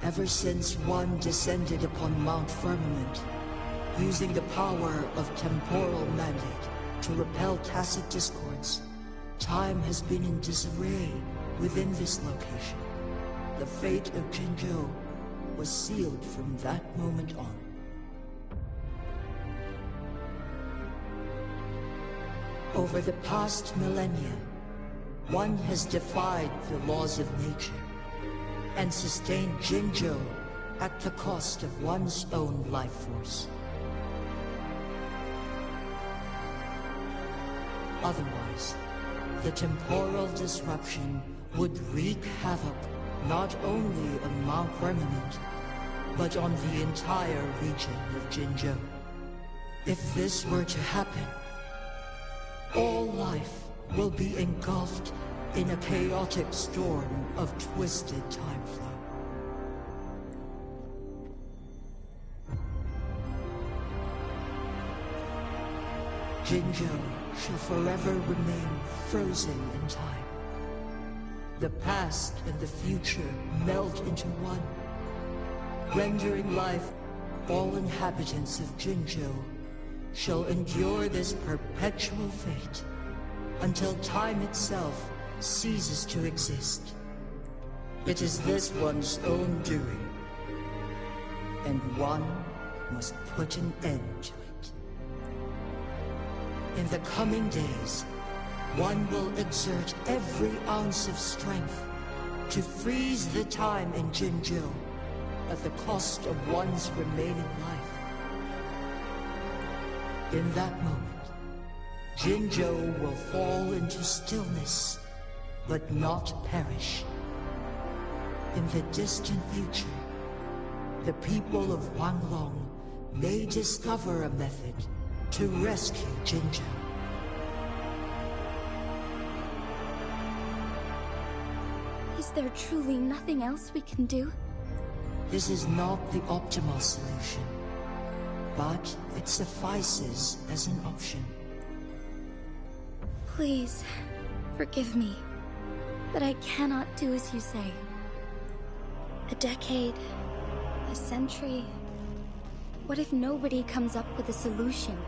Speaker 11: Ever since one descended upon Mount Firmament, using the power of temporal mandate to repel tacit discords, time has been in disarray within this location. The fate of Jinzhou was sealed from that moment on. Over the past millennia, one has defied the laws of nature and sustained Jinzhou at the cost of one's own life force. Otherwise, the temporal disruption would wreak havoc not only on Mount Firmament, but on the entire region of Jinzhou. If this were to happen, all life will be engulfed in a chaotic storm of twisted time flow. Jinzhou shall forever remain frozen in time. The past and the future melt into one, rendering life. All inhabitants of Jinzhou shall endure this perpetual fate until time itself ceases to exist. It is this one's own doing, and one must put an end to it. In the coming days, one will exert every ounce of strength to freeze the time in Jinzhou at the cost of one's remaining life. In that moment, Jinzhou will fall into stillness, but not perish. In the distant future, the people of Wanglong may discover a method to rescue Jinzhou.
Speaker 3: Is there truly nothing else we can do?
Speaker 11: This is not the optimal solution, but it suffices as an option.
Speaker 3: Please, forgive me, but I cannot do as you say. A decade, a century. What if nobody comes up with a solution?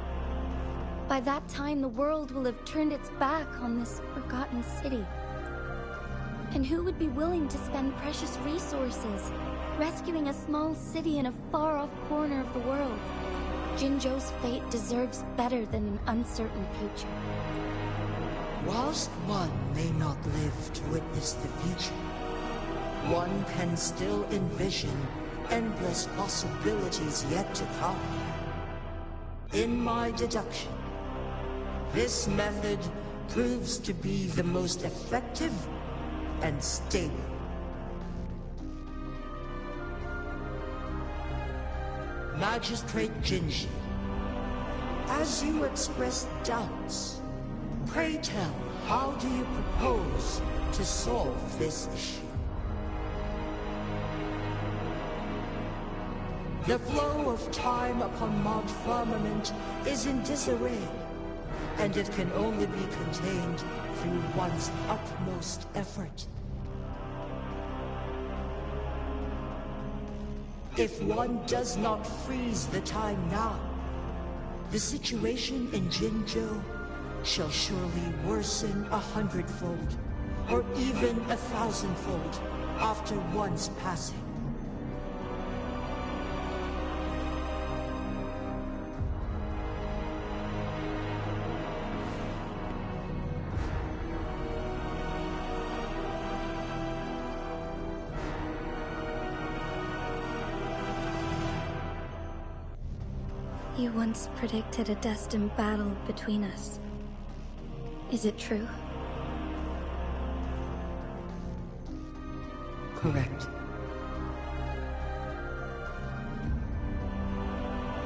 Speaker 3: By that time, the world will have turned its back on this forgotten city. And who would be willing to spend precious resources rescuing a small city in a far-off corner of the world? Jinzhou's fate deserves better than an uncertain future.
Speaker 11: Whilst one may not live to witness the future, one can still envision endless possibilities yet to come. In my deduction, this method proves to be the most effective and stable. Magistrate Jinji, as you express doubts, pray tell, how do you propose to solve this issue? The flow of time upon Mount Firmament is in disarray, and it can only be contained through one's utmost effort. If one does not freeze the time now, the situation in Jinzhou shall surely worsen 100-fold, or even 1,000-fold, after one's passing.
Speaker 21: You once predicted a destined battle between us. Is it true?
Speaker 11: Correct.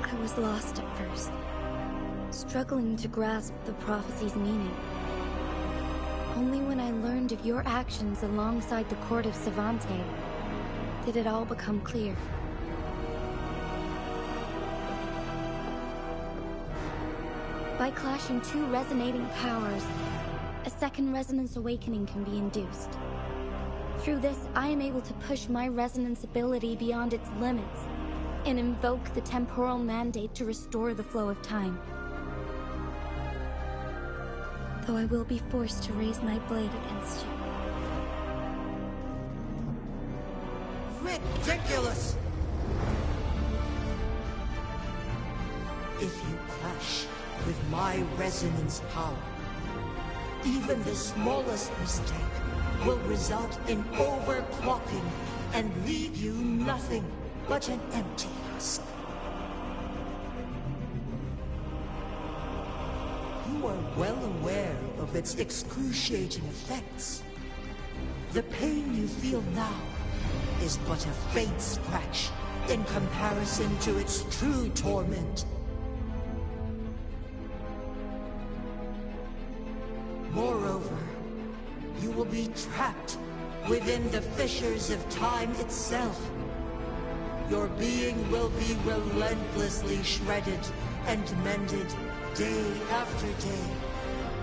Speaker 21: I was lost at first, struggling to grasp the prophecy's meaning. Only when I learned of your actions alongside the court of Savante did it all become clear. By clashing two resonating powers, a second resonance awakening can be induced. Through this, I am able to push my resonance ability beyond its limits and invoke the temporal mandate to restore the flow of time. Though I will be forced to raise my blade against you.
Speaker 11: Ridiculous! If you clash with my resonance power, even the smallest mistake will result in overclocking and leave you nothing but an empty husk. You are well aware of its excruciating effects. The pain you feel now is but a faint scratch in comparison to its true torment. Moreover, you will be trapped within the fissures of time itself. Your being will be relentlessly shredded and mended day after day,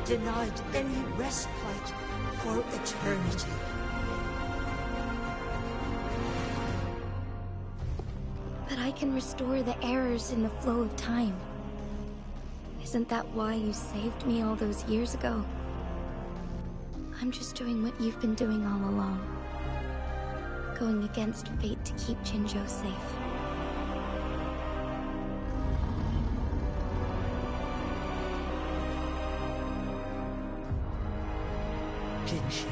Speaker 11: denied any respite for eternity.
Speaker 21: But I can restore the errors in the flow of time. Isn't that why you saved me all those years ago? I'm just doing what you've been doing all along. Going against fate to keep Jinzhou safe.
Speaker 11: Jinshi,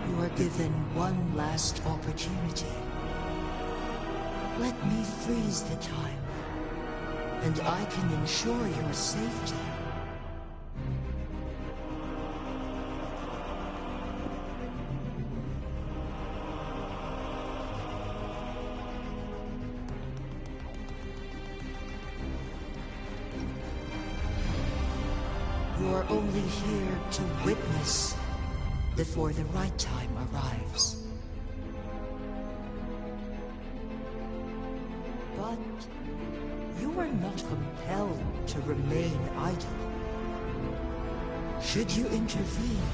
Speaker 11: you are given one last opportunity. Let me freeze the time, and I can ensure your safety. You're only here to witness before the right time arrives. But you are not compelled to remain idle. Should you intervene,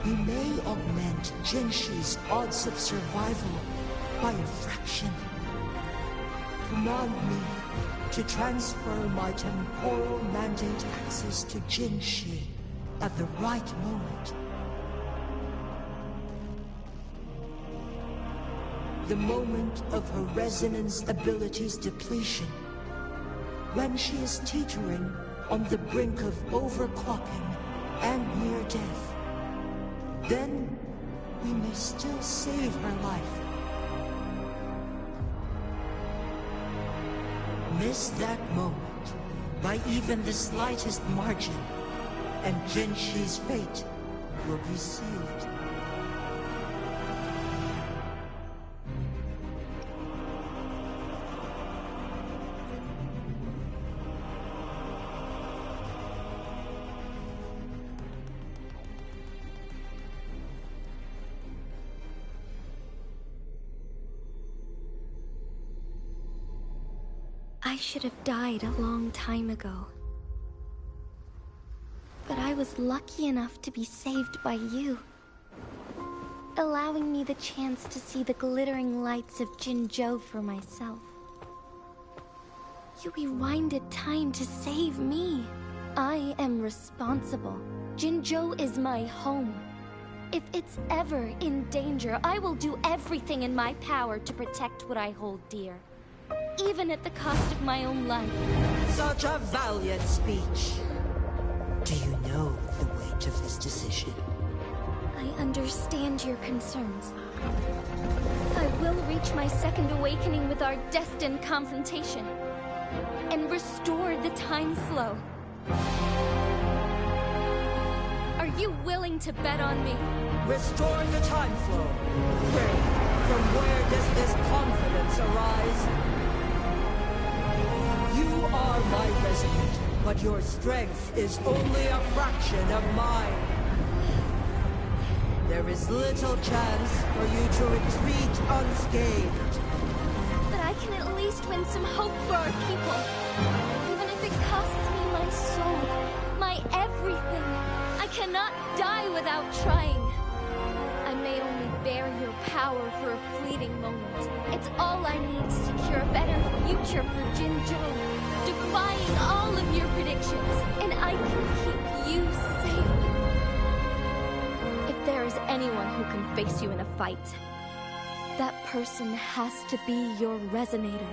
Speaker 11: you may augment Jinshi's odds of survival by a fraction. Command me to transfer my temporal mandate access to Jinshi at the right moment. The moment of her resonance ability's depletion, when she is teetering on the brink of overclocking and near death. Then we may still save her life. Miss that moment by even the slightest margin, and Jinshi's fate will be sealed.
Speaker 21: I should have died a long time ago. But I was lucky enough to be saved by you, allowing me the chance to see the glittering lights of Jinzhou for myself. You rewinded time to save me. I am responsible. Jinzhou is my home. If it's ever in danger, I will do everything in my power to protect what I hold dear. Even at the cost of my own life.
Speaker 11: Such a valiant speech. Do you know the weight of this decision?
Speaker 21: I understand your concerns. I will reach my second awakening with our destined confrontation.
Speaker 3: and restore the time flow. Are you willing to bet on me?
Speaker 11: Restore the time flow. From where does this confidence arise? You are my resident, but your strength is only a fraction of mine. There is little chance for you to retreat unscathed.
Speaker 3: But I can at least win some hope for our people. Even if it costs me my soul, my everything. I cannot die without trying. I may only bear your power for a fleeting moment. It's all I need to secure a better future for Jinzhou, defying all of your predictions, and I can keep you safe. If there is anyone who can face you in a fight, that person has to be your resonator.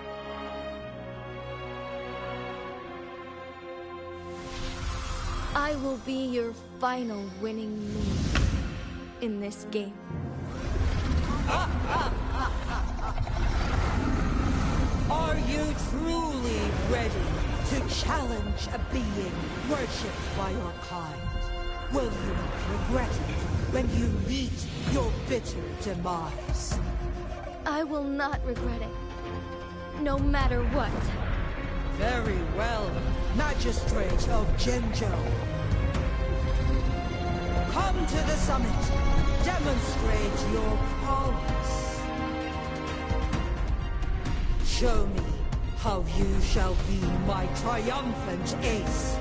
Speaker 3: I will be your final winning move in this game.
Speaker 11: Are you truly ready to challenge a being worshipped by your kind? Will you regret it when you meet your bitter demise?
Speaker 3: I will not regret it, no matter what.
Speaker 11: Very well, Magistrate of Jinzhou. Come to the summit. Demonstrate your prowess. Show me how you shall be my triumphant ace.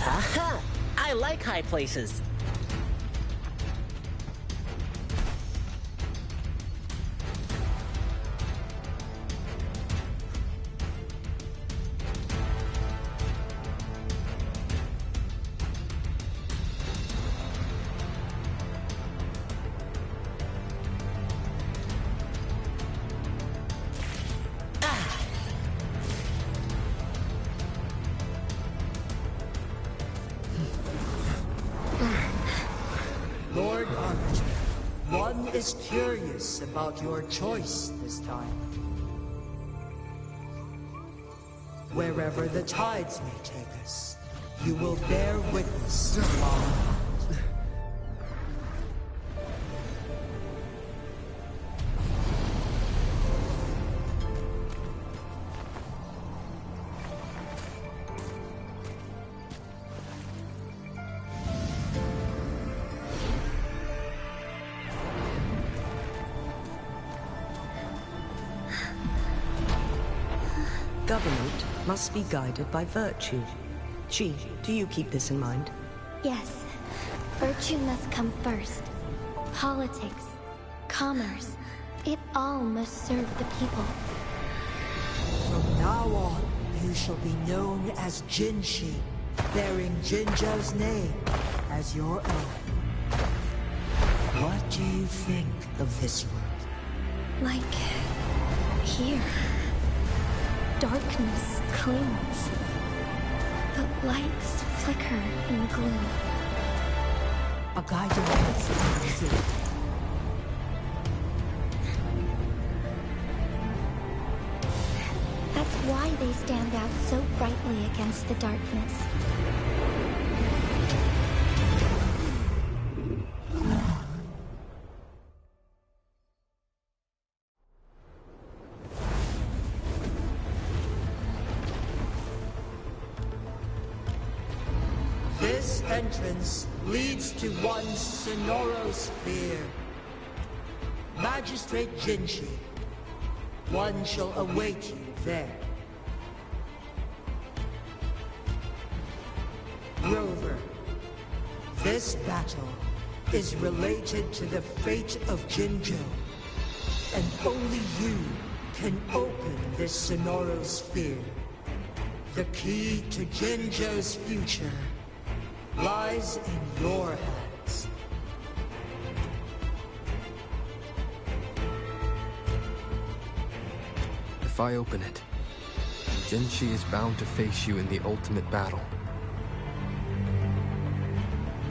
Speaker 1: Aha! I like high places.
Speaker 11: Lord Arbiter, one is curious about your choice this time. Wherever the tides may take us, you will bear witness to our hand.
Speaker 20: Government must be guided by virtue. Chi, do you keep this in mind?
Speaker 3: Yes, virtue must come first. Politics, commerce, it all must serve the people.
Speaker 11: From now on, you shall be known as Jinshi, bearing Jinzhou's name as your own. What do you think of this world?
Speaker 3: Like here. Darkness clings, but lights flicker in the gloom.
Speaker 11: A guiding light.
Speaker 3: That's why they stand out so brightly against the darkness.
Speaker 11: This entrance leads to one Sonorosphere. Magistrate Jinshi, one shall await you there. Rover, this battle is related to the fate of Jinzhou, and only you can open this Sonorosphere. The key to Jinzhou's future lies in your hands.
Speaker 9: If I open it, Jinshi is bound to face you in the ultimate battle.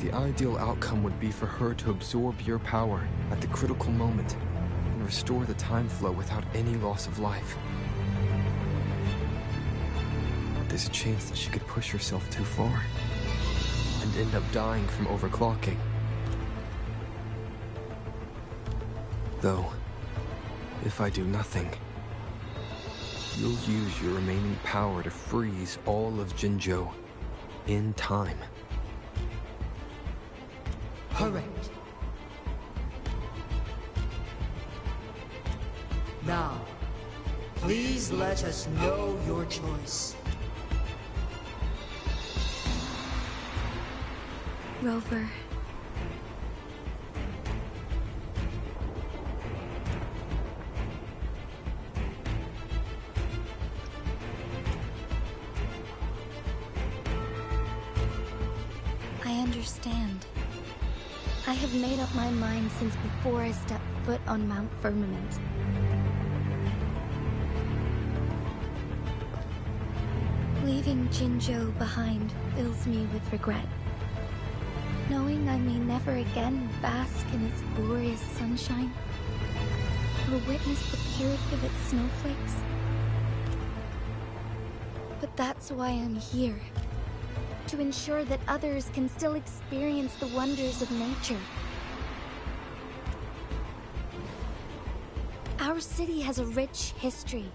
Speaker 9: The ideal outcome would be for her to absorb your power at the critical moment and restore the time flow without any loss of life. But there's a chance that she could push herself too far and end up dying from overclocking. Though, if I do nothing, you'll use your remaining power to freeze all of Jinzhou in time.
Speaker 11: Correct. Now, please let us know your choice.
Speaker 3: Rover. I understand. I have made up my mind since before I stepped foot on Mount Firmament. Leaving Jinzhou behind fills me with regret. Knowing I may never again bask in its glorious sunshine, or witness the purity of its snowflakes. But that's why I'm here. To ensure that others can still experience the wonders of nature. Our city has a rich history,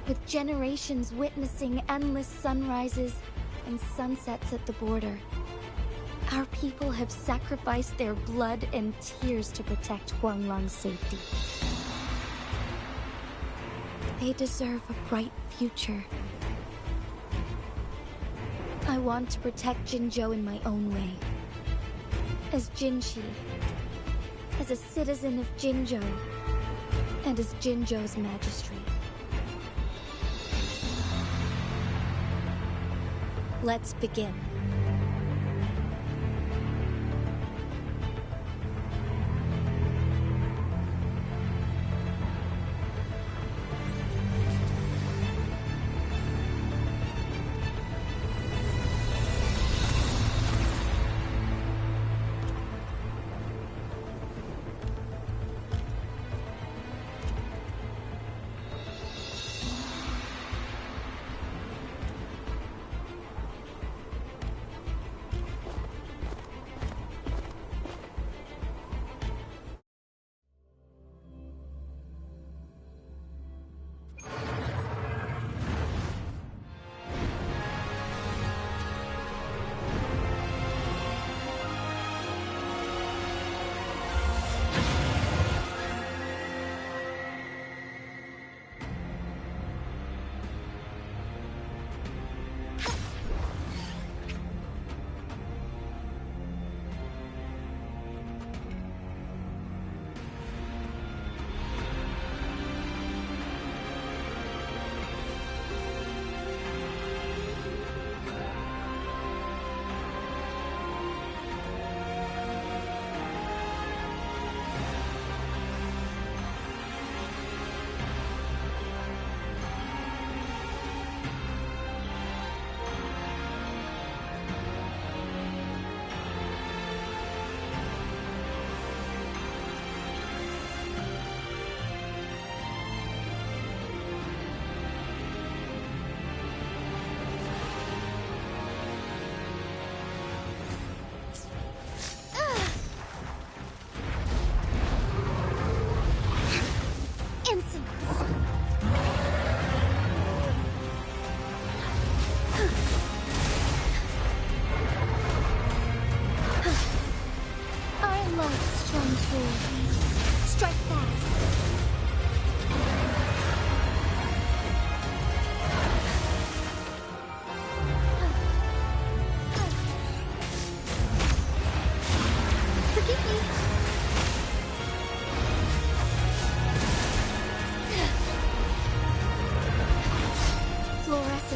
Speaker 3: with generations witnessing endless sunrises and sunsets at the border. Our people have sacrificed their blood and tears to protect Huanglang's safety. They deserve a bright future. I want to protect Jinzhou in my own way. As Jinshi, as a citizen of Jinzhou, and as Jinzhou's magistrate. Let's begin.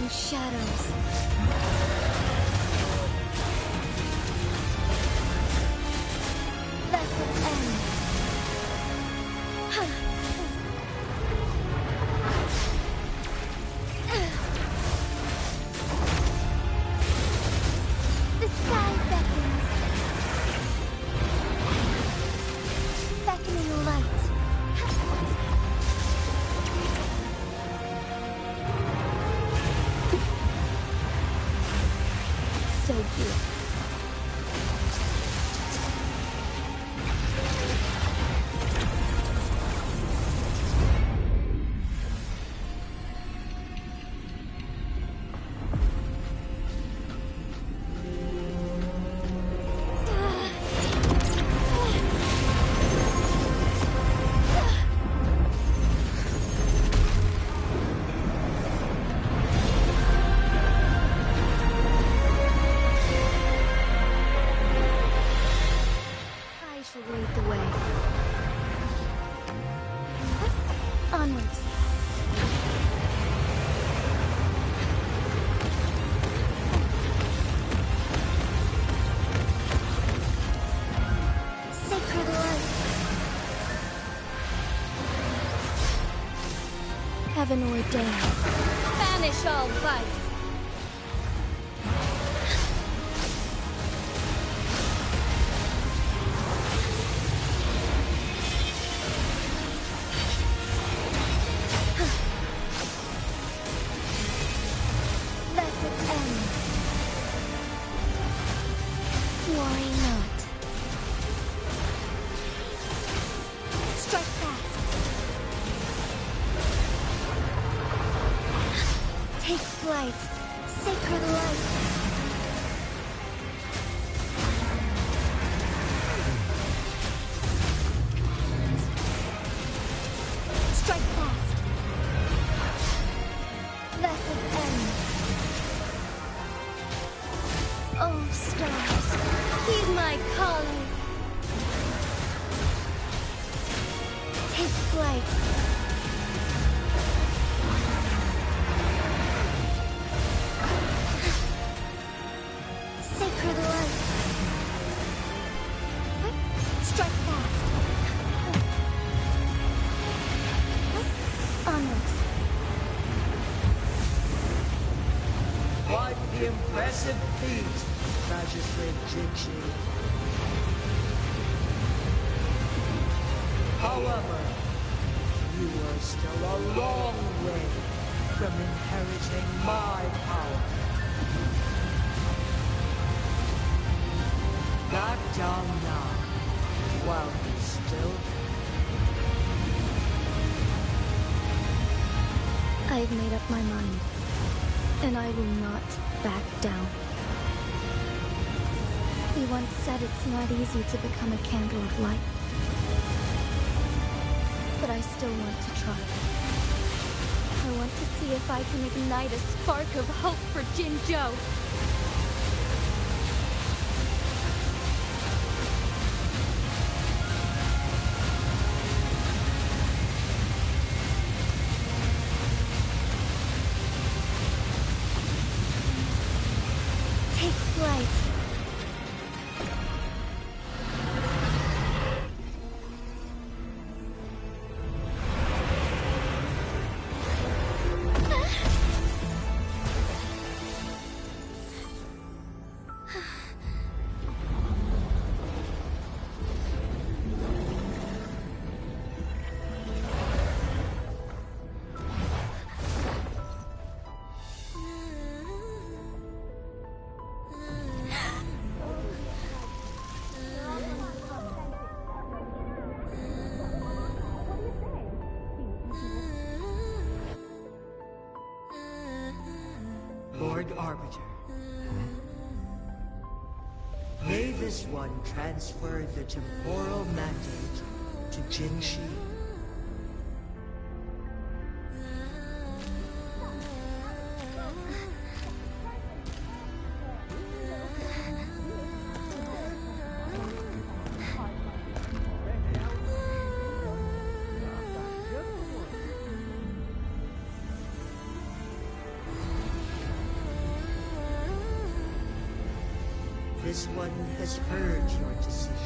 Speaker 3: and shadows. Vessel end. The sky beckons. Beckoning light. So beautiful. Lead the way. Onwards. Sacred light. Heaven ordained. Banish all vice. Worry not. Strike fast. Take flight. Sacred light. Strike fast. Vessel end. Oh, stars. Heed my calling. Take flight. Sacred light. Strike fast. Onwards.
Speaker 11: Quite the impressive feat, Magistrate Jinchi. However, you are still a long way from inheriting my power. Back down now, while you still can.
Speaker 3: I've made up my mind, and I will not back down. He once said it's not easy to become a candle of light. But I still want to try. I want to see if I can ignite a spark of hope for Jinzhou. Take flight.
Speaker 11: Lord Arbiter. May this one transfer the temporal mandate to Jinshi. This one has heard your decision.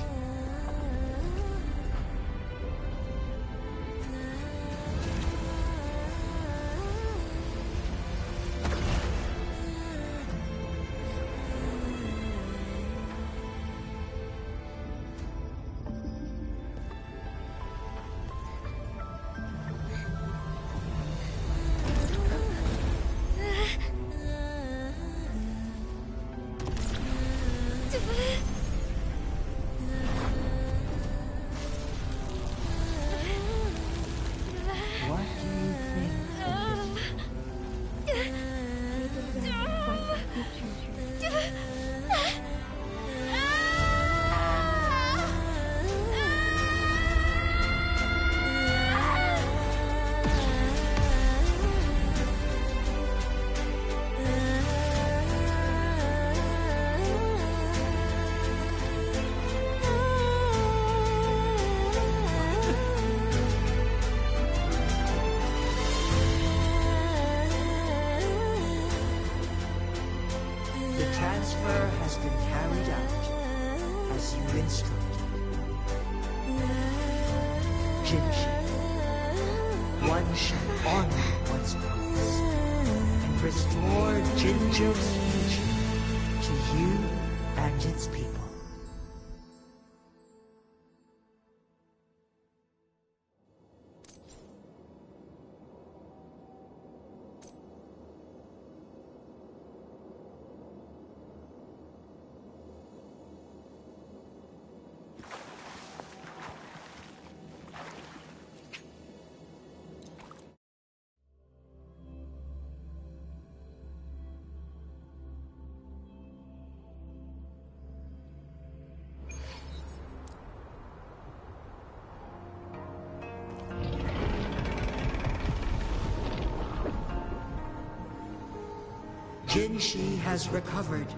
Speaker 11: Jinshi has recovered.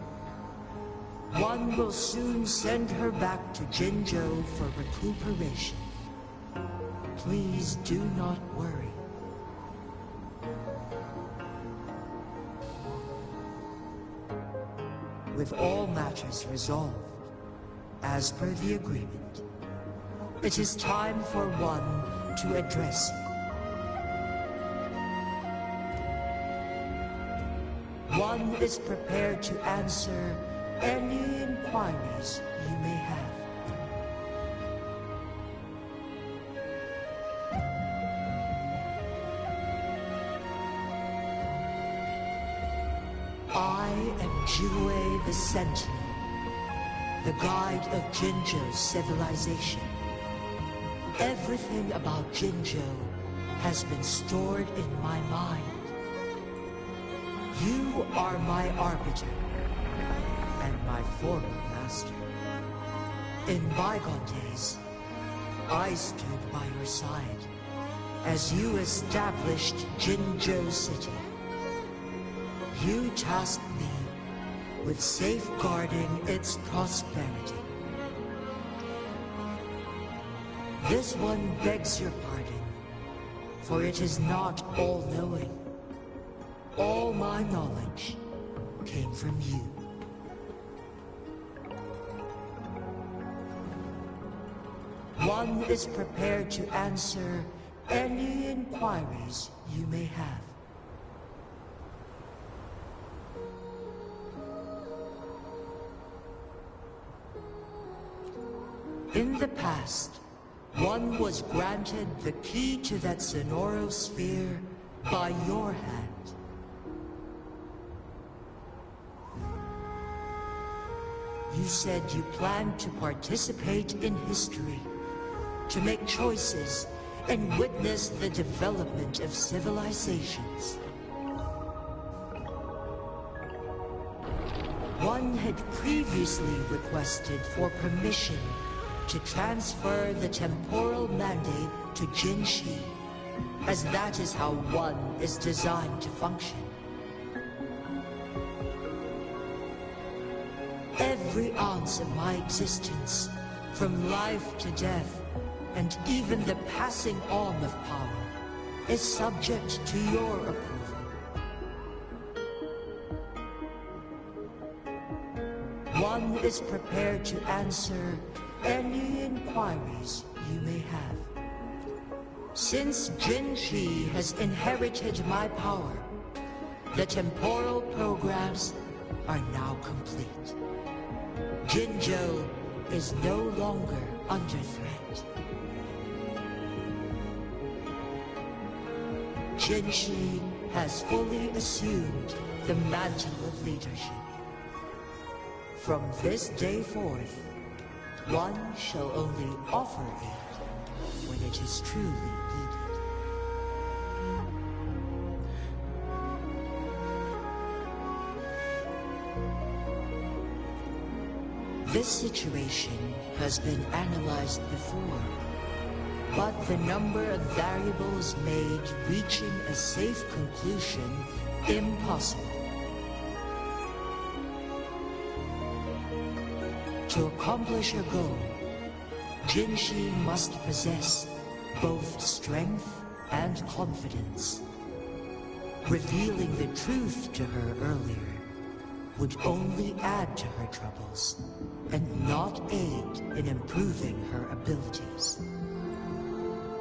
Speaker 11: One will soon send her back to Jinzhou for recuperation. Please do not worry. With all matters resolved, as per the agreement, it is time for one to address you. One is prepared to answer any inquiries you may have. I am Jiwei the Sentinel, the guide of Jinzhou's civilization. Everything about Jinzhou has been stored in my mind. You are my arbiter, and my former master. In bygone days, I stood by your side as you established Jinzhou City. You tasked me with safeguarding its prosperity. This one begs your pardon, for it is not all-knowing. All my knowledge came from you. One is prepared to answer any inquiries you may have. In the past, one was granted the key to that Sonoro sphere by your hand. You said you planned to participate in history, to make choices, and witness the development of civilizations. One had previously requested for permission to transfer the temporal mandate to Jinshi, as that is how one is designed to function. Every ounce of my existence, from life to death, and even the passing on of power, is subject to your approval. One is prepared to answer any inquiries you may have. Since Jinshi has inherited my power, the temporal programs are now complete. Jinzhou is no longer under threat. Jinshi has fully assumed the mantle of leadership. From this day forth, one shall only offer aid when it is truly needed. This situation has been analyzed before, but the number of variables made reaching a safe conclusion impossible. To accomplish her goal, Jinshi must possess both strength and confidence. Revealing the truth to her earlier would only add to her troubles and not aid in improving her abilities.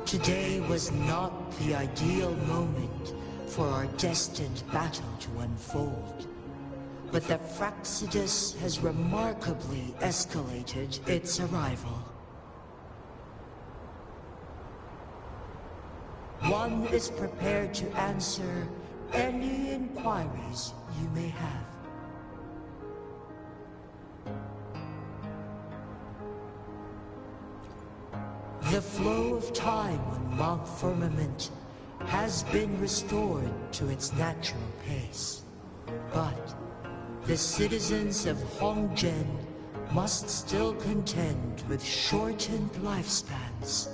Speaker 11: Today was not the ideal moment for our destined battle to unfold, but the Fractsidus has remarkably escalated its arrival. One is prepared to answer any inquiries you may have. The flow of time on Mount Firmament has been restored to its natural pace, but the citizens of Hongzhen must still contend with shortened lifespans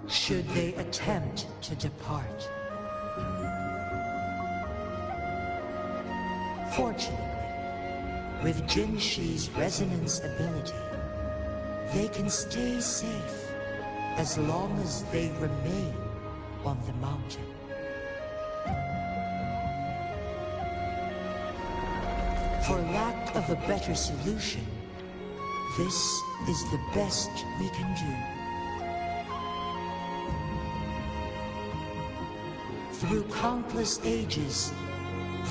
Speaker 11: should they attempt to depart. Fortunately, with Jinshi's resonance ability, they can stay safe as long as they remain on the mountain. For lack of a better solution, this is the best we can do. Through countless ages,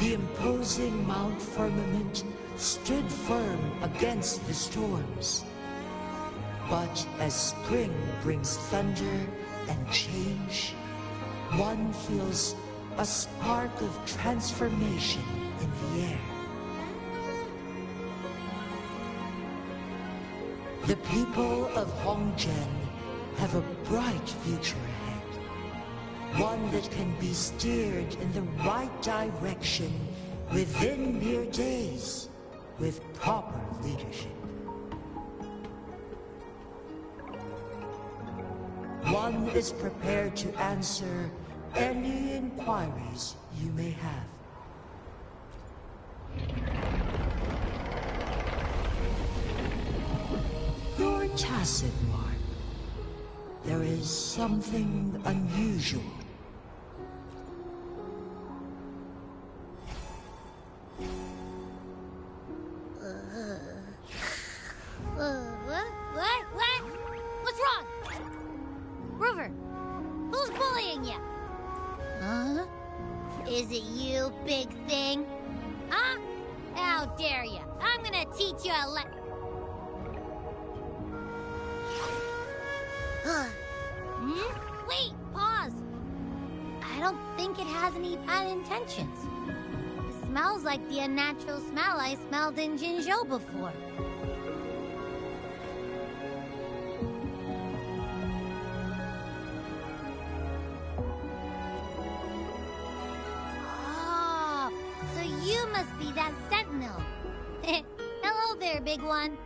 Speaker 11: the imposing Mount Firmament stood firm against the storms. But as spring brings thunder and change, one feels a spark of transformation in the air. The people of Hongzhen have a bright future ahead. One that can be steered in the right direction within mere days with proper leadership. One is prepared to answer any inquiries you may have. Your tacit, Mark. There is something unusual.
Speaker 16: What? What's wrong? Rover, who's bullying you? Huh? Is it you, big thing? Huh? How dare you? I'm gonna teach you a Wait, pause. I don't think it has any bad intentions. It smells like the unnatural smell I smelled in Jinzhou before. Oh, so you must be that sentinel. Hello there, big one.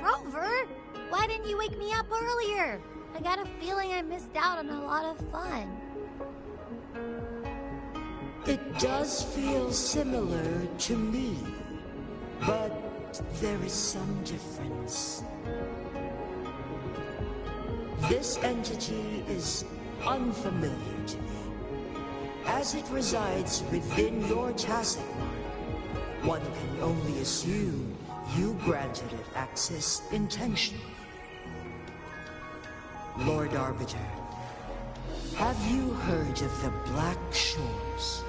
Speaker 16: Rover, why didn't you wake me up earlier? I got a feeling I missed out on a lot of fun.
Speaker 11: It does feel similar to me, but there is some difference. This entity is unfamiliar to me, as it resides within your tacit mark, One can only assume you granted it access intentionally. Lord Arbiter, have you heard of the Black Shores?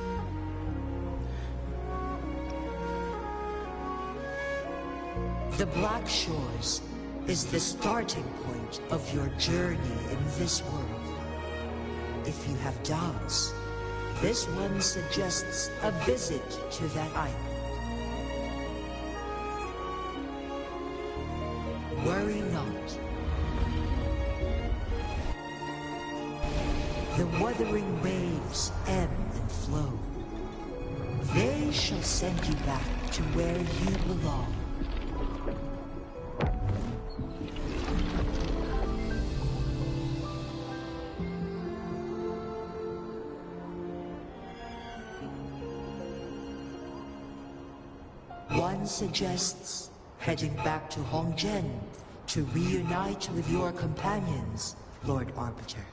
Speaker 11: The Black Shores is the starting point of your journey in this world. If you have doubts, this one suggests a visit to that island. Worry not. The wuthering waves ebb and flow. They shall send you back to where you belong. One suggests heading back to Hongzhen to reunite with your companions, Lord Arbiter.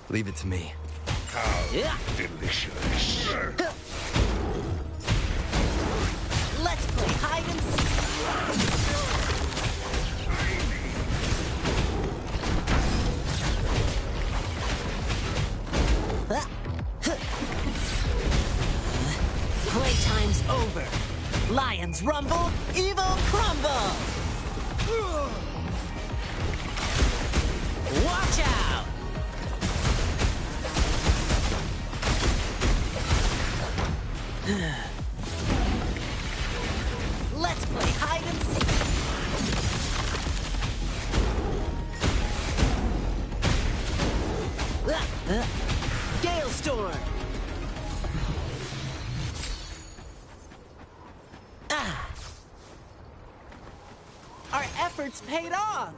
Speaker 9: Leave it to me.
Speaker 1: Yeah.
Speaker 17: Delicious.
Speaker 1: Let's play hide and seek. Playtime's over. Lions rumble, evil crumble. Watch out! Let's play hide and seek. Gale storm. Our efforts paid off.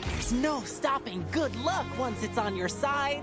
Speaker 1: There's no stopping good luck once it's on your side.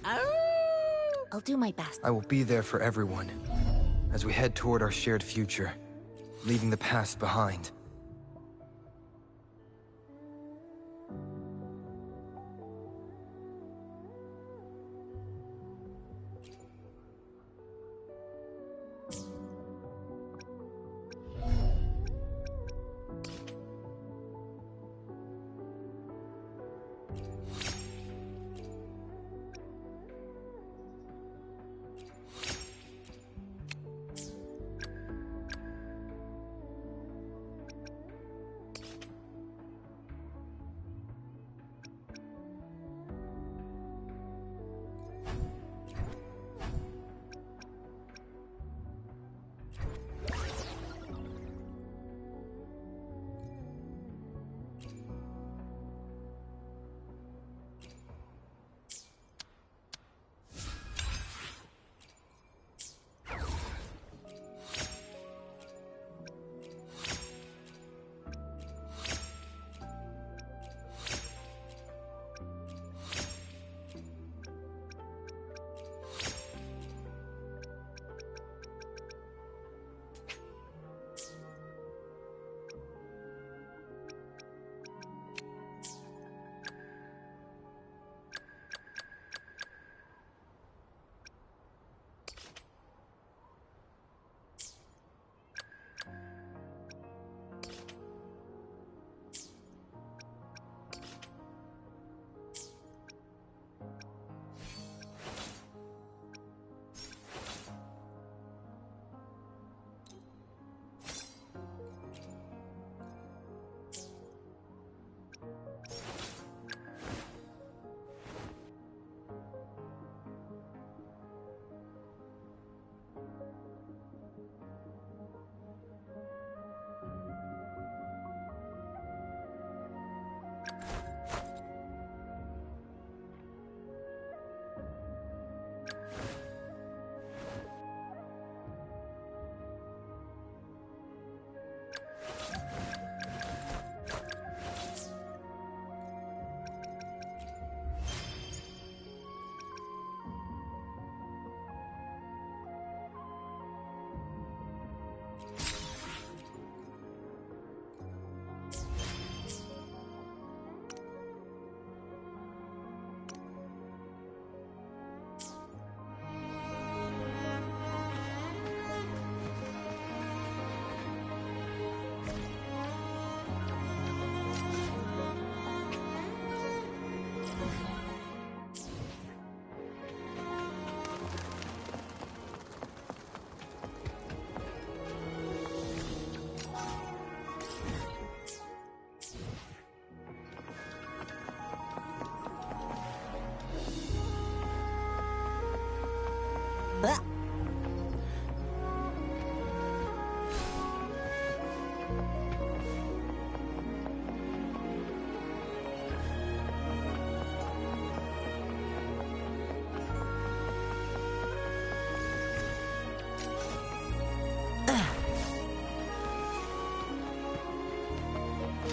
Speaker 16: I'll do my best.
Speaker 4: I will be there for everyone as we head toward our shared future, leaving the past behind.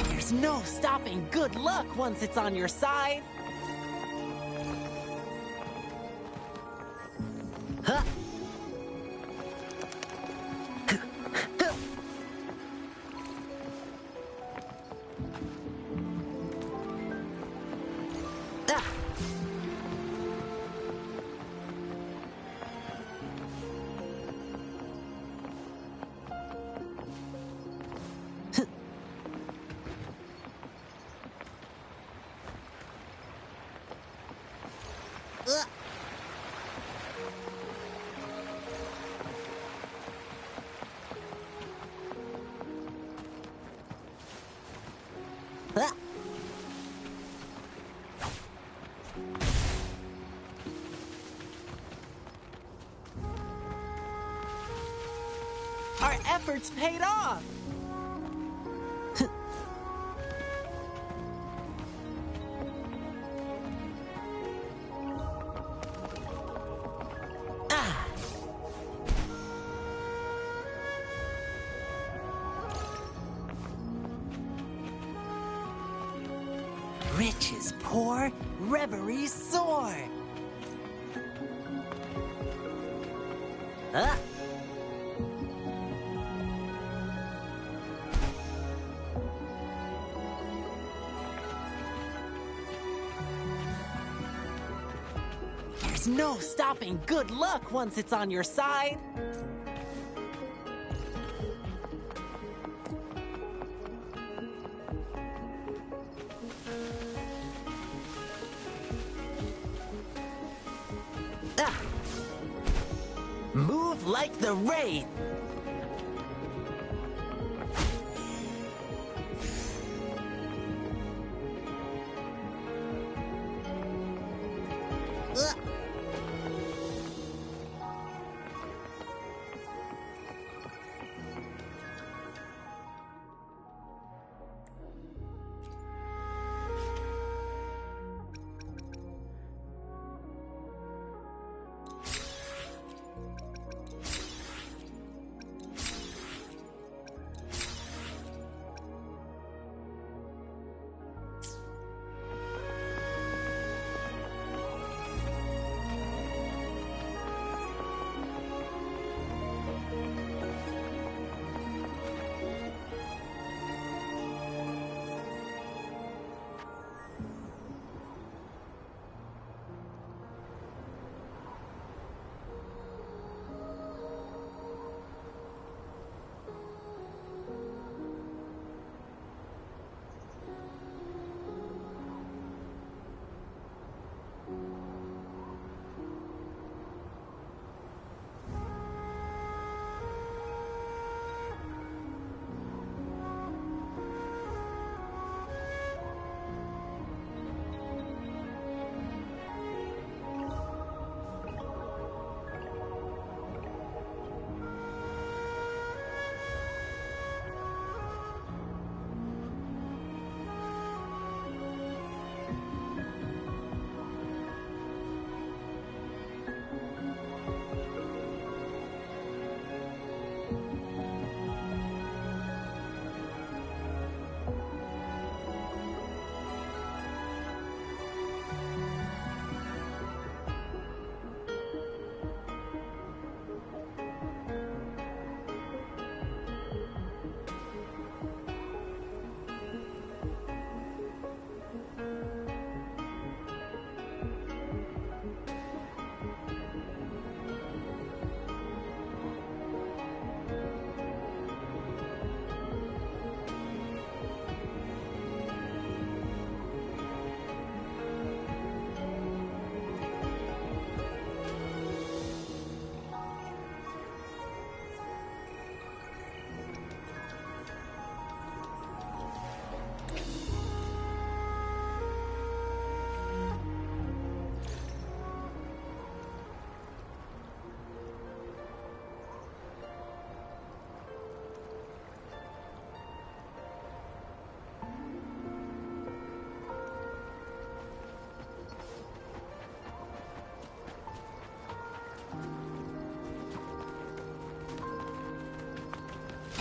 Speaker 1: There's no stopping good luck once it's on your side. Huh? Our efforts paid off! Riches pour, reveries soar. There's no stopping good luck once it's on your side. Move like the rain.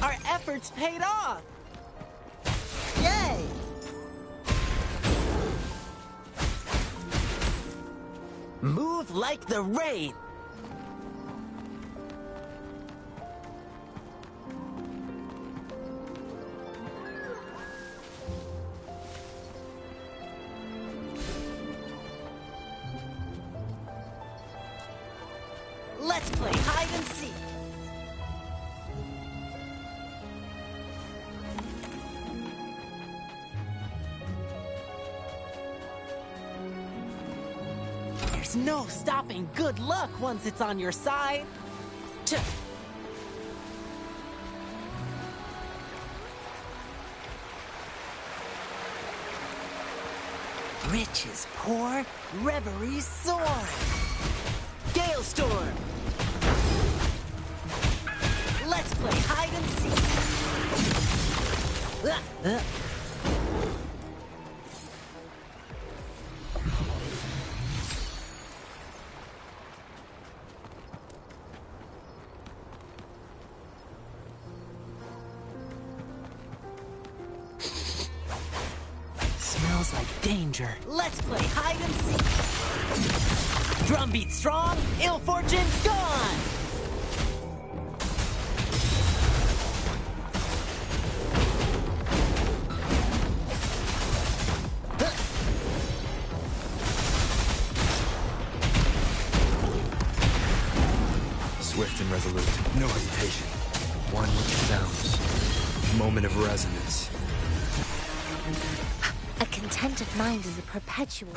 Speaker 1: Our efforts paid off! Yay! Move like the rain! Let's play hide and seek! There's no stopping good luck once it's on your side. Riches pour, reveries soar. Gale storm. Let's play hide and seek. Smells like danger. Let's play hide and seek. Drumbeat strong, ill fortune gone.
Speaker 4: Swift and resolute. No hesitation. One with the sounds. Moment of resonance.
Speaker 16: A contented mind is a perpetual...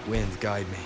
Speaker 4: Wind, guide me.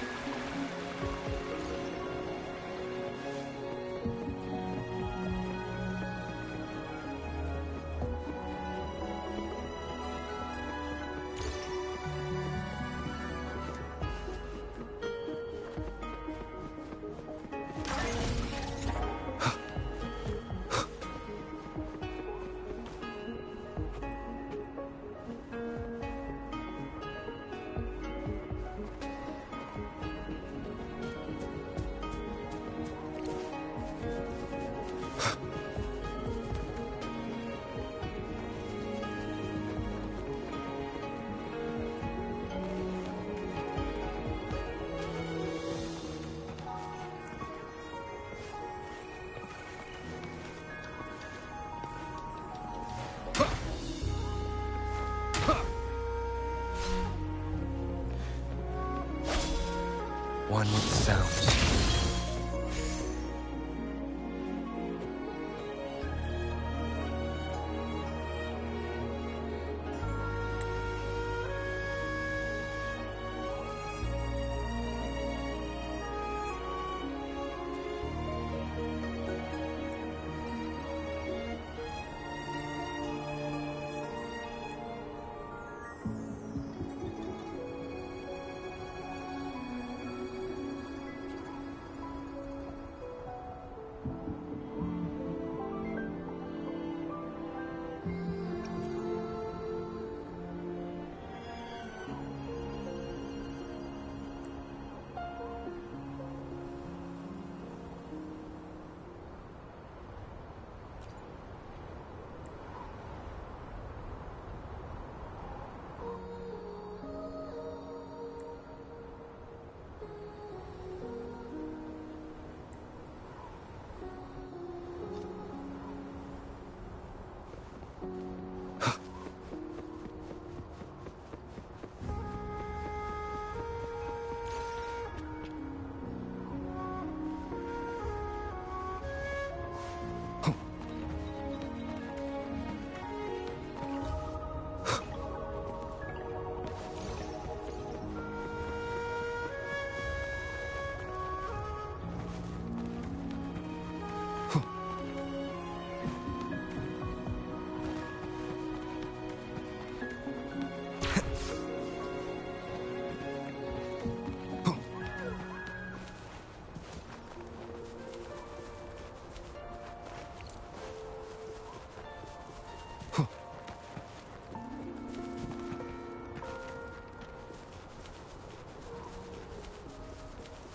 Speaker 4: One with the sounds.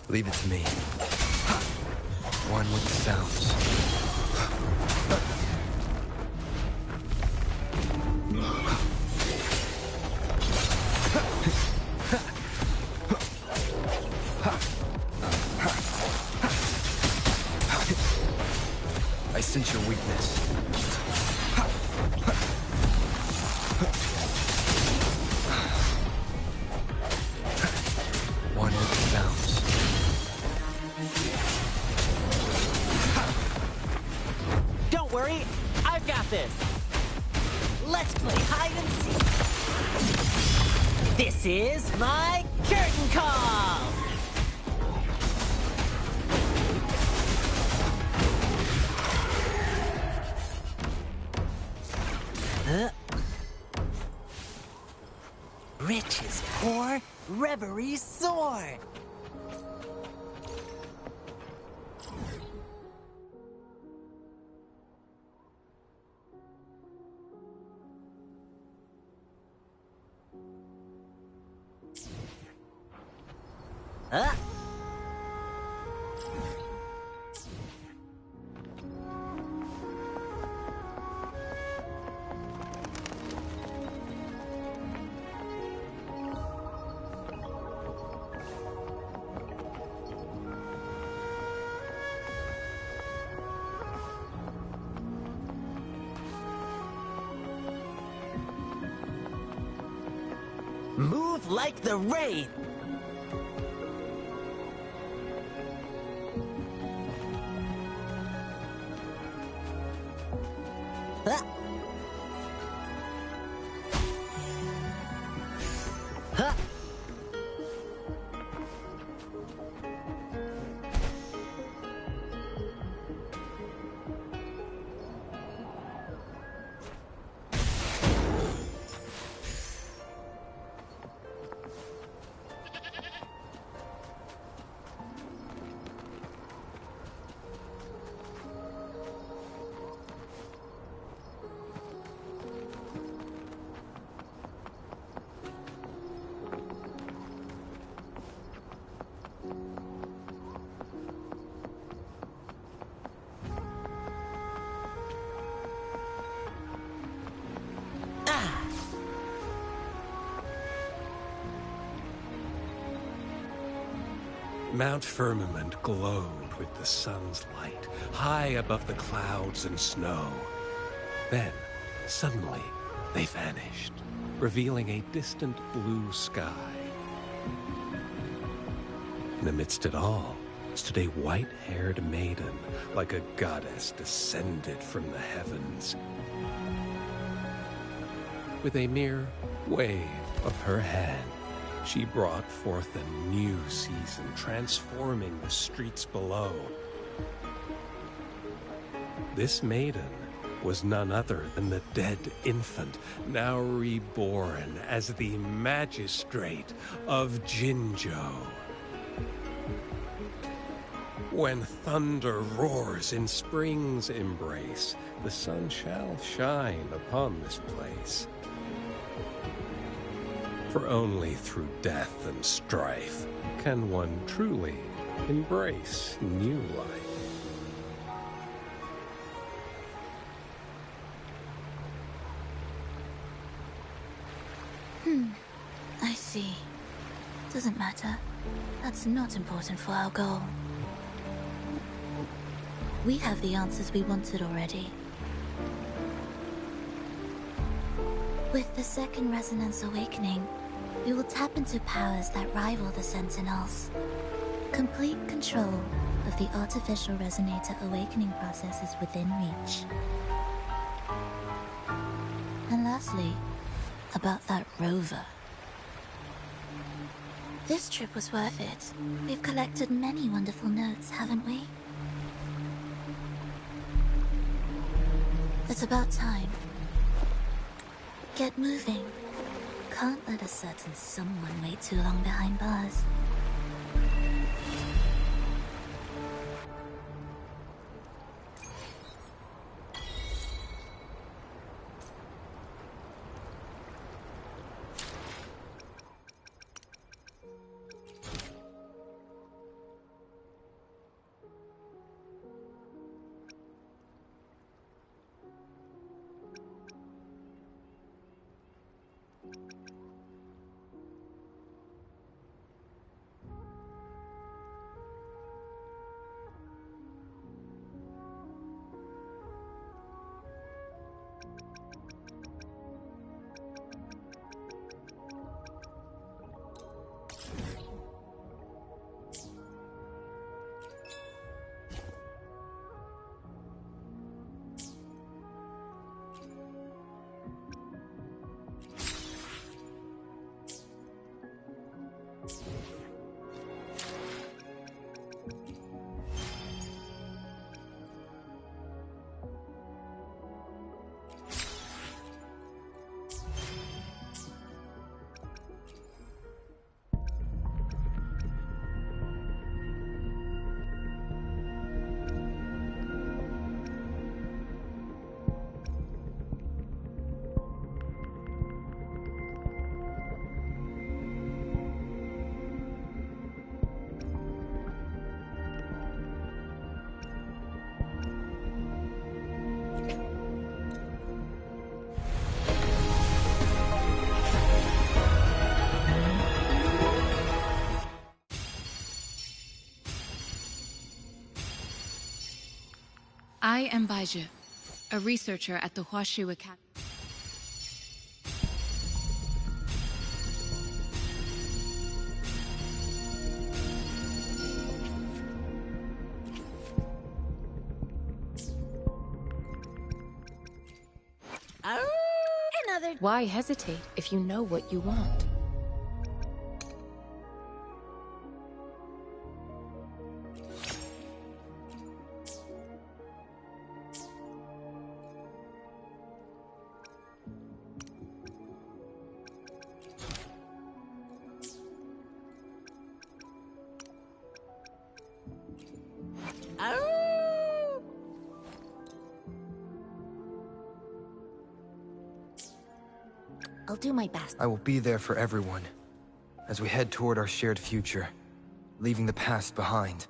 Speaker 4: Leave it to me. One with the sounds. I sense your weakness. One with the sounds.
Speaker 1: Don't worry, I've got this. Let's play hide and seek. This is my curtain call. Rich is poor, Reverie Sword! Huh? Move like the rain! Huh? Huh?
Speaker 13: Mount Firmament glowed with the sun's light, high above the clouds and snow. Then, suddenly, they vanished, revealing a distant blue sky. And amidst it all stood a white-haired maiden, like a goddess descended from the heavens. With a mere wave of her hand, she brought forth a new season, transforming the streets below. This maiden was none other than the dead infant, now reborn as the magistrate of Jinzhou. When thunder roars in spring's embrace, the sun shall shine upon this place. For only through death and strife can one truly embrace new life.
Speaker 15: I see. Doesn't matter. That's not important for our goal. We have the answers we wanted already. With the second resonance awakening, we will tap into powers that rival the Sentinels. Complete control of the artificial resonator awakening process is within reach. And lastly, about that rover. This trip was worth it. We've collected many wonderful notes, haven't we? It's about time. Get moving. Can't let a certain someone wait too long behind bars.
Speaker 8: I am Baiju, a researcher at the Huashu Academy.
Speaker 18: Why hesitate if you know what you want?
Speaker 15: I'll do my best.
Speaker 4: I will be there for everyone as we head toward our shared future, leaving the past behind.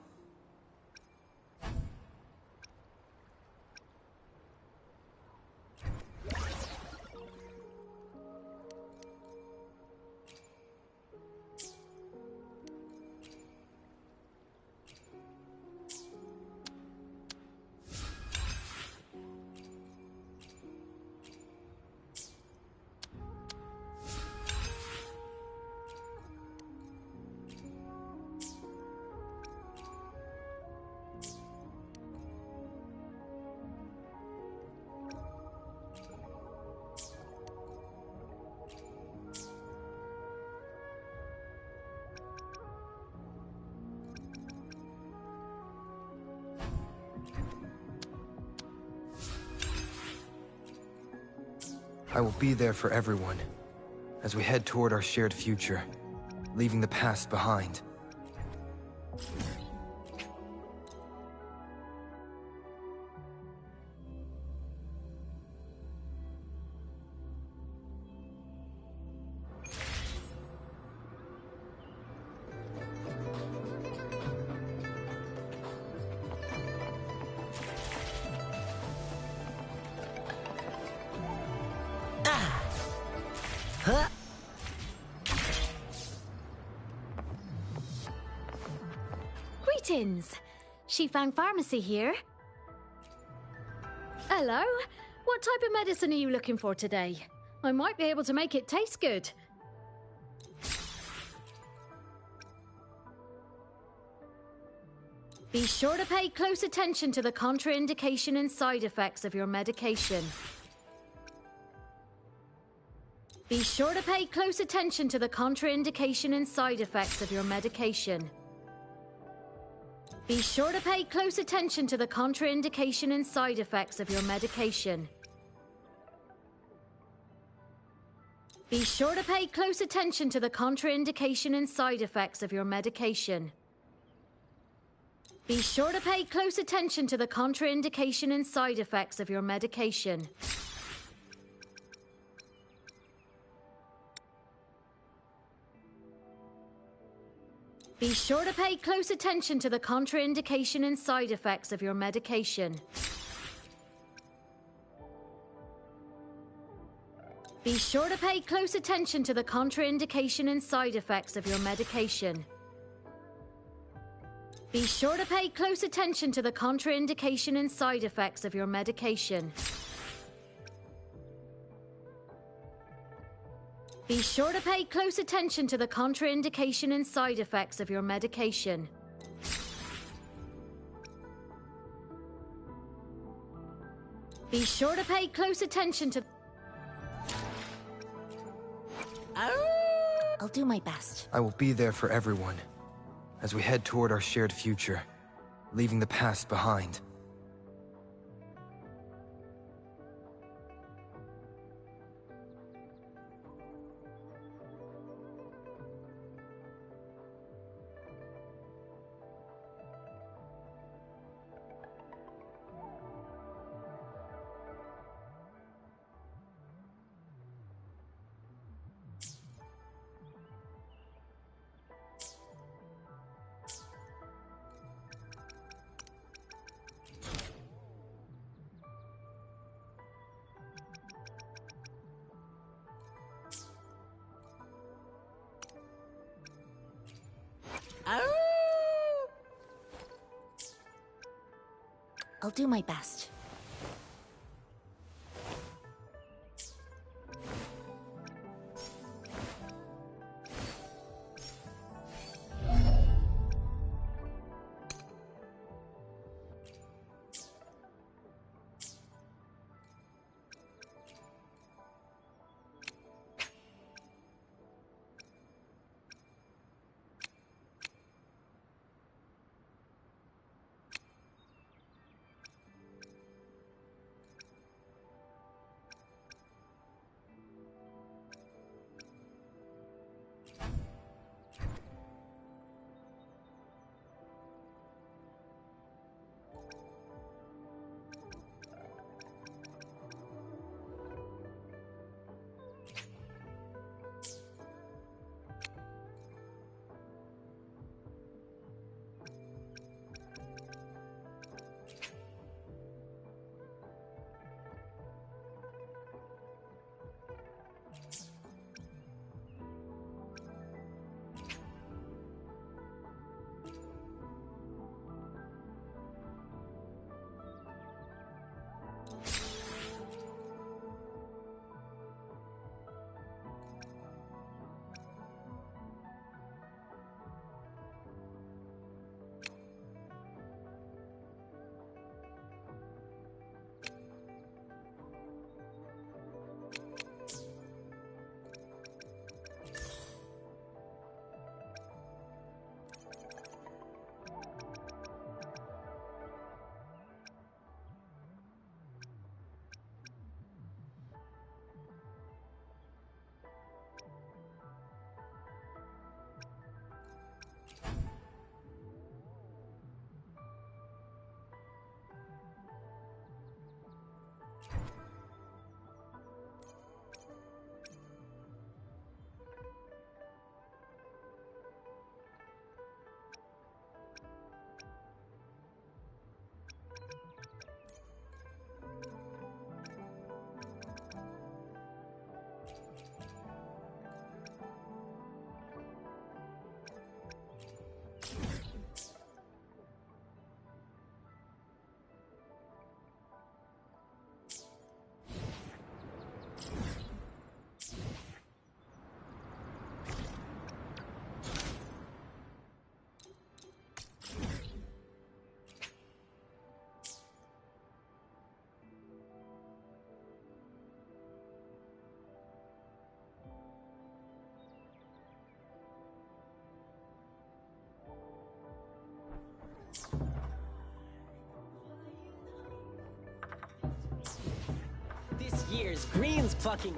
Speaker 4: I will be there for everyone as we head toward our shared future, leaving the past behind.
Speaker 12: Greetings! Shifang Pharmacy here. Hello. What type of medicine are you looking for today? I might be able to make it taste good. Be sure to pay close attention to the contraindication and side effects of your medication. Be sure to pay close attention to the contraindication and side effects of your medication. Be sure to pay close attention to the contraindication and side effects of your medication. Be sure to pay close attention to the contraindication and side effects of your medication. Be sure to pay close attention to the contraindication and side effects of your medication. Be sure to pay close attention to the contraindication and side effects of your medication. Be sure to pay close attention to the contraindication and side effects of your medication. Be sure to pay close attention to the contraindication and side effects of your medication. Be sure to pay close attention to the contraindication and side effects of your medication. Be sure to pay close attention to...
Speaker 15: I'll do my best.
Speaker 4: I will be there for everyone as we head toward our shared future, leaving the past behind.
Speaker 15: I'll do my best.
Speaker 1: This year's green's fucking...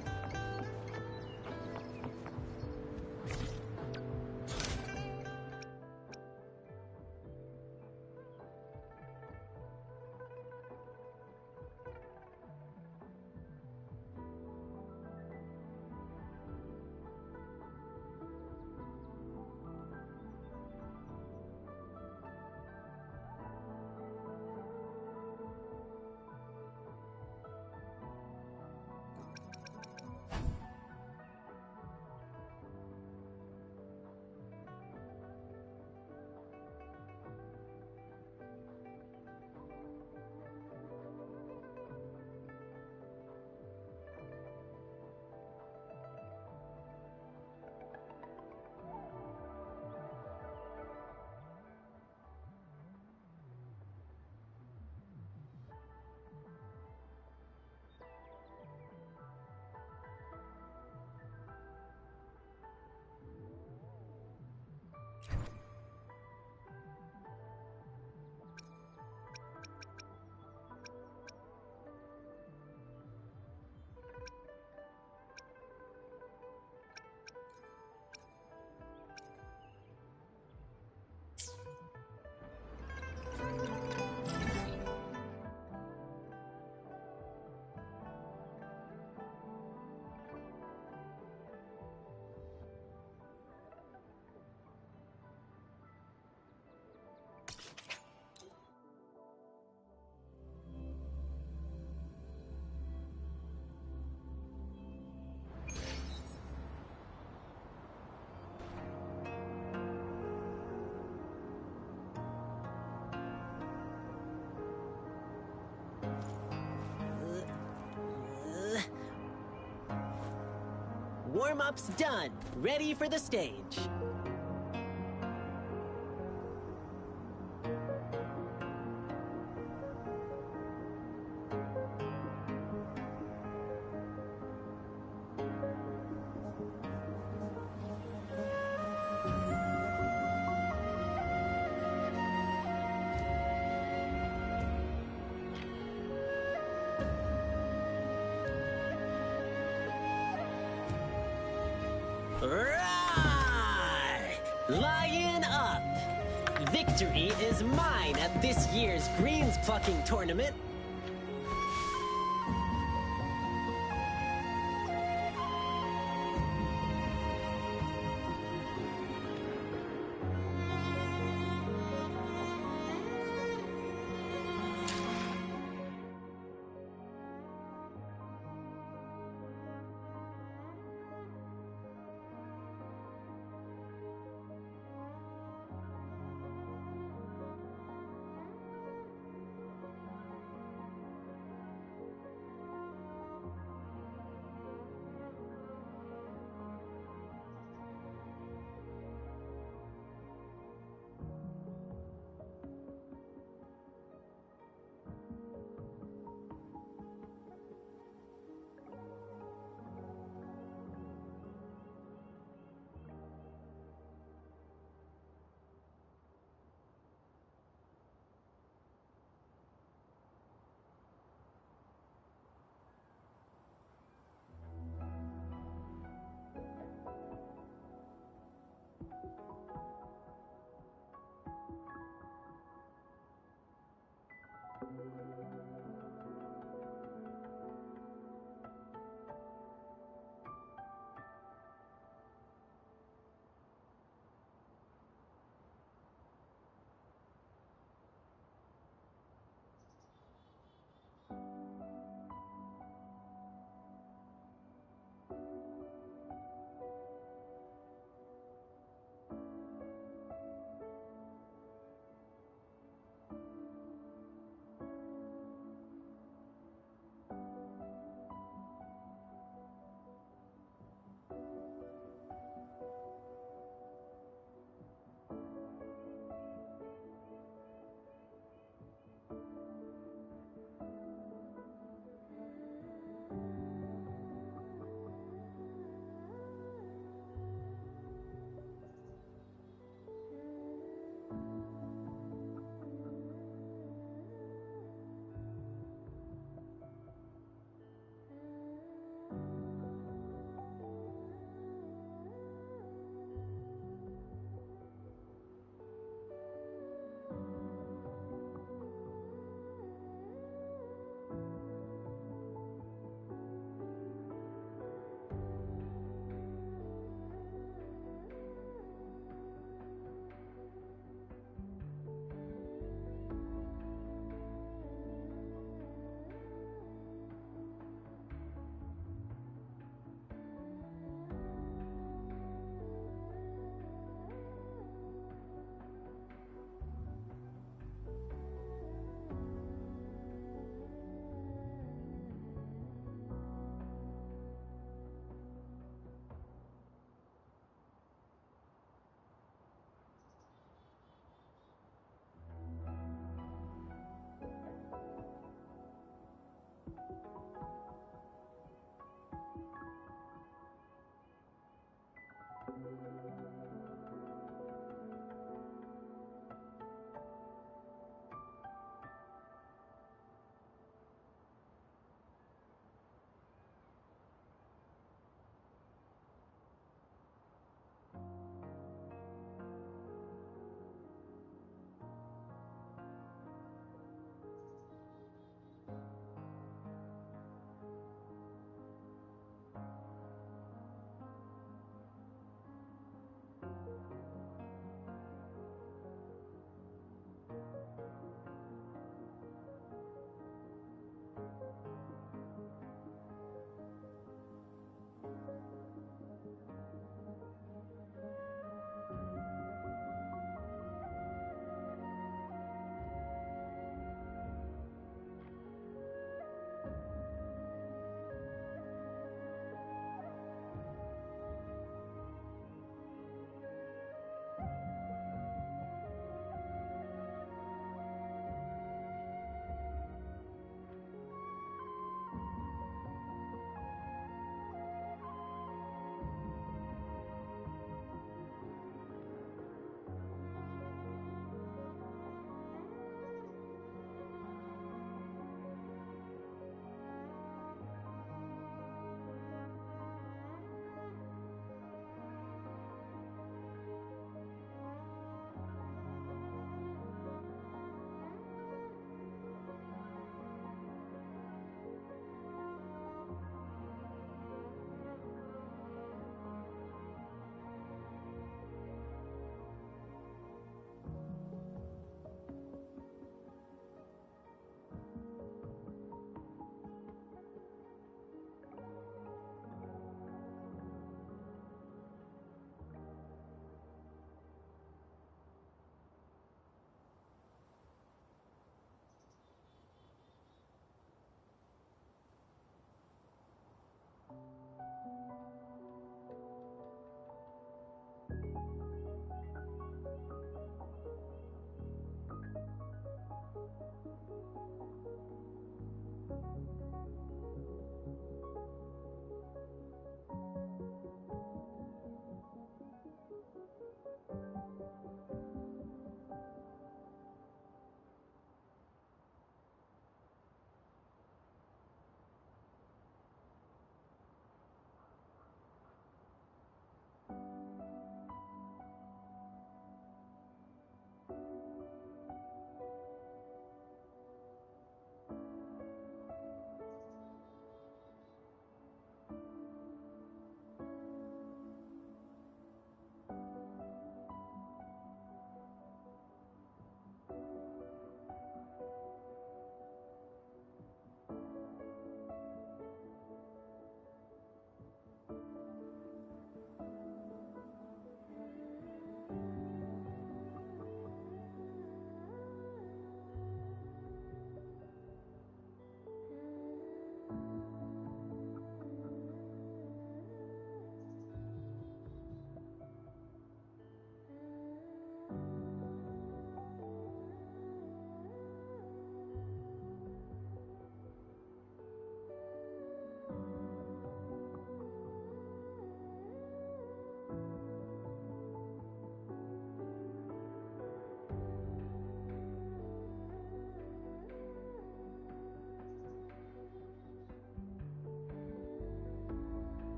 Speaker 1: Warm-up's done. Ready for the stage. Right! Lion up! Victory is mine at this year's greens plucking tournament.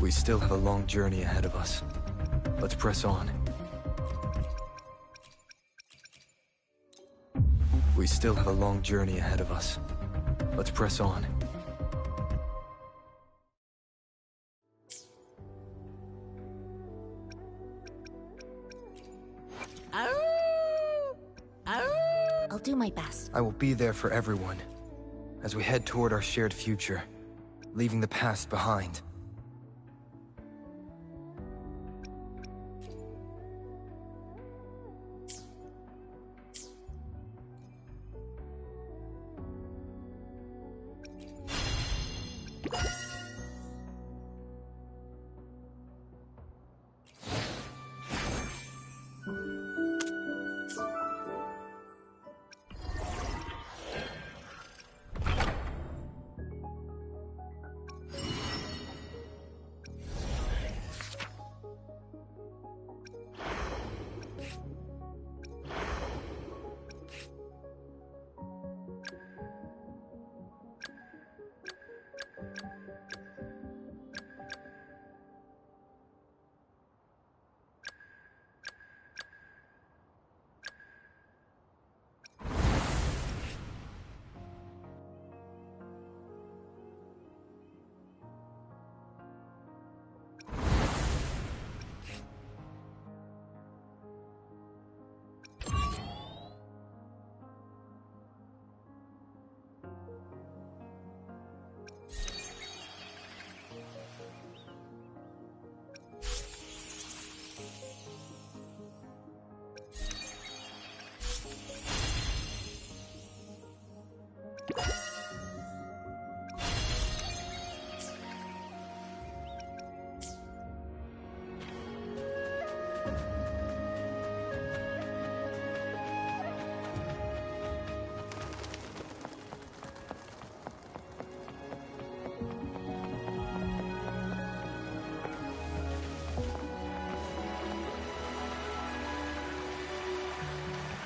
Speaker 4: We still have a long journey ahead of us. Let's press on. We still have a long journey ahead of us. Let's press on.
Speaker 15: I'll do my best.
Speaker 4: I will be there for everyone as we head toward our shared future, leaving the past behind.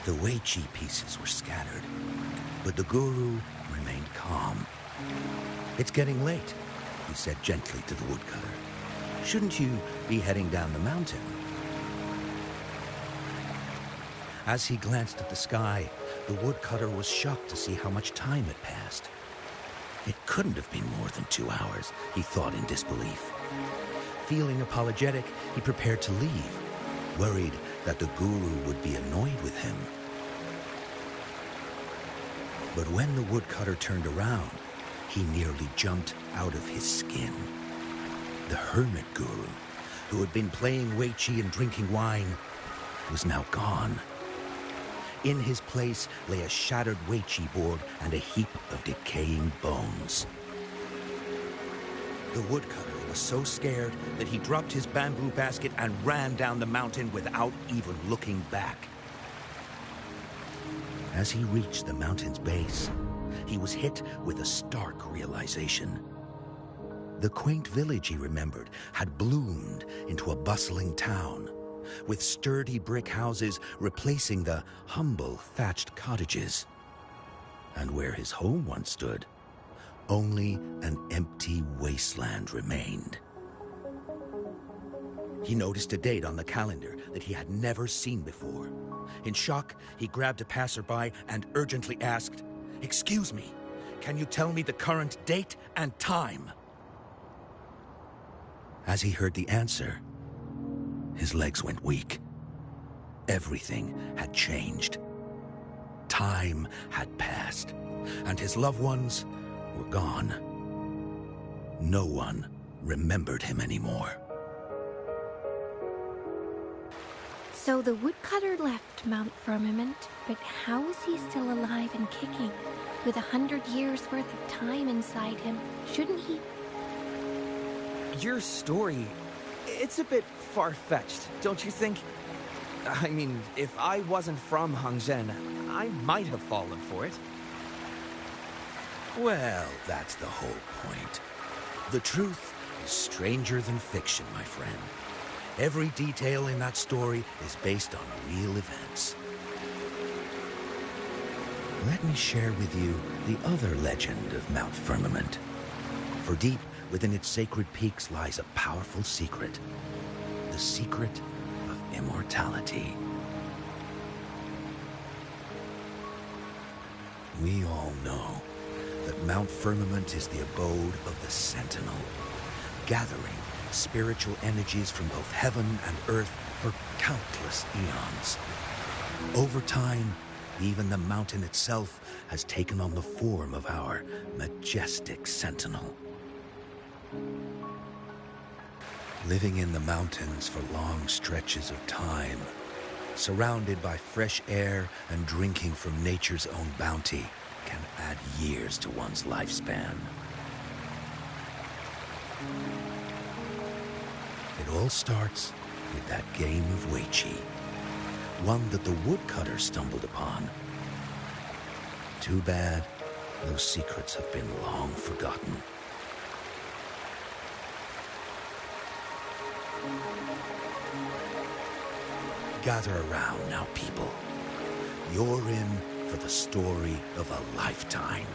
Speaker 14: The Wei Chi pieces were scattered, but the guru remained calm. "It's getting late," he said gently to the woodcutter. "Shouldn't you be heading down the mountain?" As he glanced at the sky, the woodcutter was shocked to see how much time had passed. It couldn't have been more than 2 hours, he thought in disbelief. Feeling apologetic, he prepared to leave, worried that the guru would be annoyed with him. But when the woodcutter turned around, he nearly jumped out of his skin. The hermit guru, who had been playing Wei Chi and drinking wine, was now gone. In his place lay a shattered Wei Chi board and a heap of decaying bones. The woodcutter was so scared that he dropped his bamboo basket and ran down the mountain without even looking back. As he reached the mountain's base, he was hit with a stark realization. The quaint village he remembered had bloomed into a bustling town, with sturdy brick houses replacing the humble thatched cottages. And where his home once stood, only an empty wasteland remained. He noticed a date on the calendar that he had never seen before. In shock, he grabbed a passerby and urgently asked, "Excuse me, can you tell me the current date and time?" As he heard the answer, his legs went weak. Everything had changed. Time had passed, and his loved ones were gone. No one remembered him anymore.
Speaker 21: So the woodcutter left Mount Firmament, but how is he still alive and kicking? With 100 years worth of time inside him, shouldn't he?
Speaker 19: Your story, it's a bit far-fetched, don't you think? I mean, if I wasn't from Hongzhen, I might have fallen for it.
Speaker 14: Well, that's the whole point. The truth is stranger than fiction, my friend. Every detail in that story is based on real events. Let me share with you the other legend of Mount Firmament. For deep within its sacred peaks lies a powerful secret. The secret of immortality. We all know that Mount Firmament is the abode of the Sentinel, gathering spiritual energies from both heaven and earth for countless eons. Over time, even the mountain itself has taken on the form of our majestic Sentinel. Living in the mountains for long stretches of time, surrounded by fresh air and drinking from nature's own bounty, can add years to one's lifespan. It all starts with that game of Weiqi, one that the woodcutter stumbled upon. Too bad those secrets have been long forgotten. Gather around now, people. You're in for the story of a lifetime.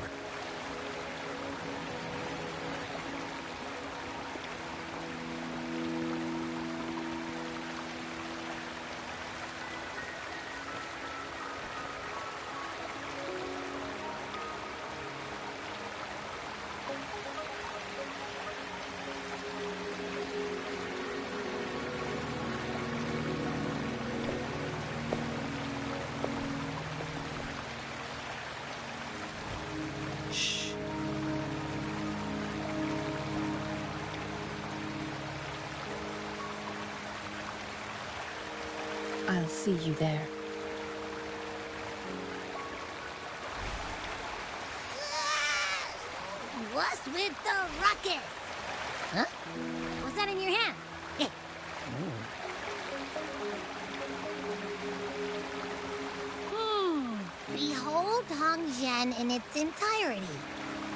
Speaker 21: I'll see you there.
Speaker 16: What's with the ruckus? Huh? What's that in your hand? Hey. Behold Hongzhen in its entirety,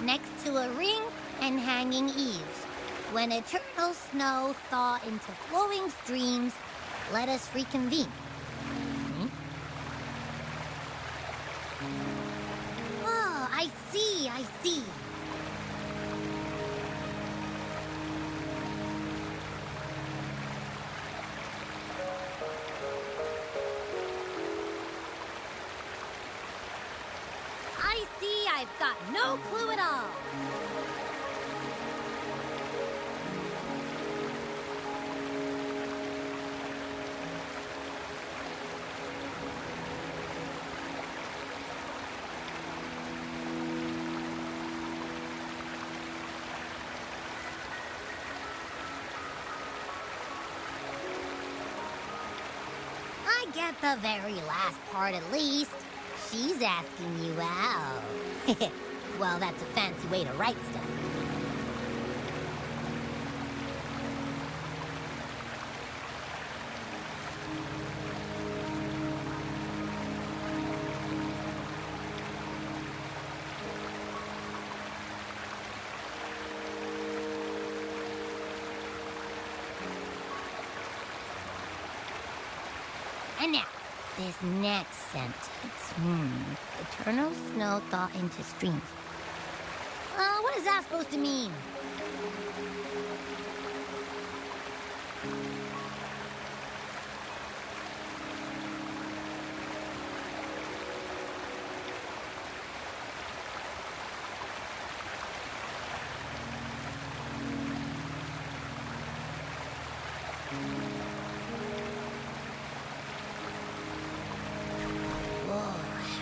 Speaker 16: next to a ring and hanging eaves. When eternal snow thaw into flowing streams, let us reconvene. Oh, I see, I see. I see, I've got no clue at all. I get the very last part at least. She's asking you out. Well, that's a fancy way to write stuff. And now, this next sentence. Eternal snow thaw into streams. What is that supposed to mean?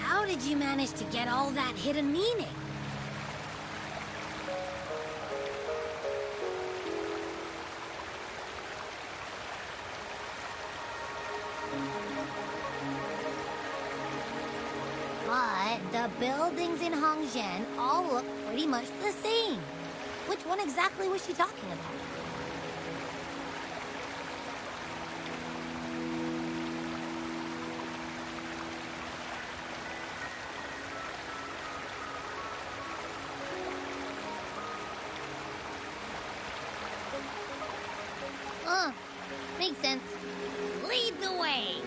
Speaker 16: How did you manage to get all that hidden meaning? But the buildings in Hongzhen all look pretty much the same. Which one exactly was she talking about? Makes sense. Lead the way!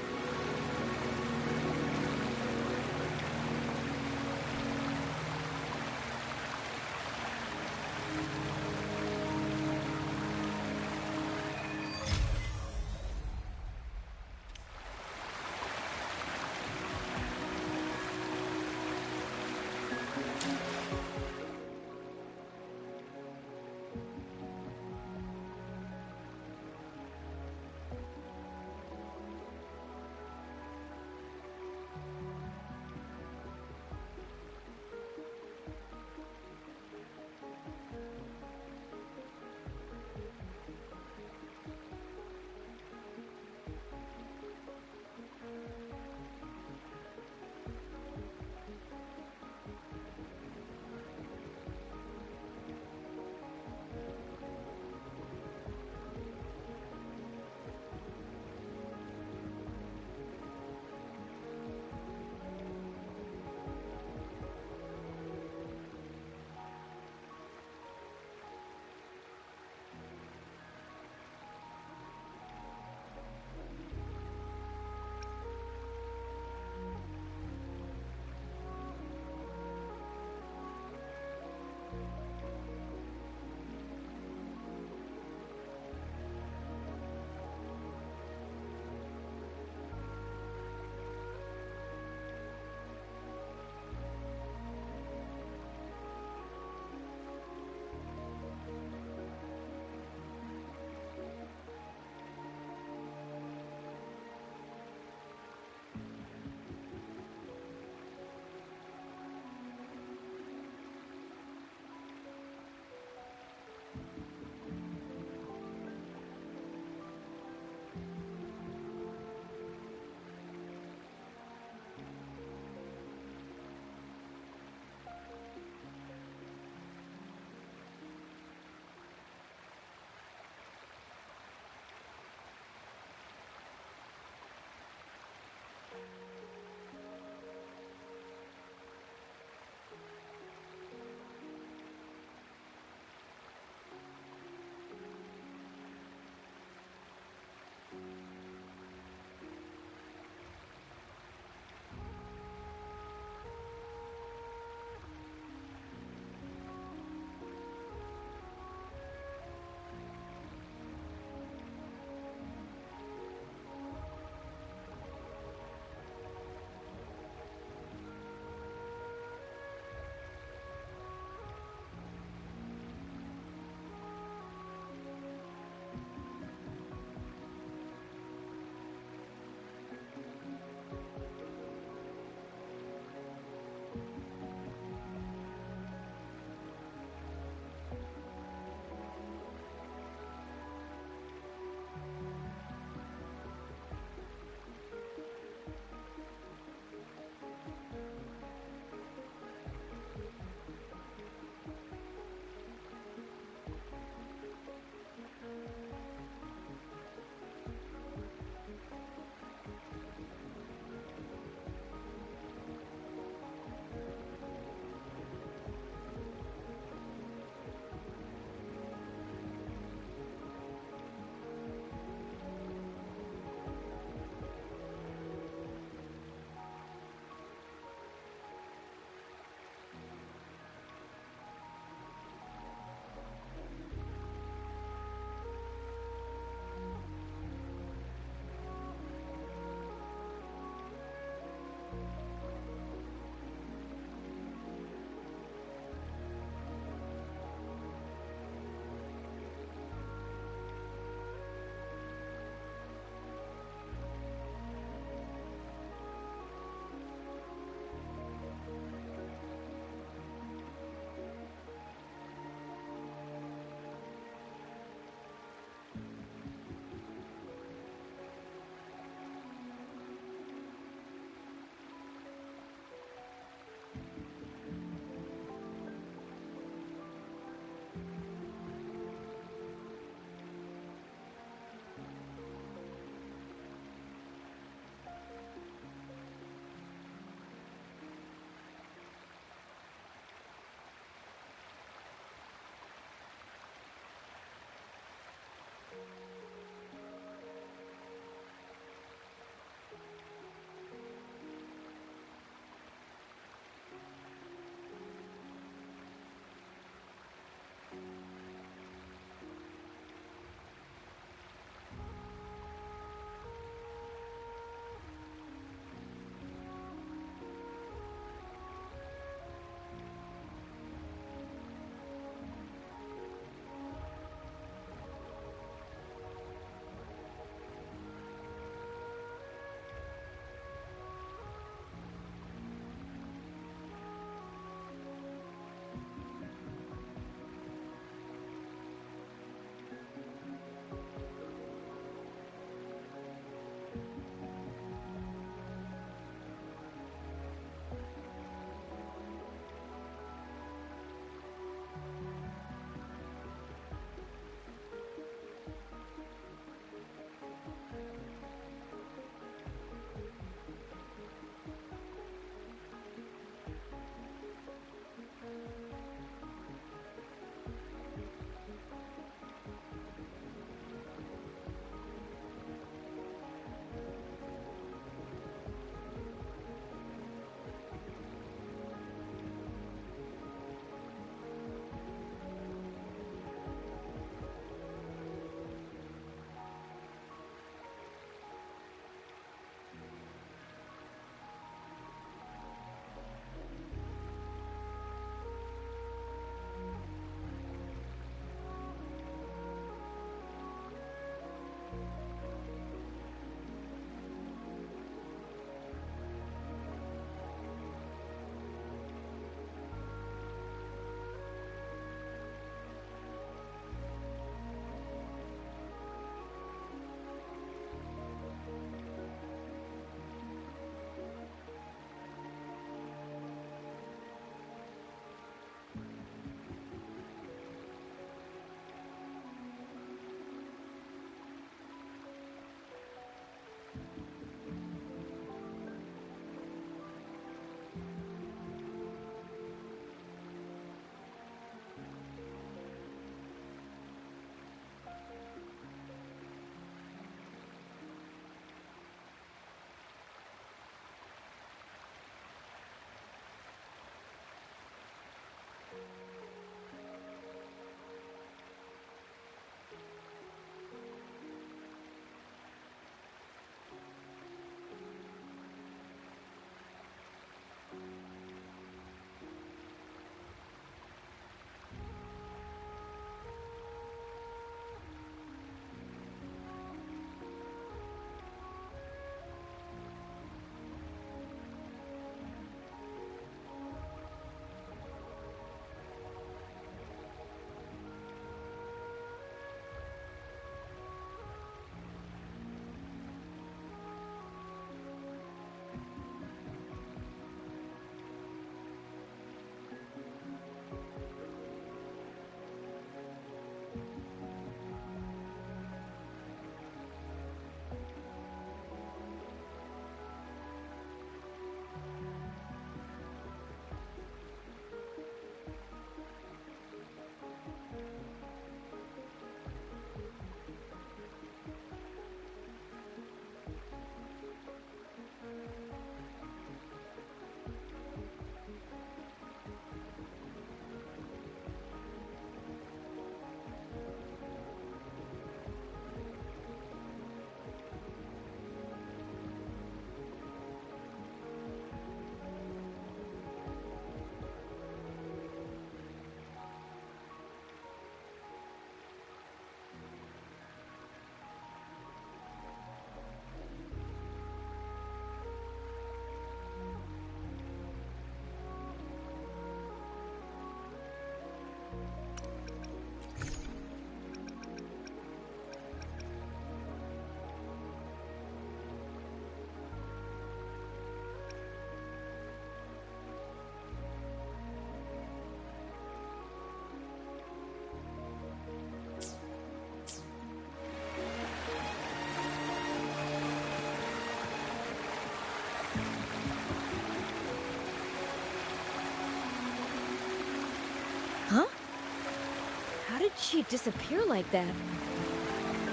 Speaker 2: How did she disappear like that?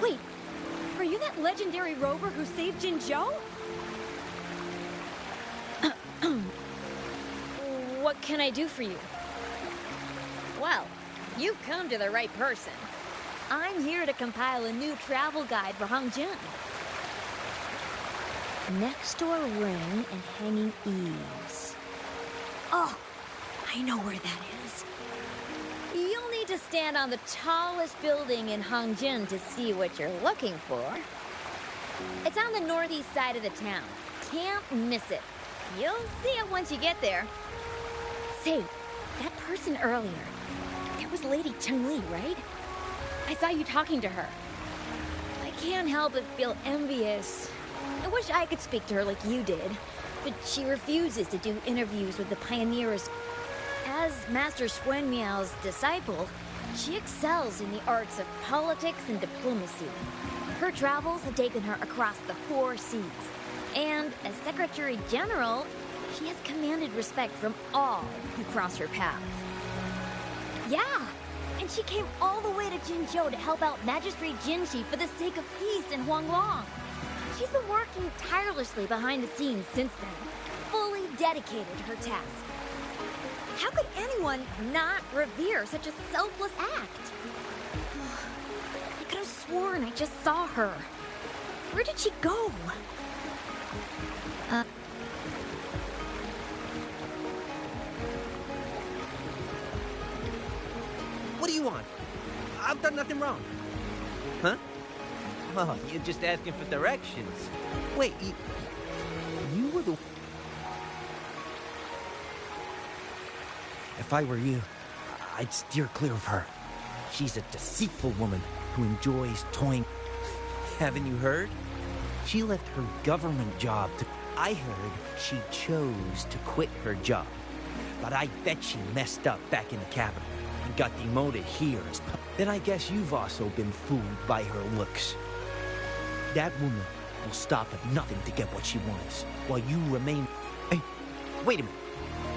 Speaker 2: Wait, are you that legendary rover who saved Jinzhou? What can I do for you?
Speaker 5: Well, you've come to the right person. I'm here to compile a new travel guide for Hongzhen. Next door ring and hanging eaves. Oh, I know where that is. You'll need to stand on the tallest building in Hongzhen to see what you're looking for. It's on the northeast side of the town. Can't miss it. You'll see it once you get there. Say, that person earlier, that was Lady Cheng-Li, right? I saw you talking to her. I can't help but feel envious. I wish I could speak to her like you did, but she refuses to do interviews with the pioneers. As Master Xuan Miao's disciple, she excels in the arts of politics and diplomacy. Her travels have taken her across the 4 seas. And as Secretary General, she has commanded respect from all who cross her path. Yeah, and she came all the way to Jinzhou to help out Magistrate Jinshi for the sake of peace in Huanglong. She's been working tirelessly behind the scenes since then, fully dedicated to her task. How could anyone not revere such a selfless act? I could have sworn I just saw her. Where did she go?
Speaker 19: What do you want? I've done nothing wrong. Huh? Oh, you're just asking for directions. Wait, you were the... If I were you, I'd steer clear of her. She's a deceitful woman who enjoys toying. Haven't you heard? She left her government job to... I heard she chose to quit her job. But I bet she messed up back in the capital and got demoted here as... Then I guess you've also been fooled by her looks. That woman will stop at nothing to get what she wants, while you remain... Hey, wait a minute.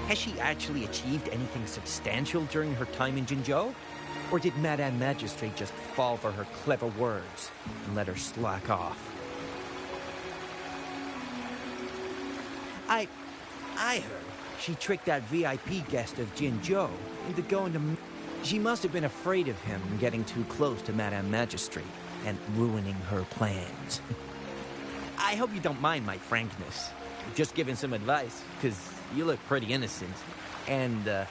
Speaker 19: Has she actually achieved anything substantial during her time in Jinzhou? Or did Madame Magistrate just fall for her clever words and let her slack off? I heard she tricked that VIP guest of Jinzhou into going to... She must have been afraid of him getting too close to Madame Magistrate and ruining her plans. I hope you don't mind my frankness. Just giving some advice, because you look pretty innocent. And, oh,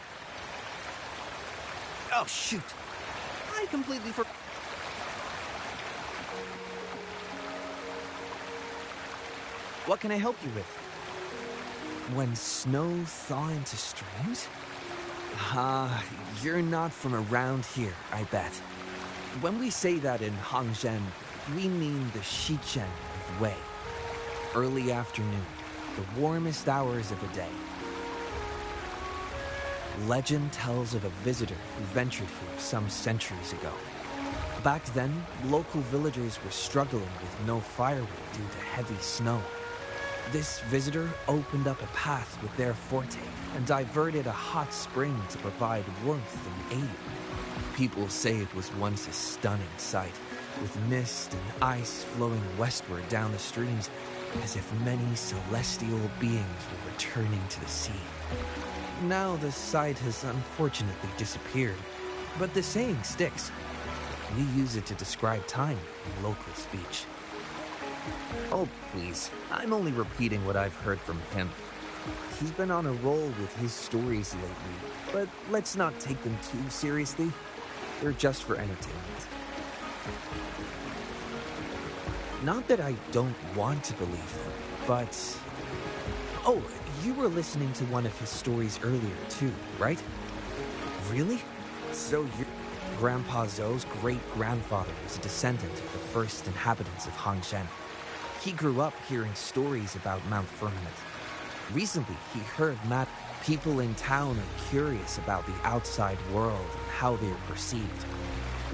Speaker 19: shoot. I completely forgot. What can I help you with? When snow thaw into streams? You're not from around here, I bet. When we say that in Hongzhen, we mean the Shichen of Wei. Early afternoon, the warmest hours of the day. Legend tells of a visitor who ventured here some centuries ago. Back then, local villagers were struggling with no firewood due to heavy snow. This visitor opened up a path with their forte and diverted a hot spring to provide warmth and aid. People say it was once a stunning sight, with mist and ice flowing westward down the streams, as if many celestial beings were returning to the sea. Now the sight has unfortunately disappeared, but the saying sticks. We use it to describe time in local speech. Oh, please. I'm only repeating what I've heard from him. He's been on a roll with his stories lately, but let's not take them too seriously. They're just for entertainment. Not that I don't want to believe them, but... Oh, you were listening to one of his stories earlier too, right? Really? So your Grandpa Zhou's great-grandfather was a descendant of the first inhabitants of Hongzhen. He grew up hearing stories about Mount Firmament. Recently, he heard people in town are curious about the outside world and how they are perceived.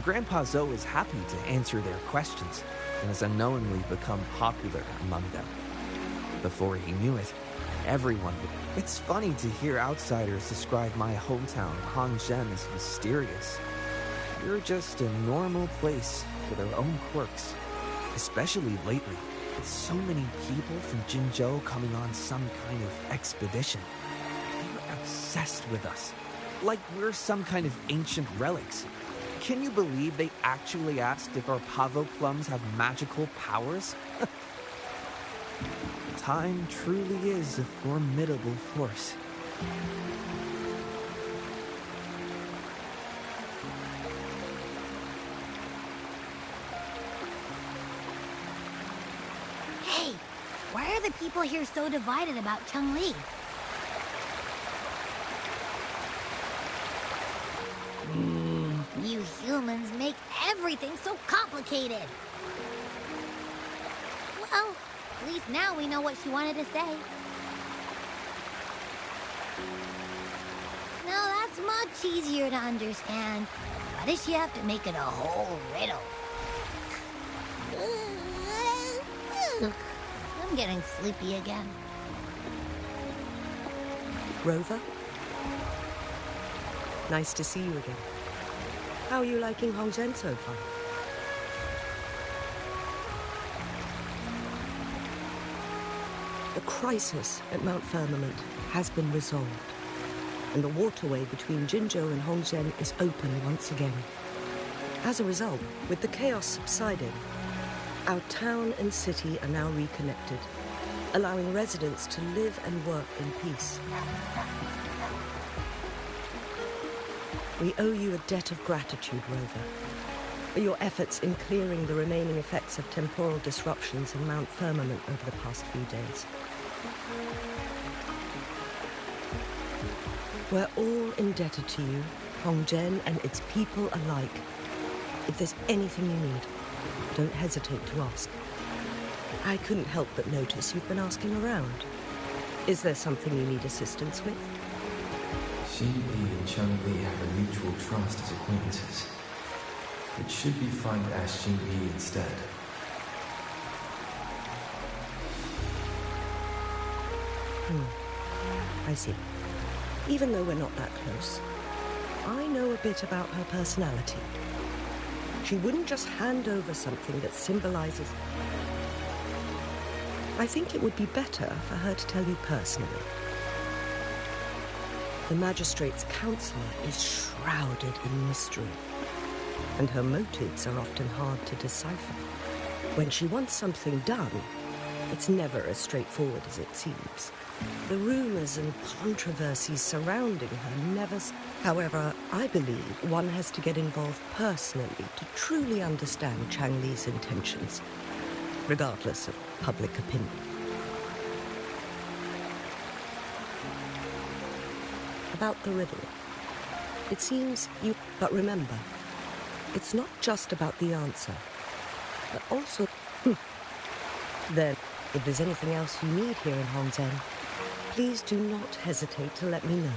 Speaker 19: Grandpa Zhou is happy to answer their questions and has unknowingly become popular among them. Before he knew it, everyone would... It's funny to hear outsiders describe my hometown, Hongzhen, as mysterious. We're just a normal place with our own quirks. Especially lately, with so many people from Jinzhou coming on some kind of expedition. They were obsessed with us, like we're some kind of ancient relics. Can you believe they actually asked if our pavo plums have magical powers? Time truly is a formidable force.
Speaker 16: Hey, why are the people here so divided about Changli? You humans make everything so complicated. Well, at least now we know what she wanted to say. Now that's much easier to understand. Why does she have to make it a whole riddle? I'm getting sleepy again.
Speaker 20: Rover? Nice to see you again. How are you liking Hongzhen so far? The crisis at Mount Firmament has been resolved, and the waterway between Jinzhou and Hongzhen is open once again. As a result, with the chaos subsiding, our town and city are now reconnected, allowing residents to live and work in peace. We owe you a debt of gratitude, Rover, for your efforts in clearing the remaining effects of temporal disruptions in Mount Firmament over the past few days. We're all indebted to you, Hongzhen and its people alike. If there's anything you need, don't hesitate to ask. I couldn't help but notice you've been asking around. Is there something you need assistance with?
Speaker 4: Xin Yi and Changli have a mutual trust as acquaintances. It should be fine to ask Xin Yi instead.
Speaker 20: I see. Even though we're not that close, I know a bit about her personality. She wouldn't just hand over something that symbolizes... I think it would be better for her to tell you personally. The Magistrate's counselor is shrouded in mystery, and her motives are often hard to decipher. When she wants something done, it's never as straightforward as it seems. The rumors and controversies surrounding her never... However, I believe one has to get involved personally to truly understand Changli's intentions, regardless of public opinion. About the riddle. It seems you... But remember, it's not just about the answer, but also... Then, if there's anything else you need here in Hongzhen, please do not hesitate to let me know.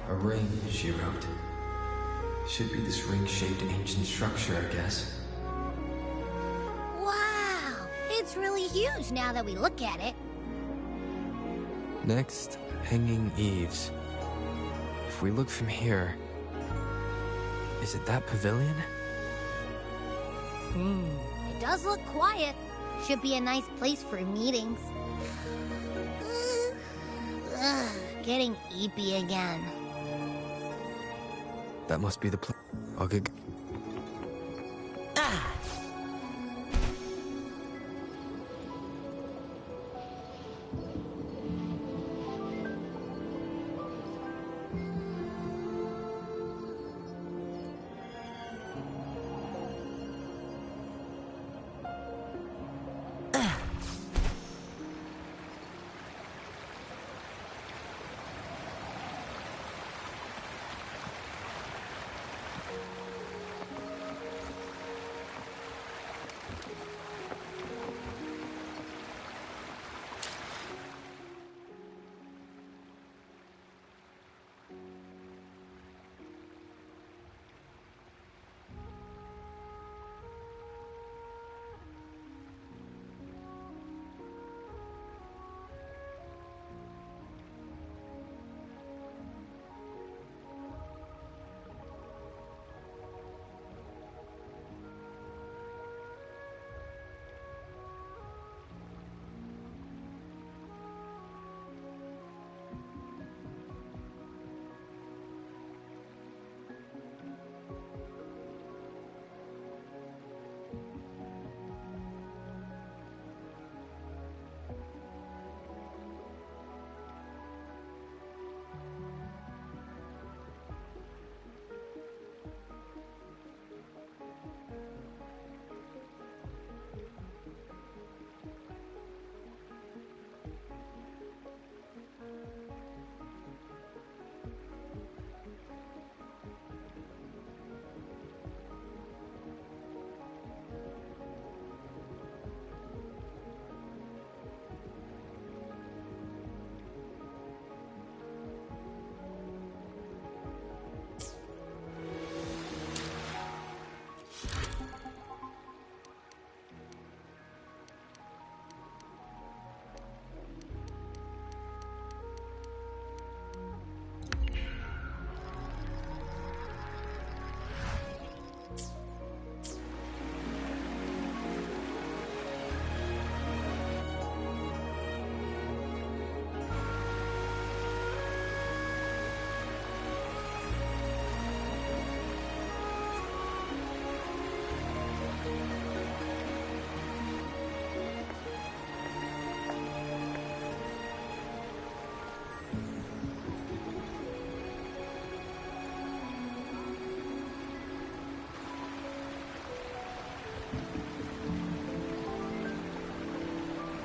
Speaker 4: A ring, she wrote. Should be this ring-shaped ancient structure, I guess.
Speaker 16: Wow! It's really huge now that we look at it.
Speaker 9: Next, hanging eaves. If we look from here... Is it that pavilion?
Speaker 16: It does look quiet. Should be a nice place for meetings. Getting eepy again.
Speaker 9: That must be the place. I'll get...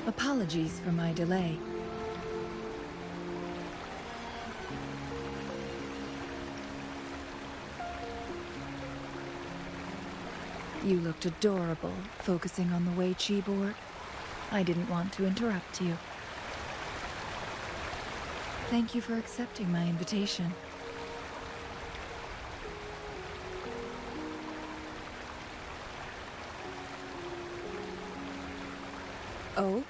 Speaker 18: Apologies for my delay. You looked adorable, focusing on the Wei Chi board. I didn't want to interrupt you. Thank you for accepting my invitation. Oh?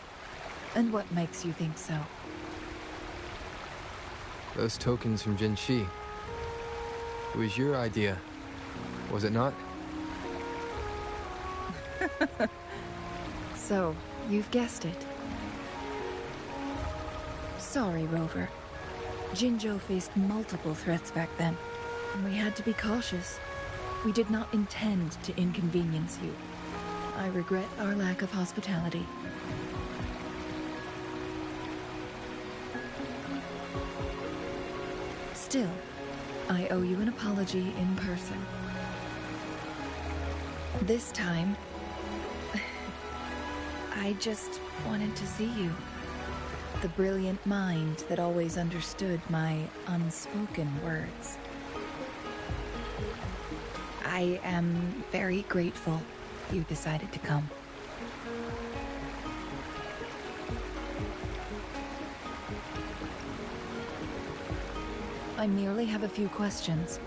Speaker 18: And what makes you think so?
Speaker 9: Those tokens from Jinshi. It was your idea, was it not?
Speaker 18: So, you've guessed it. Sorry, Rover. Jinzhou faced multiple threats back then, and we had to be cautious. We did not intend to inconvenience you. I regret our lack of hospitality. Still, I owe you an apology in person. This time, I just wanted to see you. The brilliant mind that always understood my unspoken words. I am very grateful you decided to come. I merely have a few questions,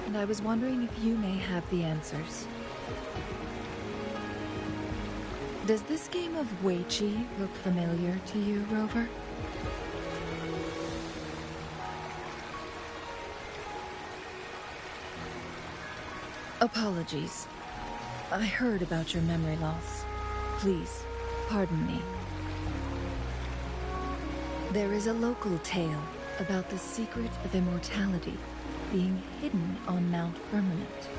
Speaker 18: and I was wondering if you may have the answers. Does this game of Weiqi look familiar to you, Rover? Apologies. I heard about your memory loss. Please, pardon me. There is a local tale about the secret of immortality being hidden on Mount Firmament.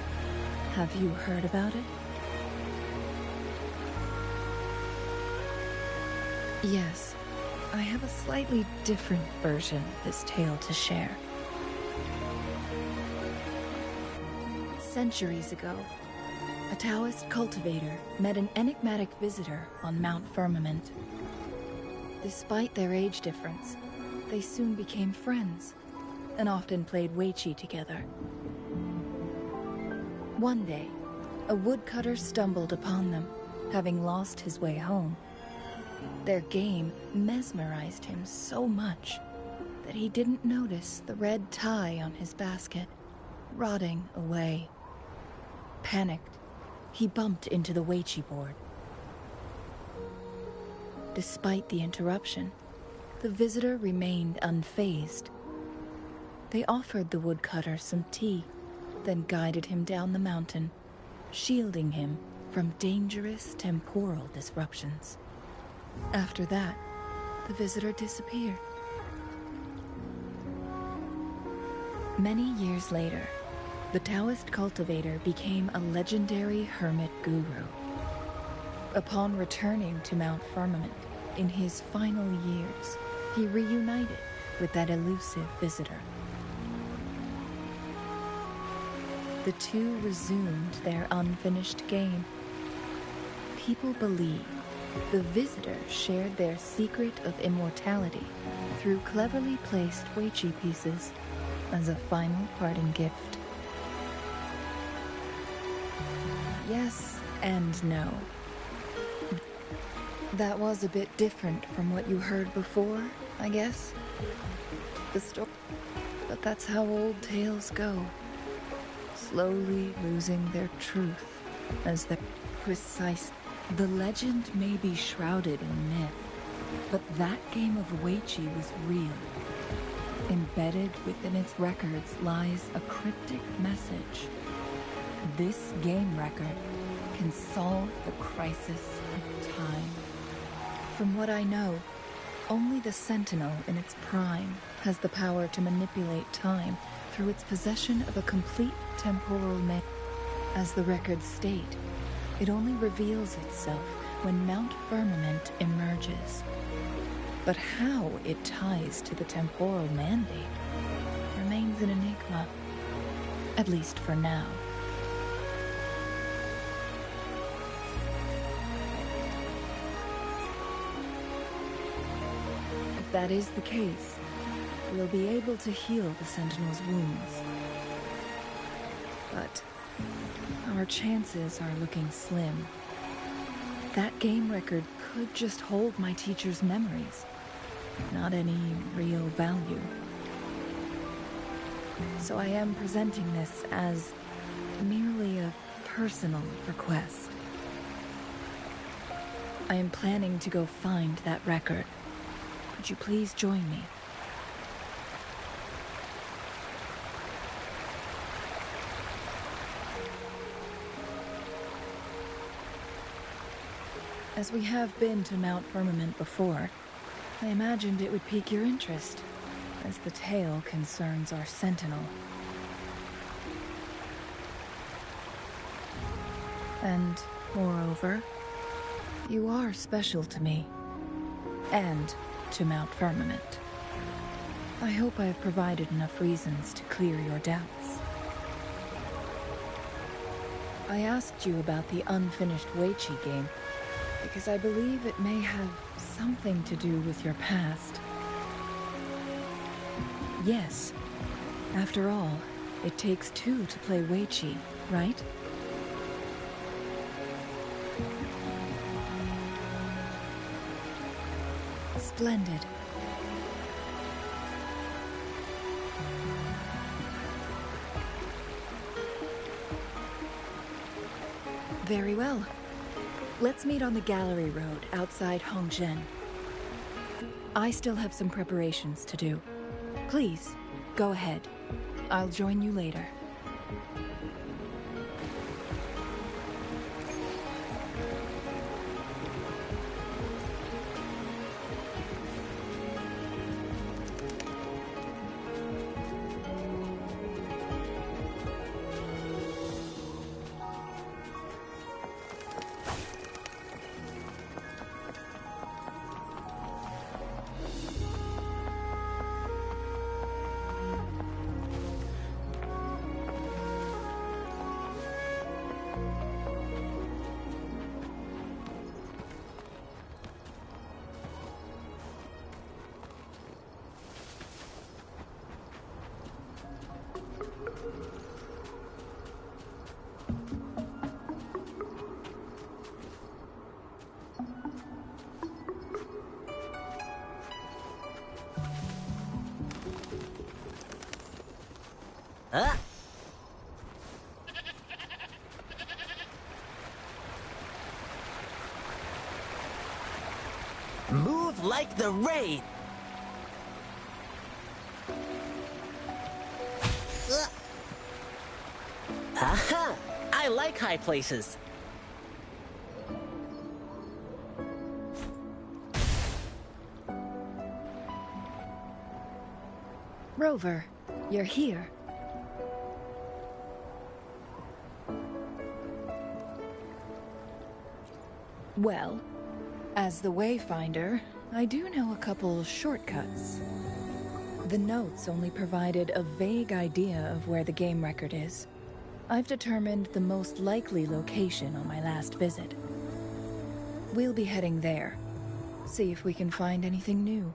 Speaker 18: Have you heard about it? Yes, I have a slightly different version of this tale to share. Centuries ago, a Taoist cultivator met an enigmatic visitor on Mount Firmament. Despite their age difference, they soon became friends and often played Weiqi together. One day, a woodcutter stumbled upon them, having lost his way home. Their game mesmerized him so much that he didn't notice the red tie on his basket, rotting away. Panicked, he bumped into the Weiqi board. Despite the interruption, the visitor remained unfazed. They offered the woodcutter some tea, then guided him down the mountain, shielding him from dangerous temporal disruptions. After that, the visitor disappeared. Many years later, the Taoist cultivator became a legendary hermit guru. Upon returning to Mount Firmament in his final years, he reunited with that elusive visitor. The two resumed their unfinished game. People believe the visitor shared their secret of immortality through cleverly placed Weiqi pieces as a final parting gift. Yes and no. That was a bit different from what you heard before, I guess. The story, but that's how old tales go. Slowly losing their truth as their precise. The legend may be shrouded in myth, but that game of Weiqi was real. Embedded within its records lies a cryptic message. This game record can solve the crisis of time. From what I know, only the Sentinel in its prime has the power to manipulate time through its possession of a complete temporal map. As the records state, it only reveals itself when Mount Firmament emerges. But how it ties to the temporal mandate remains an enigma, at least for now. If that is the case, we'll be able to heal the Sentinel's wounds. But our chances are looking slim. That game record could just hold my teacher's memories, not any real value. So I am presenting this as merely a personal request. I am planning to go find that record. Could you please join me? As we have been to Mount Firmament before, I imagined it would pique your interest, as the tale concerns our Sentinel. And, moreover, you are special to me, and to Mount Firmament. I hope I have provided enough reasons to clear your doubts. I asked you about the unfinished Weiqi game, because I believe it may have something to do with your past. Yes. After all, it takes two to play Weiqi, right? Splendid.
Speaker 6: Very well. Let's meet on the Gallery Road outside Hongzhen. I still have some preparations to do. Please, go ahead. I'll join you later.
Speaker 1: Move like the rain! Aha! I like high places.
Speaker 6: Rover, you're here. Well, as the Wayfinder, I do know a couple shortcuts. The notes only provided a vague idea of where the game record is. I've determined the most likely location on my last visit. We'll be heading there. See if we can find anything new.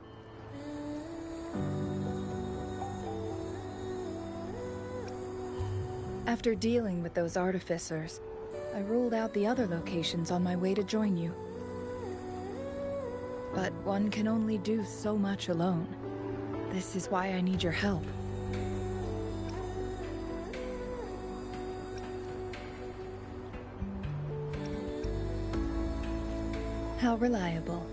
Speaker 6: After dealing with those artificers, I ruled out the other locations on my way to join you. But one can only do so much alone. This is why I need your help. How reliable.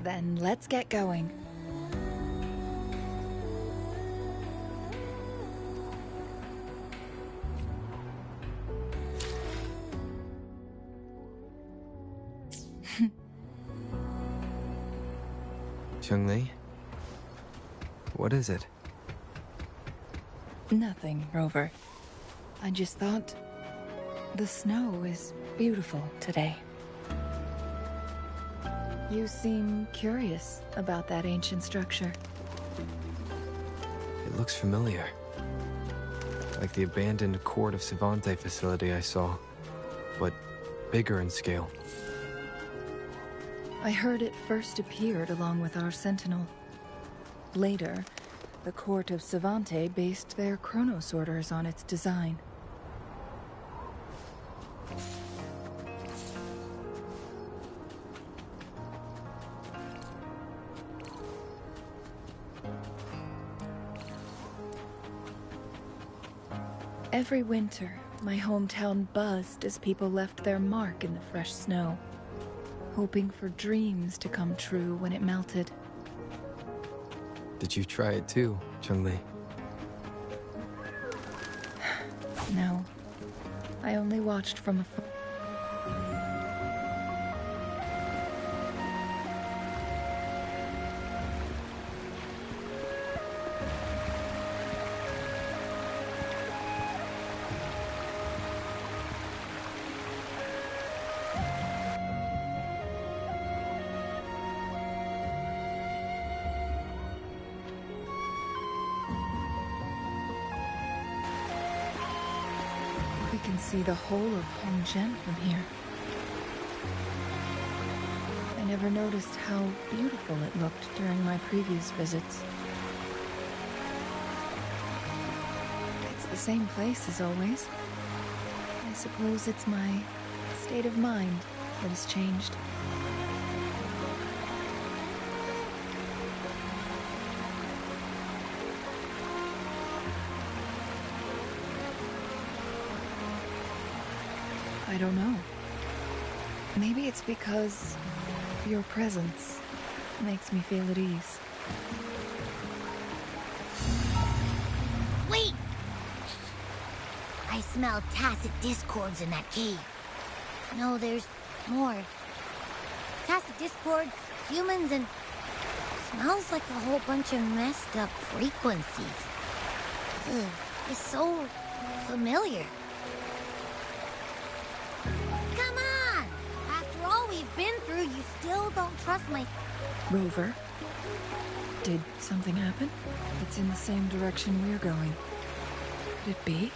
Speaker 6: Then let's get going.
Speaker 9: Chun-Li? What is it?
Speaker 6: Nothing, Rover. I just thought the snow is beautiful today. You seem curious about that ancient structure.
Speaker 9: It looks familiar. Like the abandoned Court of Savante facility I saw, but bigger in scale.
Speaker 6: I heard it first appeared along with our Sentinel. Later, the Court of Savante based their Chronos orders on its design. Every winter, my hometown buzzed as people left their mark in the fresh snow, hoping for dreams to come true when it melted.
Speaker 9: Did you try it too, Chun-Li?
Speaker 6: No. I only watched from afar. We can see the whole of Hongzhen from here. I never noticed how beautiful it looked during my previous visits. It's the same place as always. I suppose it's my state of mind that has changed. I don't know. Maybe it's because your presence makes me feel at ease.
Speaker 16: Wait! I smell tacit discords in that cave. No, there's more. Tacit discords, humans, and... smells like a whole bunch of messed up frequencies. Ugh, it's so familiar. Come on! After all we've been through, you still don't trust my...
Speaker 6: Rover, did something happen? It's in the same direction we're going. Could it be?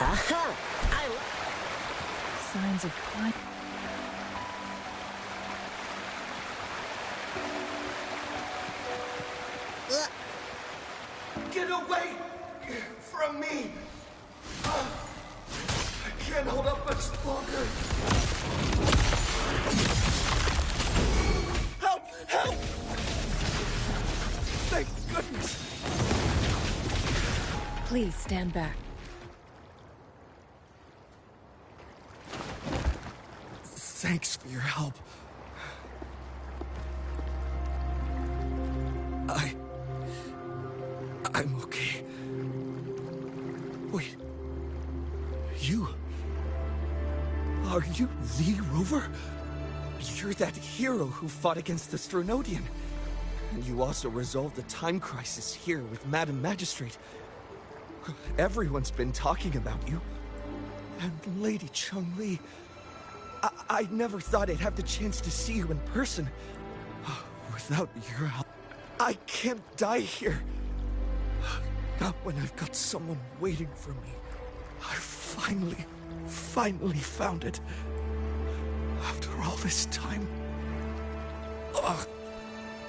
Speaker 1: Aha!
Speaker 6: Signs of climate.
Speaker 22: Get away from me! I can't hold up much longer. Help! Help! Thank goodness!
Speaker 6: Please stand back.
Speaker 22: Thanks for your help. I'm okay. Wait. Are you the Rover? You're that hero who fought against the Stronodian. And you also resolved the time crisis here with Madam Magistrate. Everyone's been talking about you. And Lady Chun-Li. I never thought I'd have the chance to see you in person. Without your help, I can't die here. Not when I've got someone waiting for me. I finally found it. After all this time. Ugh.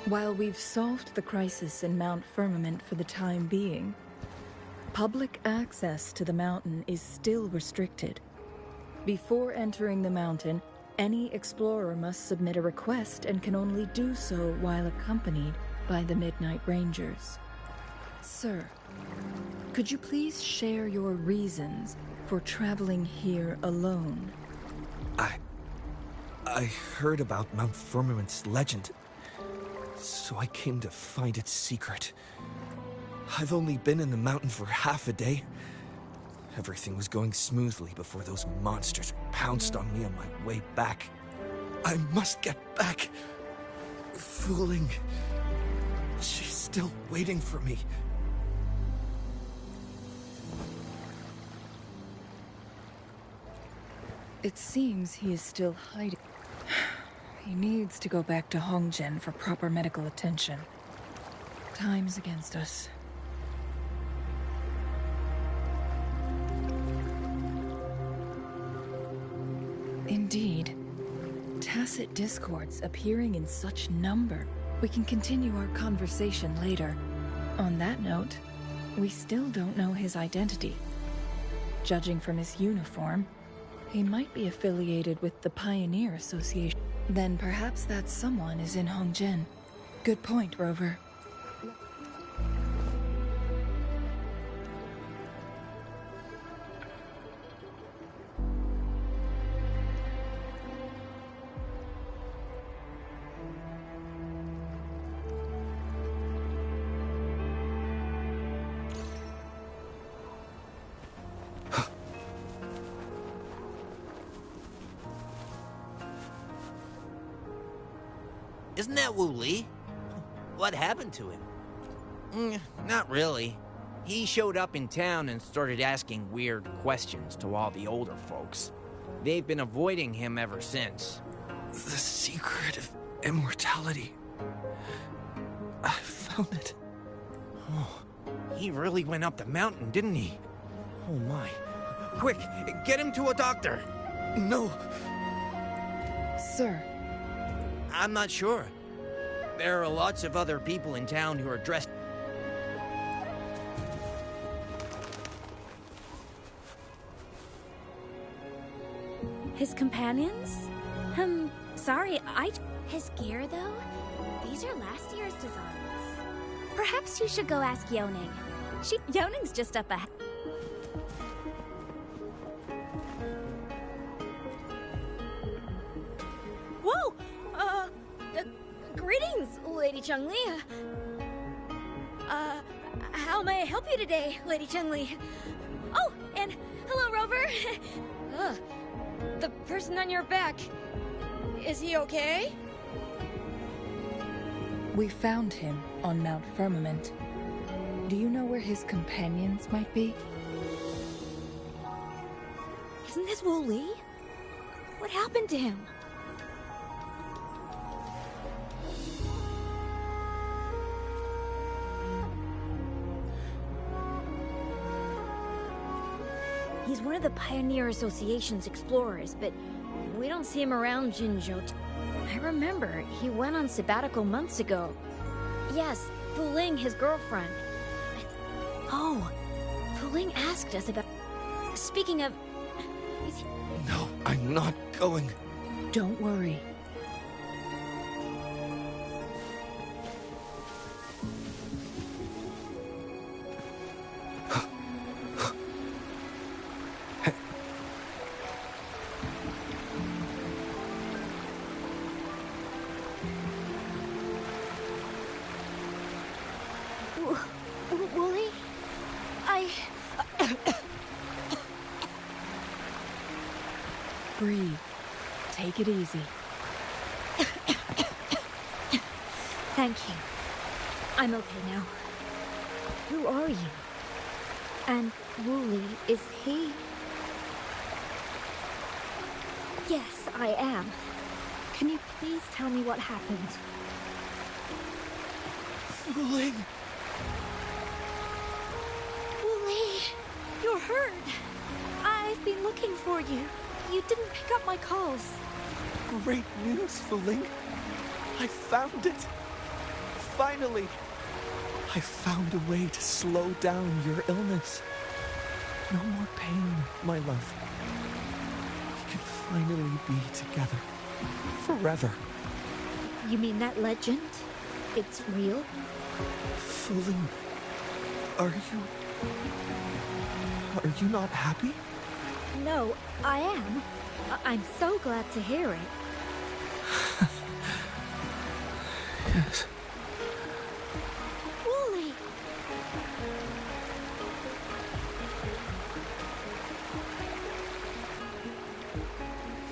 Speaker 6: While we've solved the crisis in Mount Firmament for the time being, public access to the mountain is still restricted. Before entering the mountain, any explorer must submit a request and can only do so while accompanied by the Midnight Rangers. Sir, could you please share your reasons for traveling here alone?
Speaker 22: I heard about Mount Firmament's legend, so I came to find its secret. I've only been in the mountain for half a day. Everything was going smoothly before those monsters pounced on me on my way back. I must get back. Fooling. She's still waiting for me.
Speaker 6: It seems he is still hiding. He needs to go back to Hongjian for proper medical attention. Time's against us. Indeed. Tacit discords appearing in such number. We can continue our conversation later. On that note, we still don't know his identity. Judging from his uniform, he might be affiliated with the Pioneer Association. Then perhaps that someone is in Hongjian. Good point, Rover.
Speaker 7: Isn't that Wu Li? What happened to him? Not really. He showed up in town and started asking weird questions to all the older folks. They've been avoiding him ever since.
Speaker 22: The secret of immortality. I found it.
Speaker 7: Oh, he really went up the mountain, didn't he? Oh my. Quick, get him to a doctor.
Speaker 22: No.
Speaker 6: Sir.
Speaker 7: I'm not sure. There are lots of other people in town who are dressed.
Speaker 2: His companions? Sorry,
Speaker 5: His gear, though? These are last year's designs. Perhaps you should go ask Yoning.
Speaker 2: Yoning's just up ahead. Whoa! Greetings, Lady Chun-Li. How may I help you today, Lady Chun-Li? Oh, and hello, Rover. The person on your back, is he okay?
Speaker 6: We found him on Mount Firmament. Do you know where his companions might be?
Speaker 2: Isn't this Wu Li? What happened to him? He's one of the Pioneer Association's explorers, but we don't see him around Jinzhou. I remember, he went on sabbatical months ago. Yes, Fu Ling, his girlfriend. Oh, Fu Ling asked us about... Speaking of...
Speaker 22: No, I'm not going.
Speaker 6: Don't worry.
Speaker 2: Wooly?
Speaker 6: Breathe. Take it easy.
Speaker 2: Thank you. I'm okay now. Who are you? And Wooly, is he? Yes, I am. Can you please tell me what happened?
Speaker 22: Fu Ling!
Speaker 2: Wooly, you're hurt. I've been looking for you. You didn't pick up my calls.
Speaker 22: Great news, Fu Ling. I found it. Finally. I found a way to slow down your illness. No more pain, my love. We can finally be together. Forever.
Speaker 2: You mean that legend? It's real?
Speaker 22: Fu Ling, are you not happy?
Speaker 2: No, I am. I'm so glad to hear it.
Speaker 22: Yes.
Speaker 2: Wooly!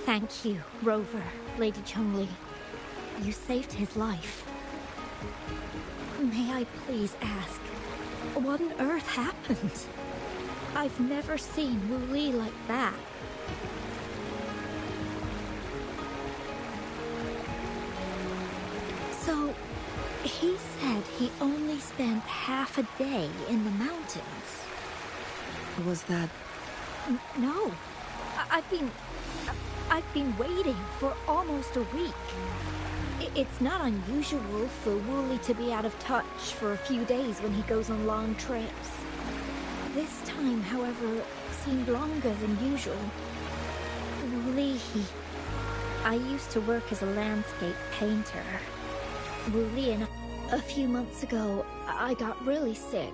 Speaker 2: Thank you, Rover, Lady Chun-Li. You saved his life. May I please ask, what on earth happened? I've never seen Wu Li like that. So, he said he only spent half a day in the mountains.
Speaker 6: Was that...
Speaker 2: No. I've been waiting for almost a week. It's not unusual for Wooly to be out of touch for a few days when he goes on long trips. This time, however, seemed longer than usual. Wooly, I used to work as a landscape painter. Wooly, and a few months ago, I got really sick.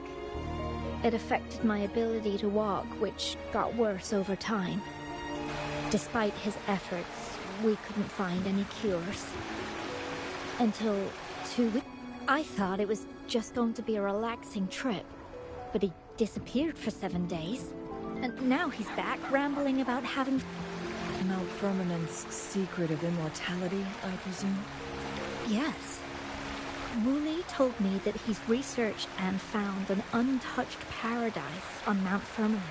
Speaker 2: It affected my ability to walk, which got worse over time. Despite his efforts, we couldn't find any cures. Until 2 weeks. I thought it was just going to be a relaxing trip, but he disappeared for 7 days. And now he's back rambling about having...
Speaker 6: Mount Firmament's secret of immortality, I presume?
Speaker 2: Yes. Wooly told me that he's researched and found an untouched paradise on Mount Firmament.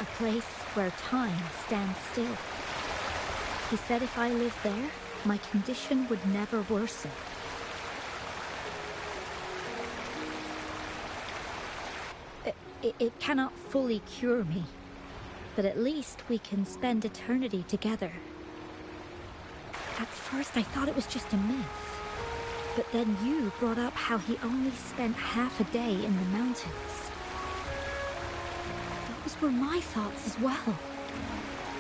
Speaker 2: A place where time stands still. He said if I lived there, my condition would never worsen. It cannot fully cure me, but at least we can spend eternity together. At first I thought it was just a myth, but then you brought up how he only spent half a day in the mountains. Those were my thoughts as well.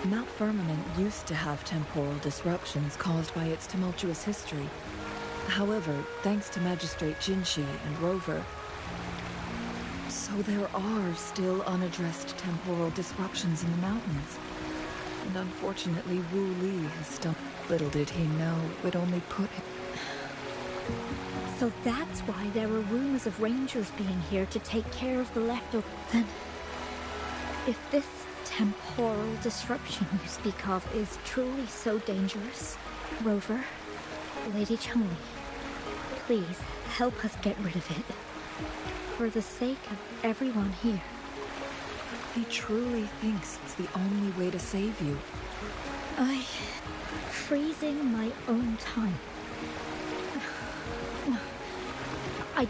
Speaker 6: Mount Firmament used to have temporal disruptions caused by its tumultuous history. However, thanks to Magistrate Jinshi and Rover, so there are still unaddressed temporal disruptions in the mountains. And unfortunately, Wu Li has stumped. Little did he know it would only put him...
Speaker 2: So that's why there were rumors of rangers being here to take care of the leftover. Then, if this temporal disruption you speak of is truly so dangerous, Rover, Lady Chun-Li, please help us get rid of it. For the sake of everyone here.
Speaker 6: He truly thinks it's the only way to save you.
Speaker 2: Freezing my own time.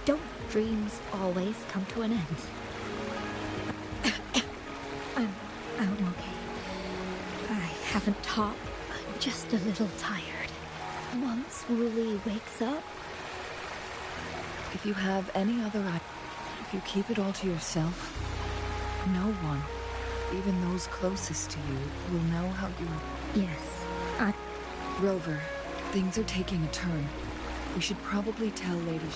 Speaker 2: Don't dreams always come to an end? I'm okay. I haven't talked. I'm just a little tired. Once Wu Li wakes up...
Speaker 6: If you have any other if you keep it all to yourself, no one, even those closest to you, will know how you...
Speaker 2: Yes,
Speaker 6: Rover, things are taking a turn. We should probably tell Lady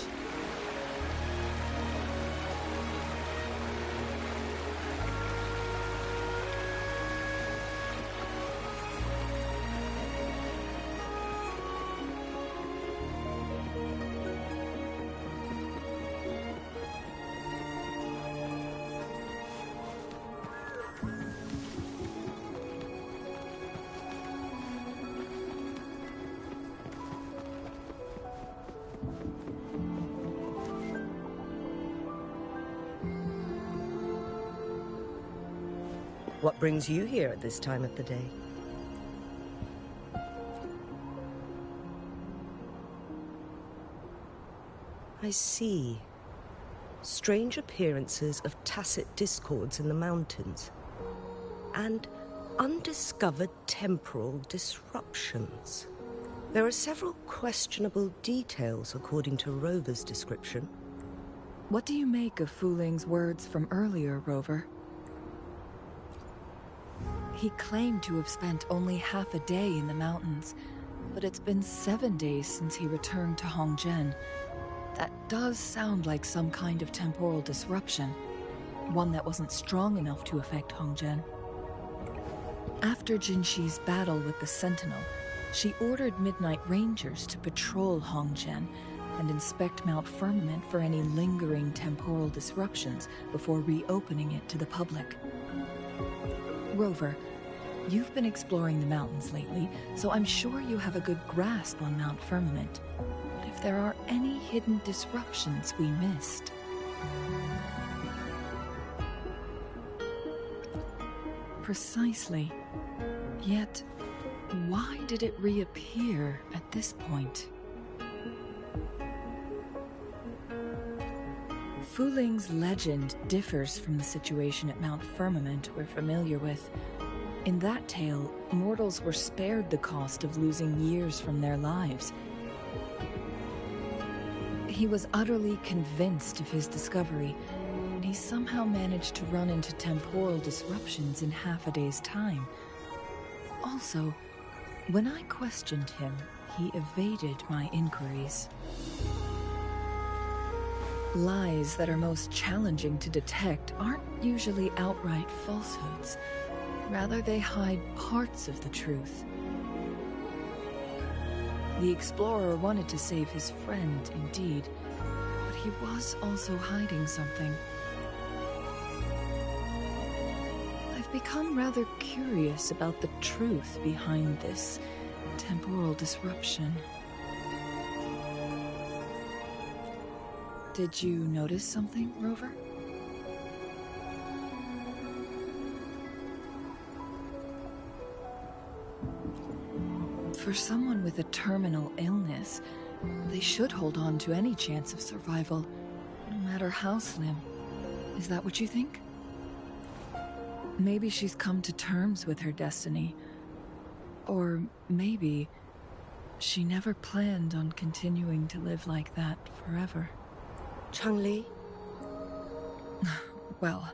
Speaker 20: What brings you here at this time of the day? I see. Strange appearances of tacit discords in the mountains. And undiscovered temporal disruptions. There are several questionable details according to Rover's description.
Speaker 6: What do you make of Fu Ling's words from earlier, Rover? He claimed to have spent only half a day in the mountains, but it's been 7 days since he returned to Hongzhen. That does sound like some kind of temporal disruption, one that wasn't strong enough to affect Hongzhen. After Jinshi's battle with the Sentinel, she ordered Midnight Rangers to patrol Hongzhen and inspect Mount Firmament for any lingering temporal disruptions before reopening it to the public. Rover, you've been exploring the mountains lately, so I'm sure you have a good grasp on Mount Firmament. But if there are any hidden disruptions we missed... Precisely. Yet, why did it reappear at this point? Fu Ling's legend differs from the situation at Mount Firmament we're familiar with. In that tale, mortals were spared the cost of losing years from their lives. He was utterly convinced of his discovery, and he somehow managed to run into temporal disruptions in half a day's time. Also, when I questioned him, he evaded my inquiries. Lies that are most challenging to detect aren't usually outright falsehoods. Rather, they hide parts of the truth. The explorer wanted to save his friend, indeed, but he was also hiding something. I've become rather curious about the truth behind this temporal disruption. Did you notice something, Rover? For someone with a terminal illness, they should hold on to any chance of survival, no matter how slim. Is that what you think? Maybe she's come to terms with her destiny. Or maybe she never planned on continuing to live like that forever.
Speaker 20: Chun-Li?
Speaker 6: Well,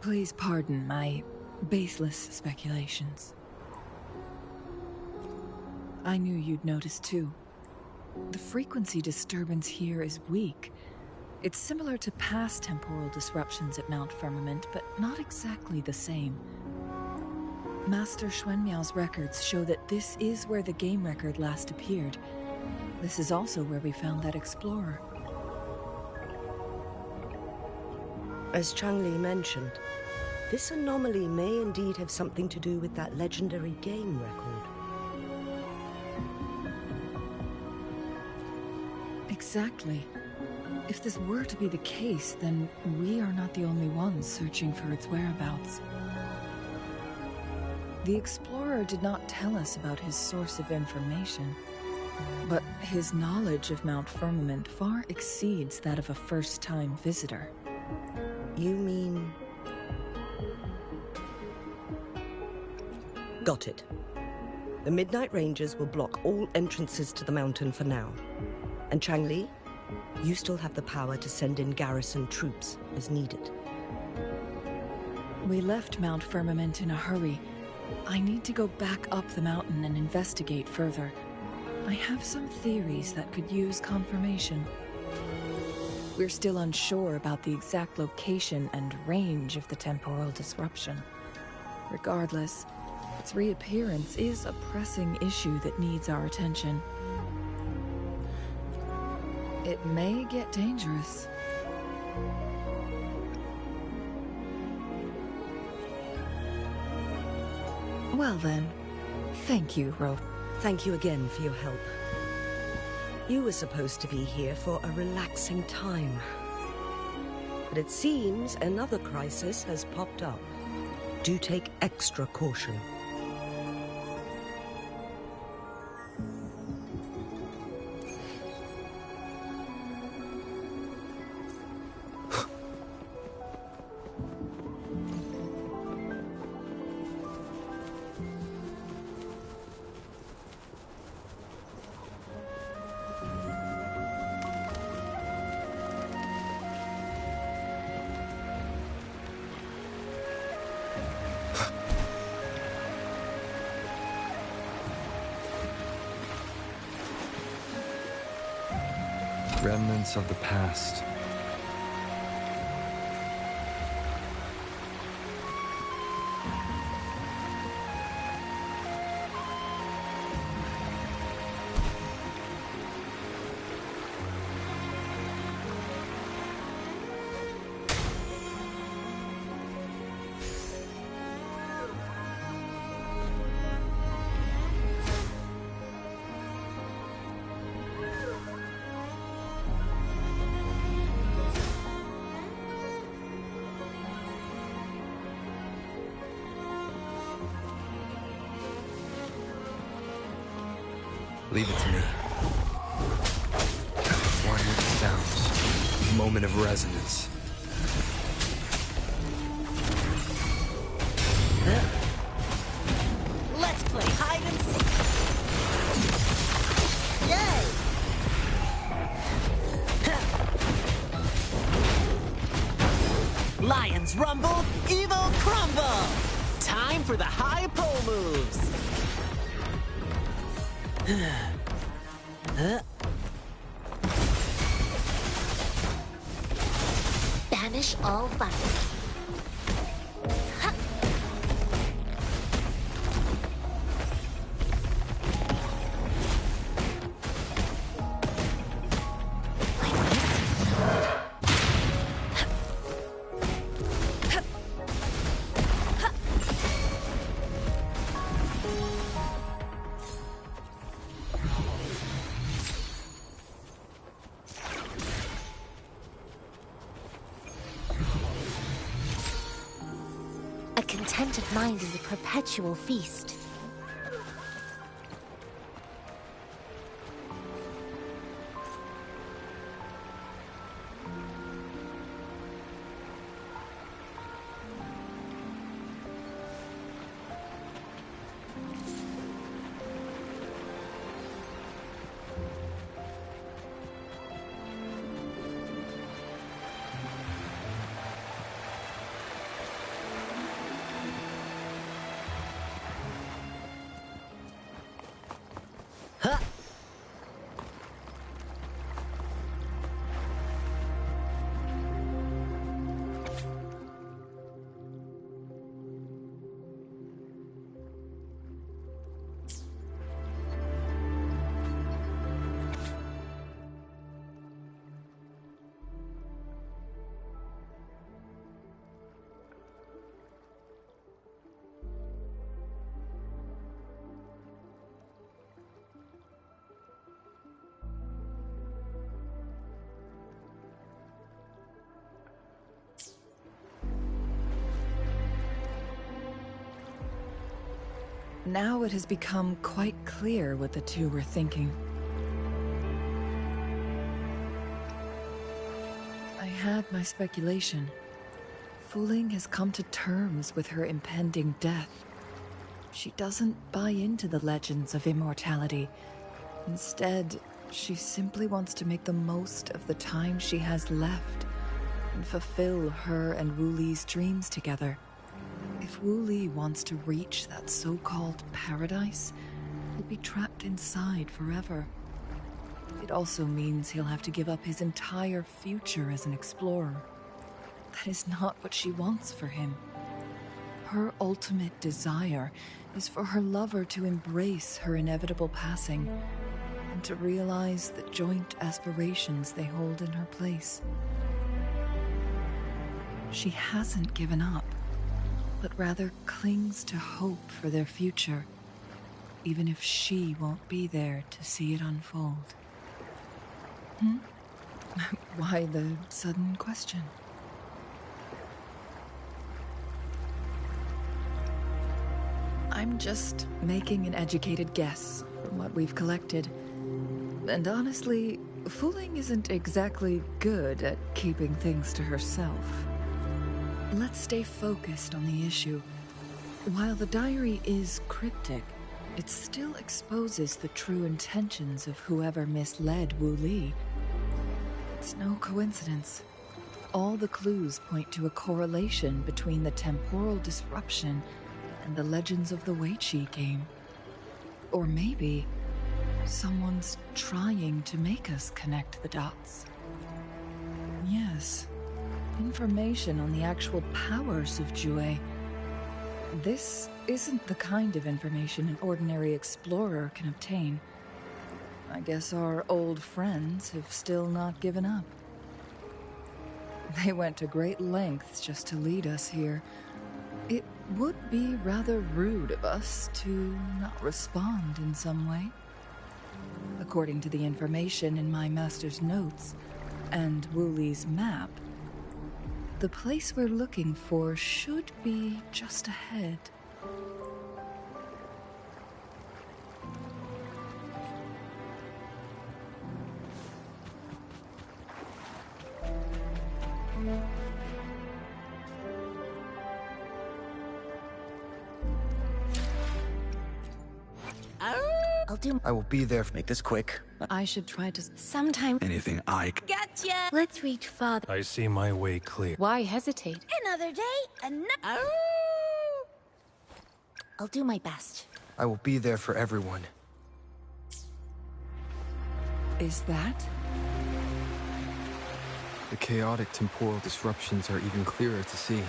Speaker 6: please pardon my Baseless speculations. I knew you'd notice too. The frequency disturbance here is weak. It's similar to past temporal disruptions at Mount Firmament, but not exactly the same. Master Xuanmiao's records show that this is where the game record last appeared. This is also where we found that explorer.
Speaker 20: As Changli mentioned, this anomaly may indeed have something to do with that legendary game record.
Speaker 6: Exactly. If this were to be the case, then we are not the only ones searching for its whereabouts. The explorer did not tell us about his source of information, but his knowledge of Mount Firmament far exceeds that of a first-time visitor.
Speaker 20: You mean... Got it. The Midnight Rangers will block all entrances to the mountain for now. And Changli, you still have the power to send in garrison troops as needed.
Speaker 6: We left Mount Firmament in a hurry. I need to go back up the mountain and investigate further. I have some theories that could use confirmation. We're still unsure about the exact location and range of the temporal disruption. Regardless, its reappearance is a pressing issue that needs our attention. It may get dangerous. Well then, thank you, Ro.
Speaker 20: Thank you again for your help. You were supposed to be here for a relaxing time. But it seems another crisis has popped up. Do take extra caution.
Speaker 9: Remnants of the past. Leave it to me. One with the sounds. Moment of resonance.
Speaker 1: Let's play hide and seek. Yay! Lions rumble, evil crumble! Time for the high pole moves!
Speaker 16: Banish all vice. A contented mind is a perpetual feast.
Speaker 6: Now it has become quite clear what the two were thinking. I had my speculation. Wuthering has come to terms with her impending death. She doesn't buy into the legends of immortality. Instead, she simply wants to make the most of the time she has left and fulfill her and Wuli's dreams together. If Wuli wants to reach that so-called paradise, he'll be trapped inside forever. It also means he'll have to give up his entire future as an explorer. That is not what she wants for him. Her ultimate desire is for her lover to embrace her inevitable passing and to realize the joint aspirations they hold in her place. She hasn't given up, but rather clings to hope for their future, even if she won't be there to see it unfold. Why the sudden question? I'm just making an educated guess from what we've collected. And honestly, Wuthering isn't exactly good at keeping things to herself. Let's stay focused on the issue. While the diary is cryptic, it still exposes the true intentions of whoever misled Wuli. It's no coincidence. All the clues point to a correlation between the temporal disruption and the legends of the Weiqi game. Or maybe someone's trying to make us connect the dots. Yes, information on the actual powers of Jue. This isn't the kind of information an ordinary explorer can obtain. I guess our old friends have still not given up. They went to great lengths just to lead us here. It would be rather rude of us to not respond in some way. According to the information in my master's notes and Wuli's map, the place we're looking for should be just ahead.
Speaker 9: I will be there.
Speaker 3: Make this quick.
Speaker 6: I should try to...
Speaker 15: Sometime.
Speaker 3: Anything I...
Speaker 15: Gotcha! Let's reach farther.
Speaker 13: I see my way clear.
Speaker 8: Why hesitate?
Speaker 15: Another day, another... I'll do my best.
Speaker 9: I will be there for everyone.
Speaker 6: Is that?
Speaker 9: The chaotic temporal disruptions are even clearer to see.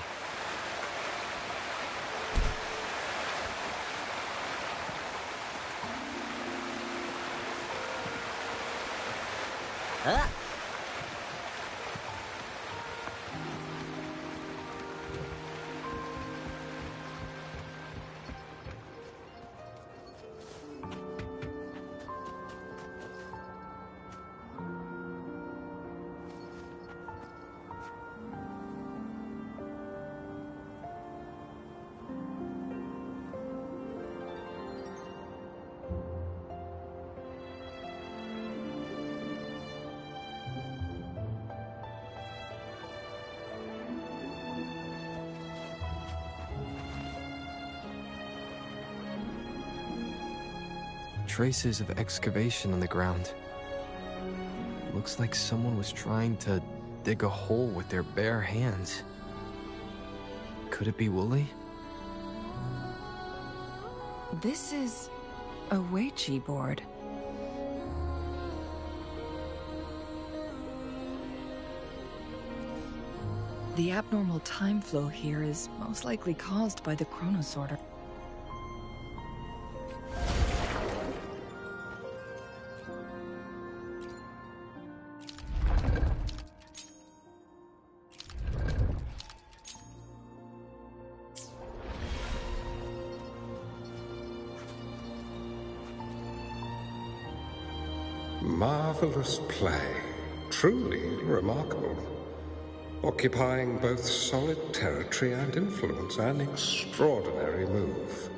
Speaker 9: Traces of excavation on the ground. Looks like someone was trying to dig a hole with their bare hands. Could it be Wuli?
Speaker 6: This is a Weiqi board. The abnormal time flow here is most likely caused by the chronosorter.
Speaker 13: Marvelous play. Truly remarkable. Occupying both solid territory and influence, an extraordinary move.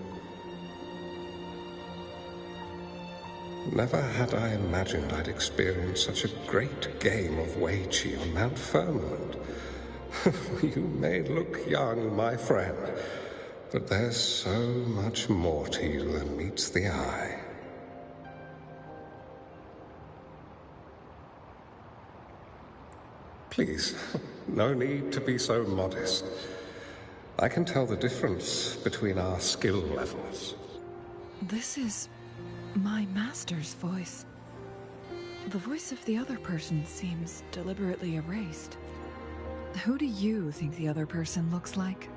Speaker 3: never had I imagined I'd experience such a great game of Weiqi on Mount Firmament. You may look young, my friend, but there's so much more to you than meets the eye. Please, no need to be so modest. I can tell the difference between our skill levels.
Speaker 6: This is my master's voice. The voice of the other person seems deliberately erased. Who do you think the other person looks like?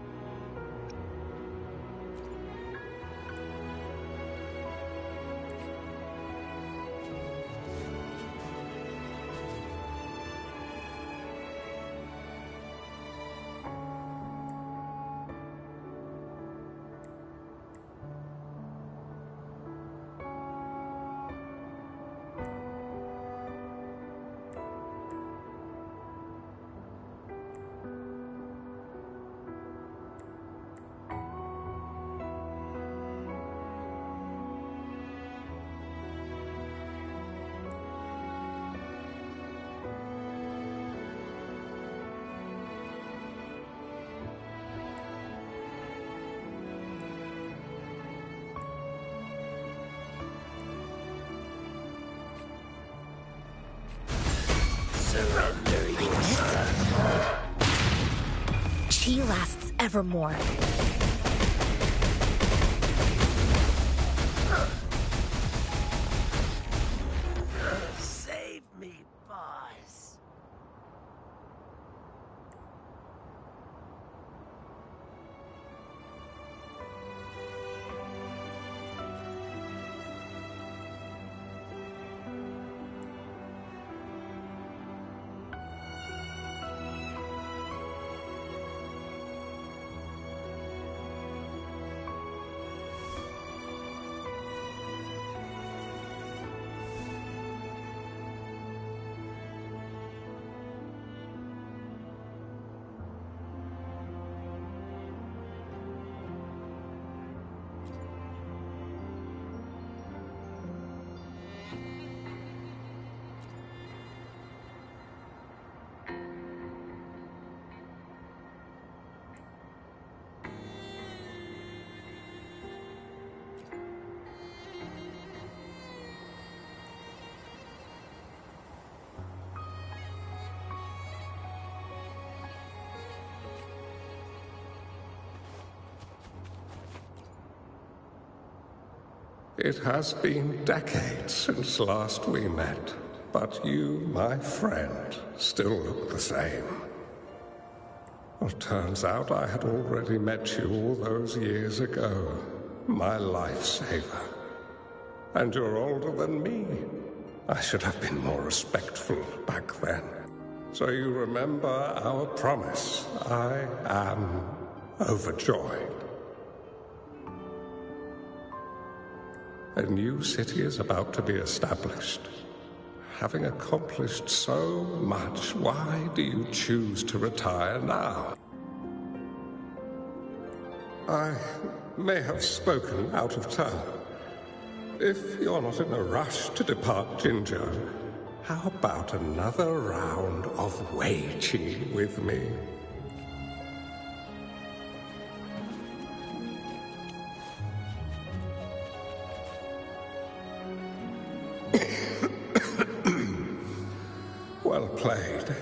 Speaker 2: Surrender yourself. Chi lasts evermore.
Speaker 10: Save me, boss.
Speaker 3: It has been decades since last we met, but you, my friend, still look the same. Well, turns out I had already met you all those years ago, my lifesaver. And you're older than me. I should have been more respectful back then. So you remember our promise. I am overjoyed. A new city is about to be established. Having accomplished so much, why do you choose to retire now? I may have spoken out of turn. If you're not in a rush to depart Jinzhou, how about another round of Weiqi with me? Well played.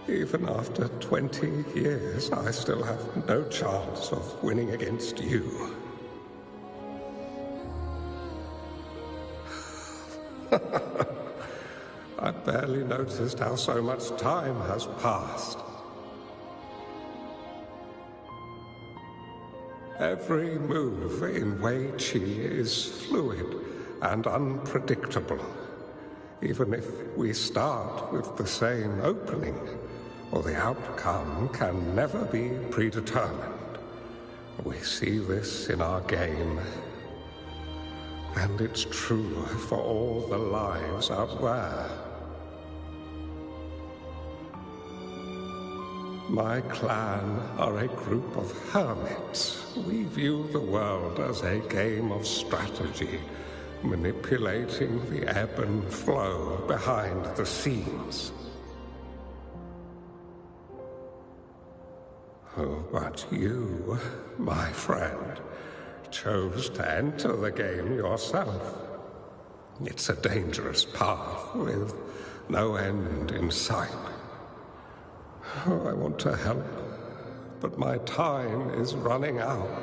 Speaker 3: Even after 20 years, I still have no chance of winning against you. I barely noticed how so much time has passed. Every move in Weiqi is fluid and unpredictable. Even if we start with the same opening, or the outcome can never be predetermined. We see this in our game. And it's true for all the lives out there. My clan are a group of hermits. We view the world as a game of strategy, manipulating the ebb and flow behind the scenes. Oh, but you, my friend, chose to enter the game yourself. It's a dangerous path with no end in sight. Oh, I want to help, but my time is running out.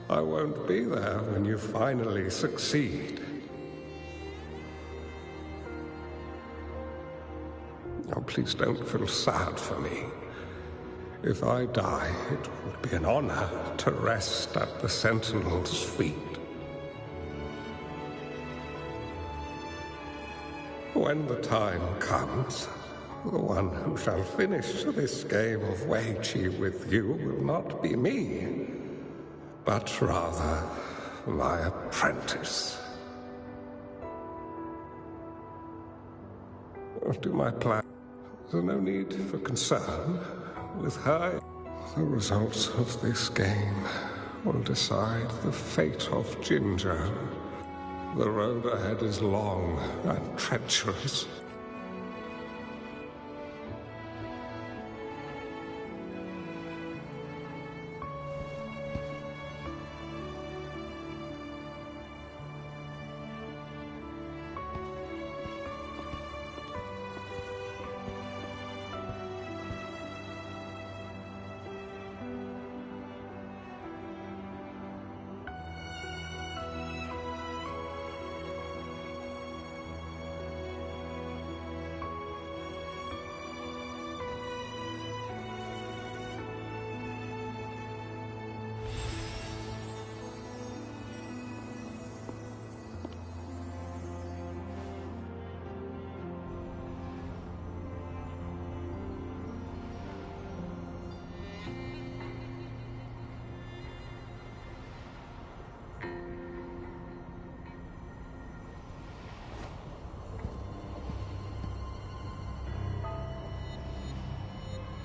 Speaker 3: I won't be there when you finally succeed. Oh, please don't feel sad for me. If I die, it would be an honor to rest at the Sentinel's feet. When the time comes, the one who shall finish this game of Weiqi with you will not be me, but rather my apprentice. To my plan, there's no need for concern. With her, the results of this game will decide the fate of Jinzhou. The road ahead is long and treacherous.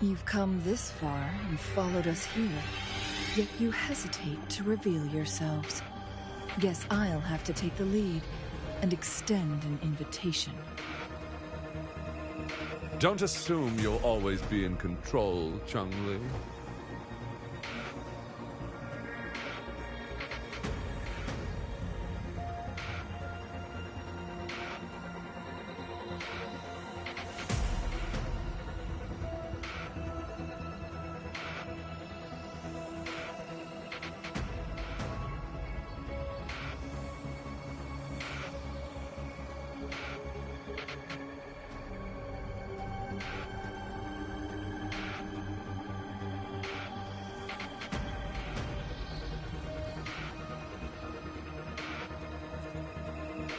Speaker 6: You've come this far and followed us here, yet you hesitate to reveal yourselves. Guess I'll have to take the lead and extend an invitation.
Speaker 11: Don't assume you'll always be in control, Changli.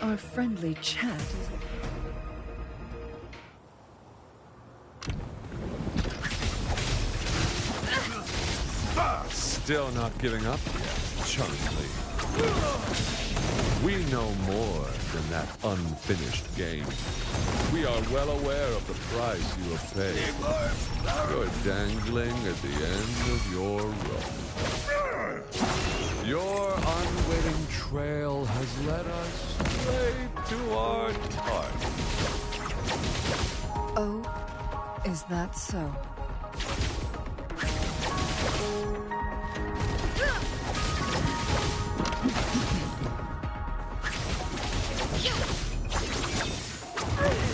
Speaker 6: Our friendly chat is...
Speaker 11: Still not giving up yet, Changli. We know more than that unfinished game. We are well aware of the price you have paid. You're dangling at the end of your rope. Your unwitting trail has led us straight to our target.
Speaker 6: Oh, is that so?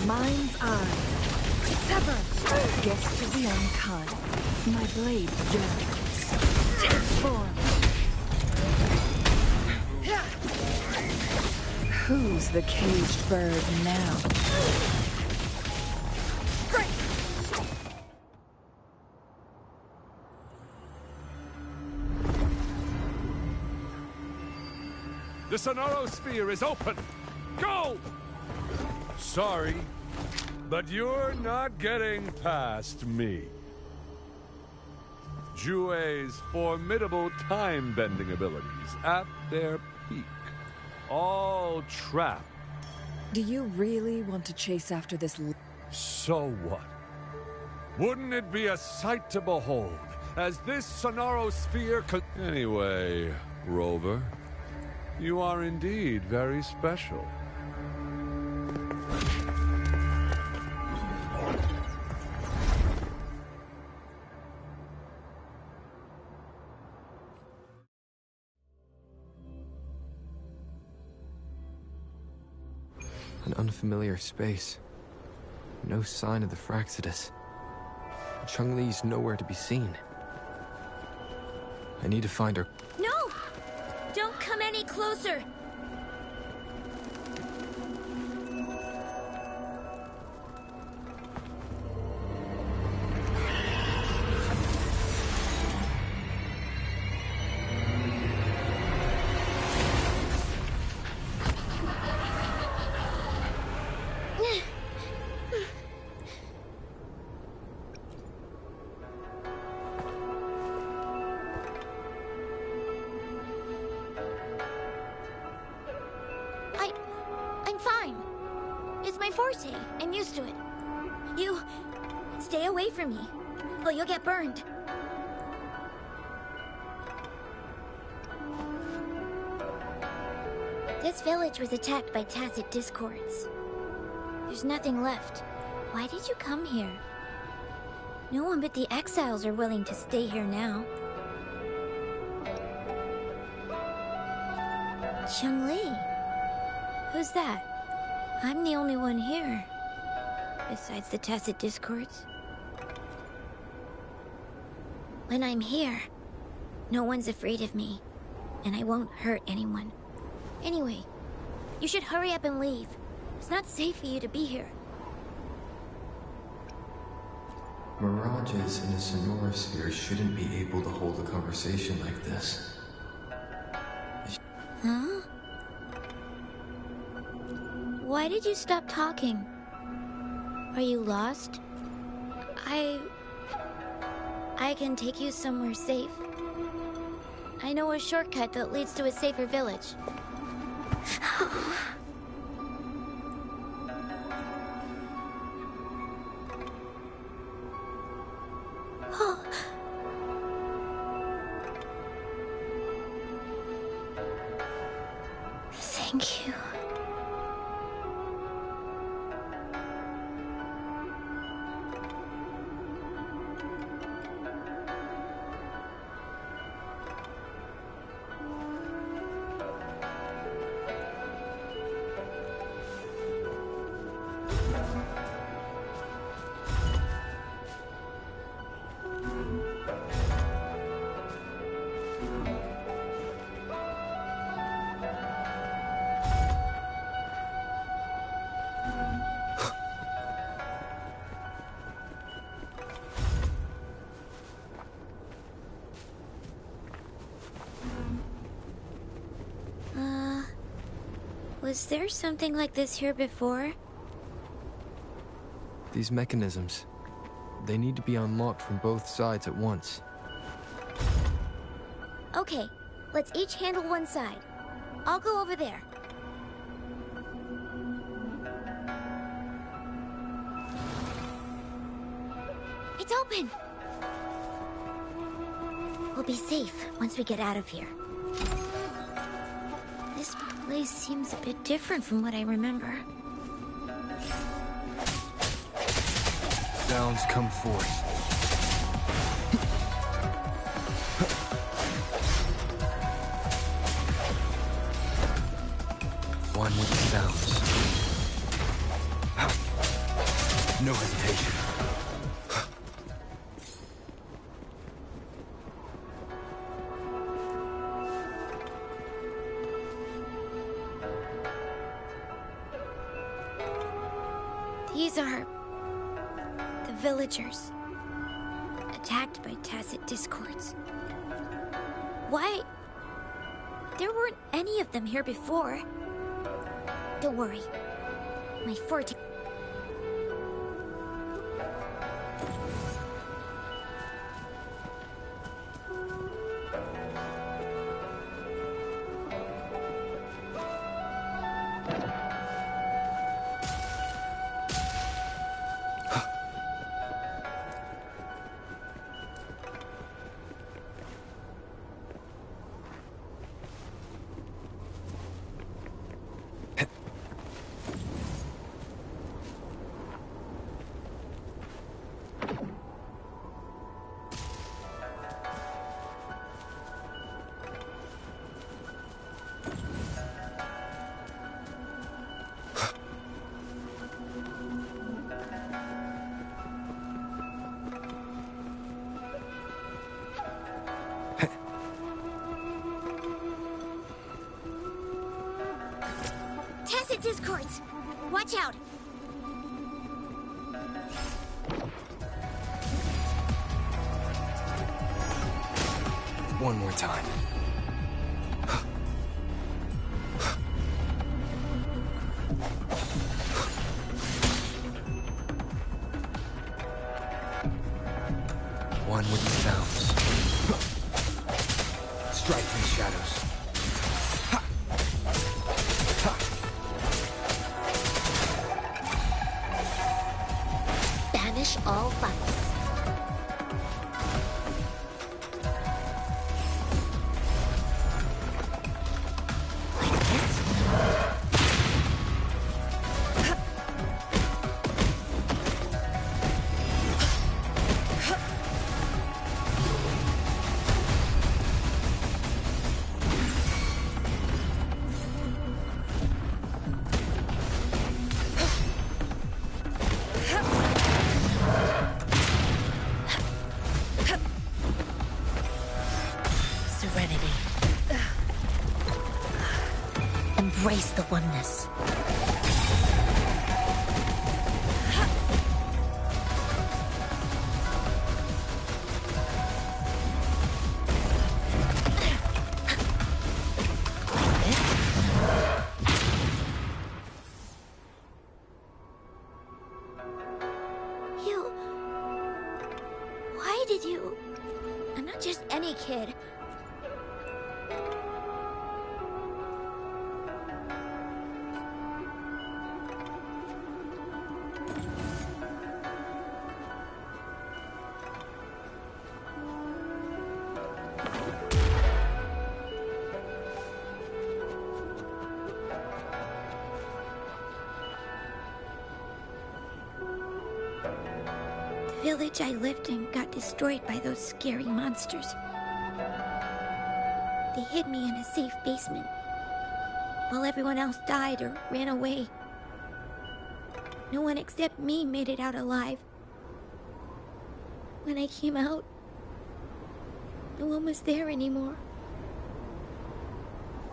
Speaker 6: Mind's eye. Sever! Guest to the unkind. My blade yearns. Transform. Who's the caged bird now? Great!
Speaker 11: The Sonorosphere is open! Go! Sorry, but you're not getting past me. Jue's formidable time-bending abilities at their peak. All trapped.
Speaker 6: Do you really want to chase after this?
Speaker 11: So what? Wouldn't it be a sight to behold, as this Sonorosphere could... Anyway, Rover, You are indeed very special.
Speaker 9: An unfamiliar space. No sign of the Fraxidus. Chun-Li's nowhere to be seen. I need to find her.
Speaker 5: No! Don't come any closer! I'm fine. It's my forte. I'm used to it. You... stay away from me, or you'll get burned. This village was attacked by tacit discords. There's nothing left. Why did you come here? No one but the exiles are willing to stay here now. Chun-Li. Who's that? I'm the only one here. Besides the tacit discords. When I'm here, no one's afraid of me. And I won't hurt anyone. Anyway, you should hurry up and leave. It's not safe for you to be here.
Speaker 4: Mirages in a sonorosphere shouldn't be able to hold a conversation like this.
Speaker 5: Huh? Why did you stop talking? Are you lost? I can take you somewhere safe. I know a shortcut that leads to a safer village. Thank you. Was there something like this here before?
Speaker 9: These mechanisms, they need to be unlocked from both sides at once.
Speaker 5: Okay, let's each handle one side. I'll go over there. It's open! We'll be safe once we get out of here. This place seems a bit different from what I remember.
Speaker 9: Sounds come forth. One with the sounds. No hesitation.
Speaker 5: These are... the villagers. Attacked by tacit discords. Why? There weren't any of them here before. Don't worry. My forte... Watch out!
Speaker 9: One more time. One with the sounds. Strike from the shadows.
Speaker 5: Banish all vice. Serenity. Embrace the oneness.
Speaker 2: You... Why did you... I'm not just any kid. The village I lived in got destroyed by those scary monsters. They hid me in a safe basement, while everyone else died or ran away. No one except me made it out alive. When I came out, no one was there anymore.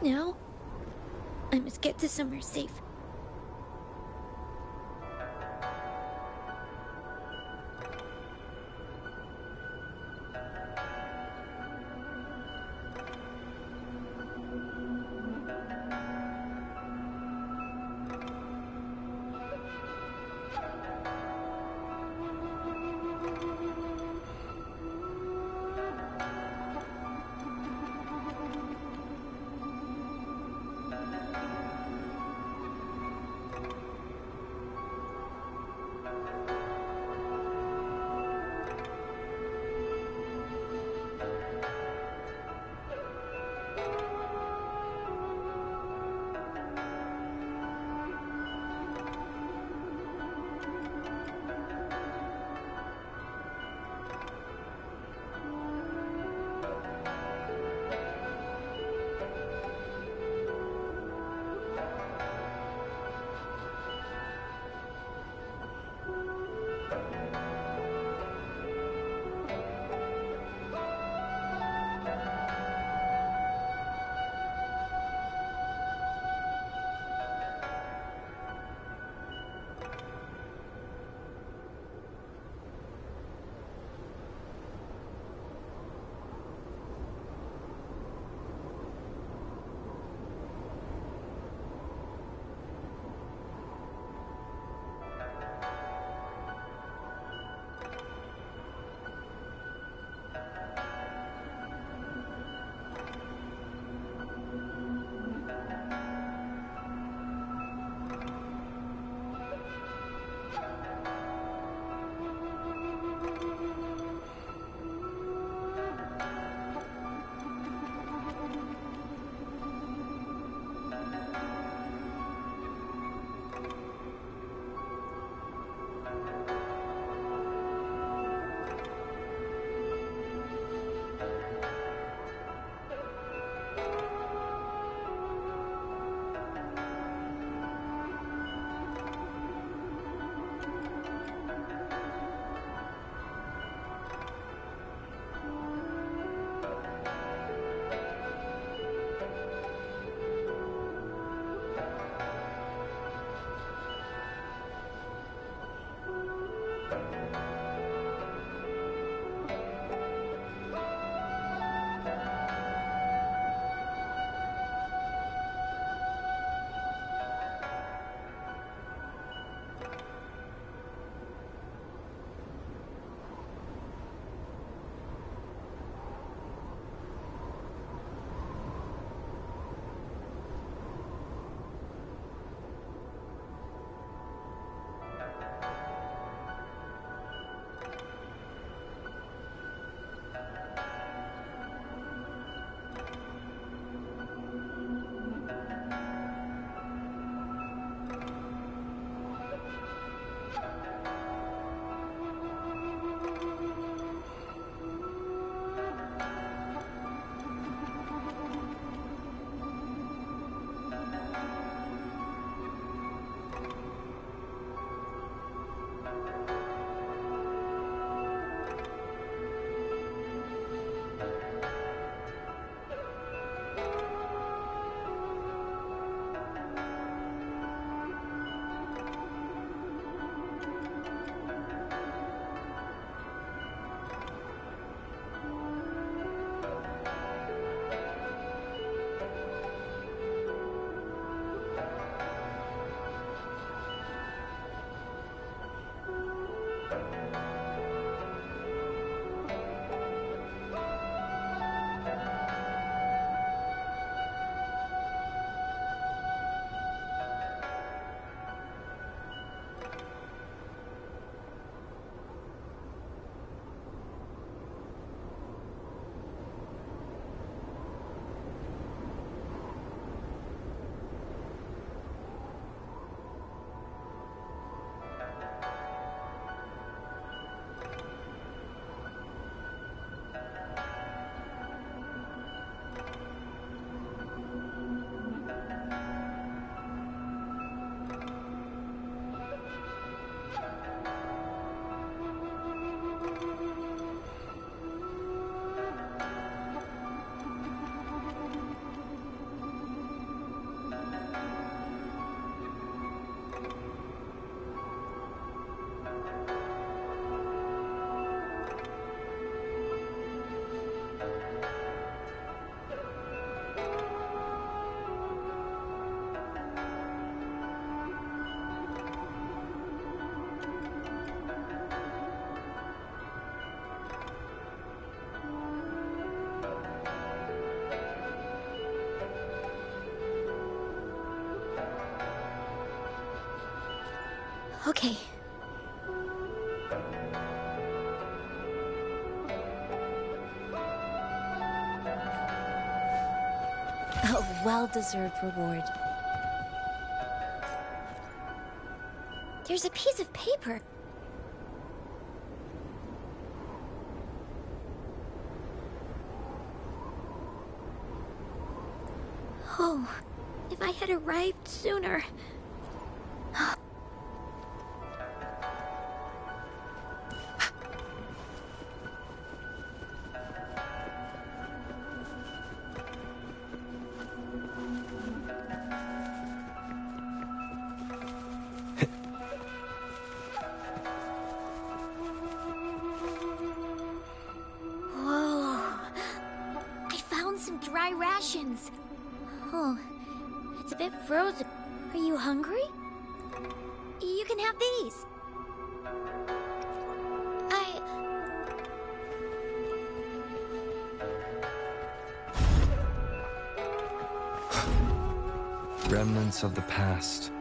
Speaker 2: Now, I must get to somewhere safe. Okay. A well-deserved reward. There's a piece of paper. Oh, if I had arrived sooner. Whoa. I found some dry rations. Oh, it's a bit frozen. Are you hungry? You can have these.
Speaker 9: Remnants of the past.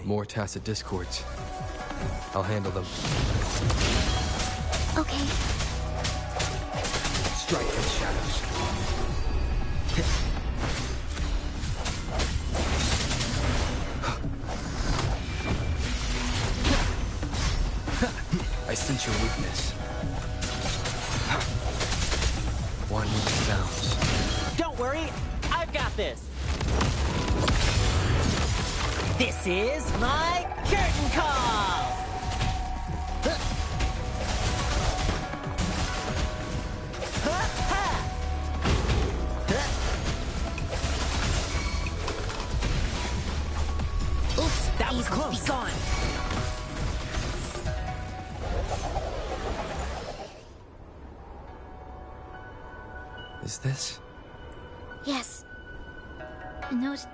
Speaker 9: More tacit discords. I'll handle them.
Speaker 2: Okay.
Speaker 22: Strike in shadows.
Speaker 9: I sense your weakness. One with sounds.
Speaker 1: Don't worry, I've got this. This is my curtain call! Oops, that was close. Be gone.
Speaker 9: Is this?
Speaker 2: Yes. And those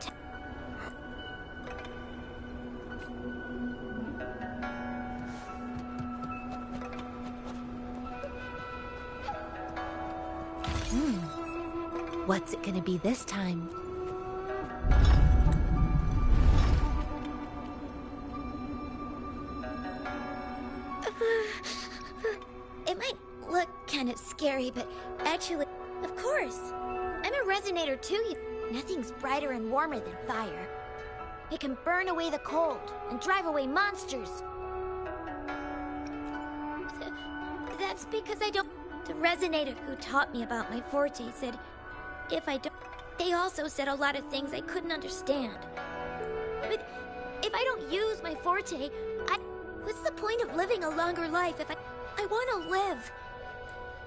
Speaker 2: What's it gonna be this time? It might look kind of scary, but actually, of course. I'm a resonator too. Nothing's brighter and warmer than fire. It can burn away the cold and drive away monsters. That's because I don't... The resonator who taught me about my forte said, if I don't... They also said a lot of things I couldn't understand. But if I don't use my forte, what's the point of living a longer life if I want to live?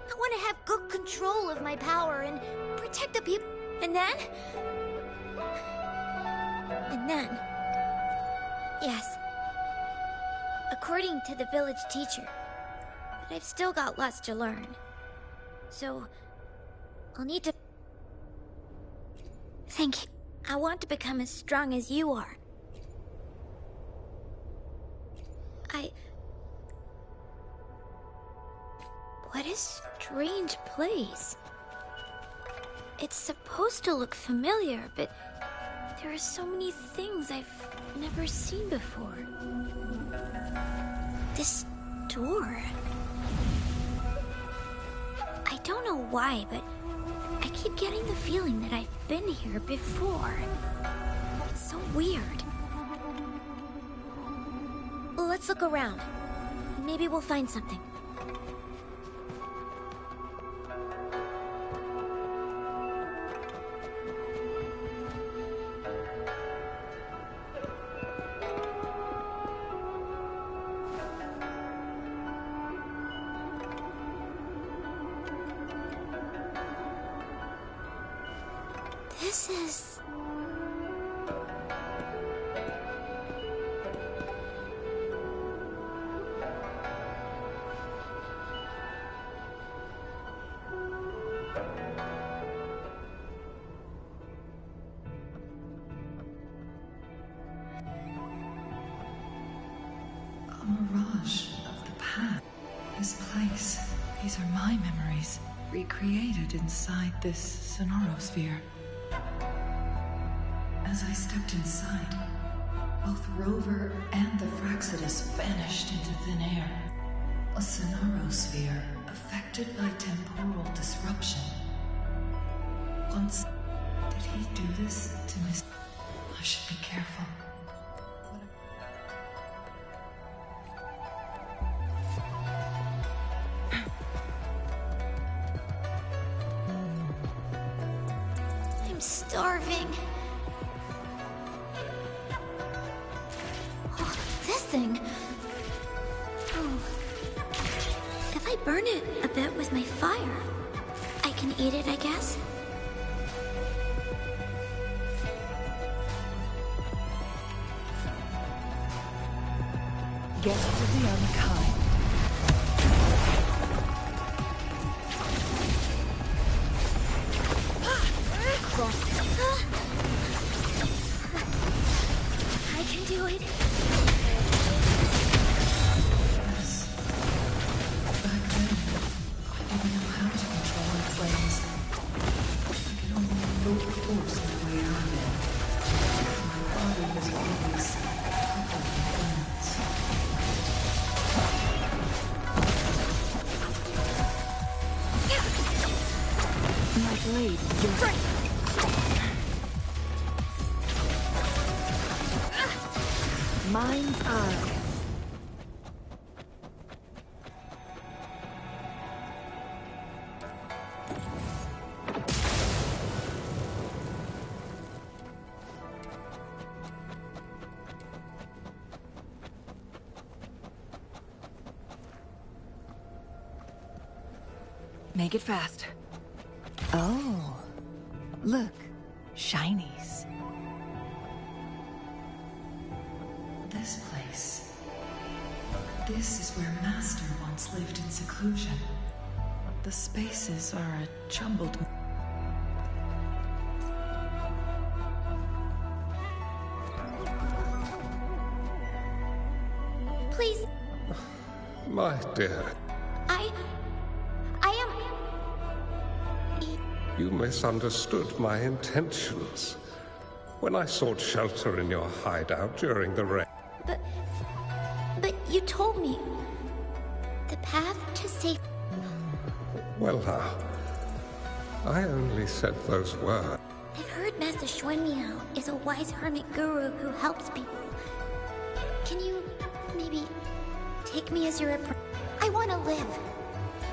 Speaker 2: I want to have good control of my power and protect the people. And then... Yes. According to the village teacher. But I've still got lots to learn. So, I'll need to... Thank you. I want to become as strong as you are. What a strange place. It's supposed to look familiar, but there are so many things I've never seen before. This door... I don't know why, but I keep getting the feeling that I've been here before. It's so weird. Let's look around. Maybe we'll find something.
Speaker 15: This is...
Speaker 6: A mirage of the past. This place. These are my memories, recreated inside this sonorosphere. As I stepped inside, both Rover and the Fraxidus vanished into thin air. A sonorosphere affected by temporal disruption. Once, did he do this to Miss... I should be careful.
Speaker 15: Starving. Oh, this thing. Oh. If I burn it a bit with my fire, I can eat it, I guess.
Speaker 6: Guests of the unkind.
Speaker 15: I can do it.
Speaker 6: Yes. Back then, I didn't know how to control my flames. I could only invoke force on the way out of it. My body was always covered in burns. My blade, yours.
Speaker 2: Mind's eye.
Speaker 6: Make it fast. Oh, look, shinies. This place. This is where Master once lived in seclusion. The spaces are a jumbled...
Speaker 15: Please.
Speaker 3: My dear.
Speaker 15: I am...
Speaker 3: You misunderstood my intentions when I sought shelter in your hideout during the rain.
Speaker 15: But you told me the path to safety.
Speaker 3: Well now, I only said those words.
Speaker 15: I've heard Master Xuanmiao is a wise hermit guru who helps people. Can you maybe take me as your apprentice? I want to live,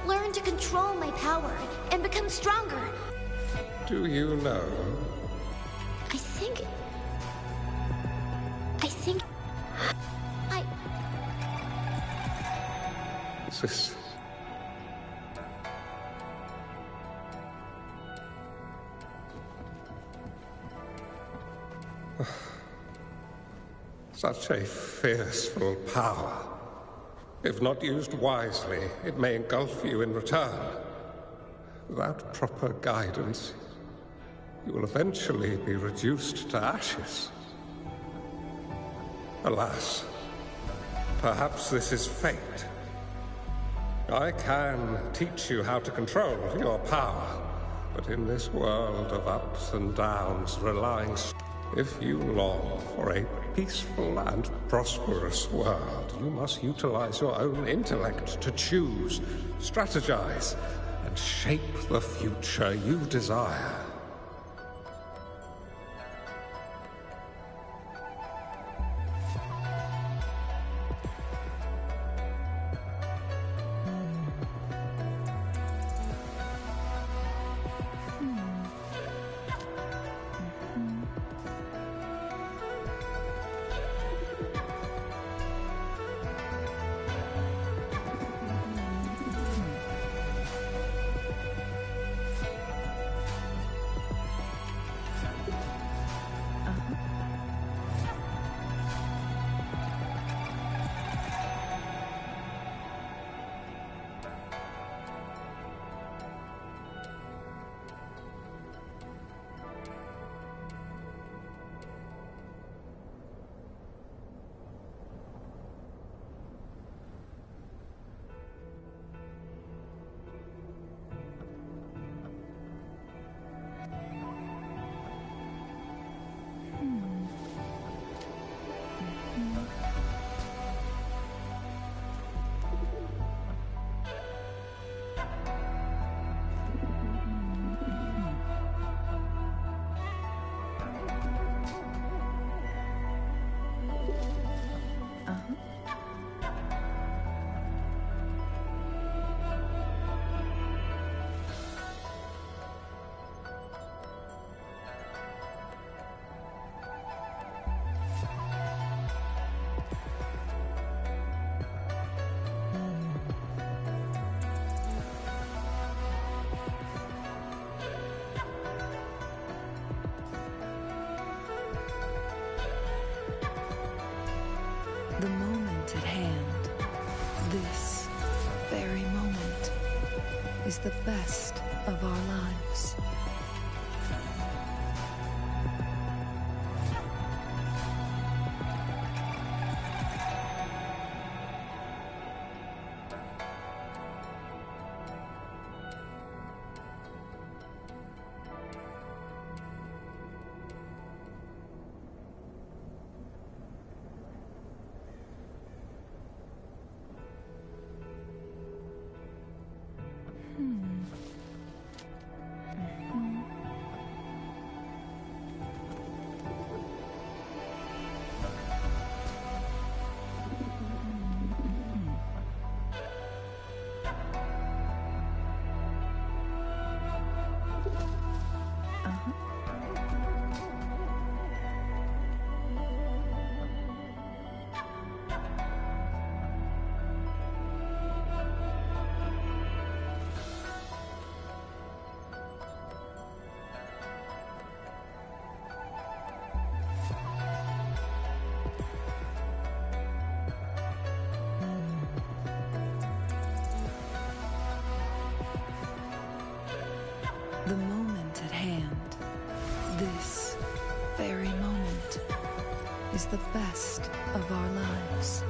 Speaker 15: learn to control my power, and become stronger.
Speaker 3: Do you know?
Speaker 15: I think...
Speaker 3: This... Such a fearful power. If not used wisely, it may engulf you in return. Without proper guidance, you will eventually be reduced to ashes. Alas, perhaps this is fate. I can teach you how to control your power, but in this world of ups and downs, relying... If you long for a peaceful and prosperous world, you must utilize your own intellect to choose, strategize, and shape the future you desire.
Speaker 6: This very moment is the best of our lives. The moment at hand, this very moment, is the best of our lives.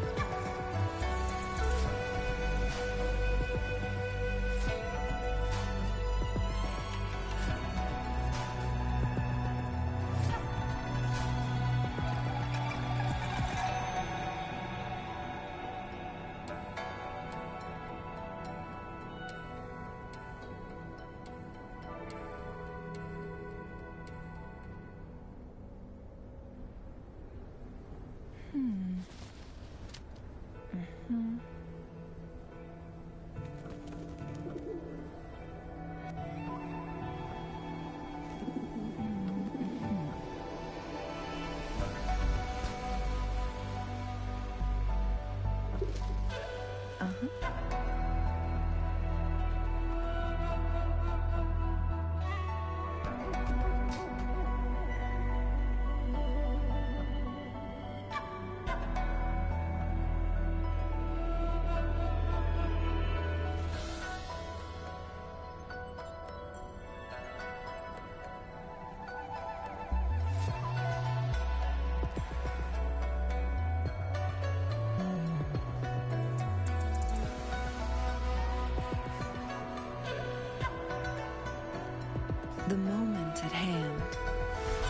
Speaker 6: The moment at hand,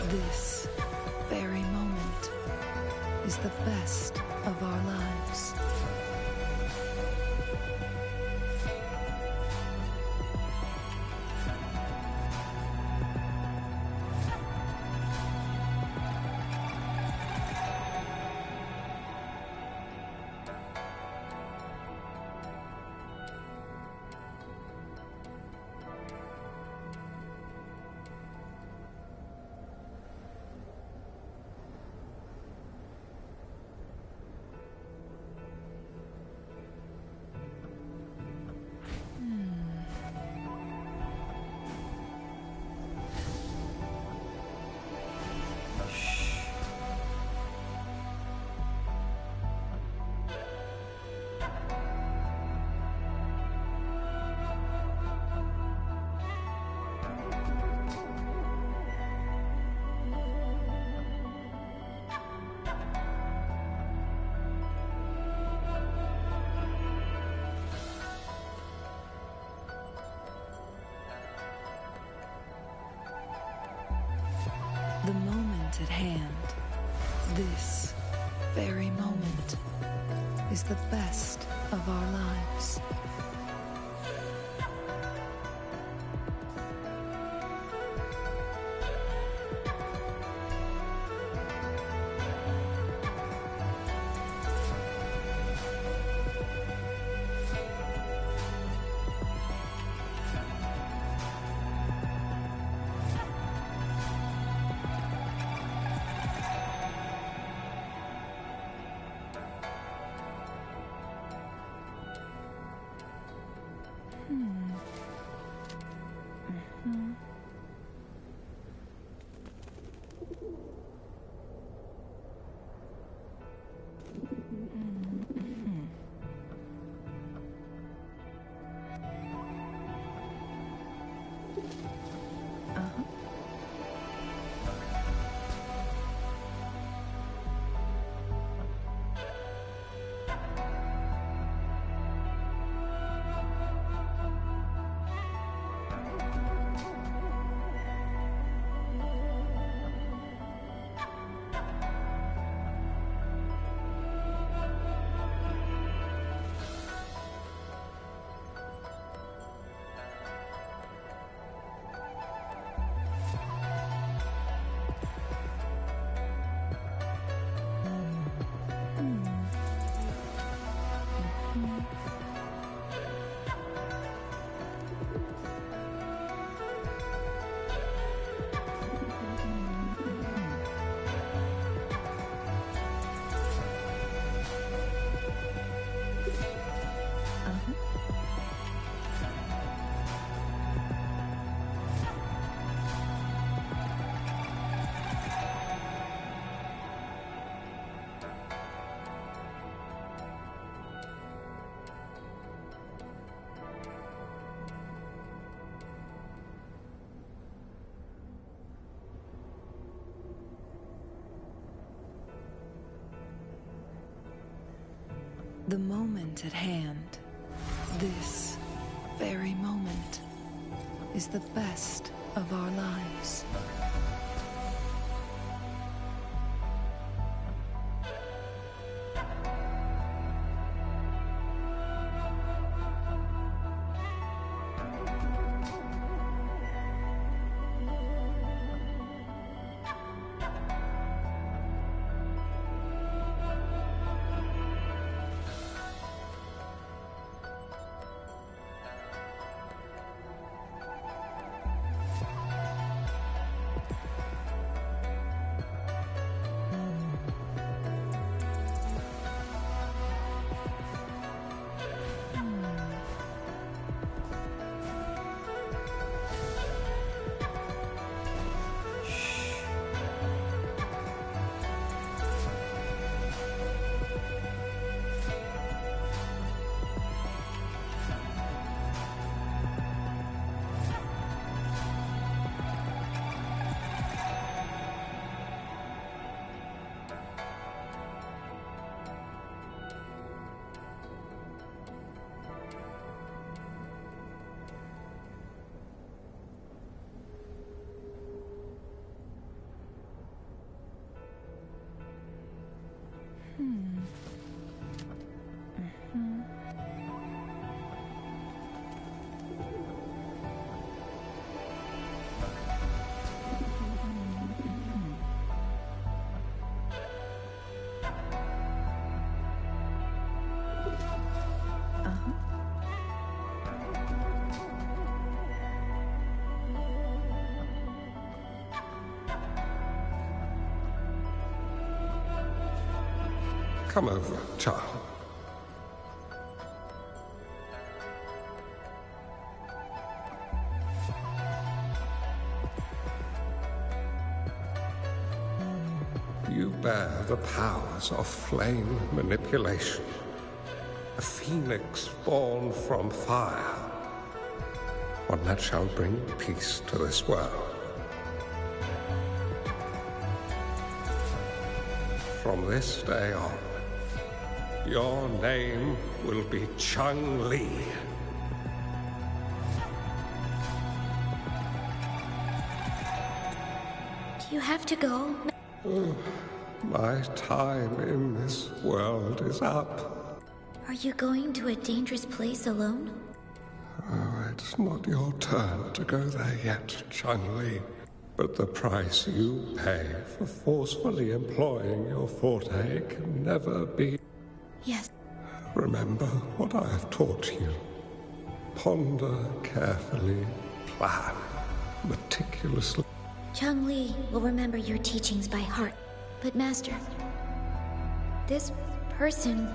Speaker 6: this very moment, is the best of our lives. The moment at hand, this very moment, is the best of our lives. The moment at hand, this very moment, is the best of our lives.
Speaker 3: Come over, child. You bear the powers of flame manipulation. A phoenix born from fire. One that shall bring peace to this world. From this day on, your name will be Chung-Li.
Speaker 15: Do you have to go?
Speaker 3: My time in this world is up.
Speaker 15: Are you going to a dangerous place alone?
Speaker 3: Oh, it's not your turn to go there yet, Chung-Li. But the price you pay for forcefully employing your forte can never be...
Speaker 15: Yes.
Speaker 3: Remember what I have taught you. Ponder carefully, plan meticulously.
Speaker 15: Chung-Li will remember your teachings by heart. But Master, this person...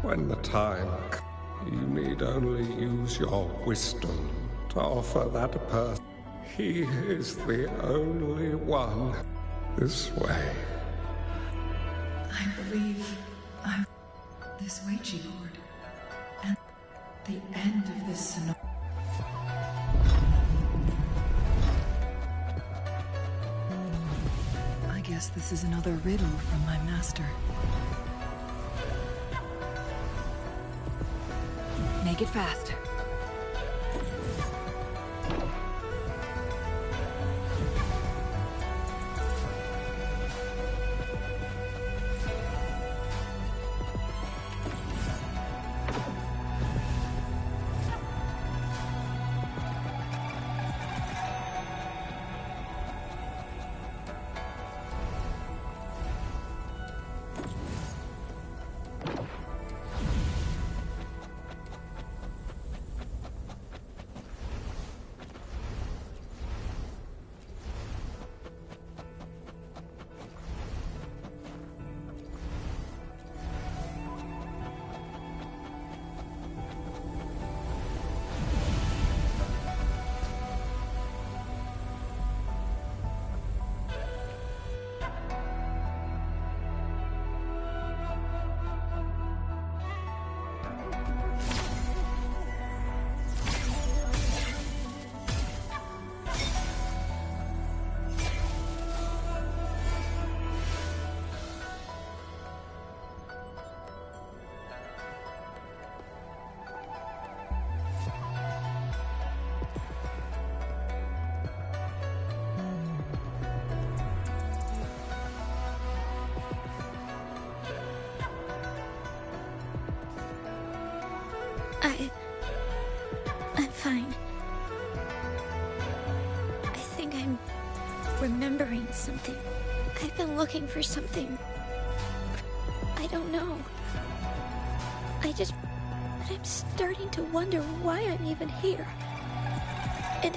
Speaker 3: When the time comes, you need only use your wisdom to offer that person. He is the only one. This way.
Speaker 6: I believe this Ouija board and the end of this scenario. I guess this is another riddle from my master. Make it fast.
Speaker 2: I'm fine. I think I'm remembering something. I've been looking for something. I don't know. But I'm starting to wonder why I'm even here. And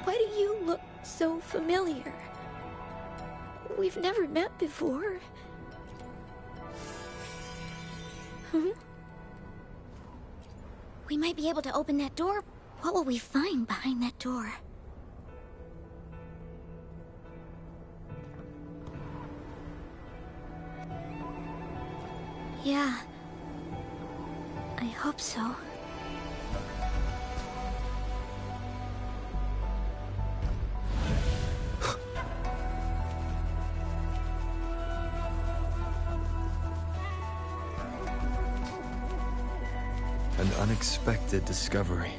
Speaker 2: why do you look so familiar? We've never met before.
Speaker 15: We might be able to open that door. What will we find behind that door?
Speaker 2: Yeah. I hope so.
Speaker 9: An unexpected discovery.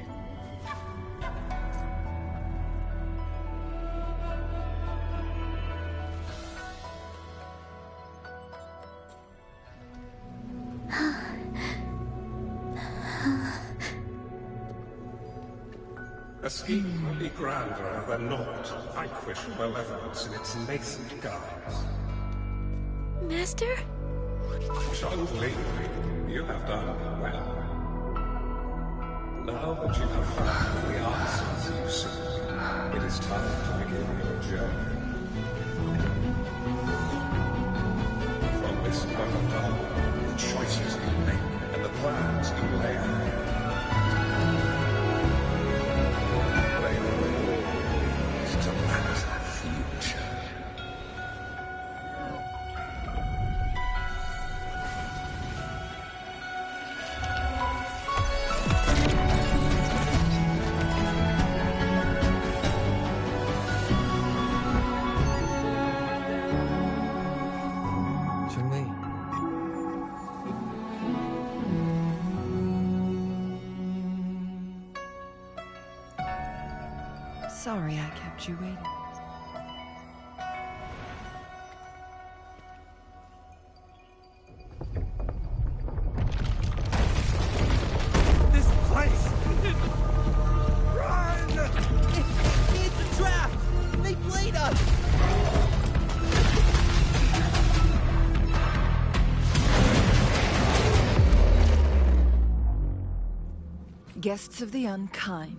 Speaker 3: A scheme may be grander than naught to vanquish malevolence in its nascent guise.
Speaker 2: Master?
Speaker 3: Chong-Li, you have done well. Now that you have found the answers you seek, it is time to begin your journey. From this moment on, the choices you make and the plans you lay out, they will lead to that future.
Speaker 6: Sorry I kept you waiting.
Speaker 22: This place! Run! It's a trap! They played us!
Speaker 6: Guests of the unkind.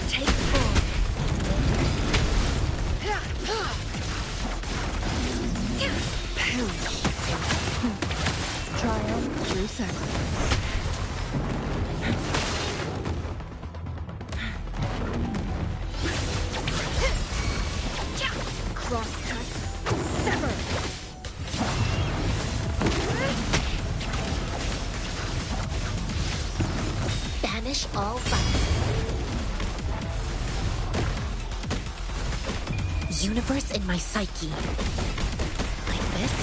Speaker 6: Take four. Perish. Triumph through sacrifice. Crosscut. Sever.
Speaker 15: Banish all vice. Universe in my psyche. Like this?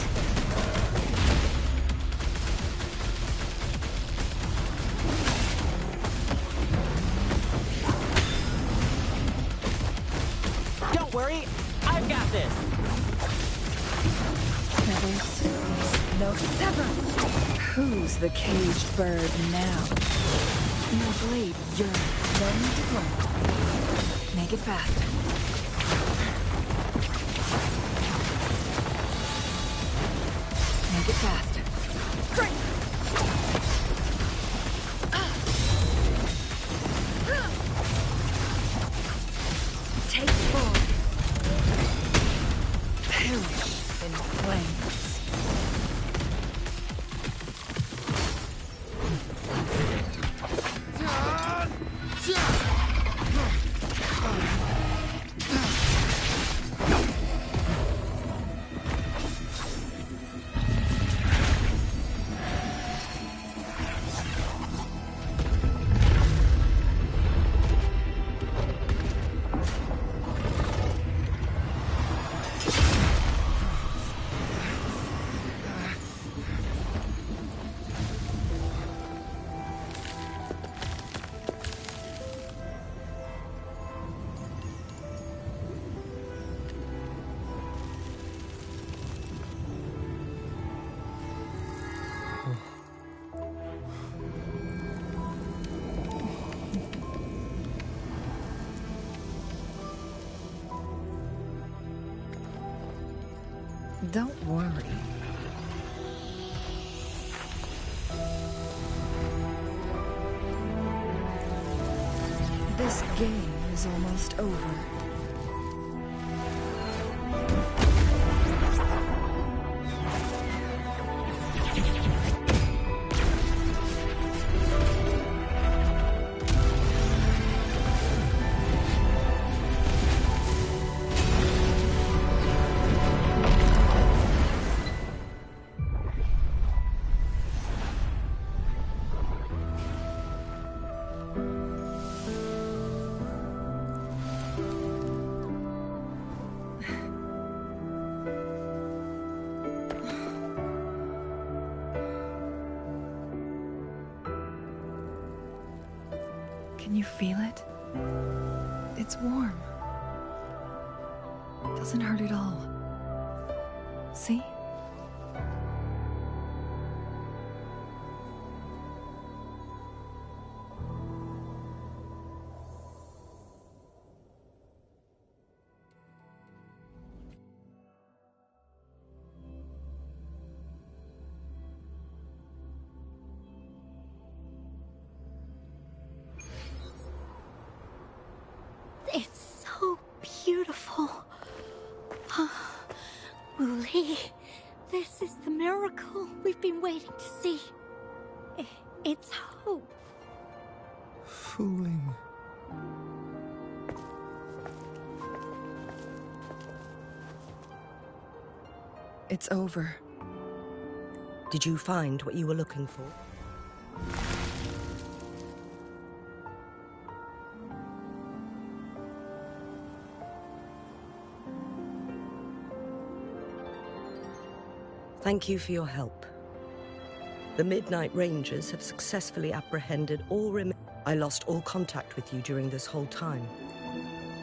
Speaker 1: Don't worry, I've got this.
Speaker 6: Feathers, no sever. Who's the caged bird now? No blade yearns, no need to grow. Make it fast. Make it fast. Great! Take four. Perish in flames. Don't worry. This game is almost over. Can you feel it? It's warm. Doesn't hurt at all. See?
Speaker 5: It's so beautiful. Wooly, this is the miracle we've been waiting to see. It's hope.
Speaker 22: Fooling.
Speaker 6: It's over.
Speaker 20: Did you find what you were looking for? Thank you for your help. The Midnight Rangers have successfully apprehended all I lost all contact with you during this whole time.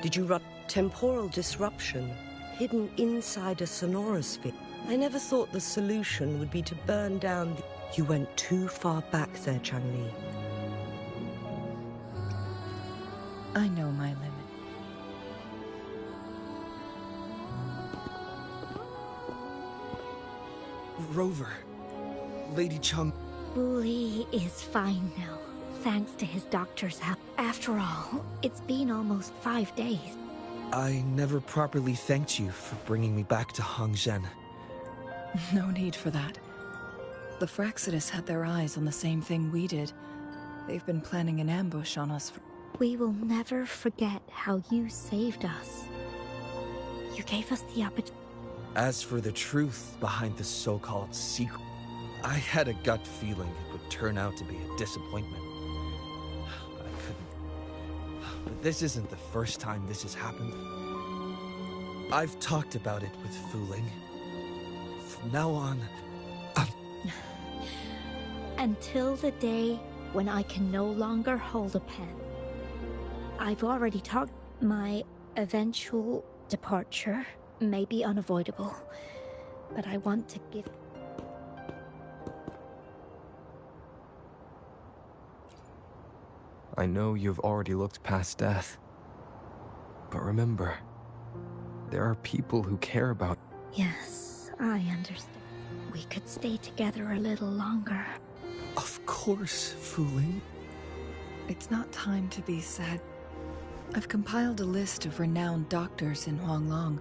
Speaker 20: Did you run temporal disruption hidden inside a sonorosphere? I never thought the solution would be to burn down the... You went too far back there, Changli.
Speaker 6: I know my limit.
Speaker 22: Rover. Lady Chung.
Speaker 2: Wooly is fine now, thanks to his doctor's help. After all, it's been almost 5 days.
Speaker 19: I never properly thanked you for bringing me back to Hongzhen.
Speaker 6: No need for that. The Fraxidus had their eyes on the same thing we did. They've been planning an ambush on us for...
Speaker 2: We will never forget how you saved us. You gave us the opportunity.
Speaker 19: As for the truth behind the so-called secret, I had a gut feeling it would turn out to be a disappointment. I couldn't. But this isn't the first time this has happened. I've talked about it with Fooling. From now on,
Speaker 2: Until the day when I can no longer hold a pen. I've already talked. My eventual departure may be unavoidable, but I want to give...
Speaker 9: I know you've already looked past death. But remember, there are people who care about...
Speaker 2: Yes, I understand. We could stay together a little longer.
Speaker 22: Of course, Fooling.
Speaker 6: It's not time to be sad. I've compiled a list of renowned doctors in Huanglong.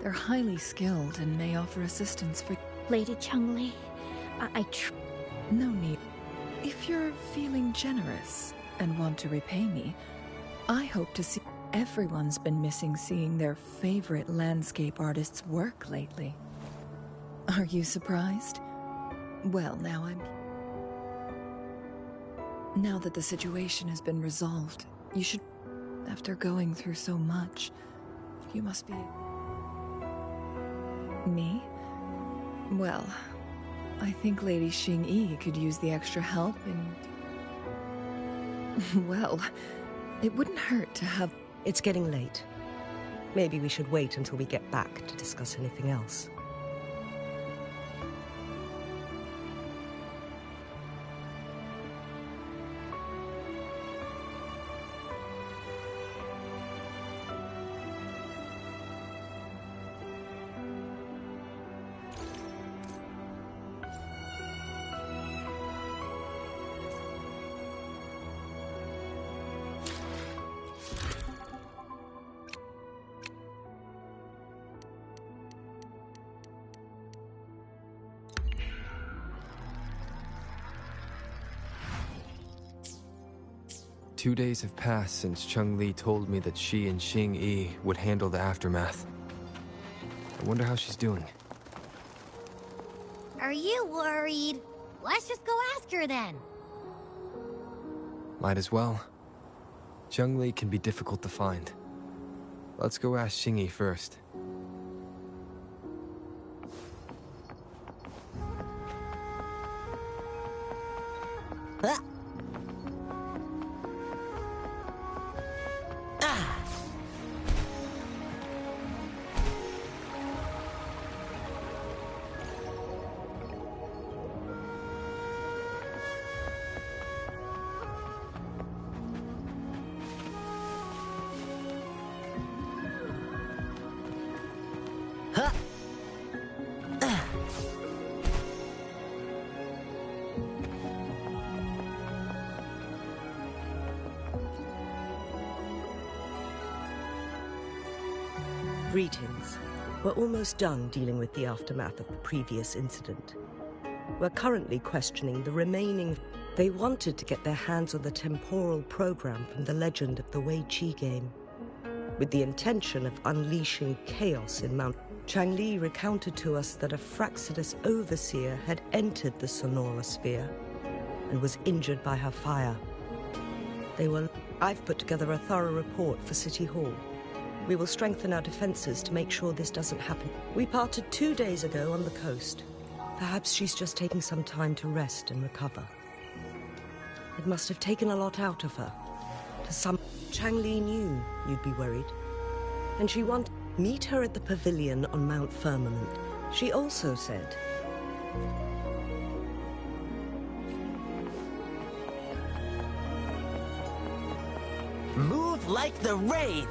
Speaker 6: They're highly skilled and may offer assistance for...
Speaker 2: Lady Changli,
Speaker 6: No need. If you're feeling generous and want to repay me, I hope to see... Everyone's been missing seeing their favorite landscape artists work lately. Are you surprised? Well, Now that the situation has been resolved, you should... After going through so much, you must be... Me? Well, I think Lady Xing-Yi could use the extra help and... Well, it wouldn't hurt to have...
Speaker 20: It's getting late. Maybe we should wait until we get back to discuss anything else.
Speaker 9: 2 days have passed since Cheng-Li told me that she and Xing-Yi would handle the aftermath. I wonder how she's doing.
Speaker 16: Are you worried? Let's just go ask her then.
Speaker 9: Might as well. Cheng-Li can be difficult to find. Let's go ask Xing-Yi first.
Speaker 20: Greetings. We're almost done dealing with the aftermath of the previous incident. We're currently questioning the remaining... They wanted to get their hands on the temporal program from the legend of the Wei Qi game, with the intention of unleashing chaos in Mount... Cheng-Li recounted to us that a Fraxidus overseer had entered the Sonora Sphere and was injured by her fire. I've put together a thorough report for City Hall. We will strengthen our defenses to make sure this doesn't happen. We parted 2 days ago on the coast. Perhaps she's just taking some time to rest and recover. It must have taken a lot out of her. Cheng-Li knew you'd be worried, and she wanted to meet her at the pavilion on Mount Firmament. She also said...
Speaker 1: Move like the Wraith!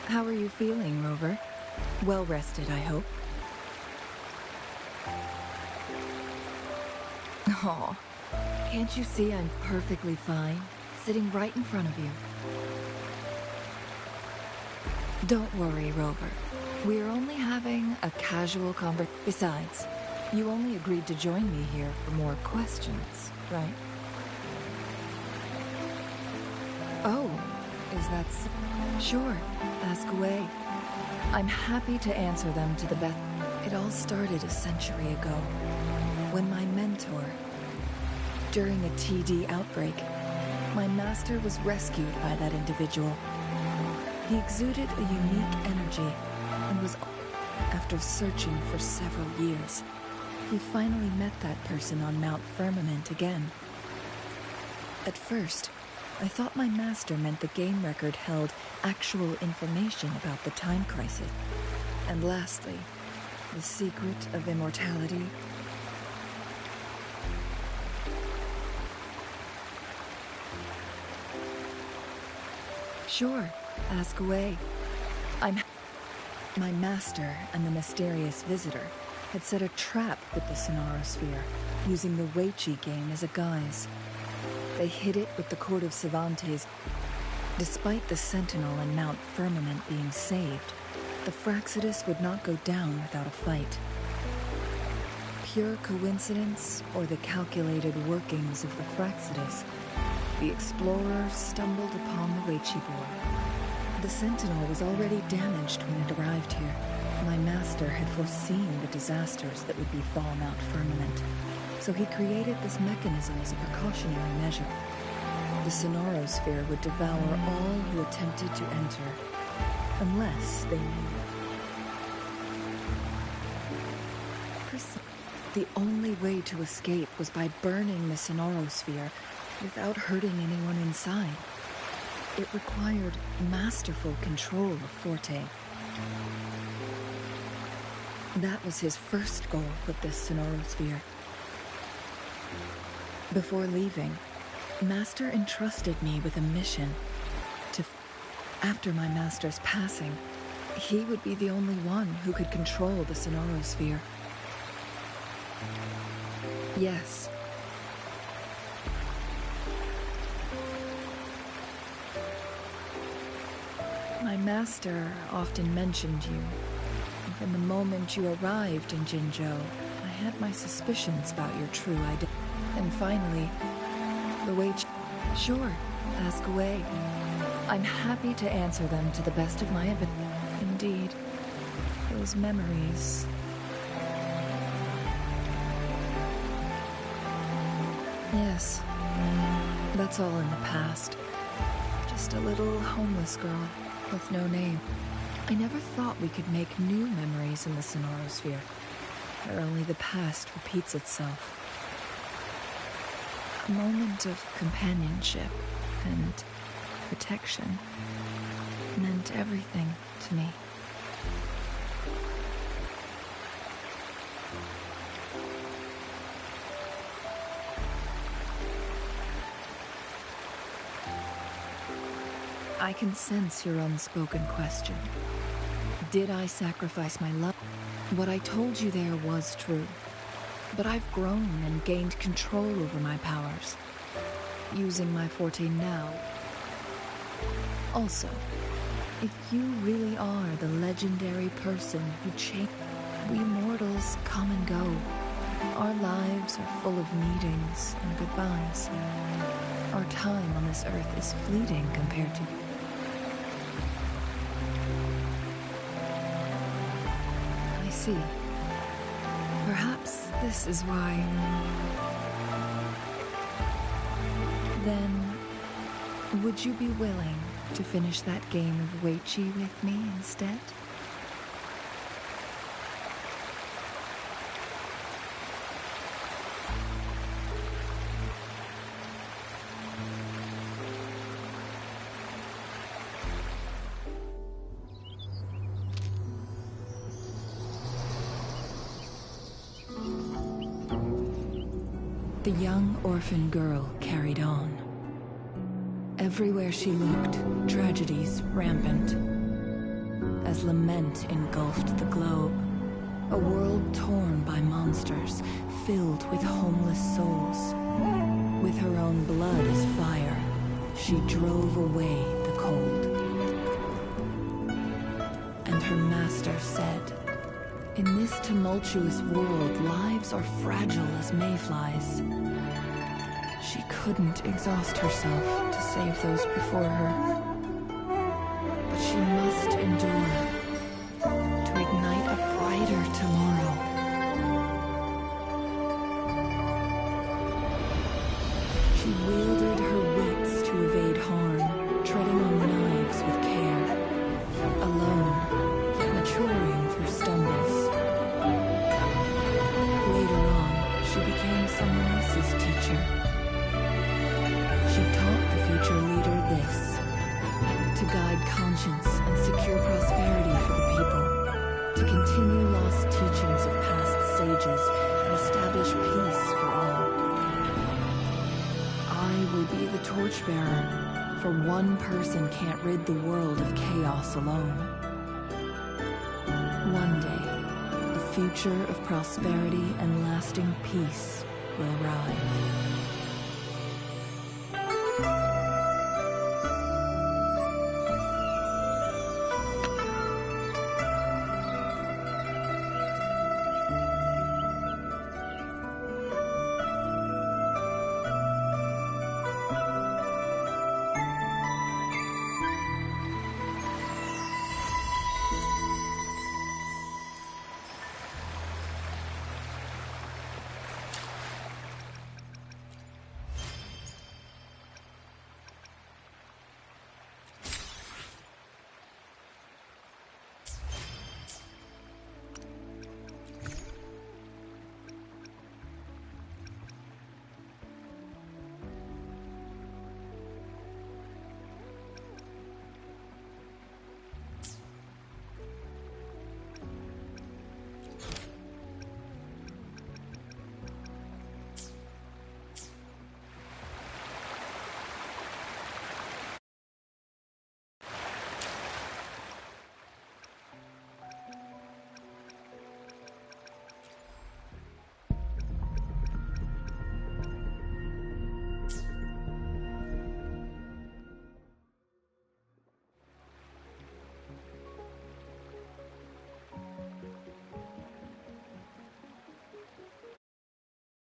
Speaker 6: How are you feeling, Rover? Well rested, I hope. Aw, can't you see I'm perfectly fine, sitting right in front of you? Don't worry, Rover. We're only having a casual conversation. Besides, you only agreed to join me here for more questions, right? Oh, is that... Sure, ask away. I'm happy to answer them to the best. It all started a century ago, when my mentor... During a TD outbreak, my master was rescued by that individual. He exuded a unique energy, and was... After searching for several years, he finally met that person on Mount Firmament again. At first, I thought my master meant the game record held actual information about the time crisis. And lastly, the secret of immortality. Sure, ask away. My master and the mysterious visitor had set a trap with the Sonora Sphere, using the Wei Qi game as a guise. They hid it with the Court of Cervantes. Despite the Sentinel and Mount Firmament being saved, the Fraxidus would not go down without a fight. Pure coincidence or the calculated workings of the Fraxidus, the explorers stumbled upon the Wei Qi board. The Sentinel was already damaged when it arrived here, My master had foreseen the disasters that would befall Mount Firmament, so he created this mechanism as a precautionary measure. The Sonorosphere would devour all who attempted to enter, unless they knew. The only way to escape was by burning the Sonorosphere without hurting anyone inside. It required masterful control of Forte. That was his first goal with this Sonorosphere. Before leaving, Master entrusted me with a mission to... After my master's passing, he would be the only one who could control the Sonorosphere. Yes. My master often mentioned you. And from the moment you arrived in Jinzhou, I had my suspicions about your true identity. And finally, the way... Sure, ask away. I'm happy to answer them to the best of my ability. Indeed, those memories... Yes, that's all in the past. Just a little homeless girl with no name. I never thought we could make new memories in the Sonorosphere, where only the past repeats itself. A moment of companionship and protection meant everything to me. I can sense your unspoken question. Did I sacrifice my love? What I told you there was true. But I've grown and gained control over my powers, using my Forte now. Also, if you really are the legendary person who changed, we mortals come and go. Our lives are full of meetings and goodbyes. Our time on this earth is fleeting compared to... I see. Perhaps this is why... Then, would you be willing to finish that game of Weiqi with me instead? The young orphan girl carried on. Everywhere she looked, tragedies rampant. As lament engulfed the globe, a world torn by monsters, filled with homeless souls. With her own blood as fire, she drove away the cold. And her master said, "In this tumultuous world, lives are fragile as mayflies." She couldn't exhaust herself to save those before her. But she must endure to ignite a brighter tomorrow. She wielded her wits to evade harm, treading on knives with care. Alone, yet maturing through stumbles. Later on, she became someone else's teacher. She taught the future leader this: to guide conscience and secure prosperity for the people, to continue lost teachings of past sages and establish peace for all. I will be the torchbearer, for one person can't rid the world of chaos alone. One day, a future of prosperity and lasting peace will arrive.